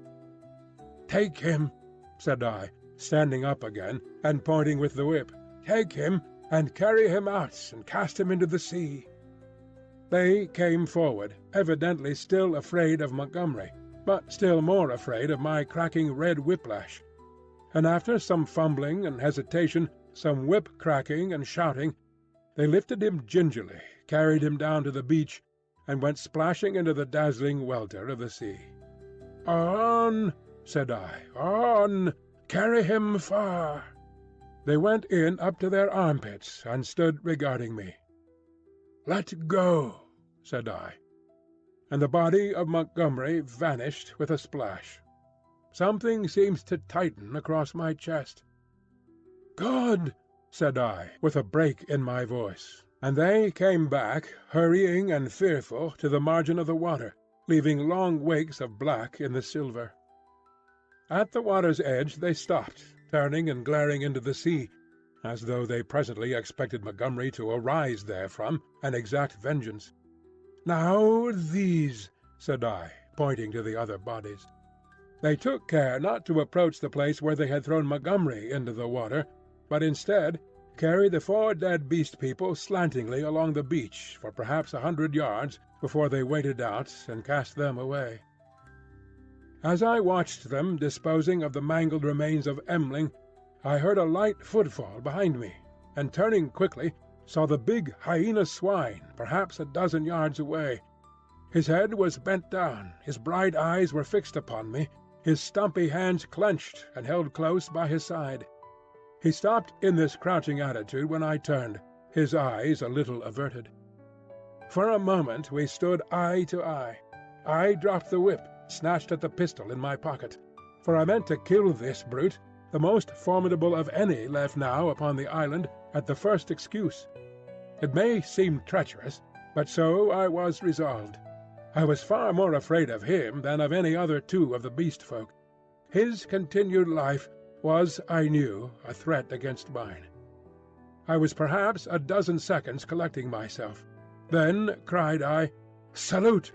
S1: "Take him," said I, standing up again and pointing with the whip. "Take him and carry him out and cast him into the sea." They came forward, evidently still afraid of Montgomery, but still more afraid of my cracking red whiplash. And after some fumbling and hesitation, some whip-cracking and shouting, they lifted him gingerly, carried him down to the beach, and went splashing into the dazzling welter of the sea. "On," said I, "on! Carry him far!" They went in up to their armpits and stood regarding me. "Let go," said I. And the body of Montgomery vanished with a splash. Something seemed to tighten across my chest. "Good," said I, with a break in my voice, and they came back, hurrying and fearful, to the margin of the water, leaving long wakes of black in the silver. At the water's edge they stopped, turning and glaring into the sea, as though they presently expected Montgomery to arise therefrom and exact vengeance. "Now these," said I, pointing to the other bodies. They took care not to approach the place where they had thrown Montgomery into the water, but instead carried the 4 dead beast people slantingly along the beach for perhaps 100 yards before they waded out and cast them away. As I watched them disposing of the mangled remains of M'ling, I heard a light footfall behind me, and turning quickly, saw the big hyena swine perhaps a dozen yards away. His head was bent down, his bright eyes were fixed upon me, his stumpy hands clenched and held close by his side. He stopped in this crouching attitude when I turned, his eyes a little averted. For a moment we stood eye to eye. I dropped the whip, snatched at the pistol in my pocket, for I meant to kill this brute, the most formidable of any left now upon the island, at the first excuse. It may seem treacherous, but so I was resolved. I was far more afraid of him than of any other two of the beast folk. His continued life was, I knew, a threat against mine. I was perhaps a dozen seconds collecting myself. Then cried I, "Salute!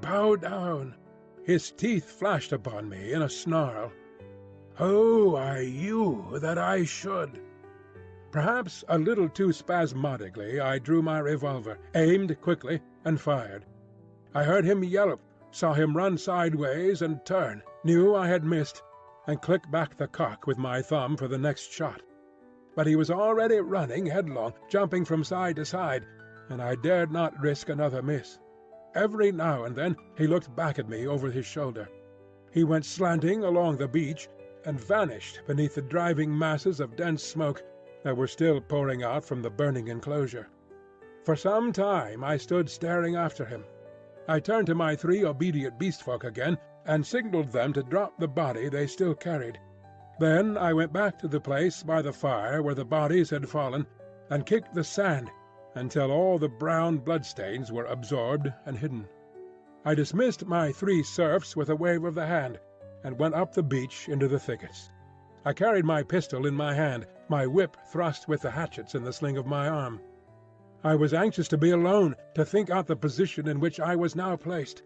S1: Bow down!" His teeth flashed upon me in a snarl. "Who are you that I should?" Perhaps a little too spasmodically I drew my revolver, aimed quickly, and fired. I heard him yelp, saw him run sideways and turn, knew I had missed, and clicked back the cock with my thumb for the next shot. But he was already running headlong, jumping from side to side, and I dared not risk another miss. Every now and then he looked back at me over his shoulder. He went slanting along the beach and vanished beneath the driving masses of dense smoke that were still pouring out from the burning enclosure. For some time I stood staring after him. I turned to my 3 obedient beast folk again, and signalled them to drop the body they still carried. Then I went back to the place by the fire where the bodies had fallen, and kicked the sand until all the brown bloodstains were absorbed and hidden. I dismissed my 3 serfs with a wave of the hand, and went up the beach into the thickets. I carried my pistol in my hand, my whip thrust with the hatchets in the sling of my arm. I was anxious to be alone, to think out the position in which I was now placed.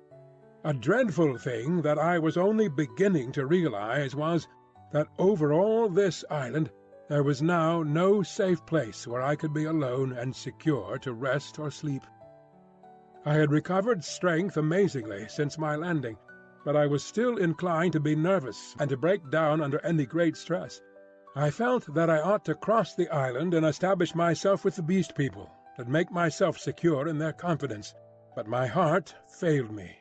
S1: A dreadful thing that I was only beginning to realize was that over all this island there was now no safe place where I could be alone and secure to rest or sleep. I had recovered strength amazingly since my landing, but I was still inclined to be nervous and to break down under any great stress. I felt that I ought to cross the island and establish myself with the Beast People, and make myself secure in their confidence, but my heart failed me.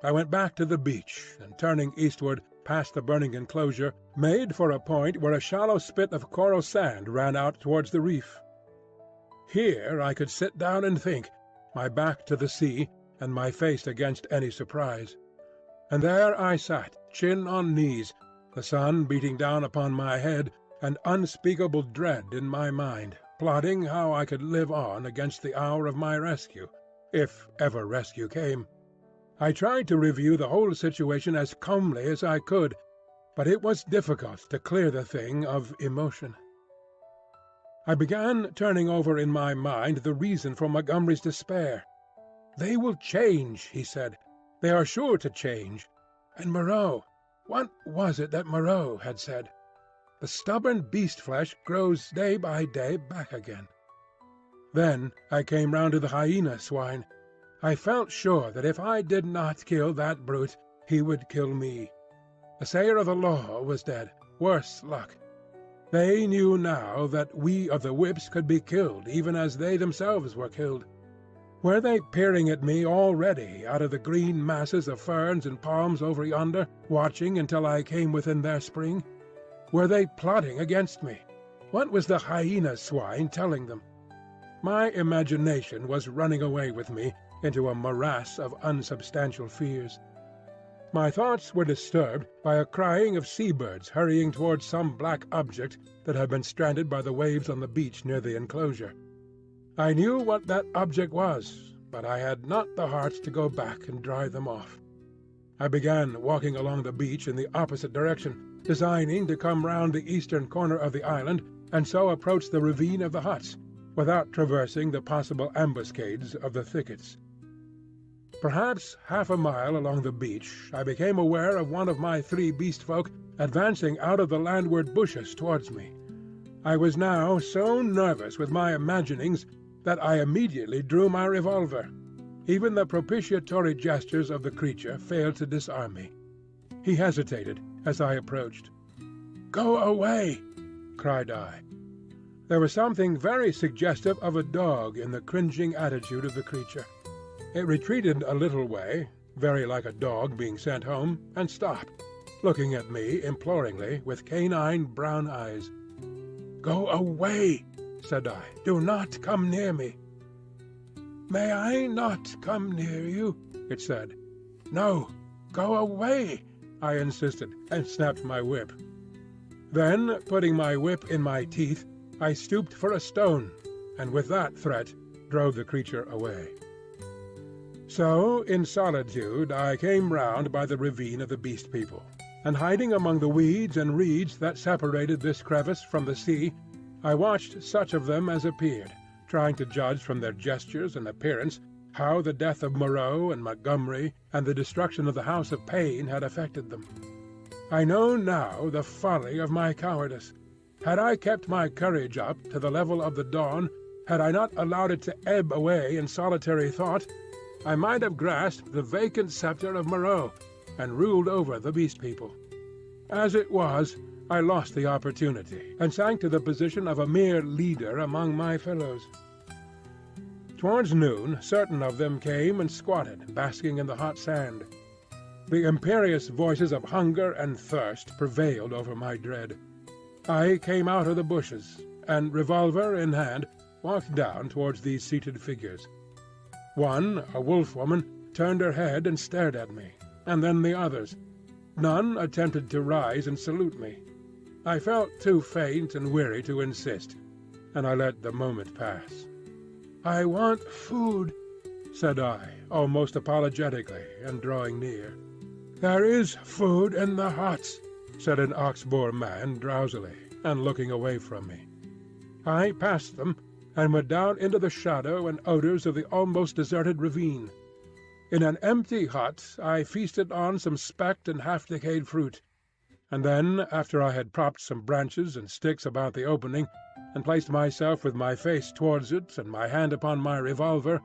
S1: I went back to the beach, and turning eastward past the burning enclosure, made for a point where a shallow spit of coral sand ran out towards the reef. Here I could sit down and think, my back to the sea, and my face against any surprise. And there I sat, chin on knees, the sun beating down upon my head, and unspeakable dread in my mind, plotting how I could live on against the hour of my rescue, if ever rescue came. I tried to review the whole situation as calmly as I could, but it was difficult to clear the thing of emotion. I began turning over in my mind the reason for Montgomery's despair. "They will change," he said. "They are sure to change. And Moreau, what was it that Moreau had said? The stubborn beast-flesh grows day by day back again." Then I came round to the hyena swine. I felt sure that if I did not kill that brute, he would kill me. The sayer of the law was dead. Worse luck. They knew now that we of the whips could be killed even as they themselves were killed. Were they peering at me already out of the green masses of ferns and palms over yonder, watching until I came within their spring? Were they plotting against me? What was the hyena swine telling them? My imagination was running away with me into a morass of unsubstantial fears. My thoughts were disturbed by a crying of sea-birds hurrying towards some black object that had been stranded by the waves on the beach near the enclosure. I knew what that object was, but I had not the heart to go back and drive them off. I began walking along the beach in the opposite direction, designing to come round the eastern corner of the island and so approach the ravine of the huts, without traversing the possible ambuscades of the thickets. Perhaps half a mile along the beach I became aware of one of my 3 beast folk advancing out of the landward bushes towards me. I was now so nervous with my imaginings that I immediately drew my revolver. Even the propitiatory gestures of the creature failed to disarm me. He hesitated as I approached. "Go away!" cried I. There was something very suggestive of a dog in the cringing attitude of the creature. It retreated a little way, very like a dog being sent home, and stopped, looking at me imploringly with canine brown eyes. "Go away," said I. "Do not come near me." "May I not come near you?" it said. "No, go away," I insisted, and snapped my whip. Then, putting my whip in my teeth, I stooped for a stone, and with that threat drove the creature away. So, in solitude, I came round by the ravine of the Beast People, and hiding among the weeds and reeds that separated this crevice from the sea, I watched such of them as appeared, trying to judge from their gestures and appearance how the death of Moreau and Montgomery and the destruction of the House of Pain had affected them. I know now the folly of my cowardice. Had I kept my courage up to the level of the dawn, had I not allowed it to ebb away in solitary thought, I might have grasped the vacant sceptre of Moreau and ruled over the Beast People. As it was, I lost the opportunity, and sank to the position of a mere leader among my fellows. Towards noon certain of them came and squatted, basking in the hot sand. The imperious voices of hunger and thirst prevailed over my dread. I came out of the bushes, and, revolver in hand, walked down towards these seated figures. One, a wolf-woman, turned her head and stared at me, and then the others. None attempted to rise and salute me. I felt too faint and weary to insist, and I let the moment pass. "I want food," said I, almost apologetically, and drawing near. "There is food in the huts," said an ox-boar man drowsily, and looking away from me. I passed them, and went down into the shadow and odours of the almost deserted ravine. In an empty hut I feasted on some specked and half-decayed fruit, and then, after I had propped some branches and sticks about the opening, and placed myself with my face towards it and my hand upon my revolver,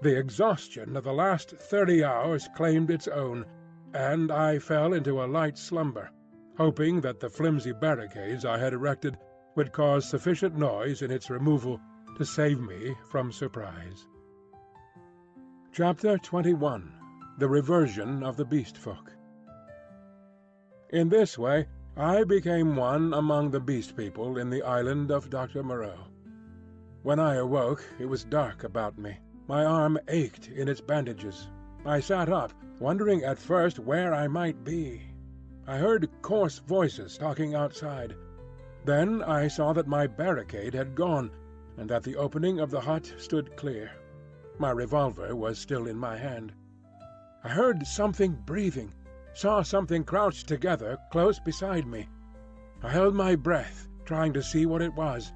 S1: the exhaustion of the last 30 hours claimed its own, and I fell into a light slumber, hoping that the flimsy barricades I had erected would cause sufficient noise in its removal to save me from surprise. Chapter 21. The Reversion of the Beast Folk. In this way I became one among the Beast People in the Island of Doctor Moreau. When I awoke, it was dark about me. My arm ached in its bandages. I sat up, wondering at first where I might be. I heard coarse voices talking outside. Then I saw that my barricade had gone, and that the opening of the hut stood clear. My revolver was still in my hand. I heard something breathing, saw something crouched together close beside me. I held my breath, trying to see what it was.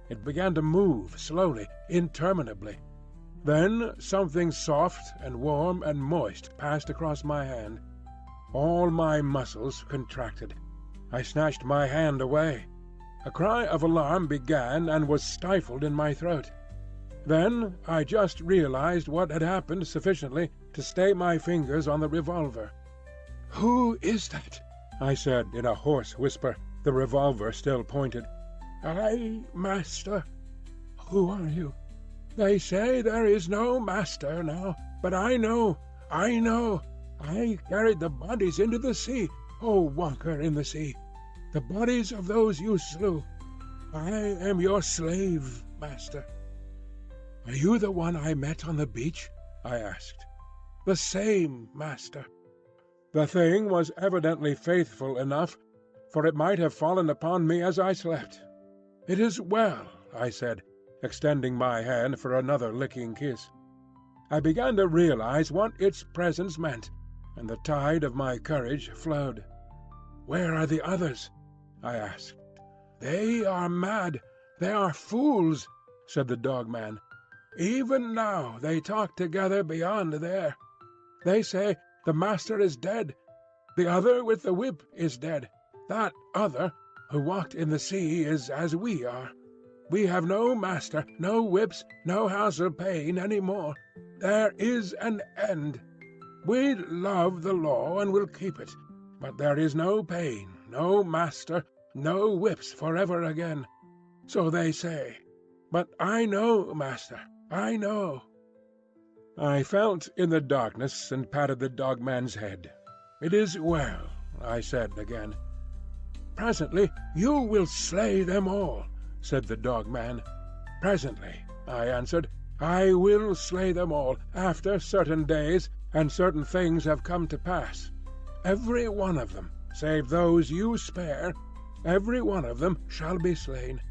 S1: It began to move slowly, interminably. Then something soft and warm and moist passed across my hand. All my muscles contracted. I snatched my hand away. A cry of alarm began and was stifled in my throat. Then I just realized what had happened sufficiently to stay my fingers on the revolver. "Who is that?" I said in a hoarse whisper, the revolver still pointed. "I, master." "Who are you?" "They say there is no master now, but I know. I carried the bodies into the sea, Walker in the sea, the bodies of those you slew. I am your slave, master." "Are you the one I met on the beach?" I asked. "The same, master." The thing was evidently faithful enough, for it might have fallen upon me as I slept. "It is well," I said, extending my hand for another licking kiss. I began to realize what its presence meant, and the tide of my courage flowed. "Where are the others?" I asked. "They are mad. They are fools," said the dog-man. "Even now they talk together beyond there. They say the master is dead. The other with the whip is dead. That other, who walked in the sea, is as we are. We have no master, no whips, no House of Pain any more. There is an end. We love the law and will keep it, but there is no pain, no master, no whips forever again. So they say. But I know, master, I know." I felt in the darkness and patted the dog-man's head. "It is well," I said again. "Presently you will slay them all," said the dog-man. "Presently," I answered, "I will slay them all, after certain days and certain things have come to pass. Every one of them, save those you spare, every one of them shall be slain.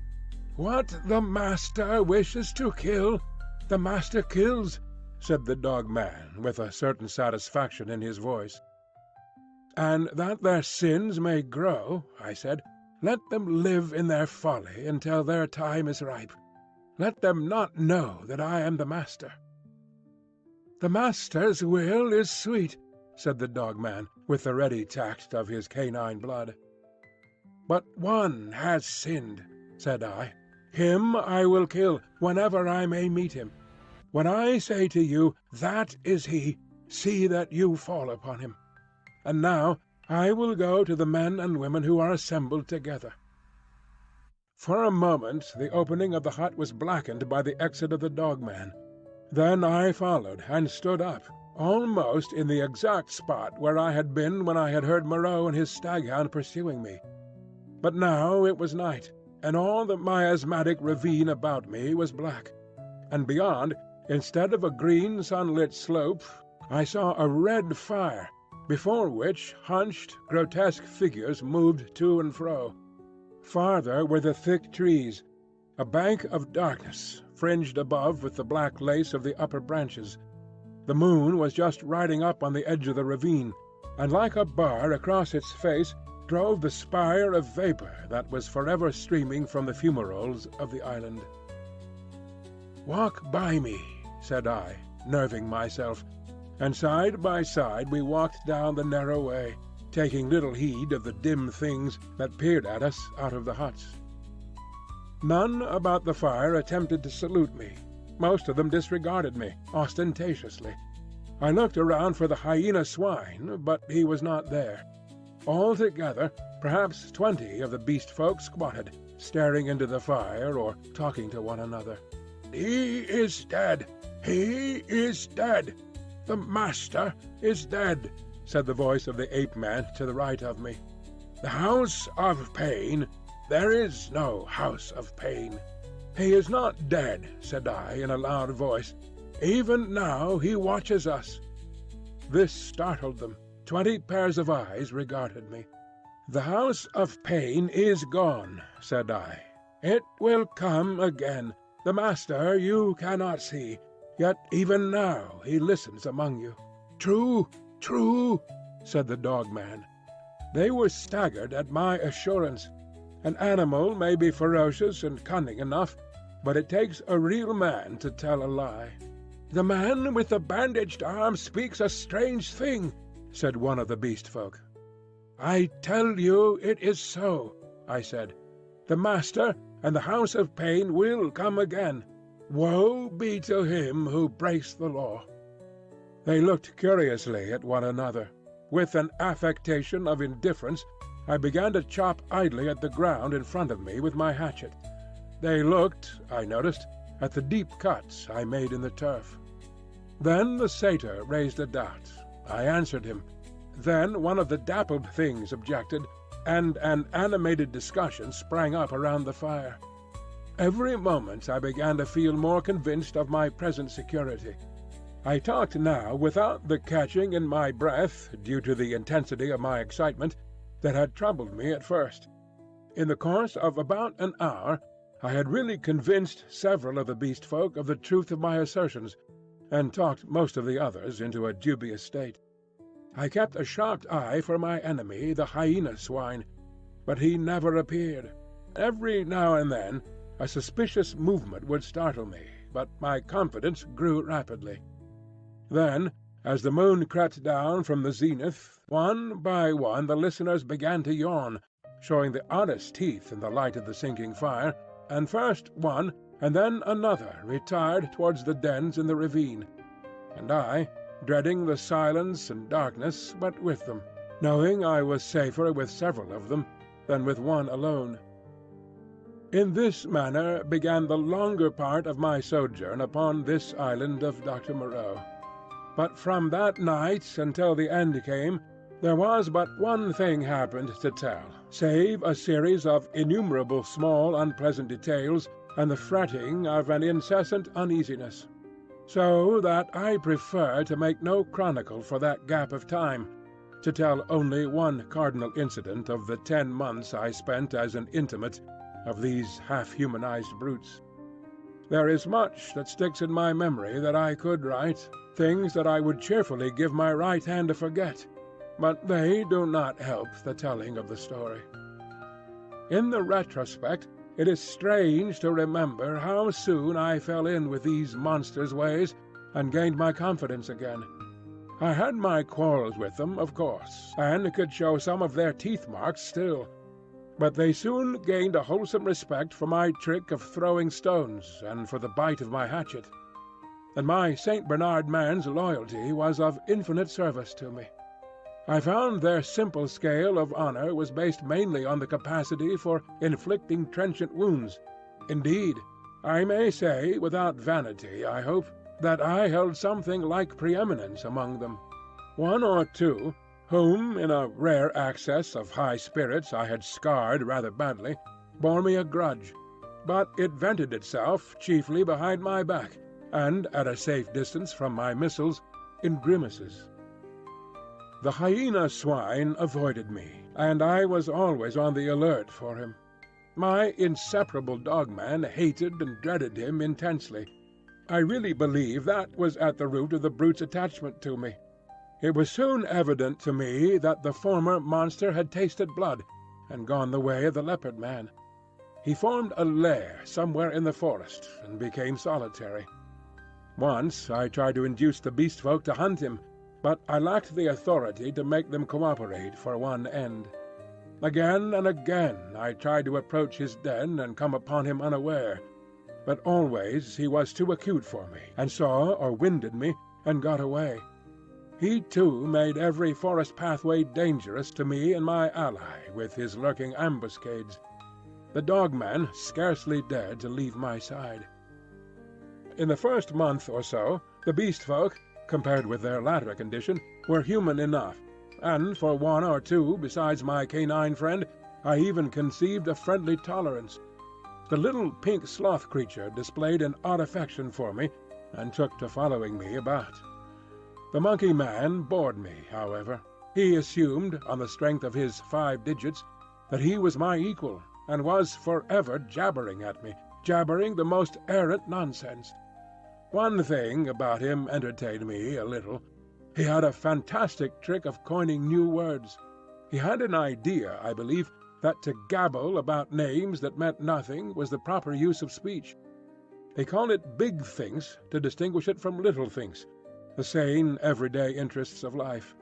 S1: What the Master wishes to kill, the Master kills," said the dog-man, with a certain satisfaction in his voice. "And that their sins may grow," I said, "let them live in their folly until their time is ripe. Let them not know that I am the Master." "The Master's will is sweet," said the dog-man, with the ready tact of his canine blood. "But one has sinned," said I. "Him I will kill whenever I may meet him. When I say to you, 'That is he,' see that you fall upon him. And now I will go to the men and women who are assembled together." For a moment the opening of the hut was blackened by the exit of the dog-man. Then I followed and stood up, almost in the exact spot where I had been when I had heard Moreau and his staghound pursuing me. But now it was night, and all the miasmatic ravine about me was black. And beyond, instead of a green sunlit slope, I saw a red fire, before which hunched, grotesque figures moved to and fro. Farther were the thick trees, a bank of darkness, fringed above with the black lace of the upper branches. The moon was just riding up on the edge of the ravine, and like a bar across its face drove the spire of vapour that was forever streaming from the fumaroles of the island. "Walk by me," said I, nerving myself, and side by side we walked down the narrow way, taking little heed of the dim things that peered at us out of the huts. None about the fire attempted to salute me. Most of them disregarded me, ostentatiously. I looked around for the hyena swine, but he was not there. Altogether, perhaps 20 of the beast folk squatted, staring into the fire or talking to one another. "He is dead! He is dead! The Master is dead!" said the voice of the ape-man to the right of me. "The House of Pain? There is no House of Pain." "He is not dead," said I in a loud voice. "Even now he watches us." This startled them. 20 pairs of eyes regarded me. "The House of Pain is gone," said I. "It will come again. The Master you cannot see, yet even now he listens among you." "True, true," said the dog-man. They were staggered at my assurance. An animal may be ferocious and cunning enough, but it takes a real man to tell a lie. "The man with the bandaged arm speaks a strange thing," said one of the beast folk. "I tell you it is so," I said. "The Master and the House of Pain will come again. Woe be to him who breaks the law." They looked curiously at one another. With an affectation of indifference, I began to chop idly at the ground in front of me with my hatchet. They looked, I noticed, at the deep cuts I made in the turf. Then the satyr raised a doubt. I answered him. Then one of the dappled things objected, and an animated discussion sprang up around the fire. Every moment I began to feel more convinced of my present security. I talked now without the catching in my breath, due to the intensity of my excitement, that had troubled me at first. In the course of about an hour I had really convinced several of the beast folk of the truth of my assertions, and talked most of the others into a dubious state. I kept a sharp eye for my enemy, the hyena swine, but he never appeared. Every now and then a suspicious movement would startle me, but my confidence grew rapidly. Then, as the moon crept down from the zenith, one by one the listeners began to yawn, showing the oddest teeth in the light of the sinking fire, and first one and then another retired towards the dens in the ravine, and I, dreading the silence and darkness, went with them, knowing I was safer with several of them than with one alone. In this manner began the longer part of my sojourn upon this island of Doctor Moreau. But from that night until the end came, there was but one thing happened to tell, save a series of innumerable small unpleasant details and the fretting of an incessant uneasiness. So that I prefer to make no chronicle for that gap of time, to tell only one cardinal incident of the 10 months I spent as an intimate of these half-humanized brutes. There is much that sticks in my memory that I could write, things that I would cheerfully give my right hand to forget, but they do not help the telling of the story. In the retrospect, it is strange to remember how soon I fell in with these monsters' ways and gained my confidence again. I had my quarrels with them, of course, and could show some of their teeth marks still. But they soon gained a wholesome respect for my trick of throwing stones and for the bite of my hatchet. And my St. Bernard man's loyalty was of infinite service to me. I found their simple scale of honour was based mainly on the capacity for inflicting trenchant wounds. Indeed, I may say, without vanity, I hope, that I held something like preeminence among them. One or two, whom in a rare access of high spirits I had scarred rather badly, bore me a grudge, but it vented itself chiefly behind my back, and at a safe distance from my missiles, in grimaces. The hyena swine avoided me, and I was always on the alert for him. My inseparable dogman hated and dreaded him intensely. I really believe that was at the root of the brute's attachment to me. It was soon evident to me that the former monster had tasted blood, and gone the way of the leopard man. He formed a lair somewhere in the forest, and became solitary. Once I tried to induce the beast folk to hunt him, but I lacked the authority to make them cooperate for one end. Again and again I tried to approach his den and come upon him unaware, but always he was too acute for me, and saw or winded me, and got away. He too made every forest pathway dangerous to me and my ally with his lurking ambuscades. The dogman scarcely dared to leave my side. In the first month or so, the beast folk, compared with their latter condition, were human enough, and for one or two besides my canine friend I even conceived a friendly tolerance. The little pink sloth creature displayed an odd affection for me, and took to following me about. The monkey man bored me, however. He assumed, on the strength of his 5 digits, that he was my equal, and was forever jabbering at me, jabbering the most arrant nonsense. One thing about him entertained me a little. He had a fantastic trick of coining new words. He had an idea, I believe, that to gabble about names that meant nothing was the proper use of speech. He called it big things to distinguish it from little things, the sane, everyday interests of life.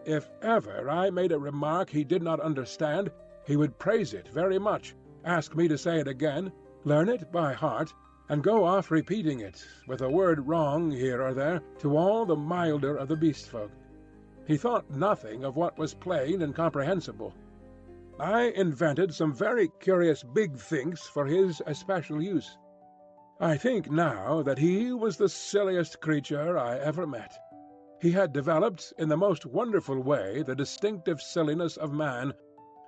S1: If ever I made a remark he did not understand, he would praise it very much, ask me to say it again, learn it by heart, and go off repeating it, with a word wrong here or there, to all the milder of the beast folk. He thought nothing of what was plain and comprehensible. I invented some very curious big things for his especial use. I think now that he was the silliest creature I ever met. He had developed in the most wonderful way the distinctive silliness of man,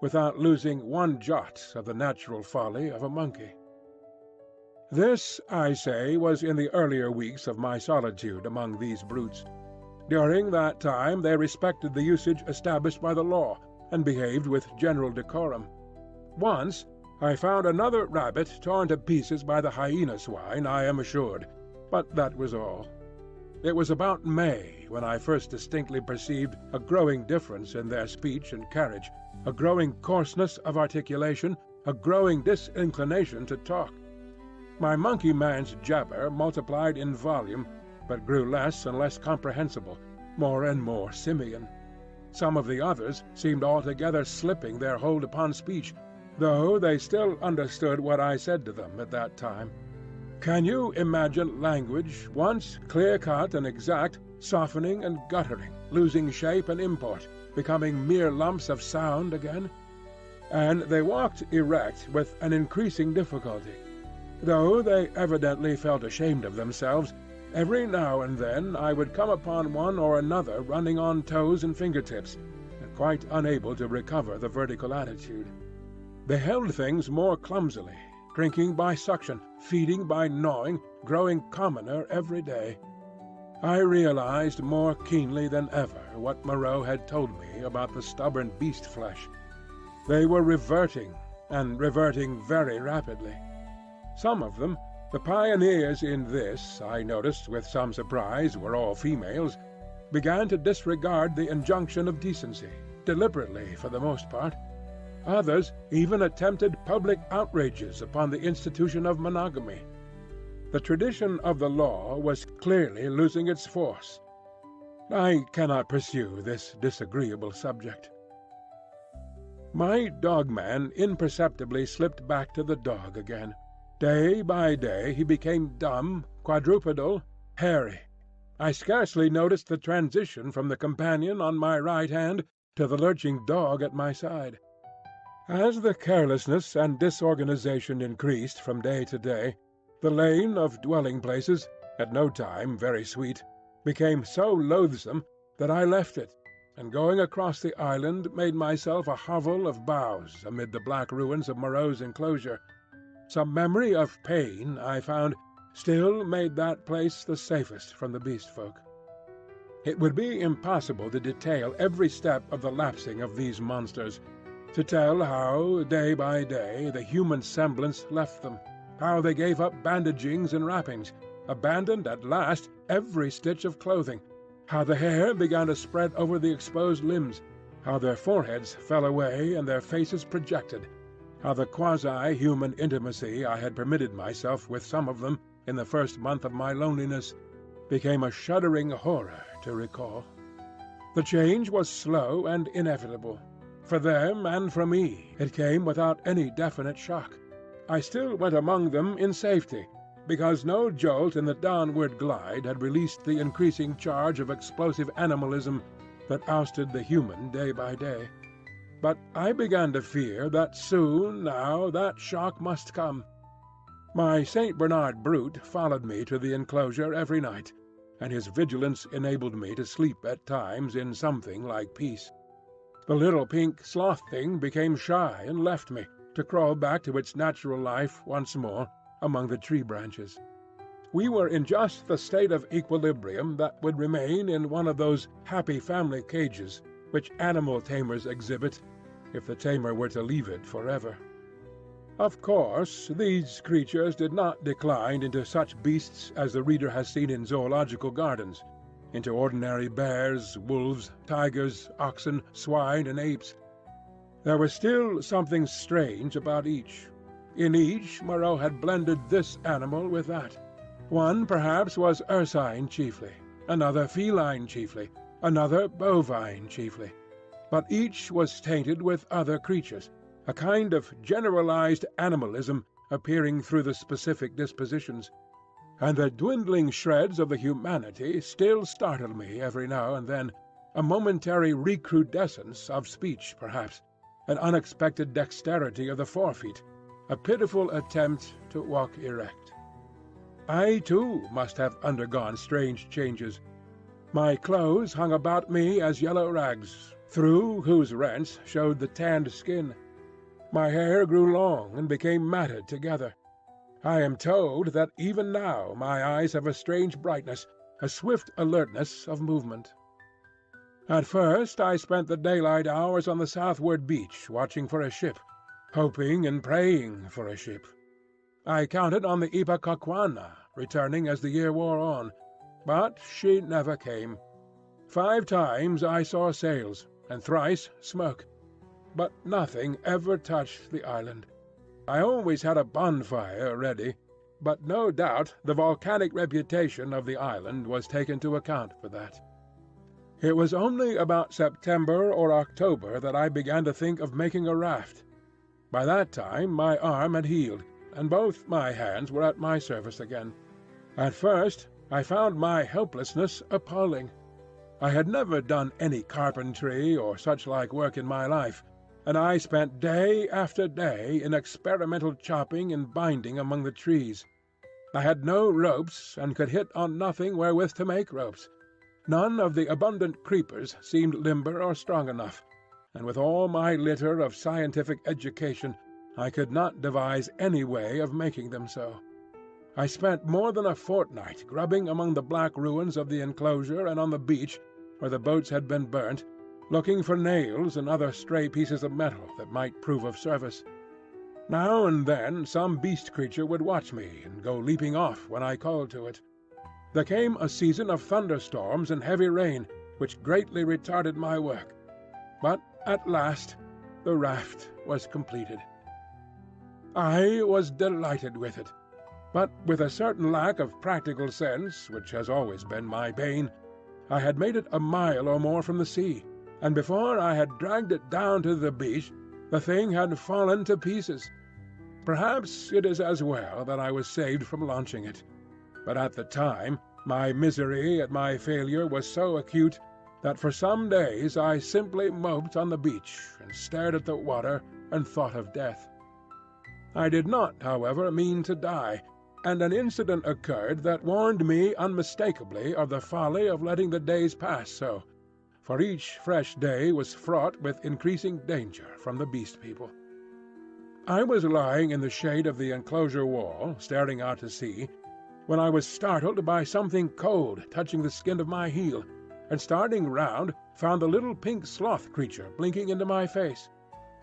S1: without losing one jot of the natural folly of a monkey. This, I say, was in the earlier weeks of my solitude among these brutes. During that time they respected the usage established by the law, and behaved with general decorum. Once I found another rabbit torn to pieces by the hyena swine, I am assured, but that was all. It was about May when I first distinctly perceived a growing difference in their speech and carriage, a growing coarseness of articulation, a growing disinclination to talk. My monkey man's jabber multiplied in volume, but grew less and less comprehensible, more and more simian. Some of the others seemed altogether slipping their hold upon speech, though they still understood what I said to them at that time. Can you imagine language, once clear-cut and exact, softening and guttering, losing shape and import, becoming mere lumps of sound again? And they walked erect with an increasing difficulty. Though they evidently felt ashamed of themselves, Every now and then I would come upon one or another running on toes and fingertips, and quite unable to recover the vertical attitude. They held things more clumsily, drinking by suction, feeding by gnawing, growing commoner every day. I realized more keenly than ever what Moreau had told me about the stubborn beast flesh. They were reverting, and reverting very rapidly. Some of them, the pioneers in this, I noticed with some surprise, were all females, began to disregard the injunction of decency, deliberately for the most part. Others even attempted public outrages upon the institution of monogamy. The tradition of the law was clearly losing its force. I cannot pursue this disagreeable subject. My dogman imperceptibly slipped back to the dog again. Day by day he became dumb, quadrupedal, hairy. I scarcely noticed the transition from the companion on my right hand to the lurching dog at my side. As the carelessness and disorganization increased from day to day, the lane of dwelling-places, at no time very sweet, became so loathsome that I left it, and going across the island made myself a hovel of boughs amid the black ruins of Moreau's enclosure. Some memory of pain, I found, still made that place the safest from the beast folk. It would be impossible to detail every step of the lapsing of these monsters, to tell how, day by day, the human semblance left them, how they gave up bandagings and wrappings, abandoned at last every stitch of clothing, how the hair began to spread over the exposed limbs, how their foreheads fell away and their faces projected, how the quasi-human intimacy I had permitted myself with some of them in the first month of my loneliness became a shuddering horror to recall. The change was slow and inevitable. For them and for me it came without any definite shock. I still went among them in safety, because no jolt in the downward glide had released the increasing charge of explosive animalism that ousted the human day by day. But I began to fear that soon now that shock must come. My St. Bernard brute followed me to the enclosure every night, and his vigilance enabled me to sleep at times in something like peace. The little pink sloth thing became shy and left me, to crawl back to its natural life once more among the tree branches. We were in just the state of equilibrium that would remain in one of those happy family cages which animal tamers exhibit if the tamer were to leave it forever. Of course, these creatures did not decline into such beasts as the reader has seen in zoological gardens, into ordinary bears, wolves, tigers, oxen, swine, and apes. There was still something strange about each. In each Moreau had blended this animal with that. One perhaps was ursine chiefly, another feline chiefly, another bovine chiefly. But each was tainted with other creatures, a kind of generalized animalism appearing through the specific dispositions. And the dwindling shreds of the humanity still startled me every now and then, a momentary recrudescence of speech perhaps, an unexpected dexterity of the forefeet, a pitiful attempt to walk erect. I too must have undergone strange changes. My clothes hung about me as yellow rags, through whose rents showed the tanned skin. My hair grew long and became matted together. I am told that even now my eyes have a strange brightness, a swift alertness of movement. At first I spent the daylight hours on the southward beach watching for a ship, hoping and praying for a ship. I counted on the Ipecacuanha returning as the year wore on, but she never came. 5 times I saw sails, and thrice smoke, but nothing ever touched the island. I always had a bonfire ready, but no doubt the volcanic reputation of the island was taken to account for that. It was only about September or October that I began to think of making a raft. By that time my arm had healed, and both my hands were at my service again. At first I found my helplessness appalling. I had never done any carpentry or such-like work in my life, and I spent day after day in experimental chopping and binding among the trees. I had no ropes, and could hit on nothing wherewith to make ropes. None of the abundant creepers seemed limber or strong enough, and with all my litter of scientific education I could not devise any way of making them so. I spent more than a fortnight grubbing among the black ruins of the enclosure and on the beach, where the boats had been burnt, looking for nails and other stray pieces of metal that might prove of service. Now and then some beast creature would watch me and go leaping off when I called to it. There came a season of thunderstorms and heavy rain, which greatly retarded my work. But at last the raft was completed. I was delighted with it, but with a certain lack of practical sense, which has always been my bane, I had made it a mile or more from the sea, and before I had dragged it down to the beach, the thing had fallen to pieces. Perhaps it is as well that I was saved from launching it, but at the time my misery at my failure was so acute that for some days I simply moped on the beach and stared at the water and thought of death. I did not, however, mean to die, and an incident occurred that warned me unmistakably of the folly of letting the days pass so, for each fresh day was fraught with increasing danger from the Beast People. I was lying in the shade of the enclosure wall, staring out to sea, when I was startled by something cold touching the skin of my heel, and starting round found the little pink sloth creature blinking into my face.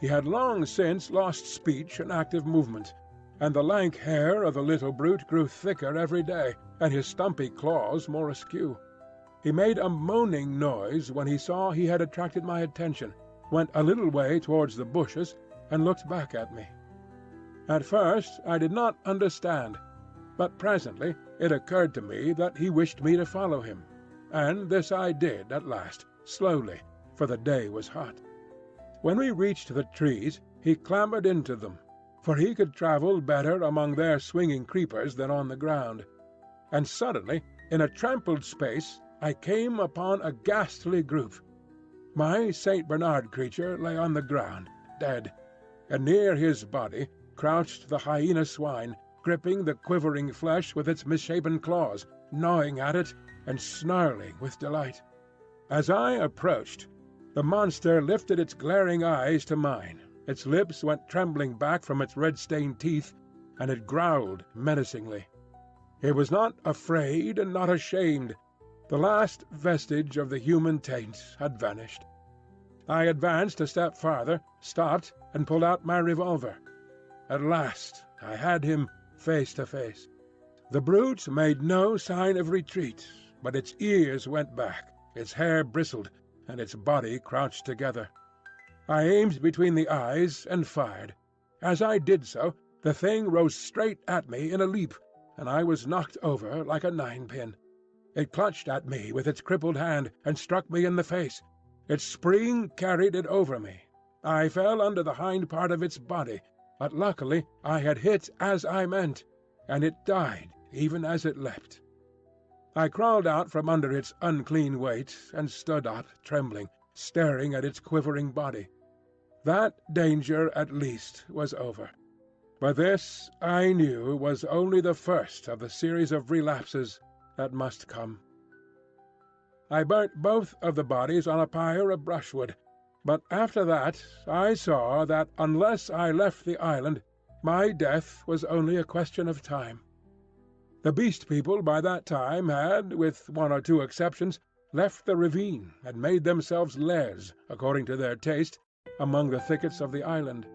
S1: He had long since lost speech and active movement, and the lank hair of the little brute grew thicker every day, and his stumpy claws more askew. He made a moaning noise when he saw he had attracted my attention, went a little way towards the bushes, and looked back at me. At first I did not understand, but presently it occurred to me that he wished me to follow him, and this I did at last, slowly, for the day was hot. When we reached the trees, he clambered into them, for he could travel better among their swinging creepers than on the ground. And suddenly, in a trampled space, I came upon a ghastly group. My St. Bernard creature lay on the ground, dead, and near his body crouched the hyena swine, gripping the quivering flesh with its misshapen claws, gnawing at it and snarling with delight. As I approached, the monster lifted its glaring eyes to mine, its lips went trembling back from its red-stained teeth, and it growled menacingly. It was not afraid and not ashamed. The last vestige of the human taint had vanished. I advanced a step farther, stopped, and pulled out my revolver. At last I had him face to face. The brute made no sign of retreat, but its ears went back, its hair bristled, and its body crouched together. I aimed between the eyes and fired. As I did so, the thing rose straight at me in a leap, and I was knocked over like a ninepin. It clutched at me with its crippled hand and struck me in the face. Its spring carried it over me. I fell under the hind part of its body, but luckily I had hit as I meant, and it died even as it leapt. I crawled out from under its unclean weight and stood up, trembling, staring at its quivering body. That danger at least was over. But this, I knew, was only the first of the series of relapses that must come. I burnt both of the bodies on a pyre of brushwood, but after that I saw that unless I left the island, my death was only a question of time. The Beast People by that time had, with one or two exceptions, left the ravine and made themselves lairs, according to their taste, among the thickets of the island.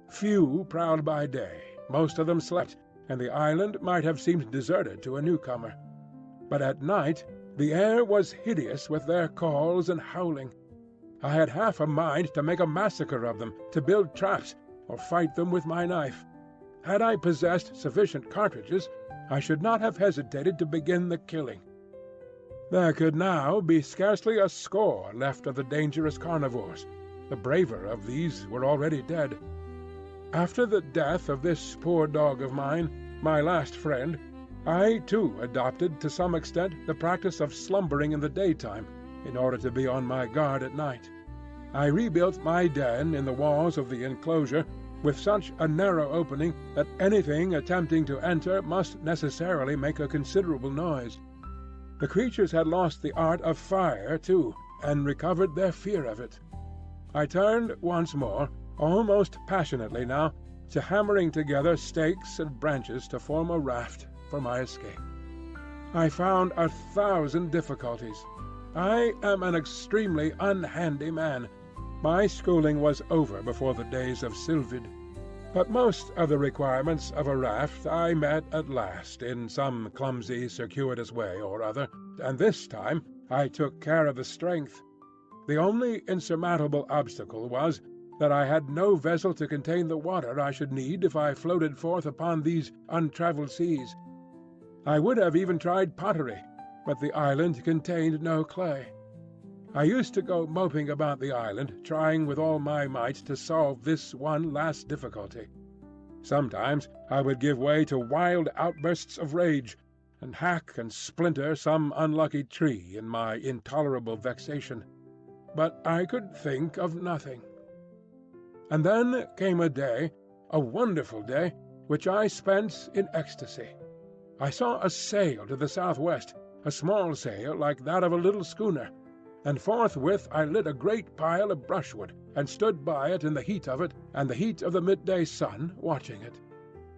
S1: Few prowled by day, most of them slept, and the island might have seemed deserted to a newcomer. But at night the air was hideous with their calls and howling. I had half a mind to make a massacre of them, to build traps, or fight them with my knife. Had I possessed sufficient cartridges, I should not have hesitated to begin the killing. There could now be scarcely a score left of the dangerous carnivores. The braver of these were already dead. After the death of this poor dog of mine, my last friend, I too adopted to some extent the practice of slumbering in the daytime, in order to be on my guard at night. I rebuilt my den in the walls of the enclosure, with such a narrow opening that anything attempting to enter must necessarily make a considerable noise. The creatures had lost the art of fire too, and recovered their fear of it. I turned once more, almost passionately now, to hammering together stakes and branches to form a raft for my escape. I found 1,000 difficulties. I am an extremely unhandy man. My schooling was over before the days of Sylvid. But most of the requirements of a raft I met at last in some clumsy, circuitous way or other, and this time I took care of the strength. The only insurmountable obstacle was that I had no vessel to contain the water I should need if I floated forth upon these untravelled seas. I would have even tried pottery, but the island contained no clay. I used to go moping about the island, trying with all my might to solve this one last difficulty. Sometimes I would give way to wild outbursts of rage, and hack and splinter some unlucky tree in my intolerable vexation. But I could think of nothing. And then came a day, a wonderful day, which I spent in ecstasy. I saw a sail to the southwest, a small sail like that of a little schooner, and forthwith I lit a great pile of brushwood, and stood by it in the heat of it and the heat of the midday sun, watching it.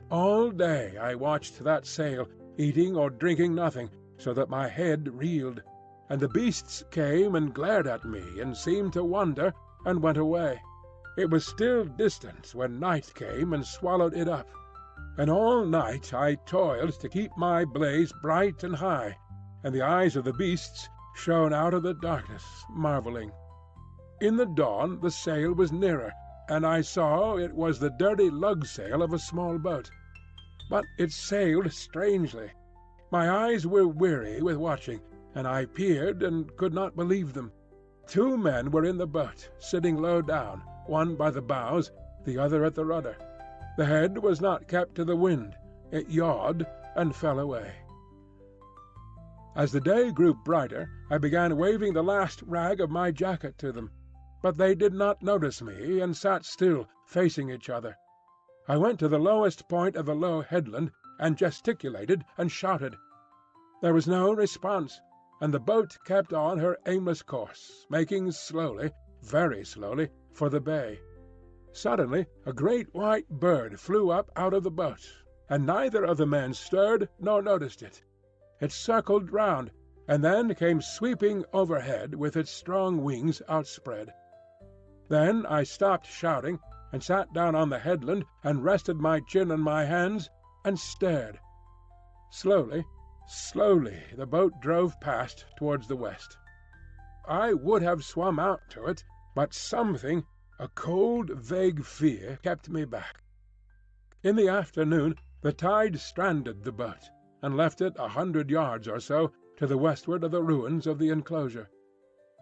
S1: All day I watched that sail, eating or drinking nothing, so that my head reeled, and the beasts came and glared at me and seemed to wonder, and went away. It was still distant when night came and swallowed it up, and all night I toiled to keep my blaze bright and high, and the eyes of the beasts shone out of the darkness, marvelling. In the dawn the sail was nearer, and I saw it was the dirty lug-sail of a small boat. But it sailed strangely. My eyes were weary with watching, and I peered and could not believe them. 2 men were in the boat, sitting low down, one by the bows, the other at the rudder. The head was not kept to the wind. It yawed and fell away. As the day grew brighter, I began waving the last rag of my jacket to them. But they did not notice me, and sat still, facing each other. I went to the lowest point of the low headland, and gesticulated and shouted. There was no response, and the boat kept on her aimless course, making slowly, very slowly, for the bay. Suddenly a great white bird flew up out of the boat, and neither of the men stirred nor noticed it. It circled round, and then came sweeping overhead with its strong wings outspread. Then I stopped shouting, and sat down on the headland, and rested my chin on my hands, and stared. Slowly, slowly the boat drove past towards the west. I would have swum out to it, but something, a cold, vague fear, kept me back. In the afternoon the tide stranded the boat, and left it 100 yards or so to the westward of the ruins of the enclosure.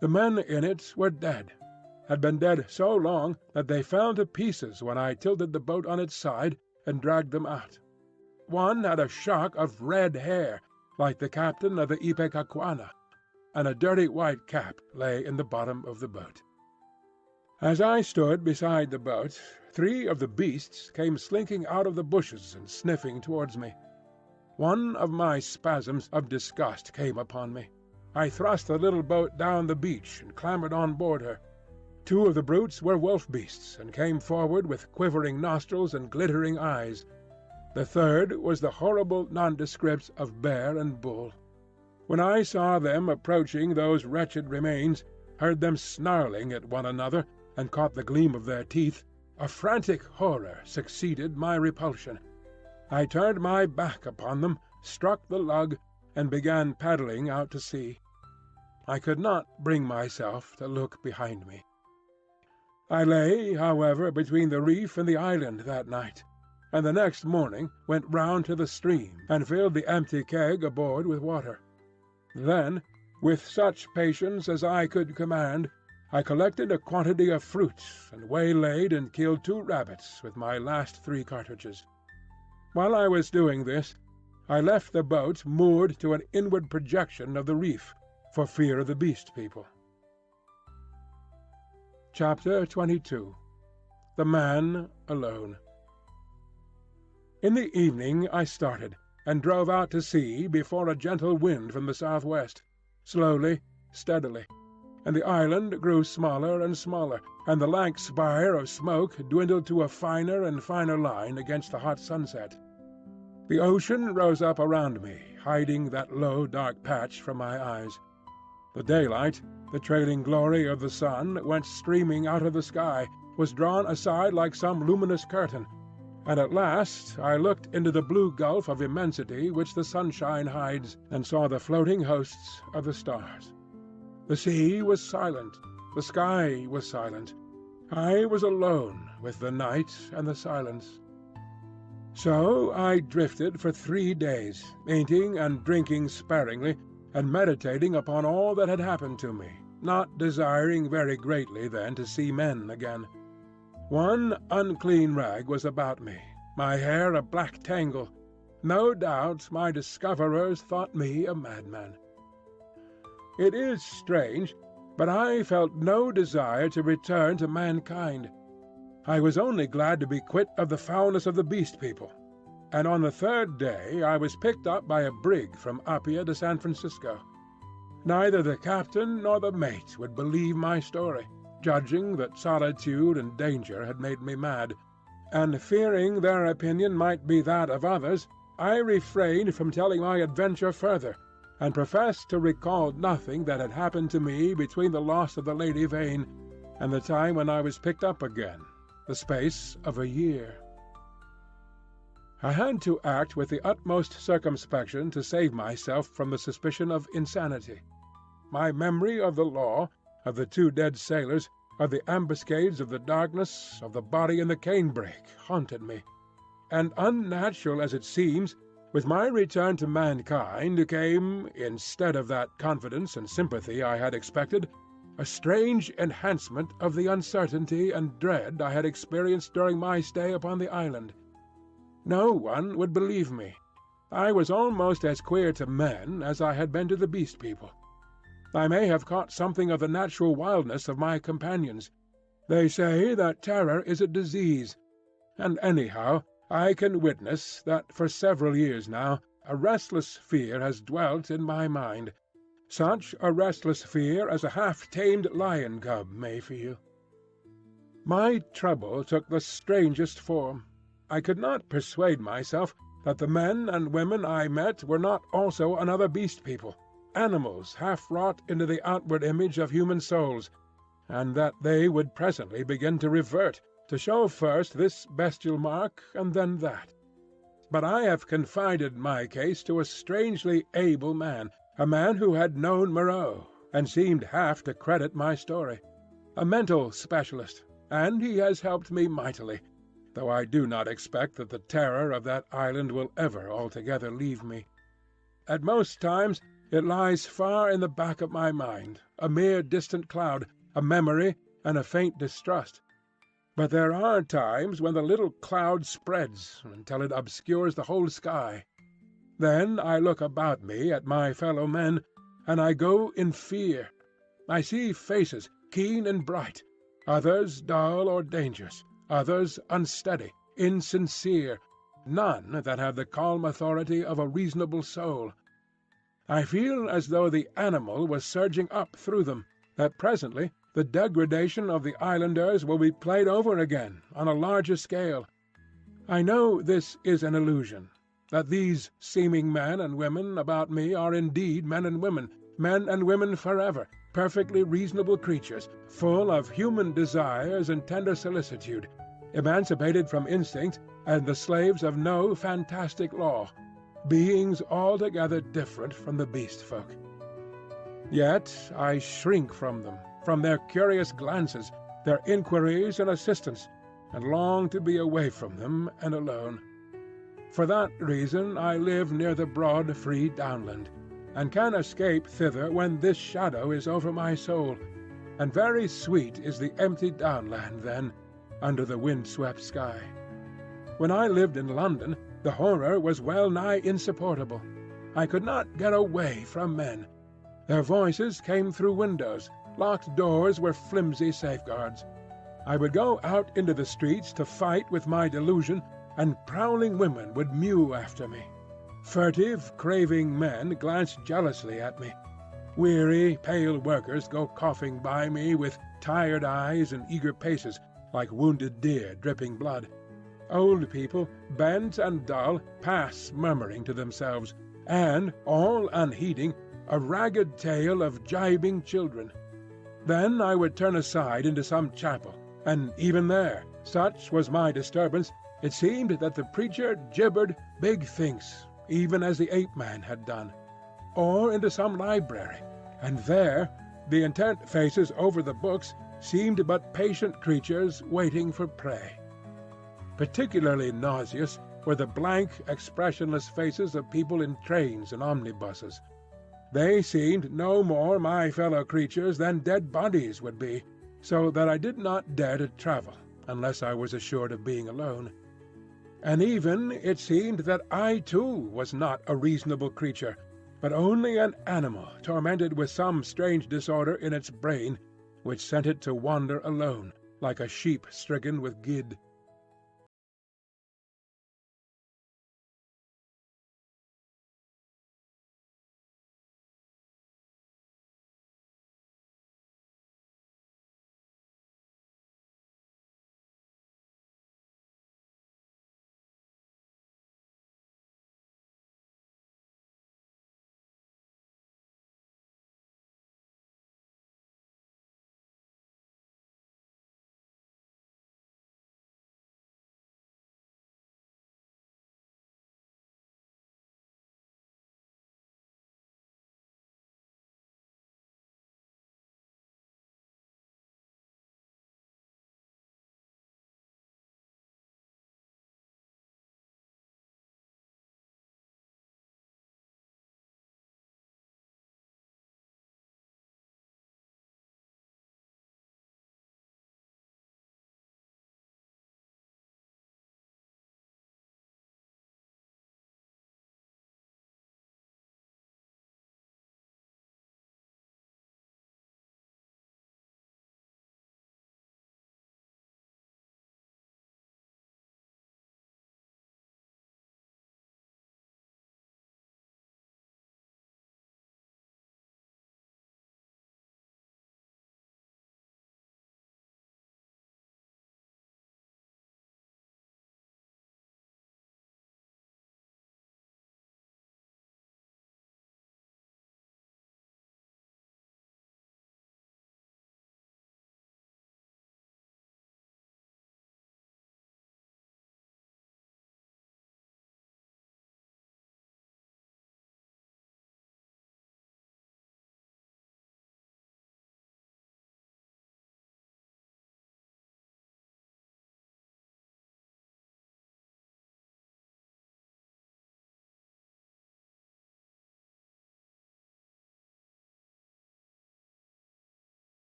S1: The men in it were dead, had been dead so long that they fell to pieces when I tilted the boat on its side and dragged them out. One had a shock of red hair, like the captain of the Ipecacuanha, and a dirty white cap lay in the bottom of the boat. As I stood beside the boat, 3 of the beasts came slinking out of the bushes and sniffing towards me. One of my spasms of disgust came upon me. I thrust the little boat down the beach and clambered on board her. 2 of the brutes were wolf beasts, and came forward with quivering nostrils and glittering eyes. The third was the horrible nondescript of bear and bull. When I saw them approaching those wretched remains, heard them snarling at one another, and caught the gleam of their teeth, a frantic horror succeeded my repulsion. I turned my back upon them, struck the lug, and began paddling out to sea. I could not bring myself to look behind me. I lay, however, between the reef and the island that night, and the next morning went round to the stream and filled the empty keg aboard with water. Then, with such patience as I could command, I collected a quantity of fruit, and waylaid and killed 2 rabbits with my last 3 cartridges. While I was doing this, I left the boat moored to an inward projection of the reef, for fear of the beast people. Chapter 22. the man alone. In the evening I started, and drove out to sea before a gentle wind from the southwest, slowly, steadily, and the island grew smaller and smaller, and the lank spire of smoke dwindled to a finer and finer line against the hot sunset. The ocean rose up around me, hiding that low dark patch from my eyes. The daylight, the trailing glory of the sun, went streaming out of the sky, was drawn aside like some luminous curtain, and at last I looked into the blue gulf of immensity which the sunshine hides, and saw the floating hosts of the stars. The sea was silent, the sky was silent. I was alone with the night and the silence. So I drifted for 3 days, eating and drinking sparingly, and meditating upon all that had happened to me, not desiring very greatly then to see men again. One unclean rag was about me, my hair a black tangle. No doubt my discoverers thought me a madman. It is strange, but I felt no desire to return to mankind. I was only glad to be quit of the foulness of the Beast People. And on the 3rd day I was picked up by a brig from Apia to San Francisco. Neither the captain nor the mate would believe my story, judging that solitude and danger had made me mad, and fearing their opinion might be that of others, I refrained from telling my adventure further, and professed to recall nothing that had happened to me between the loss of the Lady Vain and the time when I was picked up again, the space of a year. I had to act with the utmost circumspection to save myself from the suspicion of insanity. My memory of the law, of the 2 dead sailors, of the ambuscades of the darkness, of the body in the canebrake, haunted me. And unnatural as it seems, with my return to mankind came, instead of that confidence and sympathy I had expected, a strange enhancement of the uncertainty and dread I had experienced during my stay upon the island. No one would believe me. I was almost as queer to men as I had been to the Beast People. I may have caught something of the natural wildness of my companions. They say that terror is a disease, and anyhow I can witness that for several years now a restless fear has dwelt in my mind, such a restless fear as a half-tamed lion cub may feel. My trouble took the strangest form. I could not persuade myself that the men and women I met were not also another Beast People, animals half wrought into the outward image of human souls, and that they would presently begin to revert, to show first this bestial mark and then that. But I have confided my case to a strangely able man, a man who had known Moreau, and seemed half to credit my story, a mental specialist, and he has helped me mightily, though I do not expect that the terror of that island will ever altogether leave me. At most times it lies far in the back of my mind, a mere distant cloud, a memory and a faint distrust. But there are times when the little cloud spreads until it obscures the whole sky. Then I look about me at my fellow men, and I go in fear. I see faces, keen and bright, others dull or dangerous, others unsteady, insincere, none that have the calm authority of a reasonable soul. I feel as though the animal was surging up through them, that presently the degradation of the islanders will be played over again on a larger scale. I know this is an illusion, that these seeming men and women about me are indeed men and women forever, perfectly reasonable creatures, full of human desires and tender solicitude, emancipated from instinct and the slaves of no fantastic law, beings altogether different from the beast folk. Yet I shrink from them, from their curious glances, their inquiries and assistance, and long to be away from them and alone. For that reason I live near the broad free downland, and can escape thither when this shadow is over my soul, and very sweet is the empty downland then, under the wind-swept sky. When I lived in London, the horror was well nigh insupportable. I could not get away from men. Their voices came through windows. Locked doors were flimsy safeguards. I would go out into the streets to fight with my delusion, and prowling women would mew after me. Furtive, craving men glanced jealously at me. Weary, pale workers go coughing by me with tired eyes and eager paces, like wounded deer dripping blood. Old people, bent and dull, pass murmuring to themselves, and, all unheeding, a ragged tale of gibing children. Then I would turn aside into some chapel, and even there, such was my disturbance, it seemed that the preacher gibbered big thinks, even as the ape-man had done. Or into some library, and there the intent faces over the books seemed but patient creatures waiting for prey. Particularly nauseous were the blank, expressionless faces of people in trains and omnibuses. They seemed no more my fellow creatures than dead bodies would be, so that I did not dare to travel unless I was assured of being alone. And even it seemed that I too was not a reasonable creature, but only an animal tormented with some strange disorder in its brain, which sent it to wander alone, like a sheep stricken with gid.